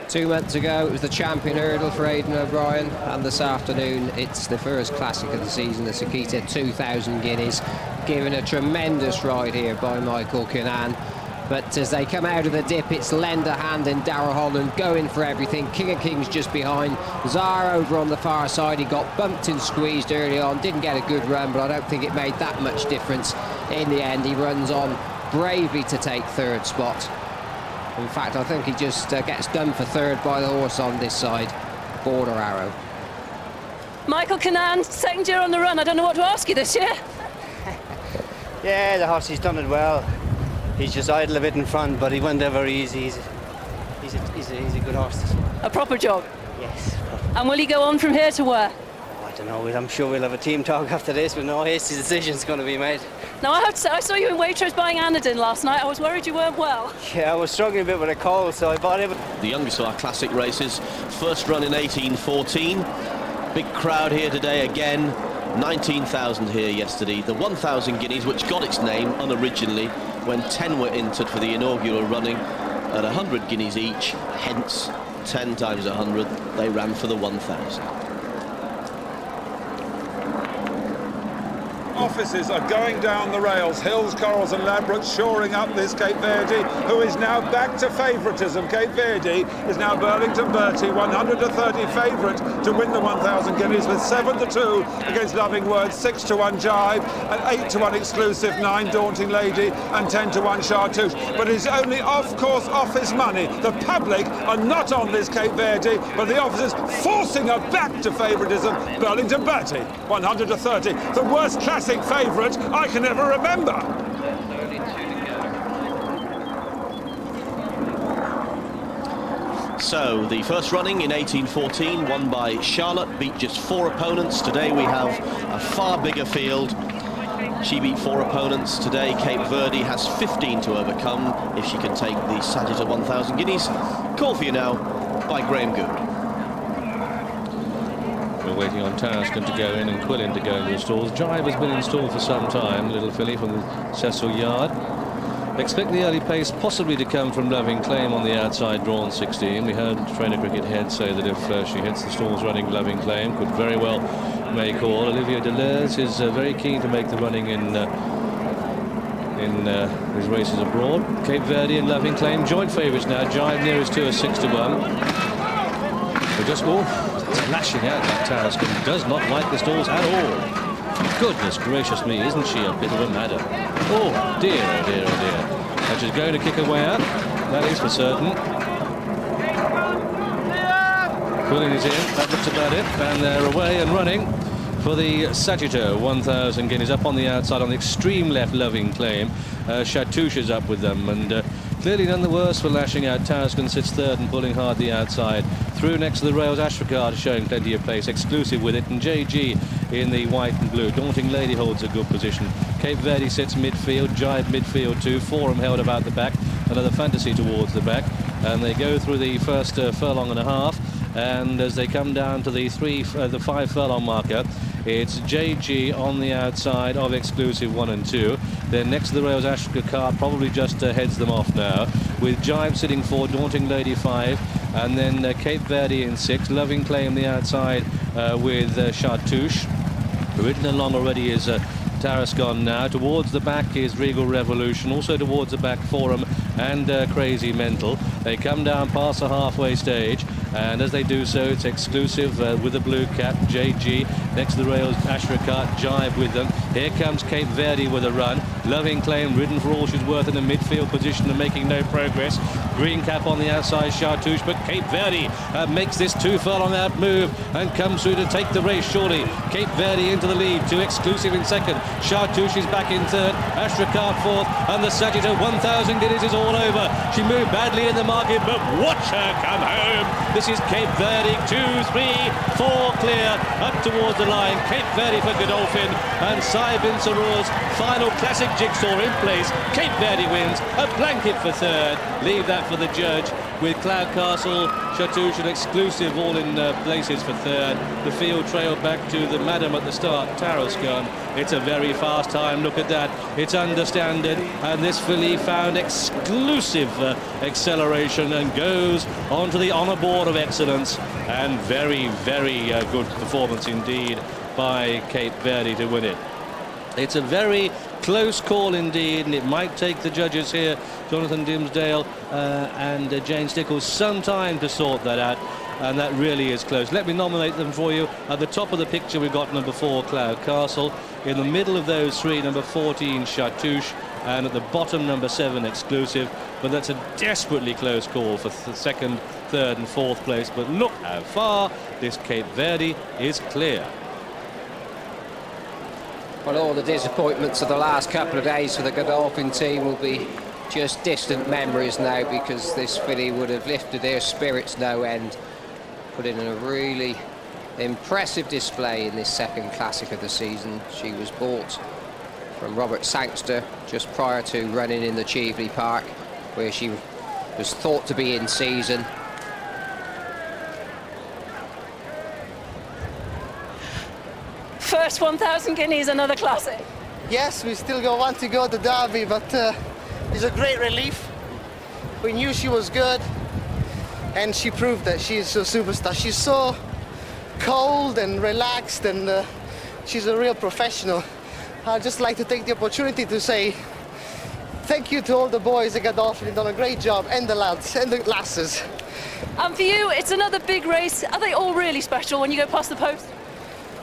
S5: 2 months ago, it was the champion hurdle for Aidan O'Brien, and this afternoon it's the first classic of the season, the Sakita 2000 Guineas, given a tremendous ride here by Michael Kinnan. But as they come out of the dip, it's Lend a Hand and Darragh Holland going for everything. King of Kings just behind. Tsar over on the far side. He got bumped and squeezed early on, didn't get a good run, but I don't think it made that much difference in the end. He runs on bravely to take 3rd spot. In fact, I think he just gets done for 3rd by the horse on this side, Border Arrow.
S4: Michael Kinnan, 2nd year on the run. I don't know what to ask you this year.
S10: Yeah, the horse, he's done it well. He's just idle a bit in front, but he went there very easy. He's a good horse.
S4: A proper job?
S10: Yes.
S4: And will he go on from here to where?
S10: Oh, I don't know. I'm sure we'll have a team talk after this, but no hasty decision's going to be made.
S4: Now, I have to say, I saw you in Waitrose buying Anadin last night. I was worried you weren't well.
S10: Yeah, I was struggling a bit with a cold, so I bought it.
S11: The youngest of our classic races, first run in 1814. Big crowd here today again. 19,000 here yesterday. The 1,000 Guineas, which got its name unoriginally when 10 were entered for the inaugural running at 100 Guineas each, hence 10 times 100, they ran for the 1,000.
S8: offices are going down the rails. Hills, Corals and Ladbrokes shoring up this Cape Verde, who is now back to favouritism. Cape Verde is now Burlington Bertie, 130 favourite to win the 1,000 guineas with 7-2 against Loving Words, 6-1 Jive, and 8-1 Exclusive, 9 Daunting Lady, and 10-1 Chartreuse. But it's only off-course office money. The public are not on this Cape Verde, but the officers forcing her back to favouritism. Burlington Bertie, 130, the worst classic favourite I can ever remember.
S11: So the first running in 1814 won by Charlotte, beat just 4 opponents. Today we have a far bigger field. She beat 4 opponents. Today Cape Verde has 15 to overcome if she can take the Sagitta 1,000 guineas. Call for you now by Graham Good.
S6: We're waiting on Tarascon to go in and Quillin to go into the stalls. Jive has been installed for some time, little filly from the Cecil Yard. Expect the early pace possibly to come from Loving Claim on the outside, drawn 16. We heard trainer Cricket Head say that if she hits the stalls running Loving Claim, could very well make all. Olivier Deleuze is very keen to make the running in his races abroad. Cape Verde and Loving Claim joint favourites now. Jive nearest to a 6-1. But just it's lashing out. That Tarascon does not like the stalls at all. Goodness gracious me, isn't she a bit of a madam? Oh dear, oh dear, oh dear. And she's going to kick her way out, that is for certain. Quillin is in, that looks about it, and they're away and running for the Sagitta 1,000 guineas. Up on the outside on the extreme left, Loving Claim. Chartreuse is up with them, and clearly none the worse for lashing out. Tarascon sits third and pulling hard the outside. Through next to the rails, Ashrakard showing plenty of pace, Exclusive with it, and JG in the white and blue. Daunting Lady holds a good position. Cape Verde sits midfield, Jive midfield too. Forum held about the back, another Fantasy towards the back, and they go through the first furlong and a half. And as they come down to the 5 furlong marker, it's JG on the outside of Exclusive 1 and 2. Then next to the rails, Ashrakard probably just heads them off now, with Jive sitting 4, Daunting Lady 5, and then Cape Verde in 6. Loving Claim the outside with Chartreuse. Ridden along already is Tarascon now. Towards the back is Regal Revolution. Also towards the back, Forum and Crazy Mental. They come down past the halfway stage, and as they do so, it's Exclusive with a blue cap, JG. Next to the rails, Ashrakard, Jive with them. Here comes Cape Verde with a run. Loving Claim ridden for all she's worth in a midfield position and making no progress. Green cap on the outside, Chartreuse, but Cape Verde makes this 2 furlong out move and comes through to take the race surely. Cape Verde into the lead, to Exclusive in second. Chartreuse is back in third, Ashrakard fourth, and the Sagitta 1,000 guineas is all over. She moved badly in the market, but watch her come home. This is Cape Verde, 2, 3, 4 clear, up towards the line. Cape Verde for Godolphin, and Sai Bin Sarour's final classic jigsaw in place. Cape Verde wins, a blanket for third. Leave that for the judge, with Cloud Castle, Chartreuse and Exclusive all in places for third. The field trail back to the madam at the start, Tarascon. It's a very fast time, look at that. It's understanded, and this filly found Exclusive acceleration and goes onto the honour board of excellence. And very, very good performance indeed by Cape Verde to win it. It's a very close call indeed, and it might take the judges here, Jonathan Dimsdale and Jane Stickles, some time to sort that out, and that really is close. Let me nominate them for you. At the top of the picture we've got number 4, Cloud Castle. In the middle of those 3, number 14, Chartreuse, and at the bottom, number 7, Exclusive. But that's a desperately close call for second, third and fourth place. But look how far this Cape Verde is clear.
S5: Well, all the disappointments of the last couple of days for the Godolphin team will be just distant memories now, because this filly would have lifted their spirits no end, put in a really impressive display in this second classic of the season. She was bought from Robert Sangster just prior to running in the Cheveley Park, where she was thought to be in season.
S4: First 1,000 guineas, another classic.
S14: Yes, we still want to go to Derby, but it's a great relief. We knew she was good, and she proved that she's a superstar. She's so cold and relaxed, and she's a real professional. I'd just like to take the opportunity to say thank you to all the boys at Godolphin. They've done a great job, and the lads and the lasses.
S4: And for you, it's another big race. Are they all really special when you go past the post?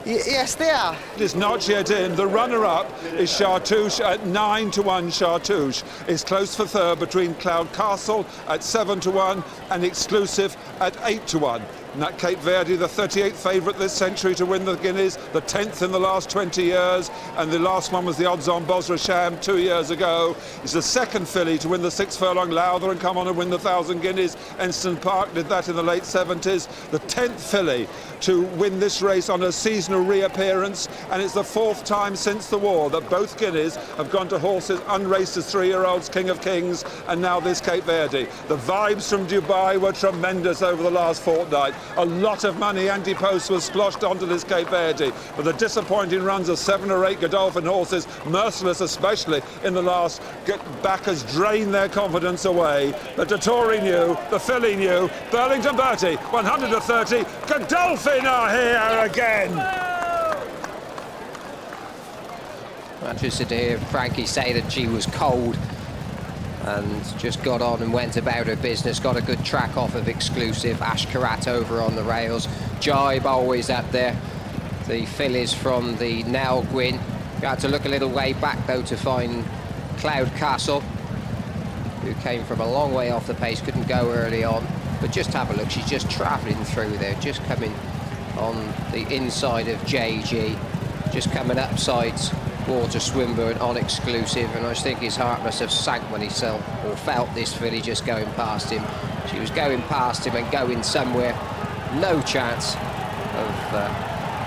S14: Yes, they are.
S8: It's not yet in. The runner-up is Chartouche at 9-1. Chartouche is close for third between Cloud Castle at 7-1 and Exclusive at 8-1. And that Cape Verde, the 38th favourite this century to win the Guineas, the 10th in the last 20 years, and the last one was the odds-on Bosra Sham 2 years ago. It's the second filly to win the 6 furlong Lowther and come on and win the 1,000 Guineas. Enston Park did that in the late 70s. The 10th filly to win this race on a seasonal reappearance, and it's the 4th time since the war that both Guineas have gone to horses unraced as 3-year-olds, King of Kings, and now this Cape Verde. The vibes from Dubai were tremendous over the last fortnight. A lot of money, anti-post, was splashed onto this Cape Verde, but the disappointing runs of 7 or 8 Godolphin horses, merciless especially in the last back, has drained their confidence away. The Dettori knew, the filly knew, Burlington Bertie, 130, Godolphin are here again!
S5: I'm interested to hear Frankie say that she was cold and just got on and went about her business, got a good track off of Exclusive, Ashkarat over on the rails, Jibe always up there, the fillies from the Nell Gwyn. You had to look a little way back though to find Cloud Castle, who came from a long way off the pace, couldn't go early on, but just have a look, she's just travelling through there, just coming on the inside of JG, just coming up sides Walter Swinburne on Exclusive, and I think his heart must have sank when he saw or felt this filly just going past him. She was going past him and going somewhere, no chance of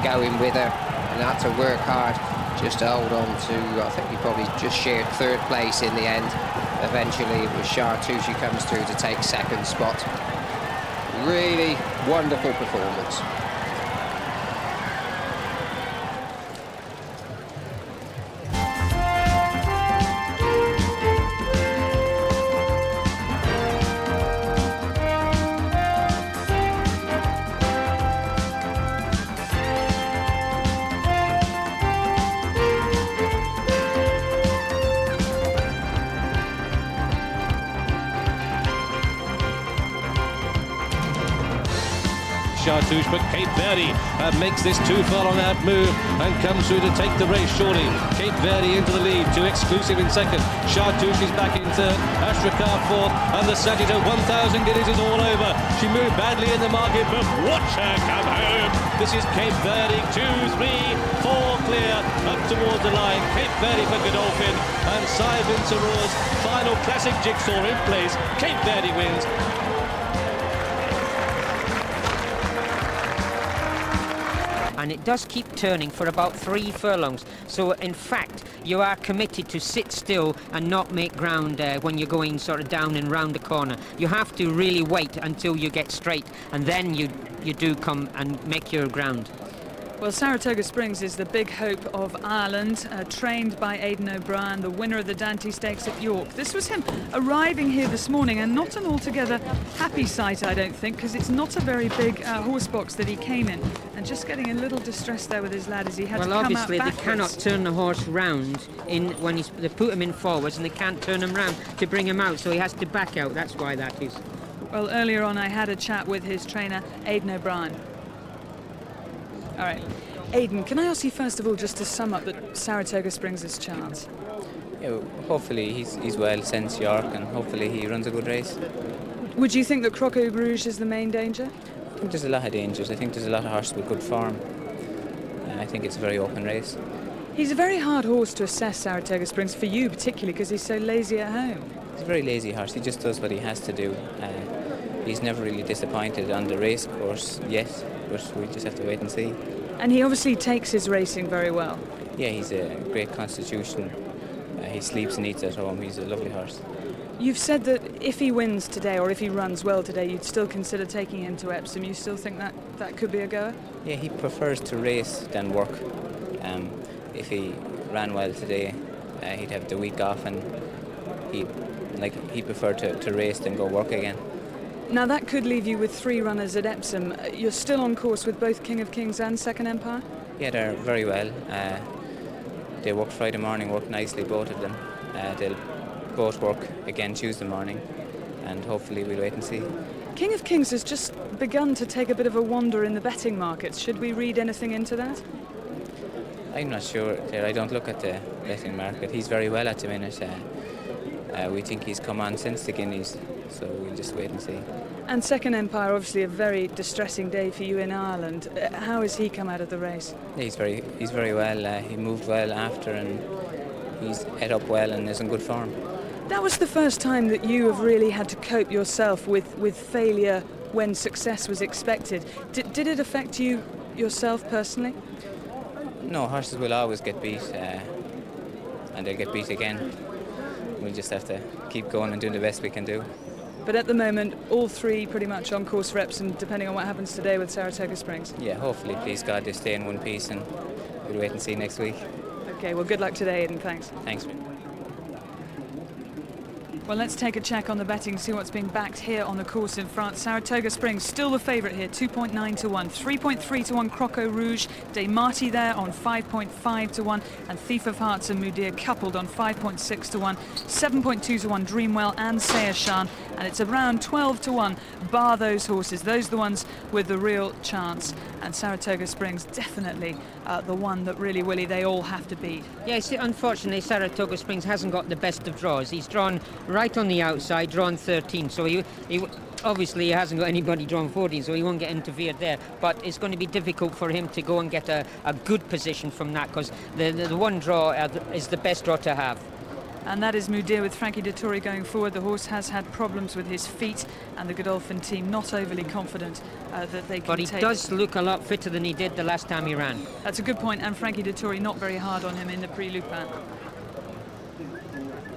S5: going with her, and had to work hard just to hold on to, I think he probably just shared 3rd place in the end. Eventually it was Chartouche who comes through to take 2nd spot. Really wonderful performance.
S15: Chartouche, but Cape Verde makes this 2 furlong out move and comes through to take the race surely. Cape Verde into the lead, to Exclusive in 2nd. Chartouche is back in 3rd, Ashrakar 4th, and the Sagitta 1,000 Guineas is all over. She moved badly in the market, but watch her come home. This is Cape Verde, 2, 3, 4 clear, up towards the line. Cape Verde for Godolphin, and Simon Sarour's final classic jigsaw in place. Cape Verde wins.
S16: And it does keep turning for about 3 furlongs. So in fact, you are committed to sit still and not make ground when you're going sort of down and round the corner. You have to really wait until you get straight, and then you do come and make your ground.
S18: Well, Saratoga Springs is the big hope of Ireland, trained by Aidan O'Brien, the winner of the Dante Stakes at York. This was him arriving here this morning, and not an altogether happy sight, I don't think, because it's not a very big horse box that he came in, and just getting a little distressed there with his lad as he had to come out backwards.
S16: Well, obviously they cannot turn the horse round in when they put him in forwards, and they can't turn him round to bring him out, so he has to back out. That's why that is.
S18: Well, earlier on I had a chat with his trainer, Aidan O'Brien. All right. Aidan, can I ask you first of all just to sum up that Saratoga Springs' chance?
S24: Yeah, hopefully he's well since York, and hopefully he runs a good race.
S18: Would you think that Croco Rouge is the main danger?
S24: I think there's a lot of dangers. I think there's a lot of horses with good form. And I think it's a very open race.
S18: He's a very hard horse to assess, Saratoga Springs, for you particularly, because he's so lazy at home.
S24: He's a very lazy horse. He just does what he has to do. He's never really disappointed on the race course yet, but we just have to wait and see.
S18: And he obviously takes his racing very well.
S24: Yeah, he's a great constitution. He sleeps and eats at home. He's a lovely horse.
S18: You've said that if he wins today, or if he runs well today, you'd still consider taking him to Epsom. You still think that could be a goer?
S24: Yeah, he prefers to race than work. If he ran well today, he'd have the week off, and he'd prefer to race than go work again.
S18: Now that could leave you with 3 runners at Epsom. You're still on course with both King of Kings and Second Empire?
S24: Yeah, they're very well. they worked Friday morning, worked nicely, both of them. They'll both work again Tuesday morning, and hopefully we'll wait and see.
S18: King of Kings has just begun to take a bit of a wander in the betting markets. Should we read anything into that?
S24: I'm not sure there. I don't look at the betting market. He's very well at the minute. We think he's come on since the Guineas, so we'll just wait and see.
S18: And Second Empire, obviously a very distressing day for you in Ireland. How has he come out of the race?
S24: He's very well. He moved well after, and he's head up well and is in good form.
S18: That was the first time that you have really had to cope yourself with failure when success was expected. Did it affect you yourself personally?
S24: No, horses will always get beat, and they'll get beat again. We'll just have to keep going and doing the best we can do.
S18: But at the moment, all three pretty much on course reps, and depending on what happens today with Saratoga Springs.
S24: Yeah, hopefully, please God, they stay in one piece, and we'll wait and see next week.
S18: Okay, well, good luck today, Aidan. Thanks.
S24: Thanks.
S18: Well, let's take a check on the betting, see what's being backed here on the course in France. Saratoga Springs, still the favourite here, 2.9 to 1. 3.3 to 1, Croco Rouge. Des Marty there on 5.5 to 1. And Thief of Hearts and Mudir coupled on 5.6 to 1. 7.2 to 1, Dreamwell and Sayashan. And it's around 12 to 1, bar those horses. Those are the ones with the real chance. And Saratoga Springs, definitely the one that really, Willie, they all have to beat.
S16: Yeah, see, unfortunately, Saratoga Springs hasn't got the best of draws. He's drawn right on the outside, drawn 13, so he obviously he hasn't got anybody drawn 14, so he won't get interfered there. But it's going to be difficult for him to go and get a good position from that, because the one draw is the best draw to have.
S18: And that is Mudir with Frankie Dettori going forward. The horse has had problems with his feet, and the Godolphin team not overly confident that they can take.
S16: But he does look a lot fitter than he did the last time he ran.
S18: That's a good point, and Frankie Dettori not very hard on him in the Prix-Lupin.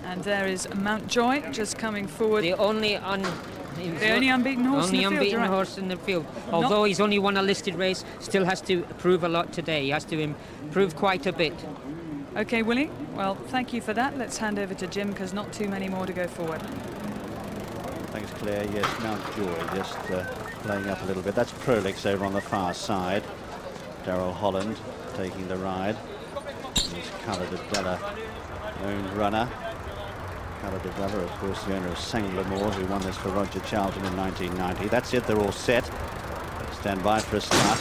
S18: And there is Mountjoy just coming forward.
S16: The only
S18: unbeaten horse in the field.
S16: Unbeaten horse in the field. Although he's only won a listed race, still has to prove a lot today. He has to improve quite a bit.
S18: Okay, Willie, well, thank you for that. Let's hand over to Jim, because not too many more to go forward.
S2: Thanks, Claire. Yes, Mountjoy just playing up a little bit. That's Prolix over on the far side. Darrell Holland taking the ride. He's Carla de Bella, owned runner. Carla de Bella, of course, the owner of Sanglamore, who won this for Roger Charlton in 1990. That's it, they're all set. Stand by for a start.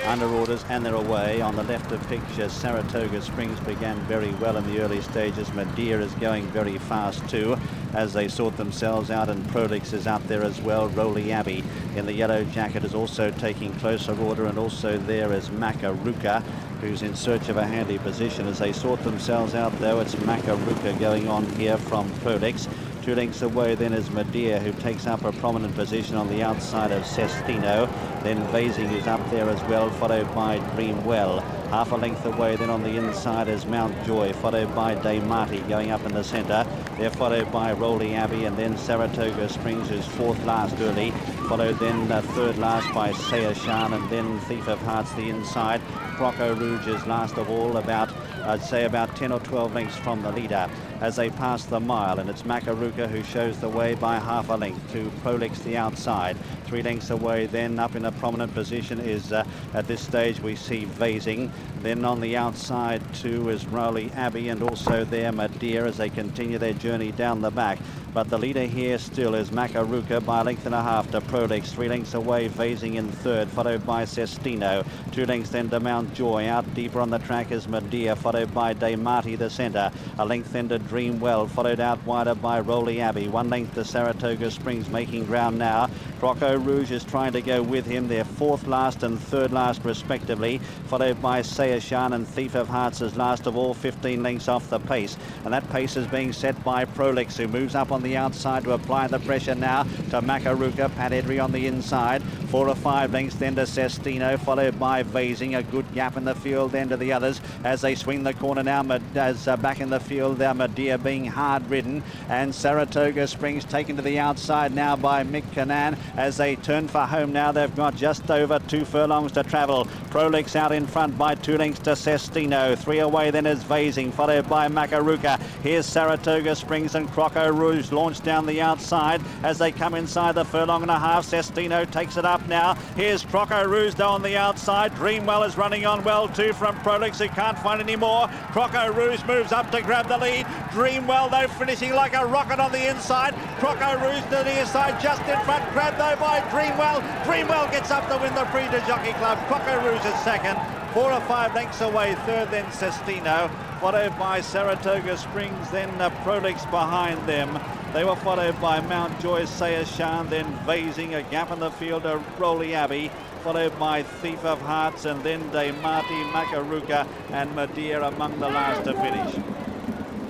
S2: Under orders, and they're away. On the left of picture, Saratoga Springs began very well in the early stages. Madeira is going very fast too as they sort themselves out, and Prolix is out there as well. Rowley Abbey in the yellow jacket is also taking closer order, and also there is Makaruka, who's in search of a handy position as they sort themselves out, though. It's Makaruka going on here from Prolix. 2 lengths away then is Madeira, who takes up a prominent position on the outside of Sestino. Then Vasing is up there as well, followed by Dreamwell. Half a length away then on the inside is Mountjoy, followed by Des Marty going up in the centre. They're followed by Rowley Abbey, and then Saratoga Springs, who's 4th last early. Followed then 3rd last by Sayashan, and then Thief of Hearts the inside. Croco Rouge is last of all, I'd say about 10 or 12 lengths from the leader as they pass the mile, and it's Makaruka who shows the way by half a length to Prolix the outside. 3 lengths away then, up in a prominent position is at this stage we see Vasing. Then on the outside too is Rowley Abbey, and also there Madeira as they continue their journey down the back. But the leader here still is Makaruka by a length and a half to Prolix. 3 lengths away, Vasing in 3rd, followed by Sestino. 2 lengths then to Mountjoy. Out deeper on the track is Madeira, followed by Des Marty the centre. A length then to Dreamwell, followed out wider by Rowley Abbey. 1 length to Saratoga Springs, making ground now. Croco Rouge is trying to go with him. They're 4th last and 3rd last respectively, followed by Sayashan, and Thief of Hearts is last of all, 15 lengths off the pace. And that pace is being set by Prolix, who moves up on the outside to apply the pressure now to Makaruka. Pat Edry on the inside. 4 or 5 lengths then to Sestino, followed by Vasing. A good gap in the field then to the others as they swing the corner now. As back in the field there, Madeira being hard ridden, and Saratoga Springs taken to the outside now by Mick Cannan as they turn for home now. They've got just over 2 furlongs to travel. Prolix out in front by 2 lengths to Sestino. 3 away then is Vasing, followed by Makaruka. Here's Saratoga Springs and Croco Rouge Rouge launched down the outside as they come inside the furlong and a half. Sestino takes it up now. Here's Croco Rouge though on the outside. Dreamwell is running on well too from Prolix, who can't find any more. Croco Rouge moves up to grab the lead. Dreamwell though finishing like a rocket on the inside. Croco Rouge to the inside just in front, grabbed though by Dreamwell. Dreamwell gets up to win the Prix de Jockey Club. Croco Rouge is second, 4 or 5 lengths away. Third then Sestino, followed by Saratoga Springs, then Prolix behind them. They were followed by Mount Joy, Sayashan, then Vasing, a gap in the field of Rowley Abbey, followed by Thief of Hearts, and then De Marti, Makaruka and Madeira among the last to finish.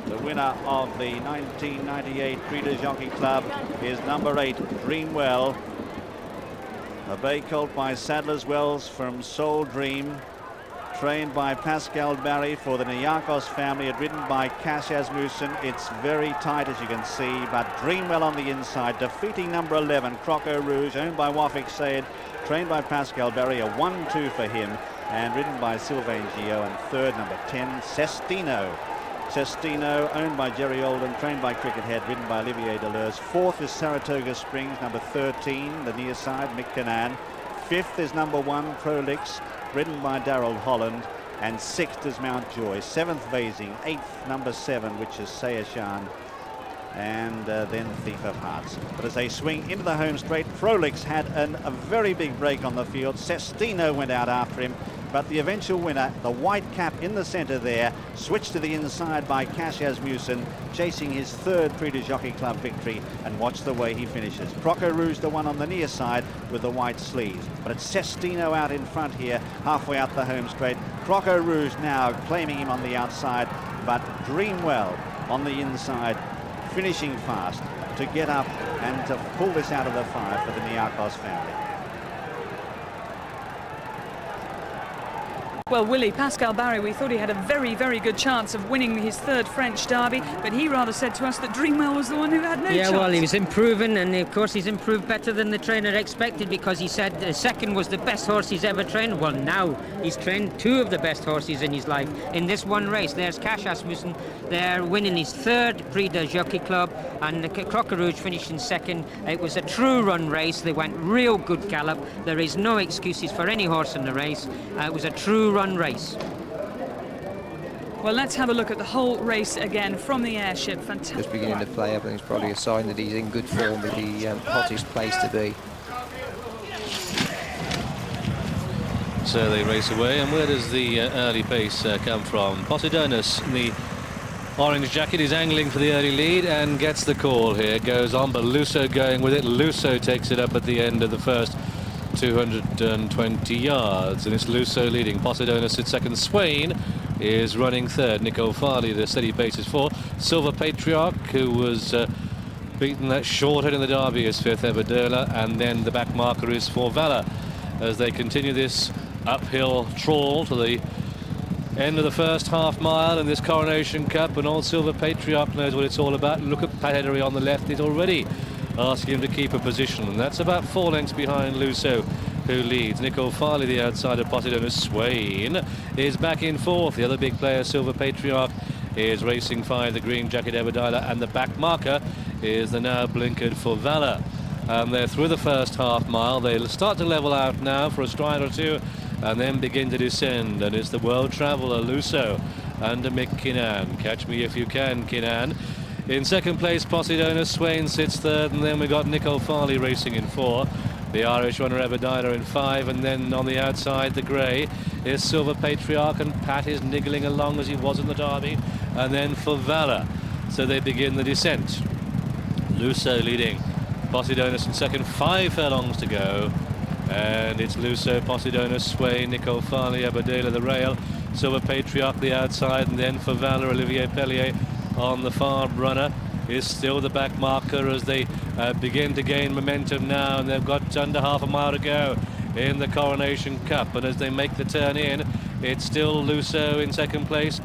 S2: The winner of the 1998 Prix de Jockey Club is number 8, Dreamwell. A bay colt by Sadler's Wells from Soul Dream, trained by Pascal Barry for the Niarchos family, and ridden by Cash Asmussen. It's very tight, as you can see, but Dreamwell on the inside, defeating number 11, Croco Rouge, owned by Wafik Said, trained by Pascal Barry, a 1-2 for him, and ridden by Sylvain Gio. And third, number 10, Sestino. Sestino, owned by Jerry Oldham, trained by Cricket Head, ridden by Olivier Deleuze. Fourth is Saratoga Springs, number 13, the near side, Mick Cannan. Fifth is number 1, Prolix, ridden by Darrell Holland. And sixth is Mount Joy. Seventh, Vasing. Eighth, number 7, which is Sayashan. And then Thief of Hearts. But as they swing into the home straight, Prolix had a very big break on the field. Sestino went out after him, but the eventual winner, the white cap in the centre there, switched to the inside by Cash Asmussen, chasing his third Prix de Jockey Club victory, and watch the way he finishes. Croco Rouge, the one on the near side with the white sleeves, but it's Sestino out in front here, halfway out the home straight. Croco Rouge now claiming him on the outside, but Dreamwell on the inside, finishing fast to get up and to pull this out of the fire for the Niarchos family.
S18: Well, Willie, Pascal Barry, we thought he had a very, very good chance of winning his third French derby, but he rather said to us that Dreamwell was the one who had no chance.
S16: Yeah, well, he was improving, and of course he's improved better than the trainer expected, because he said the second was the best horse he's ever trained. Well, now he's trained 2 of the best horses in his life in this one race. There's Cash Asmussen, they're winning his third Prix de Jockey Club, and Croco Rouge finishing second. It was a true run race. They went real good gallop. There is no excuses for any horse in the race. It was a true run race.
S18: Well, let's have a look at the whole race again from the airship. Fantastic.
S5: Just beginning to play up, and it's probably a sign that he's in good form, with the hottest place to be.
S6: So they race away, and where does the early pace come from? Posidonus, the orange jacket, is angling for the early lead and gets the call here. Goes on, but Lusso going with it. Lusso takes it up at the end of the first 220 yards, and it's Lusso leading. Posidonus at second. Swain is running third. Nico Farley, the steady pace is 4. Silver Patriarch, who was beaten that shorthead in the Derby, is 5th. Evadola, and then the back marker is for Valor as they continue this uphill trawl to the end of the first half mile in this Coronation Cup. And old Silver Patriarch knows what it's all about. Look at Pat Edery on the left. He's already asking him to keep a position, and that's about 4 lengths behind Lusso, who leads. Nico Farley, the outside of Posidonus. Swain is back in 4th. The other big player, Silver Patriarch, is racing 5, the green jacket Evadola, and the back marker is the now blinkered for Valor. And they're through the first half mile. They'll start to level out now for a stride or two, and then begin to descend. And it's the world traveller Lusso under Mick Kinnan. Catch me if you can, Kinnan. In second place, Posidonus. Swain sits third, and then we got Nico Farley racing in 4. The Irish runner Evadola in 5, and then on the outside, the grey is Silver Patriarch, and Pat is niggling along as he was in the Derby, and then for Valor. So they begin the descent. Lusso leading. Posidonus in second, 5 furlongs to go. And it's Lusso, Posidonus, Swain, Nico Farley, Evadola, the rail, Silver Patriarch the outside, and then for Valor, Olivier Pellier on the far runner is still the back marker as they begin to gain momentum now, and they've got under half a mile to go in the Coronation Cup. And as they make the turn in, it's still Lusso in second place.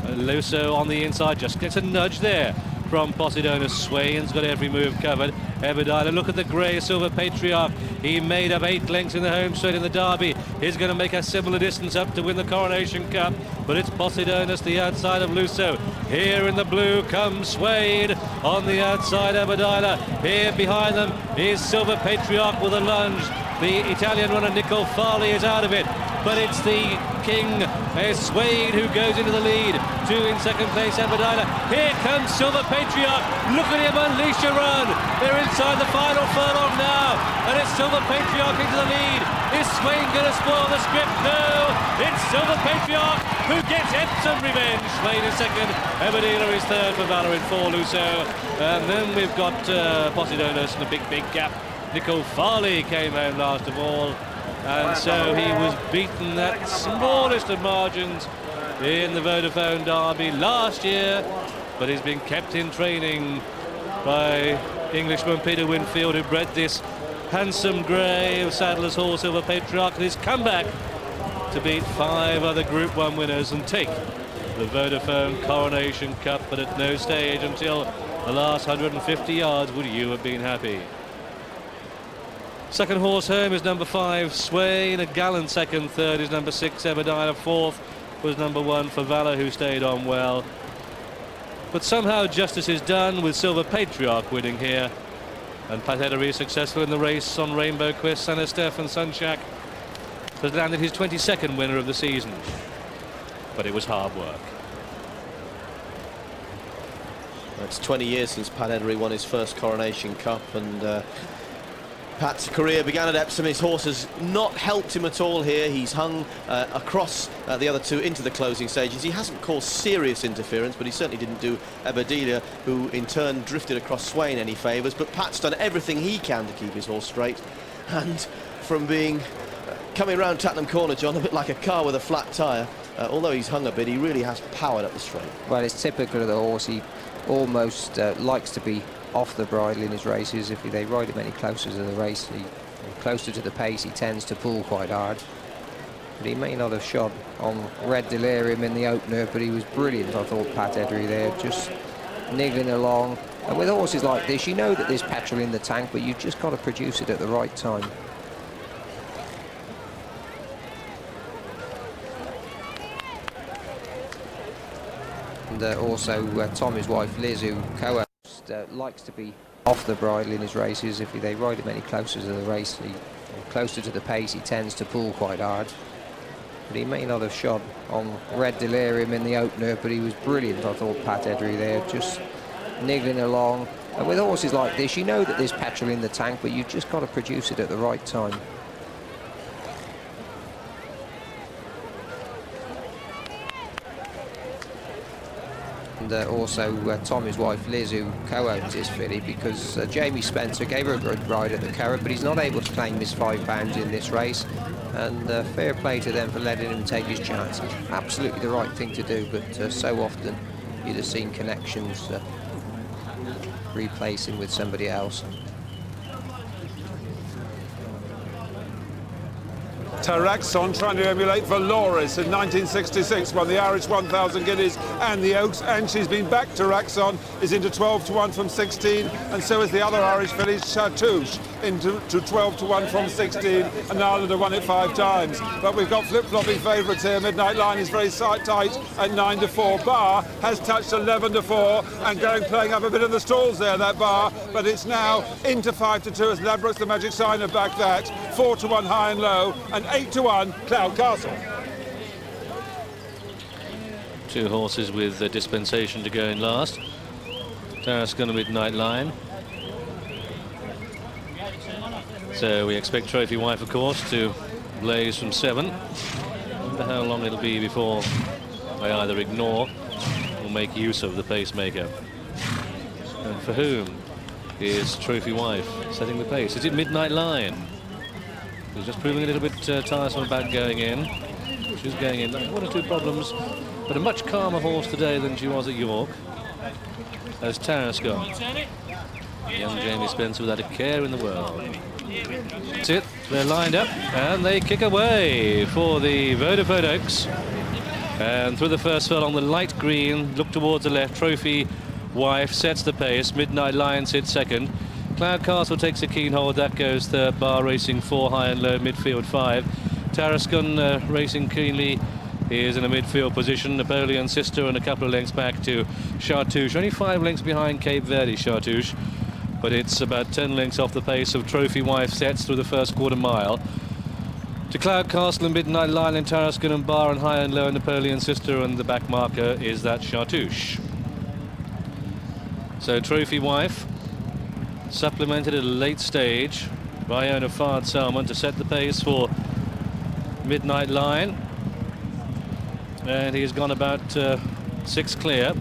S6: Lusso on the inside just gets a nudge there
S15: from Posidonus. Swain's got every move covered. Ebadiah, look at the grey Silver Patriarch. He made up 8 lengths in the home straight in the Derby. He's going to make a similar distance up to win the Coronation Cup, but it's Posidonus, the outside of Lusso. Here in the blue comes Swain on the outside. Ebadiah. Here behind them is Silver Patriarch with a lunge. The Italian runner Nicole Farley is out of it, but it's the King Swain who goes into the lead. 2 in second place, Ebadiah. Here comes Silver Patriarch. Look at him unleash a run. They're inside the final furlong now, and it's Silver Patriarch into the lead. Is Swain going to spoil the script? No, it's Silver Patriarch who gets Epsom revenge. Swain is second, Ebadiah is third for Valor in 4, Lusso. And then we've got Posidonus in a big gap. Nicole Farley came home last of all, and so he was beaten at smallest of margins in the Vodafone Derby last year, but he's been kept in training by Englishman Peter Winfield, who bred this handsome grey of Sadler's Hall Silver Patriarch, and he's come back to beat 5 other Group 1 winners and take the Vodafone Coronation Cup, but at no stage until the last 150 yards would you have been happy. Second horse home is number 5, Swain. A gallant second. Third is number 6, Ebadiah. Fourth was number 1 for Valor, who stayed on well. But somehow justice is done with Silver Patriarch winning here. And Pat Edery is successful in the race on Rainbow Quest. Saint Estef and Sunshak has landed his 22nd winner of the season. But it was hard work.
S11: It's 20 years since Pat Edery won his first Coronation Cup, and Pat's career began at Epsom. His horse has not helped him at all here. He's hung across the other 2 into the closing stages. He hasn't caused serious interference, but he certainly didn't do Ebadiah, who in turn drifted across Swain, any favours. But Pat's done everything he can to keep his horse straight. And from being coming around Tattenham Corner, John, a bit like a car with a flat tyre, although he's hung a bit, he really has powered up the straight.
S5: Well, it's typical of the horse. He almost likes to be off the bridle in his races. If they ride him any closer to the race, closer to the pace, he tends to pull quite hard. But he may not have shot on Red Delirium in the opener, but he was brilliant, I thought, Pat Edery there, just niggling along. And with horses like this, you know that there's petrol in the tank, but you've just got to produce it at the right time. And also Tommy's wife Liz, who likes to be off the bridle in his races. If they ride him any closer to the race, closer to the pace, he tends to pull quite hard. But he may not have shot on Red Delirium in the opener, but he was brilliant, I thought, Pat Edery there, just niggling along. And with horses like this, you know that there's petrol in the tank, but you've just got to produce it at the right time. And also Tommy's wife Liz, who co-owns this filly, because Jamie Spencer gave her a good ride at the Curragh, but he's not able to claim his £5 in this race. And fair play to them for letting him take his chances. Absolutely the right thing to do, but so often you'd have seen connections replacing with somebody else.
S8: Taraxon trying to emulate Valoris in 1966, won the Irish 1,000 guineas and the Oaks, and she's been back. Taraxon is into 12-1 from 16, and so is the other Irish filly, Chartouche, into 12-1 from 16, and Ireland have won it 5 times. But we've got flip-flopping favourites here. Midnight Line is very tight at 9-4. Bar has touched 11-4 and playing up a bit of the stalls there, that Bar, but it's now into 5-2 as Ladbrokes the Magic Sign have backed that. 4-1 High and Low, and 8-1 Cloud Castle.
S15: 2 horses with dispensation to go in last. Tarascon and Midnight Line. So we expect Trophy Wife, of course, to blaze from 7. I wonder how long it'll be before they either ignore or make use of the pacemaker. And for whom is Trophy Wife setting the pace? Is it Midnight Line? She's just proving a little bit tiresome about going in. She's going in. 1 or 2 problems, but a much calmer horse today than she was at York. As Tarascon. Young Jamie Spencer without a care in the world. That's it. They're lined up and they kick away for the Vodafone Oaks. And through the first furlong, the light green, look towards the left, Trophy Wife sets the pace. Midnight Lion sits second. Cloud Castle takes a keen hold. That goes third. Bar racing 4, High and Low, midfield 5. Tarascon racing keenly is in a midfield position. Napoleon Sister and a couple of lengths back to Chartouche. Only 5 lengths behind Cape Verde, Chartouche. But it's about 10 lengths off the pace of Trophy Wife sets through the first quarter mile. To Cloud Castle and Midnight Lion and Tarascon and Bar and High and Low and Napoleon Sister, and the back marker is that Chartouche. So Trophy Wife supplemented at a late stage by owner Fard Salmon to set the pace for Midnight Lion. And he's gone about 6 clear.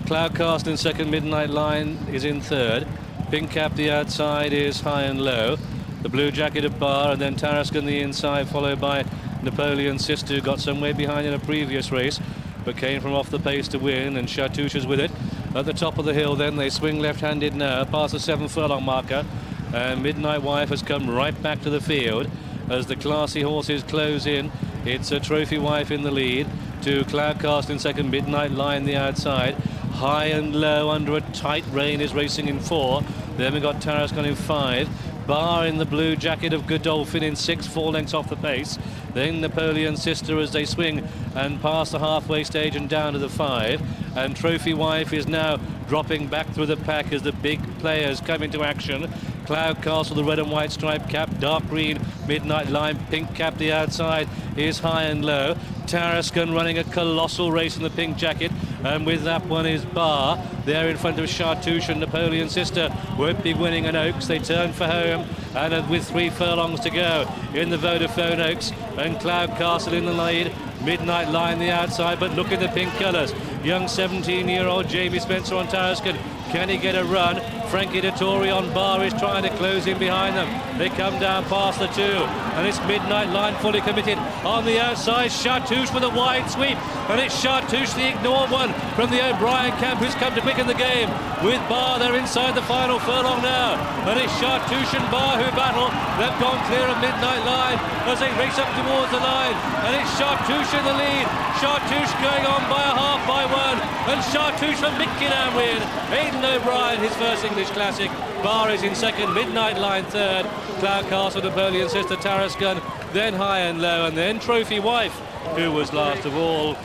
S15: Cloud Castle in second, Midnight Lion is in third. Pink Cap the outside is High and Low. The blue jacket of Bar, and then Tarascon the inside, followed by Napoleon Sister, who got some way behind in a previous race, but came from off the pace to win, and Chartouche is with it. At the top of the hill then, they swing left-handed now, past the 7 furlong marker, and Midnight Wife has come right back to the field as the classy horses close in. It's a Trophy Wife in the lead, to Cloud Castle in second, Midnight Lion the outside. High and Low under a tight rein is racing in 4. Then we've got Tarascon in 5. Bar in the blue jacket of Godolphin in 6, 4 lengths off the pace. Then Napoleon Sister as they swing and past the halfway stage and down to the 5. And Trophy Wife is now dropping back through the pack as the big players come into action. Cloud Castle, the red and white striped cap, dark green, Midnight Lion, pink cap the outside is High and Low. Tarascon running a colossal race in the pink jacket, and with that one is Bar. There in front of Chartouche and Napoleon Sister won't be winning an Oaks. They turn for home, and with 3 furlongs to go in the Vodafone Oaks, and Cloud Castle in the lead. Midnight Lion the outside, but look at the pink colours. Young 17-year-old Jamie Spencer on Tarascon. Can he get a run? Frankie Dettori on Bar is trying to close in behind them. They come down past the 2, and it's Midnight Lion fully committed. On the outside, Chartouche with a wide sweep, and it's Chartouche, the ignored one from the O'Brien camp, who's come to quicken the game. With Bar, they're inside the final furlong now, and it's Chartouche and Bar who battle. They've gone clear of Midnight Lion as they race up towards the line, and it's Chartouche in the lead. Chartouche going on by a half by 1, and Chartouche for Mick Kinnan win. Aidan O'Brien, his first English classic. Bar is in second, Midnight Lion third, Cloud Castle, Napoleon Sister, Tarascon, then High and Low, and then Trophy Wife, who was last of all.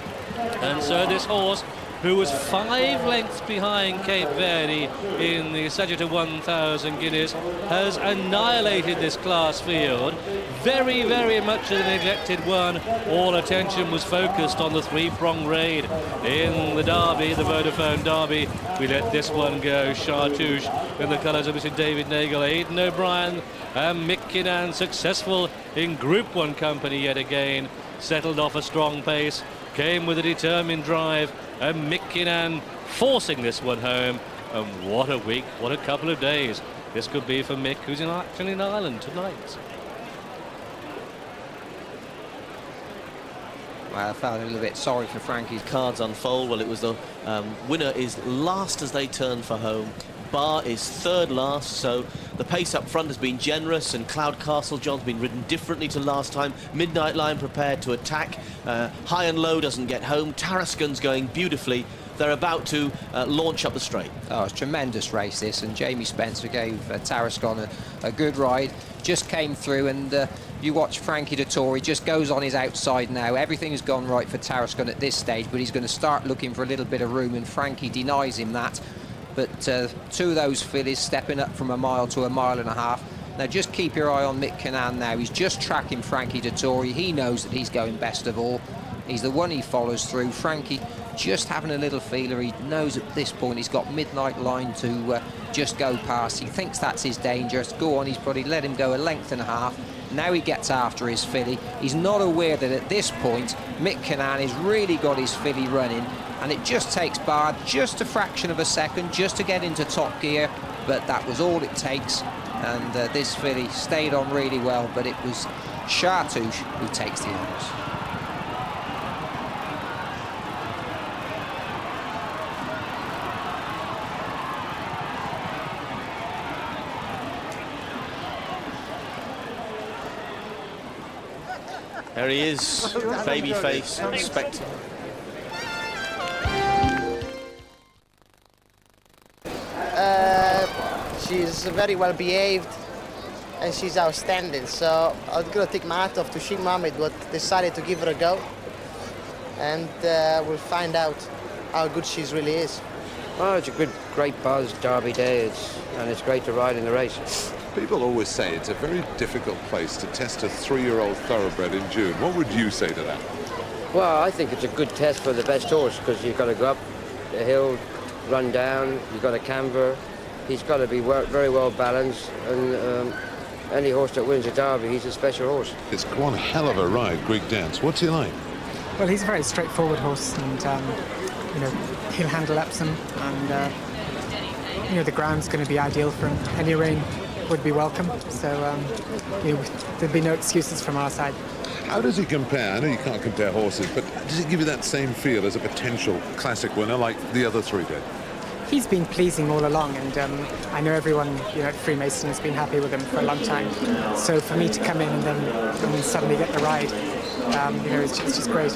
S15: And so this horse, who was 5 lengths behind Cape Verde in the Sagitta 1000 Guineas, has annihilated this class field. Very, very much a neglected one. All attention was focused on the 3-prong raid in the Derby, the Vodafone Derby. We let this one go. Chartouche in the colours of Mr. David Nagle, Aidan O'Brien and Mick Kinnan, successful in Group 1 company yet again. Settled off a strong pace, came with a determined drive, and Mick Kinnan forcing this one home. And what a week, what a couple of days this could be for Mick, who's actually in Ireland tonight.
S5: Well, I felt a little bit sorry for Frankie's
S11: cards unfold. Well, it was the winner is last as they turn for home. Bar is third last, so the pace up front has been generous, and Cloud Castle John's been ridden differently to last time. Midnight Lion prepared to attack. High and Low doesn't get home. Tarascon's going beautifully. They're about to launch up the straight.
S5: Oh, it's a tremendous race this, and Jamie Spencer gave Tarascon a good ride. Just came through, and you watch Frankie Dettori, just goes on his outside now. Everything has gone right for Tarascon at this stage, but he's going to start looking for a little bit of room, and Frankie denies him that. But 2 of those fillies stepping up from 1 mile to 1.5 miles. Now just keep your eye on Mick Kinnan now. He's just tracking Frankie Dettori. He knows that he's going best of all. He's the one he follows through. Frankie just having a little feeler. He knows at this point he's got Midnight Lion to just go past. He thinks that's his danger. Go on, he's probably let him go 1.5 lengths. Now he gets after his filly. He's not aware that at this point Mick Kinnan has really got his filly running, and it just takes Bard just a fraction of a second just to get into top gear, but that was all it takes. And this filly stayed on really well, but it was Chartouche who takes the honours.
S11: There he is, baby face, spectacle.
S14: She's very well behaved and she's outstanding. So I'm going to take my hat off to Sheikh Mohammed, but decided to give her a go. And we'll find out how good she really is.
S3: Oh, it's a great buzz, Derby Day, and it's great to ride in the race.
S7: People always say it's a very difficult place to test a 3-year-old thoroughbred in June. What would you say to that?
S3: Well, I think it's a good test for the best horse because you've got to go up the hill, run down, you've got to camber. He's got to be very well balanced, and any horse that wins a Derby, he's a special horse.
S7: It's one hell of a ride, Greek Dance. What's he like?
S13: Well, he's a very straightforward horse, and you know, he'll handle Epsom, and you know, the ground's going to be ideal for him. Any rain would be welcome, so you know, there'd be no excuses from our side.
S7: How does he compare? I know you can't compare horses, but does it give you that same feel as a potential classic winner like the other three did?
S13: He's been pleasing all along, and I know everyone, you know, at Freemason has been happy with him for a long time. So for me to come in and then suddenly get the ride, you know, it's just great.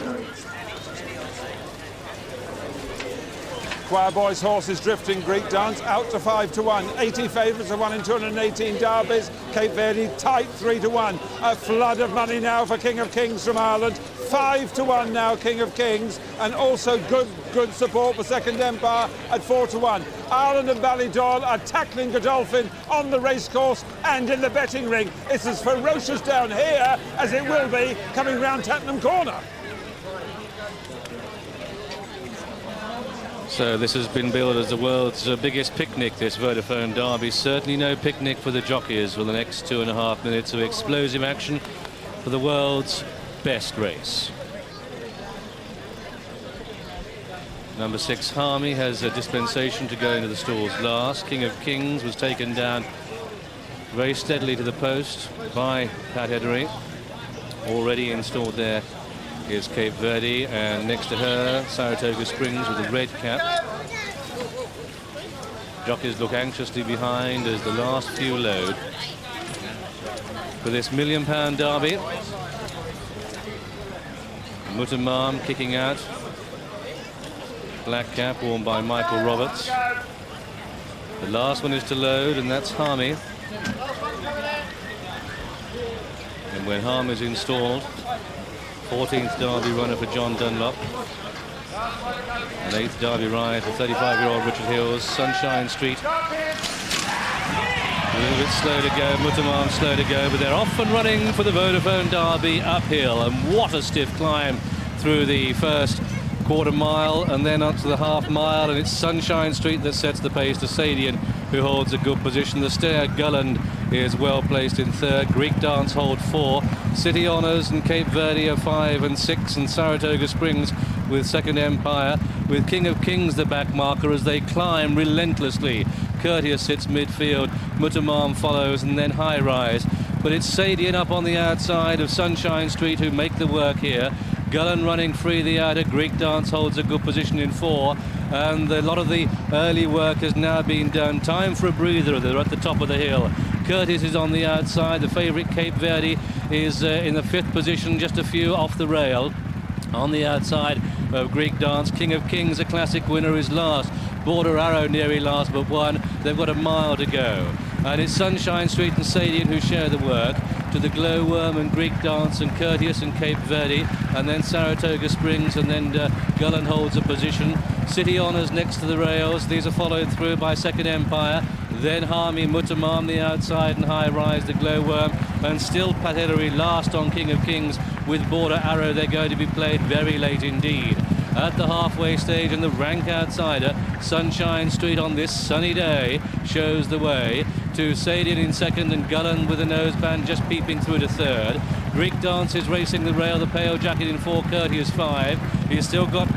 S8: Choir Boys horses drifting, Greek Dance out to 5-1. 80 favourites have won in 218 derbies. Cape Verde tight 3-1. A flood of money now for King of Kings from Ireland. 5-1 now, King of Kings, and also good support for Second Empire at 4-1. Ireland and Ballydoyle are tackling Godolphin on the racecourse and in the betting ring. It's as ferocious down here as it will be coming round Cheltenham Corner.
S15: So this has been billed as the world's biggest picnic, this Vodafone Derby. Certainly no picnic for the jockeys for the next 2.5 minutes of explosive action for the world's best race. Number 6, Harmy, has a dispensation to go into the stalls last. King of Kings was taken down very steadily to the post by Pat Edery. Already installed there is Cape Verde, and next to her, Saratoga Springs with a red cap. Jockeys look anxiously behind as the last few load for this £1 million derby. Mutamam kicking out. Black cap worn by Michael Roberts. The last one is to load, and that's Harmy. And when Harmy's installed, 14th Derby runner for John Dunlop. An 8th Derby ride for 35-year-old Richard Hills. Sunshine Street. A little bit slow to go, Mutamam slow to go, but they're off and running for the Vodafone Derby uphill. And what a stiff climb through the first quarter mile and then up to the half mile, and it's Sunshine Street that sets the pace to Sadian, who holds a good position. The stayer Gulland is well placed in 3rd. Greek Dance hold 4. City Honours and Cape Verde are 5 and 6, and Saratoga Springs with Second Empire, with King of Kings the back marker as they climb relentlessly. Courteous sits midfield, Mutamam follows, and then High Rise. But it's Sadian up on the outside of Sunshine Street who make the work here. Gulland running free the outer. Greek Dance holds a good position in 4, and a lot of the early work has now been done. Time for a breather. They're at the top of the hill. Curtis is on the outside. The favourite Cape Verde is in the 5th position, just a few off the rail. On the outside of Greek Dance, King of Kings, a classic winner, is last. Border Arrow nearly last but one. They've got a mile to go. And it's Sunshine Street and Sadian who share the work. To the Glowworm and Greek Dance and Courteous and Cape Verde, and then Saratoga Springs, and then Gulland holds a position. City Honours next to the rails. These are followed through by Second Empire. Then Harmy, Mutamam the outside, and High Rise the Glowworm, and still Pat Edery last on King of Kings with Border Arrow. They're going to be played very late indeed. At the halfway stage, and the rank outsider, Sunshine Street on this sunny day, shows the way to Sadian in 2nd, and Gulland with a noseband just peeping through to 3rd. Greek Dance is racing the rail, the pale jacket in 4, Courteous 5. He's still got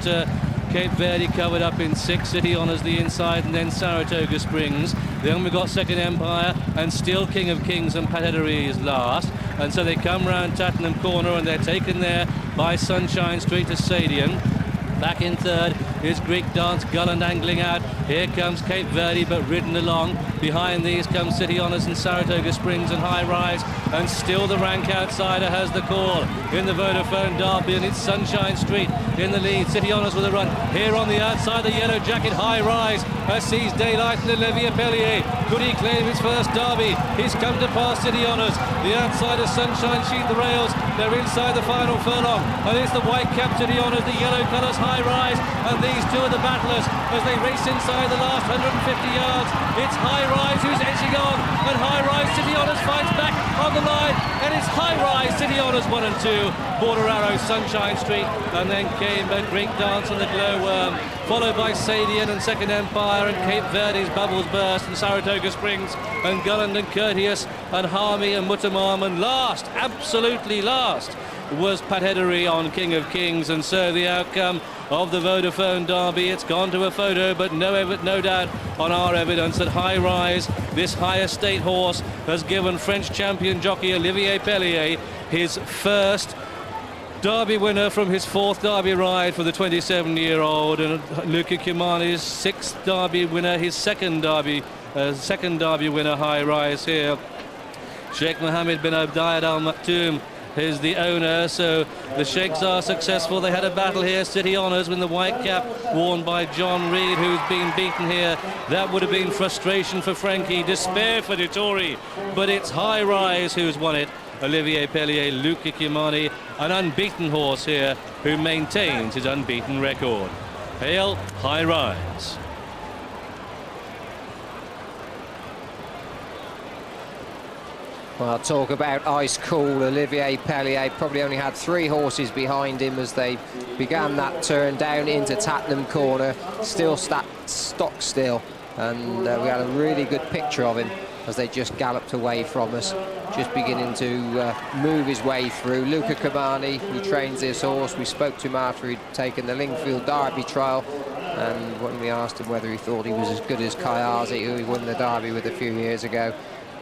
S15: Cape Verde covered up in 6, City Honours the inside, and then Saratoga Springs. Then we've got Second Empire, and still King of Kings, and Pat Edery is last. And so they come round Cheltenham Corner, and they're taken there by Sunshine Street to Sadian. Back in 3rd is Greek Dance, Gulland angling out Here comes Cape Verde, but ridden along. Behind these come City Honours and Saratoga Springs and High Rise, and still the rank outsider has the call in the Vodafone Derby, and it's Sunshine Street in the lead. City Honours with a run. Here on the outside, the yellow jacket High Rise sees daylight in Olivier Pellier. Could he claim his first derby? He's come to pass City Honours. The outsider Sunshine sheet the rails. They're inside the final furlong, and it's the white cap City Honours, the yellow colours High Rise, and these two are the battlers as they race inside the last 150 yards. It's High Rise who's edging on, and High Rise City Honours fights back on the line, and it's High Rise City Honours 1 and 2, Border Arrow, Sunshine Street, and then came a Greek Dance and the Glowworm, followed by Sadian and Second Empire and Cape Verde's Bubbles Burst and Saratoga Springs and Gulland and Courteous and Harmy and Mutamam, and last, absolutely last, was Patheddery on King of Kings. And so the outcome of the Vodafone Derby, it's gone to a photo, but no doubt on our evidence that High Rise, this high estate horse, has given French champion jockey Olivier Pellier his first Derby winner from his 4th Derby ride for the 27-year-old, and Luca Cumani's 6th Derby winner, his second Derby winner. High Rise here. Sheikh Mohammed bin Abdayed Al Maktoum is the owner, so the Sheikhs are successful. They had a battle here, City Honours, with the white cap worn by John Reed, who's been beaten here. That would have been frustration for Frankie, despair for Dettori, but it's High Rise who's won it. Olivier Pellier, Luca Cumani, an unbeaten horse here who maintains his unbeaten record. Hail High Rise.
S5: Well, talk about ice cool. Olivier Pellier probably only had 3 horses behind him as they began that turn down into Tattenham Corner. Still stock still, and we had a really good picture of him as they just galloped away from us, just beginning to move his way through. Luca Cumani, who trains this horse, we spoke to him after he'd taken the Lingfield Derby trial, and when we asked him whether he thought he was as good as Kayazi, who he won the Derby with a few years ago,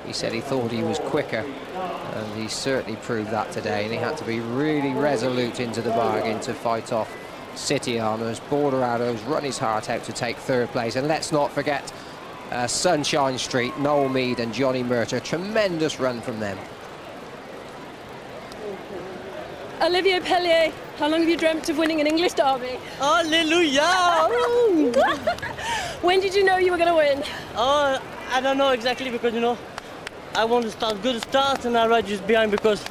S5: he said he thought he was quicker, and he certainly proved that today, and he had to be really resolute into the bargain to fight off City Honours. Border Arrows run his heart out to take 3rd place, and let's not forget Sunshine Street, Noel Mead and Johnny Murter. Tremendous run from them.
S4: Olivier Pellier, how long have you dreamt of winning an English Derby?
S1: Hallelujah!
S4: When did you know you were going to win?
S1: Oh, I don't know exactly, because, you know, I want to start good start, and I ride just behind because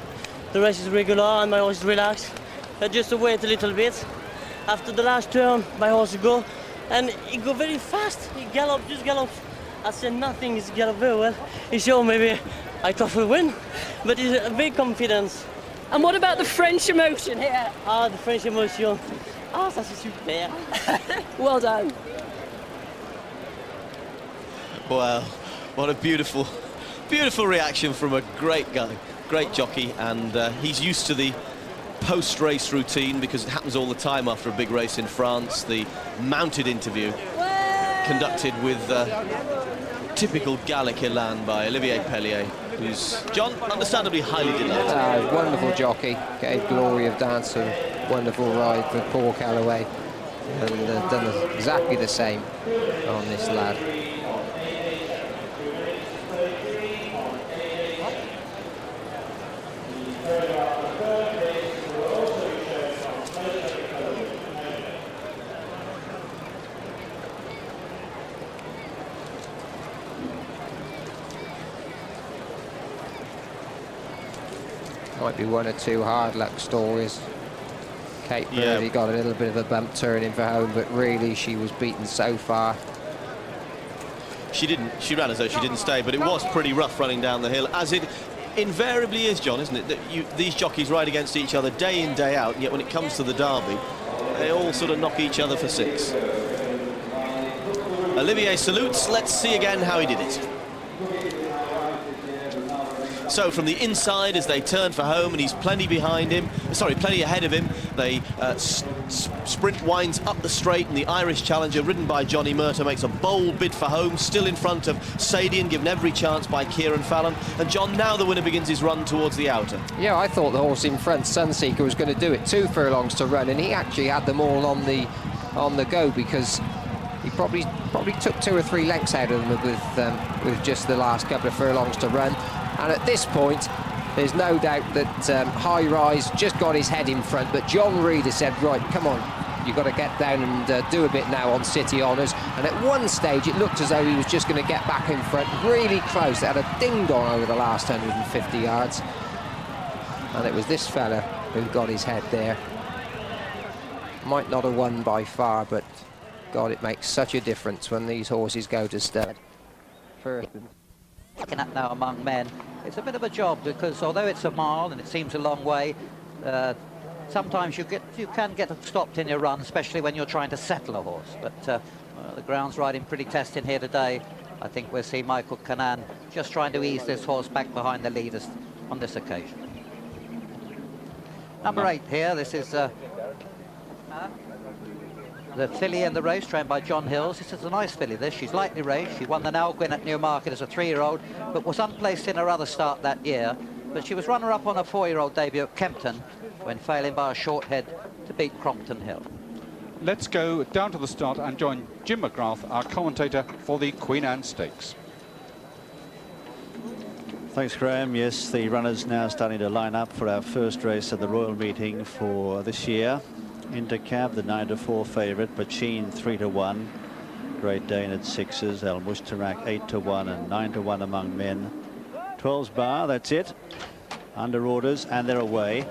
S1: the race is regular and my horse is relaxed. I just wait a little bit. After the last turn, my horse go, and he go very fast. He just gallop. I said nothing, he's gallop very well. He said, oh, maybe I thought we'll win, but he's a big confidence.
S4: And what about the French emotion here?
S1: Ah, the French emotion. Ah, ça c'est super.
S4: Well done.
S11: Well, what a beautiful reaction from a great guy, great jockey, and he's used to the post-race routine because it happens all the time after a big race in France. The mounted interview conducted with typical Gallic elan by Olivier Pellier, who's, John, understandably highly delighted.
S5: Wonderful jockey, gave Glory of Dance a wonderful ride for Paul Calloway, and done exactly the same on this lad. Might be 1 or 2 hard luck stories. Cape Verde got a little bit of a bump turning for home, but really she was beaten so far.
S11: She ran as though she didn't stay, but it was pretty rough running down the hill, as it invariably is, John, isn't it? That these jockeys ride against each other day in, day out, and yet when it comes to the Derby, they all sort of knock each other for 6. Olivier salutes. Let's see again how he did it. So from the inside as they turn for home, and he's plenty ahead of him, they sprint winds up the straight, and the Irish challenger, ridden by Johnny Murter, makes a bold bid for home, still in front of Sadian, given every chance by Kieran Fallon. And John, now the winner begins his run towards the outer.
S5: Yeah, I thought the horse in front, Sunseeker, was going to do it. 2 furlongs to run, and he actually had them all on the go, because he probably took 2 or 3 lengths out of them with just the last couple of furlongs to run. And at this point, there's no doubt that High Rise just got his head in front, but John Reed has said, right, come on, you've got to get down and do a bit now on City Honours. And at one stage, it looked as though he was just going to get back in front, really close. They had a ding-dong over the last 150 yards. And it was this fella who got his head there. Might not have won by far, but God, it makes such a difference when these horses go to stud. First.
S12: Looking at now among men, it's a bit of a job, because although it's a mile and it seems a long way, sometimes you can get stopped in your run, especially when you're trying to settle a horse. But the ground's riding pretty testing here today. I think we'll see Michael Cannan just trying to ease this horse back behind the leaders on this occasion. Number 8 here, this is the filly in the race, trained by John Hills. This is a nice filly, this. She's lightly raced. She won the Nowgwyn at Newmarket as a 3-year-old, but was unplaced in her other start that year. But she was runner-up on a 4-year-old debut at Kempton, when failing by a short head to beat Crompton Hill.
S17: Let's go down to the start and join Jim McGrath, our commentator for the Queen Anne Stakes.
S2: Thanks, Graham. Yes, the runners now starting to line up for our first race at the Royal Meeting for this year. Intercab, the 9-4 favourite, Pt1 3-1. Great Dane at 6s, Al Mushtarak 8-1 and 9-1 among men. 12's bar, that's it. Under orders, and they're away.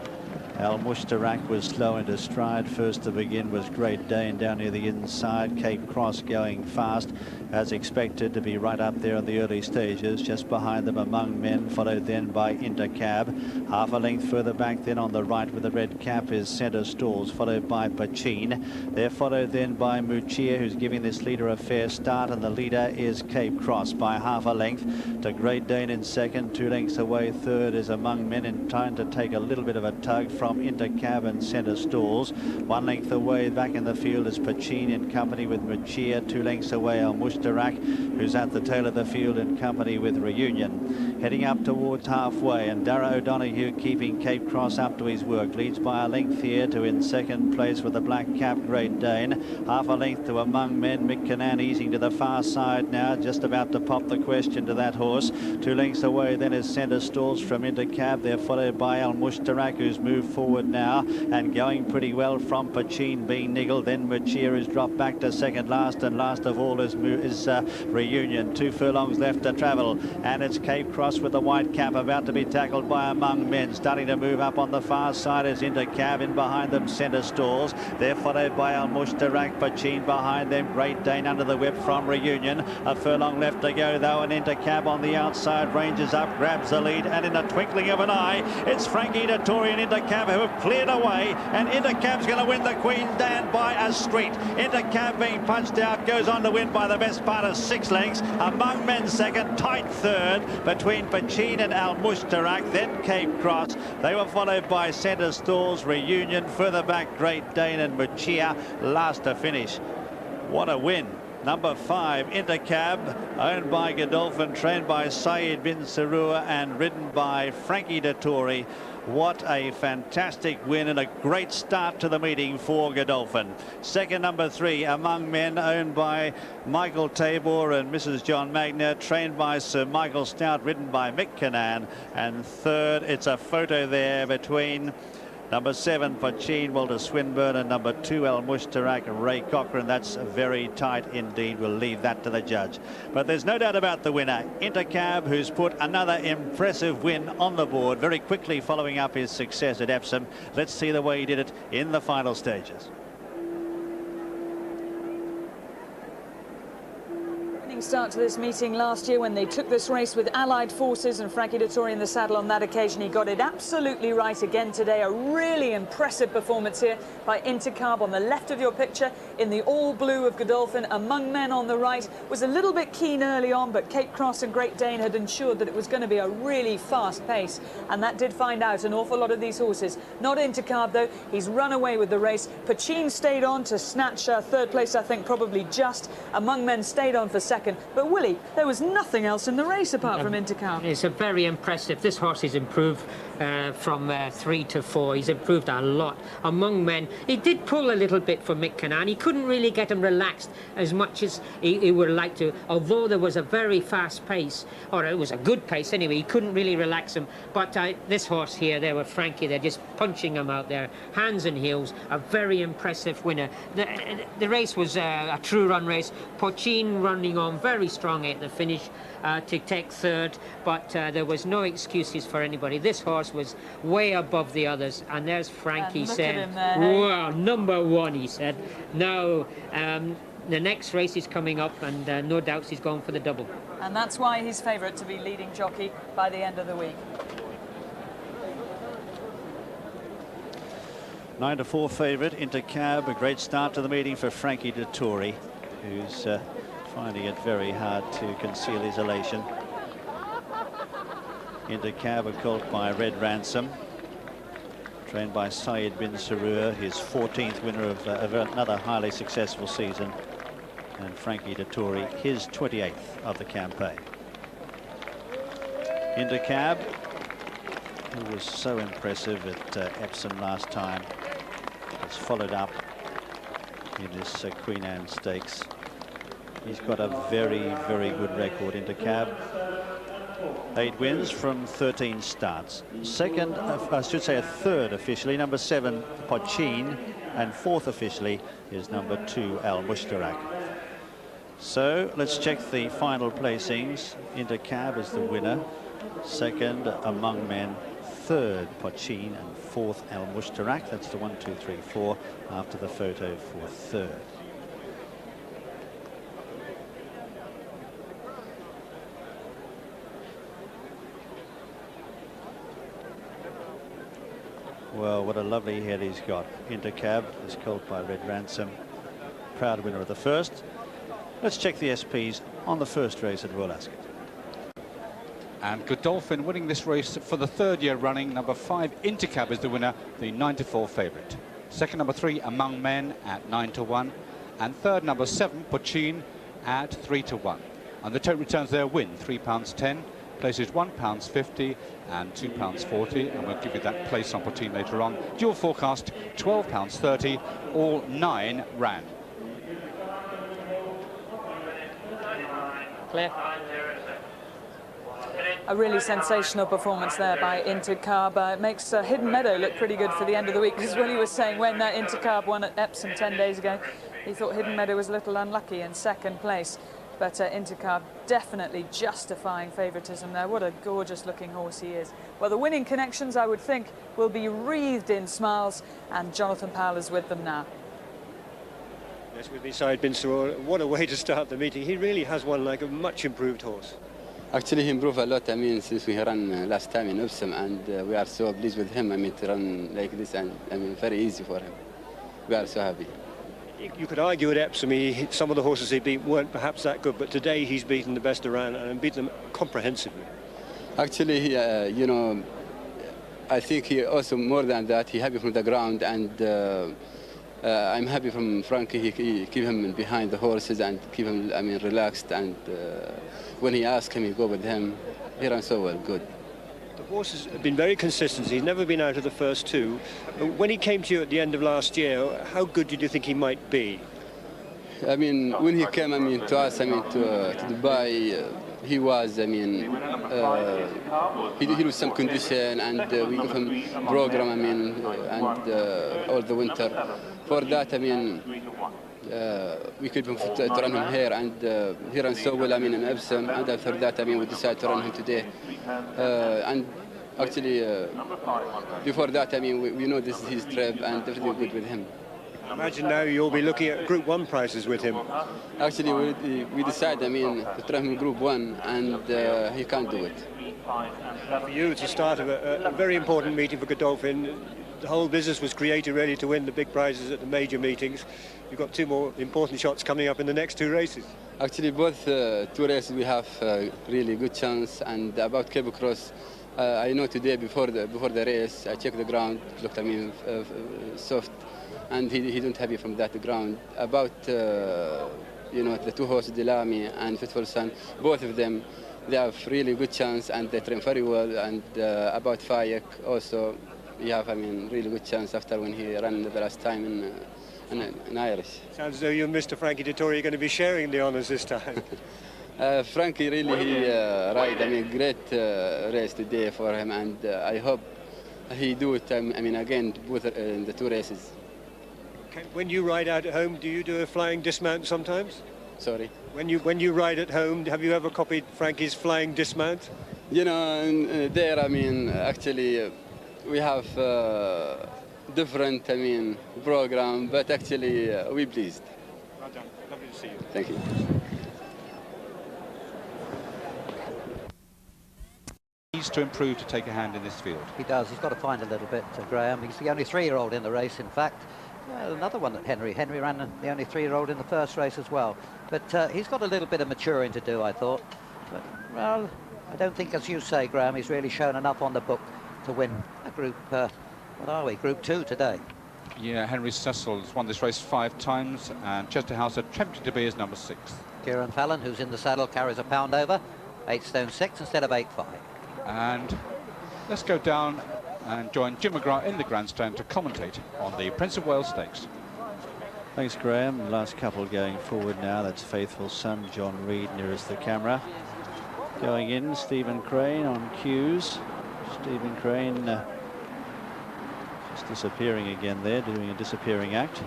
S2: Al Mushtarak was slow into stride. First to begin was Great Dane down near the inside. Cape Cross going fast, as expected to be right up there in the early stages. Just behind them among men, followed then by Intercab. Half a length further back then on the right with the red cap is Centre Stalls, followed by Pt1. They're followed then by Muchia, who's giving this leader a fair start, and the leader is Cape Cross by half a length to Great Dane in second. 2 lengths away third is among men, in trying to take a little bit of a tug from Intercab and Centre Stalls. 1 length away back in the field is Pt1 in company with Muchia. 2 lengths away Al Mushtarak, who's at the tail of the field in company with Reunion. Heading up towards halfway, and Darragh O'Donoghue keeping Cape Cross up to his work. Leads by a length here to in second place with the black cap Great Dane. Half a length to among men. Mick Cannan easing to the far side now, just about to pop the question to that horse. 2 lengths away then is Centre Stalls from Intercab. They're followed by Al Mushtarak, who's moved forward now and going pretty well from Pt1 being niggled. Then Muchia is dropped back to second last, and last of all is Reunion. 2 furlongs left to travel, and it's Cape Cross with the white cap about to be tackled by among men. Starting to move up on the far side is Intercab. In behind them Centre Stalls. They're followed by Al Mushtarak. Pt1 behind them. Great Dane under the whip from Reunion. A furlong left to go though, and Intercab on the outside ranges up, grabs the lead, and in a twinkling of an eye it's Frankie Dettori and Intercab who have cleared away, and Intercab's going to win the Queen Dan by a street. Intercab being punched out goes on to win by the best part of 6 lengths. Among men second, tight third between Pt1 and Al Mushtarak, then Cape Cross. They were followed by Centre Stalls, Reunion, further back Great Dane and Muchia last to finish. What a win. Number 5, Intercab, owned by Godolphin, trained by Saeed bin Sarur and ridden by Frankie Dettori. What a fantastic win and a great start to the meeting for Godolphin. Second, number 3, Among Men, owned by Michael Tabor and Mrs. John Magna, trained by Sir Michael Stout, ridden by Mick Cannan. And third, it's a photo there between number 7, Pt1, Walter Swinburne, and number 2, Al Mushtarak, Ray Cochrane. That's very tight indeed. We'll leave that to the judge. But there's no doubt about the winner, Intercab, who's put another impressive win on the board, very quickly following up his success at Epsom. Let's see the way he did it in the final stages.
S18: Start to this meeting last year when they took this race with Allied Forces and Frankie Dettori in the saddle on that occasion. He got it absolutely right again today. A really impressive performance here by Intercab on the left of your picture in the all blue of Godolphin. Among Men on the right was a little bit keen early on, but Cape Cross and Great Dane had ensured that it was going to be a really fast pace, and that did find out an awful lot of these horses. Not Intercab though, he's run away with the race. Pt1 stayed on to snatch third place, I think probably just. Among Men stayed on for second. second. But Willie, there was nothing else in the race apart from Intercam.
S16: It's a very impressive. This horse has improved from 3 to 4. He's improved a lot. Among men, he did pull a little bit for Mick Cannan. He couldn't really get him relaxed as much as he would like to, although there was a very fast pace, or it was a good pace anyway. He couldn't really relax him. But this horse here, there with Frankie, they're just punching him out there, hands and heels. A very impressive winner. The race was a true run race. Pt1 running on very strongly at the finish to take third, but there was no excuses for anybody. This horse was way above the others, and there's Frankie saying, wow, number 1, he said. Now the next race is coming up, and no doubt he's going for the double.
S18: And that's why he's favourite to be leading jockey by the end of the week.
S2: 9 to 4 favourite into Cab. A great start to the meeting for Frankie Dettori, who's finding it very hard to conceal his elation. Into Cab, a colt by Red Ransom, trained by Syed bin Sarur, his 14th winner of another highly successful season, and Frankie Dettori, his 28th of the campaign. Into Cab, who was so impressive at Epsom last time, has followed up in this Queen Anne Stakes. He's got a very, very good record into Cab. 8 wins from 13 starts. Second, I should say a third officially, number 7, Pt1, and 4th officially is number 2, Al Mushtarak. So let's check the final placings. Into Cab is the winner. Second, Among Men. Third, Pt1, and 4th, Al Mushtarak. That's the 1, 2, 3, 4 after the photo for third. Well, what a lovely head he's got. Into Cab is colt by Red Ransom. Proud winner of the first. Let's check the SPs on the first race at Royal Ascot.
S17: And Godolphin winning this race for the 3rd year running. Number 5, Intercab is the winner, the 9 to 4 favourite. Second, number 3, Among Men at 9 to 1. And third, number 7, Pt1 at 3 to 1. And the total returns their win, £3.10. Places £1.50 and £2.40, and we'll give you that place on Pt1 later on. Dual forecast £12.30, all 9 ran.
S18: Clear. A really sensational performance there by Intercab. It makes Hidden Meadow look pretty good for the end of the week, because Willie was saying when Intercab won at Epsom 10 days ago, he thought Hidden Meadow was a little unlucky in second place. But Intercab definitely justifying favouritism there. What a gorgeous looking horse he is. Well, the winning connections, I would think, will be wreathed in smiles, and Jonathan Powell is with them now.
S19: Yes, with me, Syed bin Sarur. What a way to start the meeting. He really has won like a much improved horse.
S20: Actually, he improved a lot, I mean, since we ran last time in Epsom, and we are so pleased with him, I mean, to run like this, and I mean, very easy for him. We are so happy.
S19: You could argue at Epsom, some of the horses he beat weren't perhaps that good, but today he's beaten the best around and beaten them comprehensively.
S20: Actually, you know, I think he also, more than that, he happy from the ground, and I'm happy from Frankie. He keep him behind the horses and keep him, I mean, relaxed, and when he asks him, he go with him. He runs so well, good.
S19: The horse has been very consistent. He's never been out of the first 2. When he came to you at the end of last year, how good did you think he might be?
S20: I mean, when he came, I mean, to us, I mean, to Dubai, he was, I mean, he was some condition, and we give him program, I mean, and all the winter. For that, I mean, we keep him to run him here, and he ran so well, I mean, in Epsom, and after that, I mean, we decided to run him today. And actually, before that, I mean, we know this is his trip, and everything good with him.
S19: I imagine now you'll be looking at Group 1 prices with him.
S20: Actually, we decided, I mean, to try him in Group 1, and he can't do it.
S19: For you, it's the start of a very important meeting for Godolphin. The whole business was created really to win the big prizes at the major meetings. You've got 2 more important shots coming up in the next 2 races.
S20: Actually, both 2 races we have really good chance. And about Cable Cross, I know today before the race, I checked the ground. It looked, I mean, soft, and he don't happy from that ground. About you know, the two horses, Delamy and Faithful Son, both of them, they have really good chance and they train very well. And about Fayek also, you have, I mean, really good chance after when he ran the last time in Irish.
S19: Sounds as though you and Mr. Frankie Dettori are going to be sharing the honours this time.
S20: Frankie really, he ride, I mean, great race today for him, and I hope he do it, I mean, again, both in the two races.
S19: When you ride out at home, do you do a flying dismount sometimes?
S20: Sorry?
S19: When you ride at home, have you ever copied Frankie's flying dismount?
S20: You know, there, I mean, actually, we have different, I mean, program, but actually, we're pleased.
S19: Well done. Lovely to see you.
S20: Thank you.
S17: Needs to improve to take a hand in this field.
S12: He does. He's got to find a little bit, Graham. He's the only 3-year-old in the race, in fact. Another one that Henry ran the only 3-year-old in the first race as well. But he's got a little bit of maturing to do, I thought. But, well, I don't think, as you say, Graham, he's really shown enough on the book to win a group, what are we, Group 2 today.
S17: Yeah, Henry Cecil has won this race 5 times, and Chester House attempting to be his number 6.
S12: Kieran Fallon, who's in the saddle, carries a pound over, 8 stone 6 instead of 8.5.
S17: And let's go down and join Jim McGrath in the grandstand to commentate on the Prince of Wales Stakes.
S2: Thanks, Graham. Last couple going forward now. That's Faithful Son, John Reed nearest the camera. Going in, Stephen Crane on cues. Stephen Crane just disappearing again there, doing a disappearing act.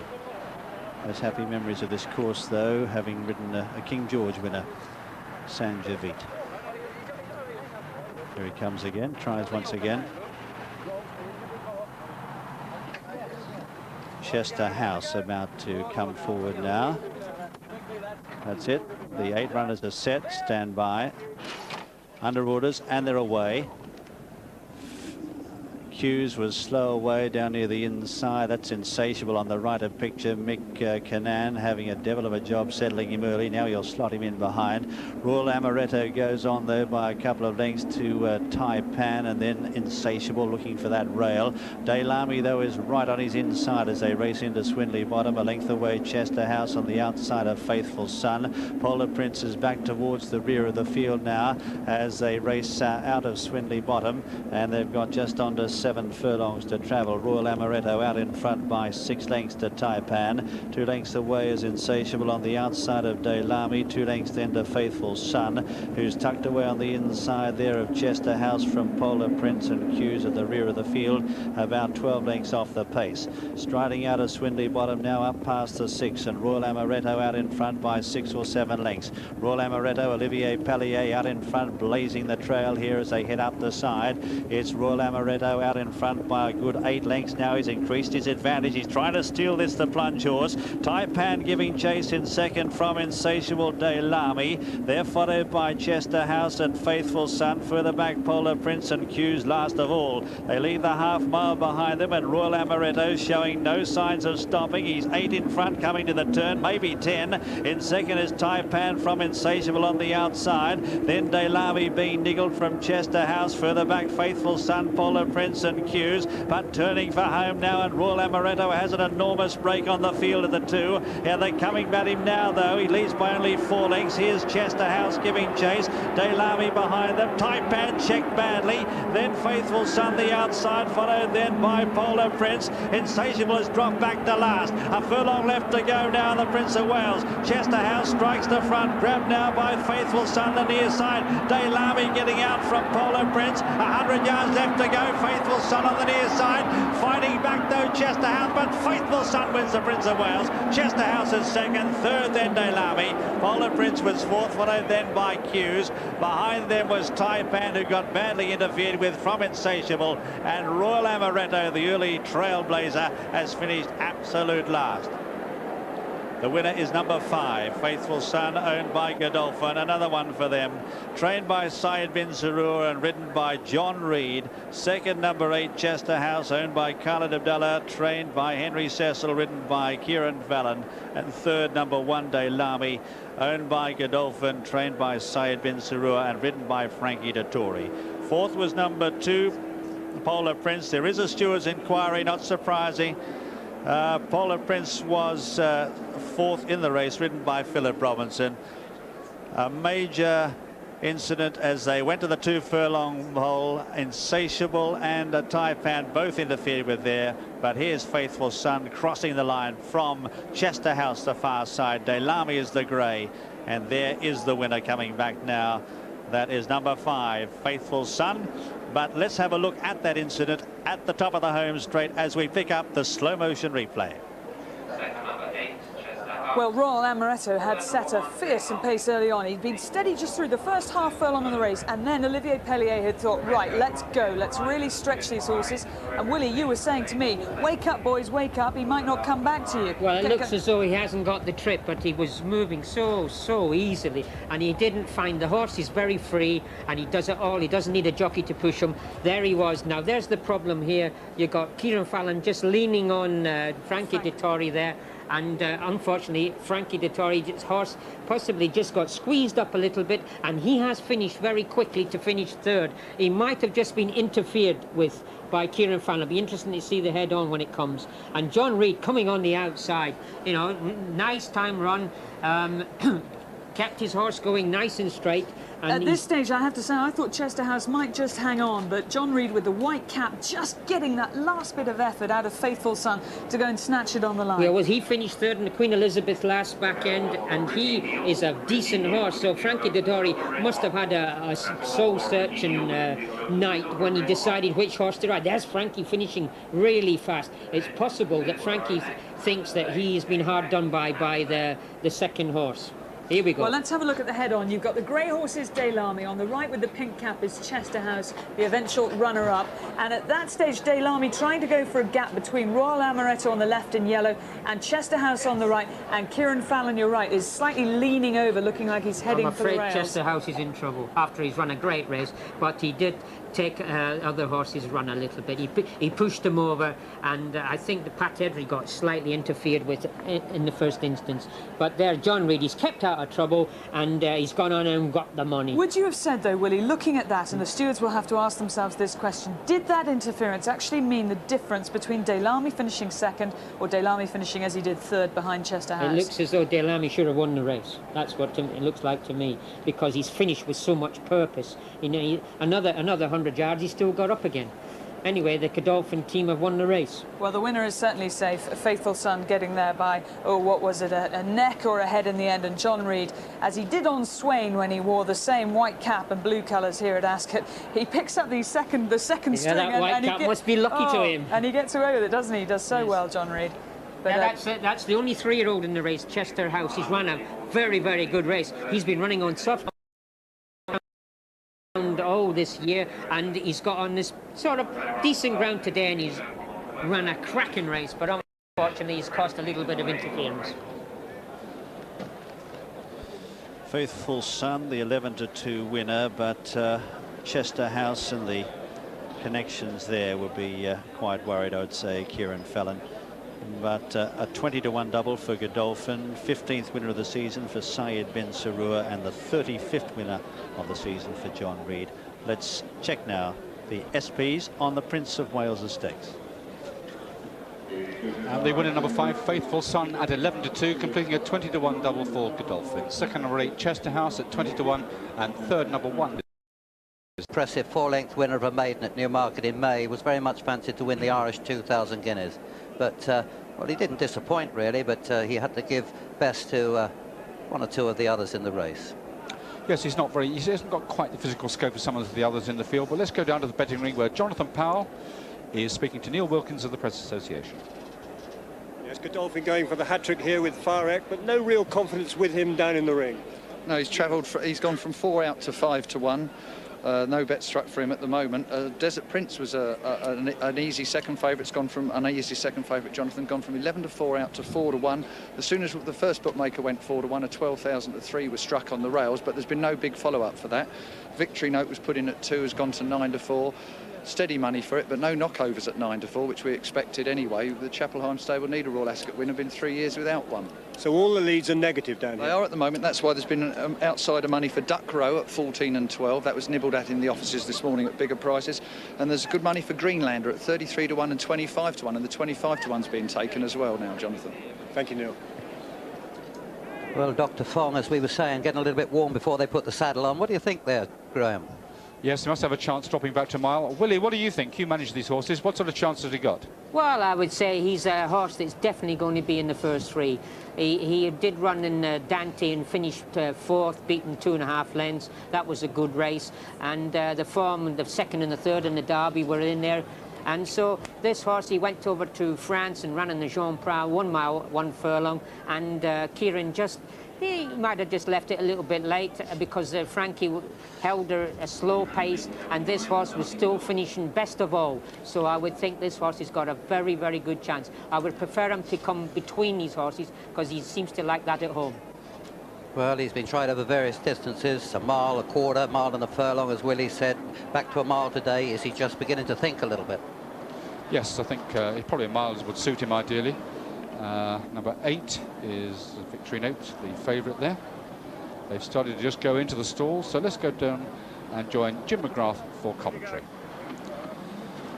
S2: Has happy memories of this course, though, having ridden a King George winner, San Javit. Here he comes again, tries once again. Chester House about to come forward now. That's it. The 8 runners are set, stand by, under orders, and they're away. Hughes was slow away down near the inside. That's Insatiable on the right of picture. Mick Cannan having a devil of a job settling him early. Now he'll slot him in behind. Royal Amaretto goes on though by a couple of lengths to Taipan, and then Insatiable looking for that rail. Delamy though is right on his inside as they race into Swindley Bottom. A length away Chester House on the outside of Faithful Son. Polar Prince is back towards the rear of the field now as they race out of Swindley Bottom, and they've got just under 7 furlongs to travel. Royal Amaretto out in front by 6 lengths to Taipan. 2 lengths away is Insatiable on the outside of Delamy. 2 lengths then to Faithful Son, who's tucked away on the inside there of Chester House from Polar Prince, and Hughes at the rear of the field, about 12 lengths off the pace. Striding out of Swindley Bottom now up past the 6, and Royal Amaretto out in front by 6 or 7 lengths. Royal Amaretto, Olivier Pallier out in front, blazing the trail here as they head up the side. It's Royal Amaretto out in front by a good 8 lengths. Now he's increased his advantage. He's trying to steal this, the plunge horse. Taipan giving chase in second from Insatiable Delamy. They're followed by Chester House and Faithful Son. Further back Polar Prince and Hughes last of all. They leave the half mile behind them, and Royal Amaretto showing no signs of stopping. He's 8 in front coming to the turn, maybe 10. In second is Taipan from Insatiable on the outside. Then Delamy being niggled from Chester House. Further back Faithful Son, Polar Prince and Hughes, but turning for home now, and Royal Amaretto has an enormous break on the field of the 2. Yeah, they're coming at him now though. He leads by only 4 lengths. Here's Chester House giving chase. Delamy behind them. Taipan checked badly. Then Faithful Son the outside, followed then by Polar Prince. Insatiable has dropped back to last. A furlong left to go now, the Prince of Wales. Chester House strikes the front, grabbed now by Faithful Son the near side. Delamy getting out from Polar Prince. 100 yards left to go. Faithful Son on the near side, fighting back though Chester House, but Faithful Son wins the Prince of Wales. Chester House is second, third then Delamy. Polar Prince was fourth, followed then by Hughes. Behind them was Taipan, who got badly interfered with from Insatiable, and Royal Amaretto, the early trailblazer, has finished absolute last. The winner is number 5, Faithful Son, owned by Godolphin. Another one for them. Trained by Syed bin Sarur and ridden by John Reed. Second, number 8, Chester House, owned by Khalid Abdullah, trained by Henry Cecil, ridden by Kieran Fallon. And third, number 1, Delamy, owned by Godolphin, trained by Syed bin Sarur and ridden by Frankie Dettori. Fourth was number 2, Polar Prince. There is a steward's inquiry, not surprising. Polar Prince was fourth in the race, ridden by Philip Robinson. A major incident as they went to the 2 furlong hole. Insatiable and Taipan both interfered with there, but here's Faithful Son crossing the line from Chester House, the far side. Delamy is the grey, and there is the winner coming back now. That is number 5, Faithful Son. But let's have a look at that incident at the top of the home straight as we pick up the slow motion replay.
S18: Well, Royal Amaretto had set a fearsome pace early on. He'd been steady just through the first half furlong of the race, and then Olivier Pellier had thought, right, let's go, let's really stretch these horses. And Willie, you were saying to me, wake up, boys, wake up, he might not come back to you.
S16: Well, it looks as though he hasn't got the trip, but he was moving so easily, and he didn't find the horse. He's very free, and he does it all. He doesn't need a jockey to push him. There he was. Now, there's the problem here. You got Kieran Fallon just leaning on Frankie Dettori there. And unfortunately, Frankie Dettori's horse possibly just got squeezed up a little bit, and he has finished very quickly to finish third. He might have just been interfered with by Kieran Fallon. It'll be interesting to see the head on when it comes. And John Reid coming on the outside, you know, nice time run, kept his horse going nice and straight. And
S18: at this stage, I have to say, I thought Chester House might just hang on, but John Reid with the white cap just getting that last bit of effort out of Faithful Son to go and snatch it on the line.
S16: Yeah, well, he finished third in the Queen Elizabeth last back end, and he is a decent horse. So Frankie Dettori must have had a soul-searching night when he decided which horse to ride. There's Frankie finishing really fast. It's possible that Frankie thinks that he's been hard done by the second horse. Here we go.
S18: Well, let's have a look at the head-on. You've got the grey horses Delamy. On the right with the pink cap is Chester House, the eventual runner-up. And at that stage, Delamy trying to go for a gap between Royal Amaretto on the left in yellow and Chester House on the right. And Kieran Fallon, you're right, is slightly leaning over, looking like he's heading for the rails.
S16: I'm afraid Chester House is in trouble after he's run a great race, but he did take other horses' run a little bit. He pushed them over, and I think the Pat Edry got slightly interfered with in the first instance. But there, John Reid, he's kept out of trouble, and he's gone on and got the money.
S18: Would you have said, though, Willie, looking at that, and the stewards will have to ask themselves this question, did that interference actually mean the difference between Delamy finishing second or Delamy finishing as he did third behind Chester House?
S16: It looks as though Delamy should have won the race. That's what it looks like to me, because he's finished with so much purpose. You know, another 100 yards, he still got up again. Anyway, the Godolphin team have won the race.
S18: Well, the winner is certainly safe. Faithful Son getting there by, oh, what was it, a neck or a head in the end. And John Reid, as he did on Swain when he wore the same white cap and blue colours here at Ascot, he picks up the second string.
S16: That white cap must be lucky to him.
S18: And he gets away with it, doesn't he? He does so well, John Reid.
S16: But that's the only 3-year-old in the race, Chester House. He's run a very, very good race. He's been running on soft this year, and he's got on this sort of decent ground today, and he's run a cracking race, but unfortunately he's cost a little bit of interference.
S2: Faithful Son, the 11-2 winner, but Chester House and the connections there would be quite worried, I would say, Kieran Fallon. But a 20-1 double for Godolphin, 15th winner of the season for Syed bin Sarur, and the 35th winner of the season for John Reid. Let's check now the SPs on the Prince of Wales Stakes.
S17: And the winner, number 5, Faithful Son, at 11-2, completing a 20-1 double for Godolphin. Second, number 8, Chester House at 20-1, and third, number 1.
S12: Impressive 4-length winner of a maiden at Newmarket in May, was very much fancied to win the Irish 2,000 guineas. But, well, he didn't disappoint, really, but he had to give best to one or two of the others in the race.
S17: Yes, he hasn't got quite the physical scope of some of the others in the field, but let's go down to the betting ring where Jonathan Powell is speaking to Neil Wilkins of the Press Association.
S19: Yes, Godolphin going for the hat-trick here with Farek, but no real confidence with him down in the ring.
S9: No, he's gone from 4 out to 5-1. No bet struck for him at the moment. Desert Prince was an easy second favourite. It's gone from an easy second favourite, Jonathan, gone from 11-4 out to 4-1. As soon as the first bookmaker went 4-1, a 12,000-3 was struck on the rails, but there's been no big follow-up for that. Victory Note was put in at 2, has gone to 9-4. steady money for it, but no knockovers at 9 to 4, which we expected anyway. The Cheltenham stable need a Royal Ascot win. Have been 3 years without one.
S19: So all the leads are negative down here?
S9: They are at the moment. That's why there's been outsider money for Duck Row at 14 and 12. That was nibbled at in the offices this morning at bigger prices. And there's good money for Greenlander at 33 to 1 and 25 to 1. And the 25 to 1's being taken as well now, Jonathan.
S19: Thank you, Neil.
S12: Well, Dr. Fong, as we were saying, getting a little bit warm before they put the saddle on. What do you think there, Graham?
S17: Yes, he must have a chance dropping back to mile. Willie, what do you think? You manage these horses. What sort of chance has he got?
S16: Well, I would say he's a horse that's definitely going to be in the first three. He did run in Dante and finished fourth, beaten 2.5 lengths. That was a good race. And the form, the second and the third in the Derby were in there. And so this horse, he went over to France and ran in the Jean Prat, 1 mile, 1 furlong. And Kieran he might have just left it a little bit late because Frankie held a slow pace, and this horse was still finishing best of all. So I would think this horse has got a very, very good chance. I would prefer him to come between these horses because he seems to like that at home.
S12: Well, he's been tried over various distances, a mile, a quarter, mile and a furlong, as Willie said. Back to a mile today. Is he just beginning to think a little bit?
S17: Yes, I think probably a mile would suit him ideally. Number 8 is Victory Note, the favourite there. They've started to just go into the stall, so let's go down and join Jim McGrath for commentary.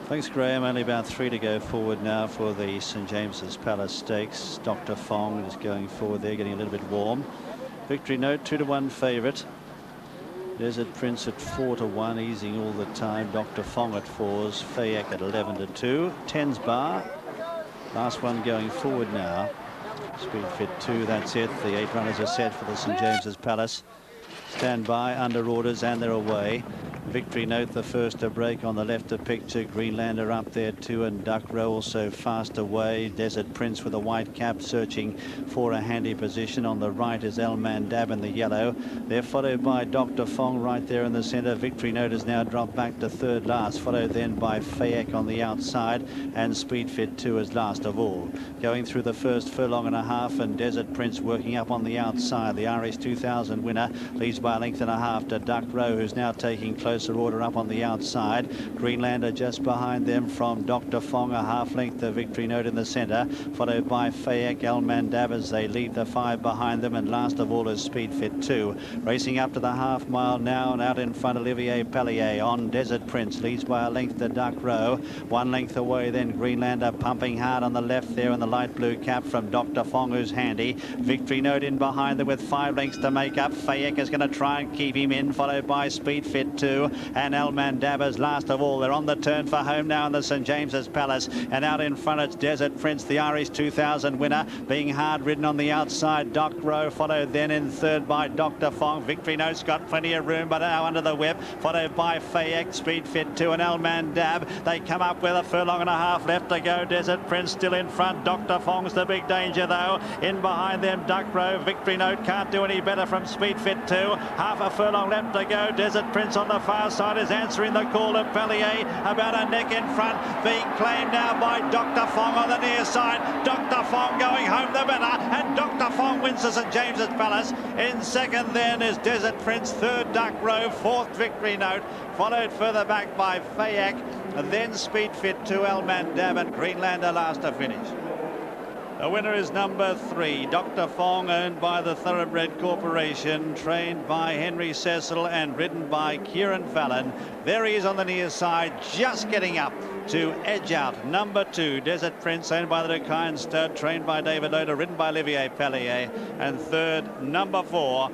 S2: Thanks, Graham. Only about 3 to go forward now for the St James's Palace Stakes. Dr. Fong is going forward there, getting a little bit warm. Victory Note, 2 to 1 favourite. Desert Prince at 4 to 1, easing all the time. Dr. Fong at 4s, Fayek at 11 to 2. 10's bar. Last one going forward now. Speed Fit 2, that's it. The 8 runners are set for the St James's Palace. Stand by, under orders, and they're away. Victory Note, the first to break on the left of picture. Greenlander up there too, and Duck Row also fast away. Desert Prince with a white cap searching for a handy position. On the right is El Mandab in the yellow. They're followed by Dr. Fong right there in the centre. Victory Note has now dropped back to third last, followed then by Fayek on the outside, and Speed Fit 2 is last of all. Going through the first furlong and a half, and Desert Prince working up on the outside. The Irish 2000 winner leads by a length and a half to Duck Row, who's now taking closer order up on the outside. Greenlander just behind them from Dr. Fong, a half length of Victory Note in the centre, followed by Fayek, El Mandab as they lead the 5 behind them, and last of all is Speed Fit 2. Racing up to the half mile now, and out in front Olivier Pellier on Desert Prince, leads by a length to Duck Row. 1 length away then Greenlander pumping hard on the left there in the light blue cap from Dr. Fong, who's handy. Victory Note in behind them with 5 lengths to make up. Fayek is going to try and keep him in, followed by Speed Fit 2 and El Mandab is last of all. They're on the turn for home now in the St James's Palace, and out in front it's Desert Prince, the Irish 2000 winner, being hard ridden on the outside. Doc Row followed then in third by Dr. Fong. Victory Note's got plenty of room, but now under the whip, followed by Fayek, Speed Fit 2 and El Mandab. They come up with a furlong and a half left to go. Desert Prince still in front. Dr. Fong's the big danger though. In behind them Duck Row. Victory Note can't do any better from Speed Fit 2. Half a furlong left to go. Desert Prince on the far side is answering the call of Pellier, about a neck in front, being claimed now by Dr. Fong on the near side. Dr. Fong going home the winner, and Dr. Fong wins the St James's Palace. In second then is Desert Prince, third Duck Row, fourth Victory Note, followed further back by Fayek, and then Speed Fit 2, El Mandab and Greenlander last to finish. The winner is number 3, Dr. Fong, owned by the Thoroughbred Corporation, trained by Henry Cecil and ridden by Kieran Fallon. There he is on the near side, just getting up to edge out. Number 2, Desert Prince, owned by the Deccan Stud, trained by David Loader, ridden by Olivier Pellier. And third, number 4,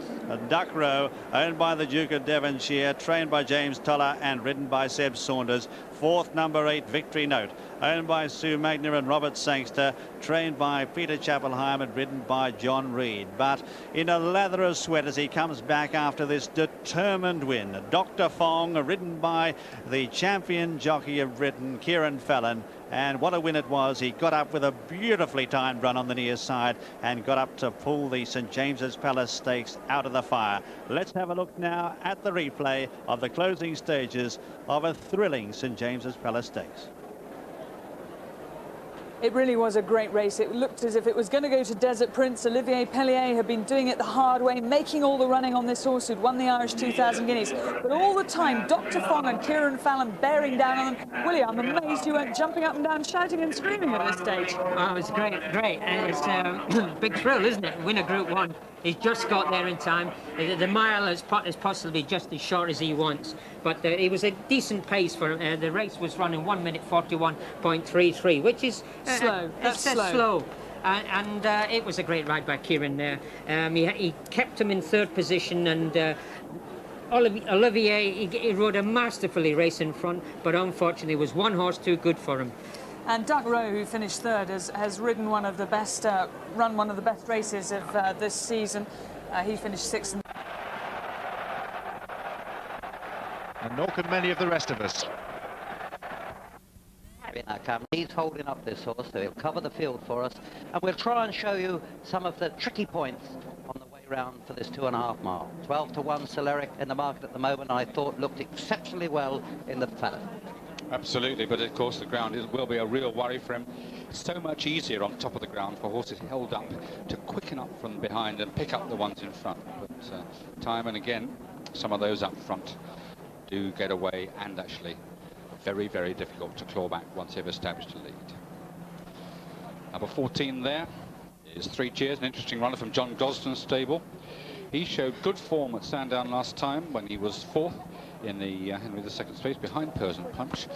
S2: Duck Row, owned by the Duke of Devonshire, trained by James Toller and ridden by Seb Saunders. Fourth, number 8, Victory Note, owned by Sue Magner and Robert Sangster, trained by Peter Chappelheim and ridden by John Reed. But in a lather of sweat as he comes back after this determined win, Dr. Fong, ridden by the champion jockey of Britain, Kieran Fallon. And what a win it was. He got up with a beautifully timed run on the near side and got up to pull the St James's Palace Stakes out of the fire. Let's have a look now at the replay of the closing stages of a thrilling St James's Palace Stakes.
S18: It really was a great race. It looked as if it was going to go to Desert Prince. Olivier Pellier had been doing it the hard way, making all the running on this horse who'd won the Irish 2,000 guineas. But all the time, Dr. Fong and Kieran Fallon bearing down on them. Willie, I'm amazed you weren't jumping up and down, shouting and screaming at this stage.
S16: Oh, it's great. And it's a big thrill, isn't it? Winner Group 1. He's just got there in time. The mile is possibly just as short as he wants, but it was a decent pace for him. The race was running 1 minute 41.33, which is
S18: slow. That's slow.
S16: And it was a great ride by Kieran there. He kept him in third position, and Olivier, he rode a masterfully race in front, but unfortunately was one horse too good for him.
S18: And Doug Rowe, who finished third, has ridden one of the best, run one of the best races of this season. He finished sixth.
S17: And nor can many of the rest of us.
S12: He's holding up this horse, so he'll cover the field for us, and we'll try and show you some of the tricky points on the way round for this 2.5 mile. 12 to 1 Celeric in the market at the moment, I thought looked exceptionally well in the paddock.
S17: Absolutely, but of course the ground will be a real worry for him. It's so much easier on top of the ground for horses held up to quicken up from behind and pick up the ones in front. But time and again, some of those up front do get away, and actually very, very difficult to claw back once they've established a lead. Number 14 there is 3 Cheers, an interesting runner from John Gosden's stable. He showed good form at Sandown last time when he was 4th in the Henry II space behind Persian Punch.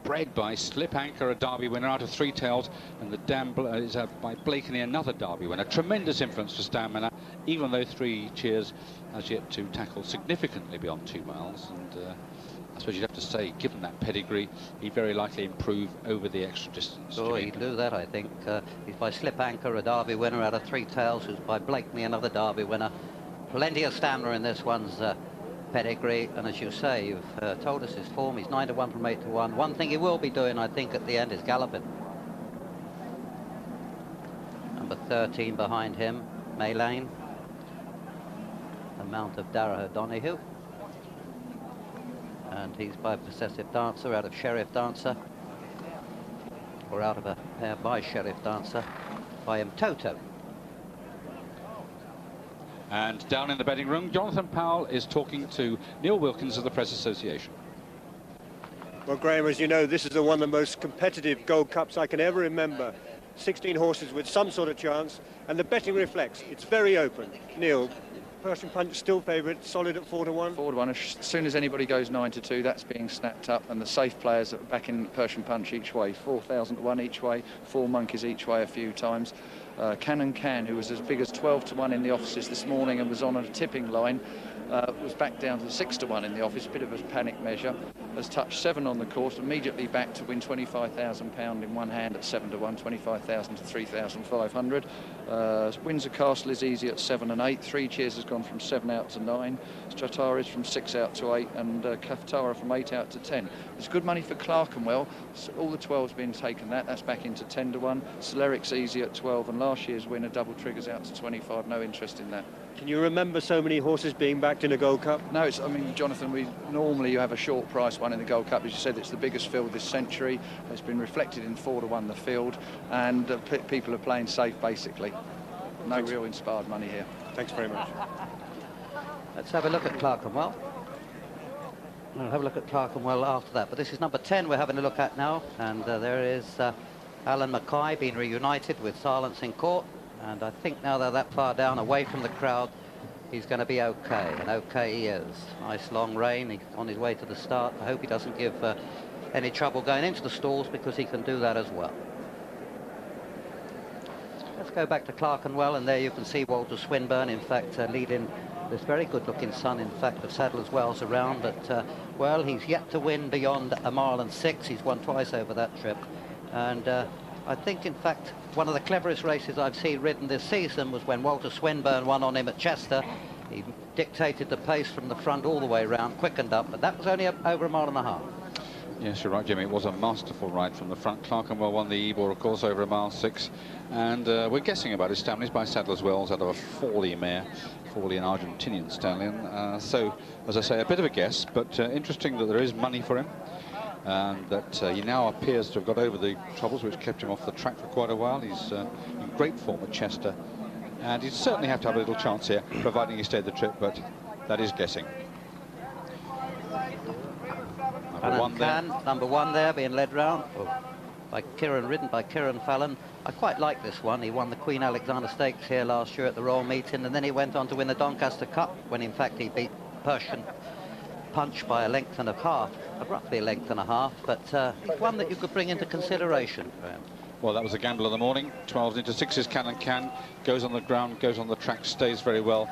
S17: Bred by Slip Anchor, a Derby winner out of 3 Tails, and the Dam is by Blakeney, another Derby winner. Tremendous influence for Stamina, even though 3 Cheers has yet to tackle significantly beyond 2 miles. And I suppose you'd have to say, given that pedigree, he'd very likely improve over the extra distance.
S12: Oh, he'd do that, I think. He's by Slip Anchor, a Derby winner out of 3 Tails, who's by Blakeney, another Derby winner. Plenty of stamina in this one's pedigree, and as you say, you've told us his form. He's 9 to 1 from 8 to 1. One thing he will be doing, I think, at the end is galloping. Number 13 behind him, Maylane, the mount of Darragh O'Donoghue, and he's by Possessive Dancer out of Sheriff Dancer, or out of a pair by Sheriff Dancer, by Toto.
S17: And down in the betting room, Jonathan Powell is talking to Neil Wilkins of the Press Association.
S19: Well, Graham, as you know, this is one of the most competitive Gold Cups I can ever remember. 16 horses with some sort of chance, and the betting reflects. It's very open. Neil, Persian Punch still favourite, solid at 4 to 1.
S9: 4 to 1. As soon as anybody goes 9 to 2, that's being snapped up, and the safe players are back in Persian Punch each way. 4,000 to 1 each way, 4 monkeys each way a few times. Cannon Can, who was as big as 12 to 1 in the offices this morning and was on a tipping line, was back down to 6 to 1 in the office, a bit of a panic measure, has touched 7 on the course, immediately back to win £25,000 in one hand at 7 to 1, 25,000 to 3,500. Windsor Castle is easy at 7 and 8. 3 Cheers has gone from 7 out to 9. Stratara is from 6 out to 8, and Kaftara from 8 out to 10. There's good money for Clerkenwell. So all the 12's been taken. That's back into 10 to 1. Soleric's easy at 12, and last year's winner Double Trigger's out to 25. No interest in that.
S19: Can you remember so many horses being backed in a Gold Cup?
S9: No, I mean, Jonathan, normally you have a short price one in the Gold Cup. As you said, it's the biggest field this century. It's been reflected in 4 to 1 the field, and people are playing safe basically. No real inspired money here.
S19: Thanks very much.
S12: Let's have a look at Clerkenwell. We'll have a look at Clerkenwell after that, but this is number 10 we're having a look at now, and there is Alan McCoy being reunited with Silence in Court, and I think now they're that far down away from the crowd, he's going to be okay, and okay he is. Nice long rein, he's on his way to the start. I hope he doesn't give any trouble going into the stalls, because he can do that as well. Let's go back to Clerkenwell, and there you can see Walter Swinburne, in fact, leading this very good-looking son, in fact, of Sadler's Wells around, but, well, he's yet to win beyond 1 mile and 6. He's won twice over that trip, and I think, in fact, one of the cleverest races I've seen ridden this season was when Walter Swinburne won on him at Chester. He dictated the pace from the front all the way round, quickened up, but that was only over 1.5 miles.
S17: Yes, you're right, Jimmy. It was a masterful ride from the front. Clerkenwell won the Ebor, of course, over 1 mile 6. And we're guessing about his stallion by Sadler's Wells out of a Forley mare, Forley, an Argentinian stallion. So, as I say, a bit of a guess, but interesting that there is money for him. and that he now appears to have got over the troubles which kept him off the track for quite a while. He's in great form at Chester, and he'd certainly have to have a little chance here, providing he stayed the trip, but that is guessing.
S12: Number one there, being led round by ridden by Kieran Fallon. I quite like this one. He won the Queen Alexander Stakes here last year at the Royal Meeting, and then he went on to win the Doncaster Cup, when in fact he beat Persian Punch by a length and a half, roughly a length and a half, but it's one that you could bring into consideration, Graham.
S17: Well, that was the gamble of the morning. 12s into 6s, Can, goes on the ground, goes on the track, stays very well.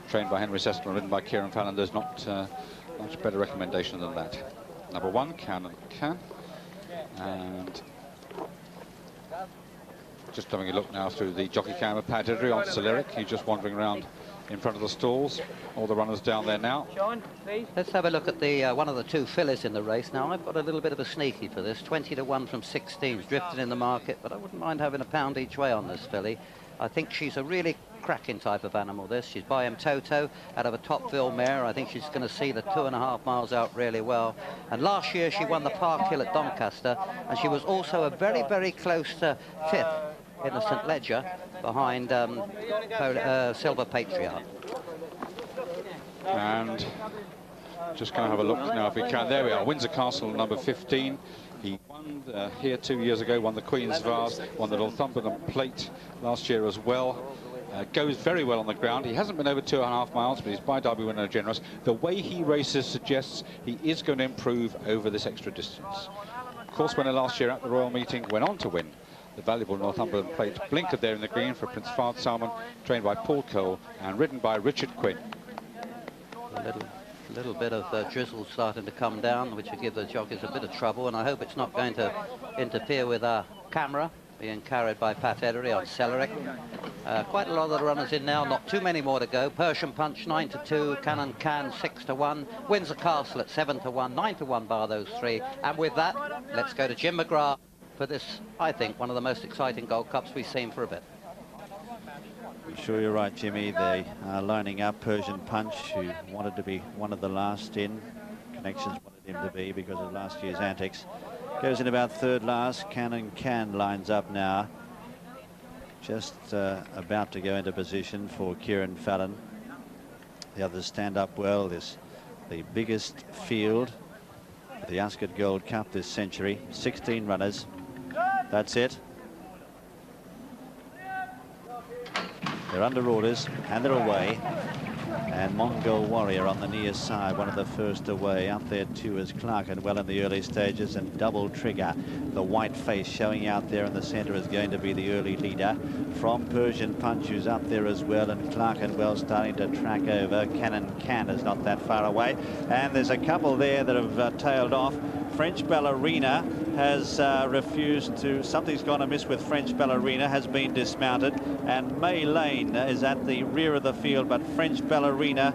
S17: Trained by Henry Seston, ridden by Kieran Fallon. There's not much better recommendation than that. Number one, Can. And just having a look now through the jockey camera, Pat Edry on Celeric. He's just wandering around in front of the stalls. All the runners down there now.
S12: Sean, please. Let's have a look at the one of the two fillies in the race. Now, I've got a little bit of a sneaky for this. 20-1 from 16s, drifted in the market, but I wouldn't mind having £1 each way on this filly. I think she's a really cracking type of animal, this. She's by Toto out of a Topville mare. I think she's going to see the 2.5 miles out really well. And last year she won the Park Hill at Doncaster, and she was also a very, very close fifth in the St Ledger behind Silver Patriarch.
S17: And just going to have a look now if we can. There we are, Windsor Castle, number 15. He won here 2 years ago, won the Queen's Vase, won the Northumberland Plate last year as well. Goes very well on the ground. He hasn't been over 2.5 miles, but he's by Derby winner generous. The way he races suggests he is going to improve over this extra distance. Course winner last year at the Royal Meeting, went on to win the valuable Northumberland Plate. Blinkered there in the green for Prince Fahd Salmon, trained by Paul Cole and ridden by Richard Quinn.
S12: A little bit of drizzle starting to come down, which will give the jockeys a bit of trouble, and I hope it's not going to interfere with our camera, being carried by Pat Eddery on Celeric. Quite a lot of the runners in now, not too many more to go. Persian Punch 9-2, Can 6-1, Windsor Castle at 7-1, 9-1 bar those three. And with that, let's go to Jim McGrath for this, I think, one of the most exciting Gold Cups we've seen for a bit.
S2: I'm sure you're right, Jimmy. They are lining up Persian Punch, who wanted to be one of the last in. Connections wanted him to be because of last year's antics. Goes in about third last. Can lines up now. Just about to go into position for Kieran Fallon. The others stand up well. This the biggest field of the Ascot Gold Cup this century. 16 runners. That's it. They're under orders and they're away. And Mongol Warrior on the near side, one of the first away. Out there too is Clark and well in the early stages, and Double Trigger, the white face showing out there in the centre, is going to be the early leader. From Persian Punch, who's up there as well, and Clark and well starting to track over. Can is not that far away, and there's a couple there that have tailed off. French Ballerina has refused to. Something's gone amiss with French Ballerina, has been dismounted, and May Lane is at the rear of the field, but French Ballerina,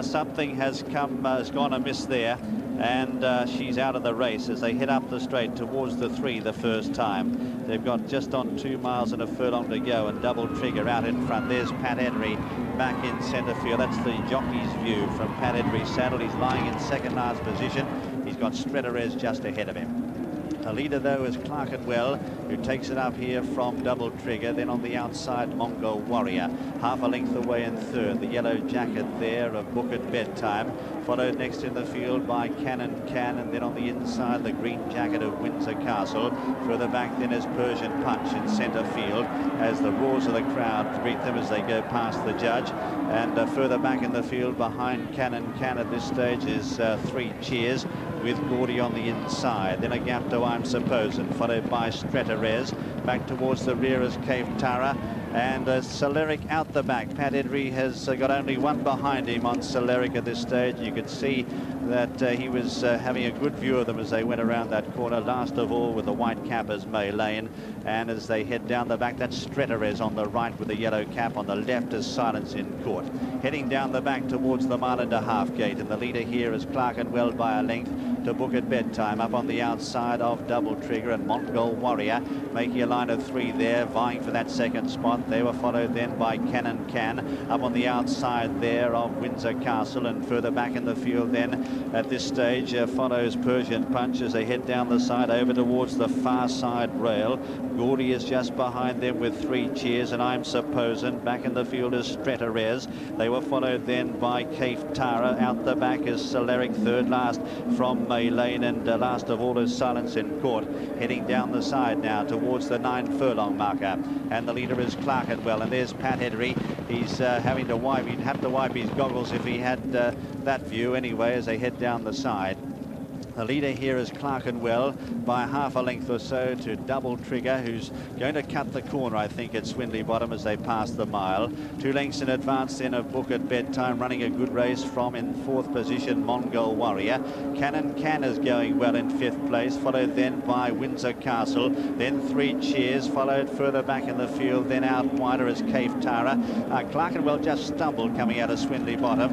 S2: something has gone amiss there, and she's out of the race as they head up the straight towards the 3 the first time. They've got just on 2 miles and a furlong to go, and Double Trigger out in front. There's Pat Edry back in centre field. That's the jockey's view from Pat Edry's saddle. He's lying in second last position. He's got Stretarez just ahead of him. The leader, though, is Clark and Well, who takes it up here from Double Trigger. Then on the outside, Mongol Warrior, half a length away in third. The yellow jacket there of Book at Bedtime, followed next in the field by Can, and then on the inside, the green jacket of Windsor Castle. Further back then is Persian Punch in centre field, as the roars of the crowd greet them as they go past the judge. And further back in the field behind Can at this stage is 3 Cheers, with Gordy on the inside. Then a gap to I'm Supposing, followed by Stretarez. Back towards the rear is Cave Tara, and Celeric out the back. Pat Edry has got only one behind him on Celeric at this stage. You could see that he was having a good view of them as they went around that corner. Last of all with the white cap is May Lane, and as they head down the back, that's Stretarez on the right with the yellow cap. On the left is Silence in Court. Heading down the back towards the 1.5 mile gate, and the leader here is Clark and Well by a length. to Book at Bedtime up on the outside of Double Trigger, and Mongol Warrior making a line of 3 there, vying for that second spot. They were followed then by Cannon Can up on the outside there of Windsor Castle, and further back in the field then at this stage follows Persian Punch as they head down the side over towards the far side rail. Gordy is just behind them with 3 Cheers, and I'm Supposin. Back in the field is Stretarez. They were followed then by Cafe Tara. Out the back is Soleric, third last from May Lane, and last of all is Silence in Court. Heading down the side now towards the 9 furlong marker, and the leader is Clerkenwell, and there's Pat Henry. He's having to wipe. He'd have to wipe his goggles if he had that view anyway as they head down the side. The leader here is Clerkenwell by half a length or so to Double Trigger, who's going to cut the corner, I think, at Swindley Bottom as they pass the mile. 2 lengths in advance then of Book at Bedtime, running a good race from in 4th position Mongol Warrior. Cannon Can is going well in 5th place, followed then by Windsor Castle, then 3 Cheers, followed further back in the field, then out wider is Cafe Tara. Clerkenwell just stumbled coming out of Swindley Bottom.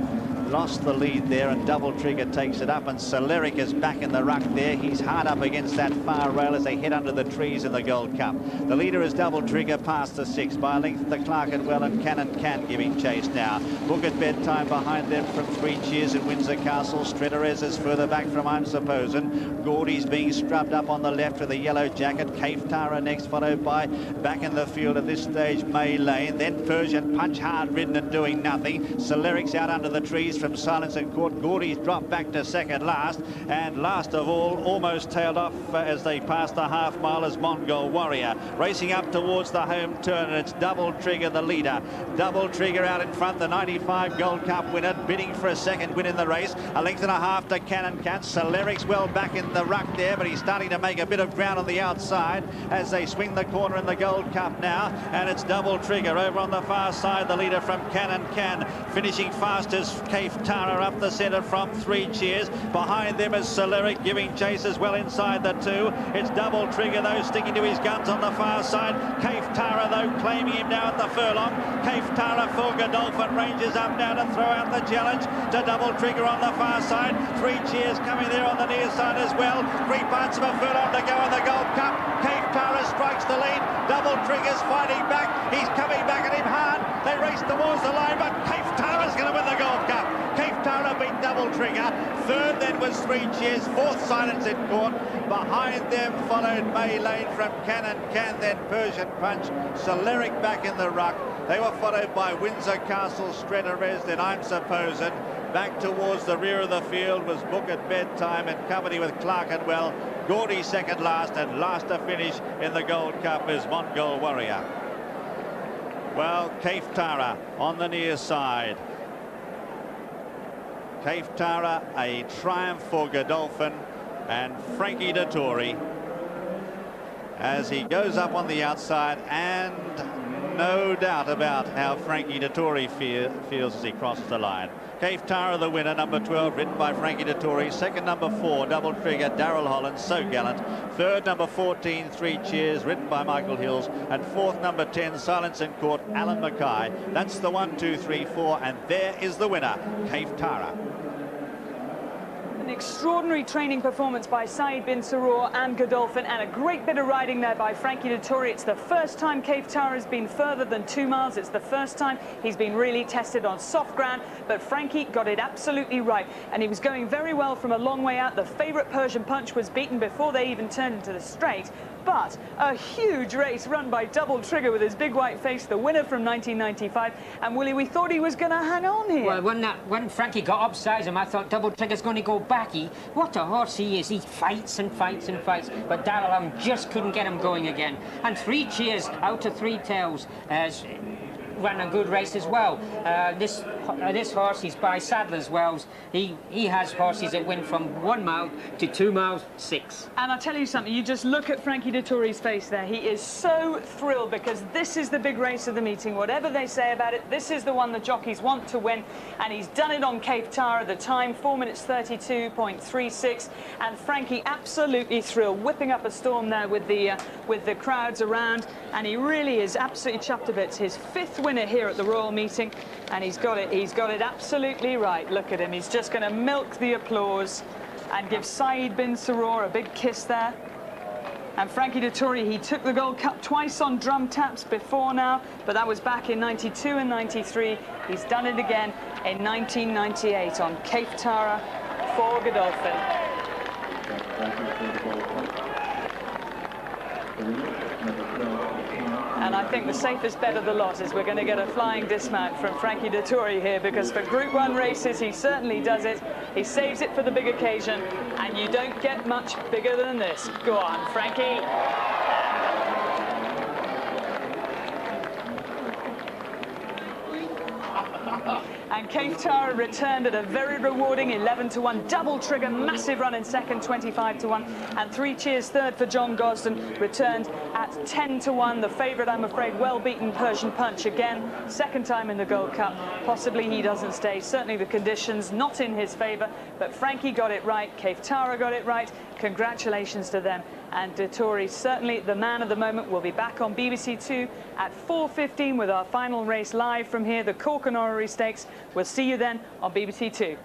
S2: Lost the lead there, and Double Trigger takes it up, and Soleric is back in the ruck there. He's hard up against that far rail as they head under the trees in the Gold Cup. The leader is Double Trigger past the 6 by a length to Clerkenwell, and Cannon Can giving chase now. Book at Bedtime behind them from 3 Cheers in Windsor Castle. Stretarez is further back from I'm Supposin. Gordy's being scrubbed up on the left with a yellow jacket. Cafe Tara next, followed by back in the field at this stage May Lane, then Persian Punch, hard ridden and doing nothing. Soleric's out under the trees from Silence in Court. Gordy's dropped back to second last, and last of all, almost tailed off as they pass the half mile, is Mongol Warrior. Racing up towards the home turn, and it's Double Trigger the leader. Double Trigger out in front, the 95 Gold Cup winner, bidding for a second win in the race. A length and a half to Cannon Cat. Soleric's well back in the ruck there, but he's starting to make a bit of ground on the outside as they swing the corner in the Gold Cup now, and it's Double Trigger over on the far side, the leader from Cannon Can. Finishing fast as Cafe Tara up the centre from 3 Cheers. Behind them is Soleric giving chase as well inside the 2. It's Double Trigger though sticking to his guns on the far side. Cafe Tara though claiming him now at the furlong. Cafe Tara for Godolphin ranges up now to throw out the challenge to Double Trigger on the far side. 3 Cheers coming there on the near side as well. 3 parts of a furlong to go in the Gold Cup. Cafe Tara strikes the lead. Double Trigger's fighting back. He's coming back at him hard. They race towards the line, but Cafe Tara's going to win the Gold Cup. Cafe Tara beat Double Trigger. 3rd then was 3 Cheers. 4th Silence in Court. Behind them followed May Lane from Cannon Can, then Persian Punch. Soleric back in the ruck. They were followed by Windsor Castle, Stretarez, then I'm Supposin. Back towards the rear of the field was Book at Bedtime in company with Clerkenwell. Gordy second last, and last to finish in the Gold Cup is Mongol Warrior. Well, Cafe Tara on the near side. Cafe Tara, a triumph for Godolphin, and Frankie Dettori as he goes up on the outside, and no doubt about how Frankie Dettori feels as he crosses the line. Cafe Tara the winner, number 12, ridden by Frankie Dettori. Second, number 4, Double Trigger, Daryl Holland, So Gallant. Third, number 14, 3 Cheers, ridden by Michael Hills. And fourth, number 10, Silence in Court, Alan Mackay. That's the 1, 2, 3, 4, and there is the winner, Cafe Tara.
S18: An extraordinary training performance by Saeed bin Saror and Godolphin, and a great bit of riding there by Frankie Dettori. It's the first time Cafe Tara has been further than 2 miles. It's the first time he's been really tested on soft ground, but Frankie got it absolutely right, and he was going very well from a long way out. The favourite Persian Punch was beaten before they even turned into the straight, but a huge race run by Double Trigger with his big white face, the winner from 1995. And Willie, we thought he was going to hang on here.
S16: Well, when Frankie got upside him, I thought Double Trigger's going to go backy. What a horse he is. He fights and fights and fights, but Darrell just couldn't get him going again. And 3 Cheers out of 3 tails as ran a good race as well. This horse is by Sadler's Wells. He has horses that win from 1 mile to 2 miles 6.
S18: And I'll tell you something, you just look at Frankie Dettori's face there. He is so thrilled because this is the big race of the meeting. Whatever they say about it, this is the one the jockeys want to win, and he's done it on Cafe Tara. The time 4 minutes 32.36, and Frankie absolutely thrilled, whipping up a storm there with the crowds around, and he really is absolutely chuffed to bits. His 5th winner here at the Royal Meeting, and he's got it absolutely right. Look at him, he's just going to milk the applause. and give Saeed bin Saror a big kiss there. And Frankie Dettori, he took the Gold Cup twice on drum taps before now, but that was back in 92 and 93. He's done it again in 1998 on Cape Tara for Godolphin. And I think the safest bet of the lot is we're going to get a flying dismount from Frankie Dettori here, because for Group 1 races, he certainly does it. He saves it for the big occasion, and you don't get much bigger than this. Go on, Frankie. And Cape Tara returned at a very rewarding 11-1, double trigger, massive run in second, 25-1, and 3 cheers third for John Gosden, returned at 10-1. The favourite, I'm afraid, well-beaten Persian Punch again, second time in the Gold Cup. Possibly he doesn't stay. Certainly the conditions not in his favour, but Frankie got it right, Cape Tara got it right. Congratulations to them. And Dettori, certainly the man of the moment. Will be back on BBC Two at 4:15 with our final race live from here, the Cork and Orrery Stakes. We'll see you then on BBC Two.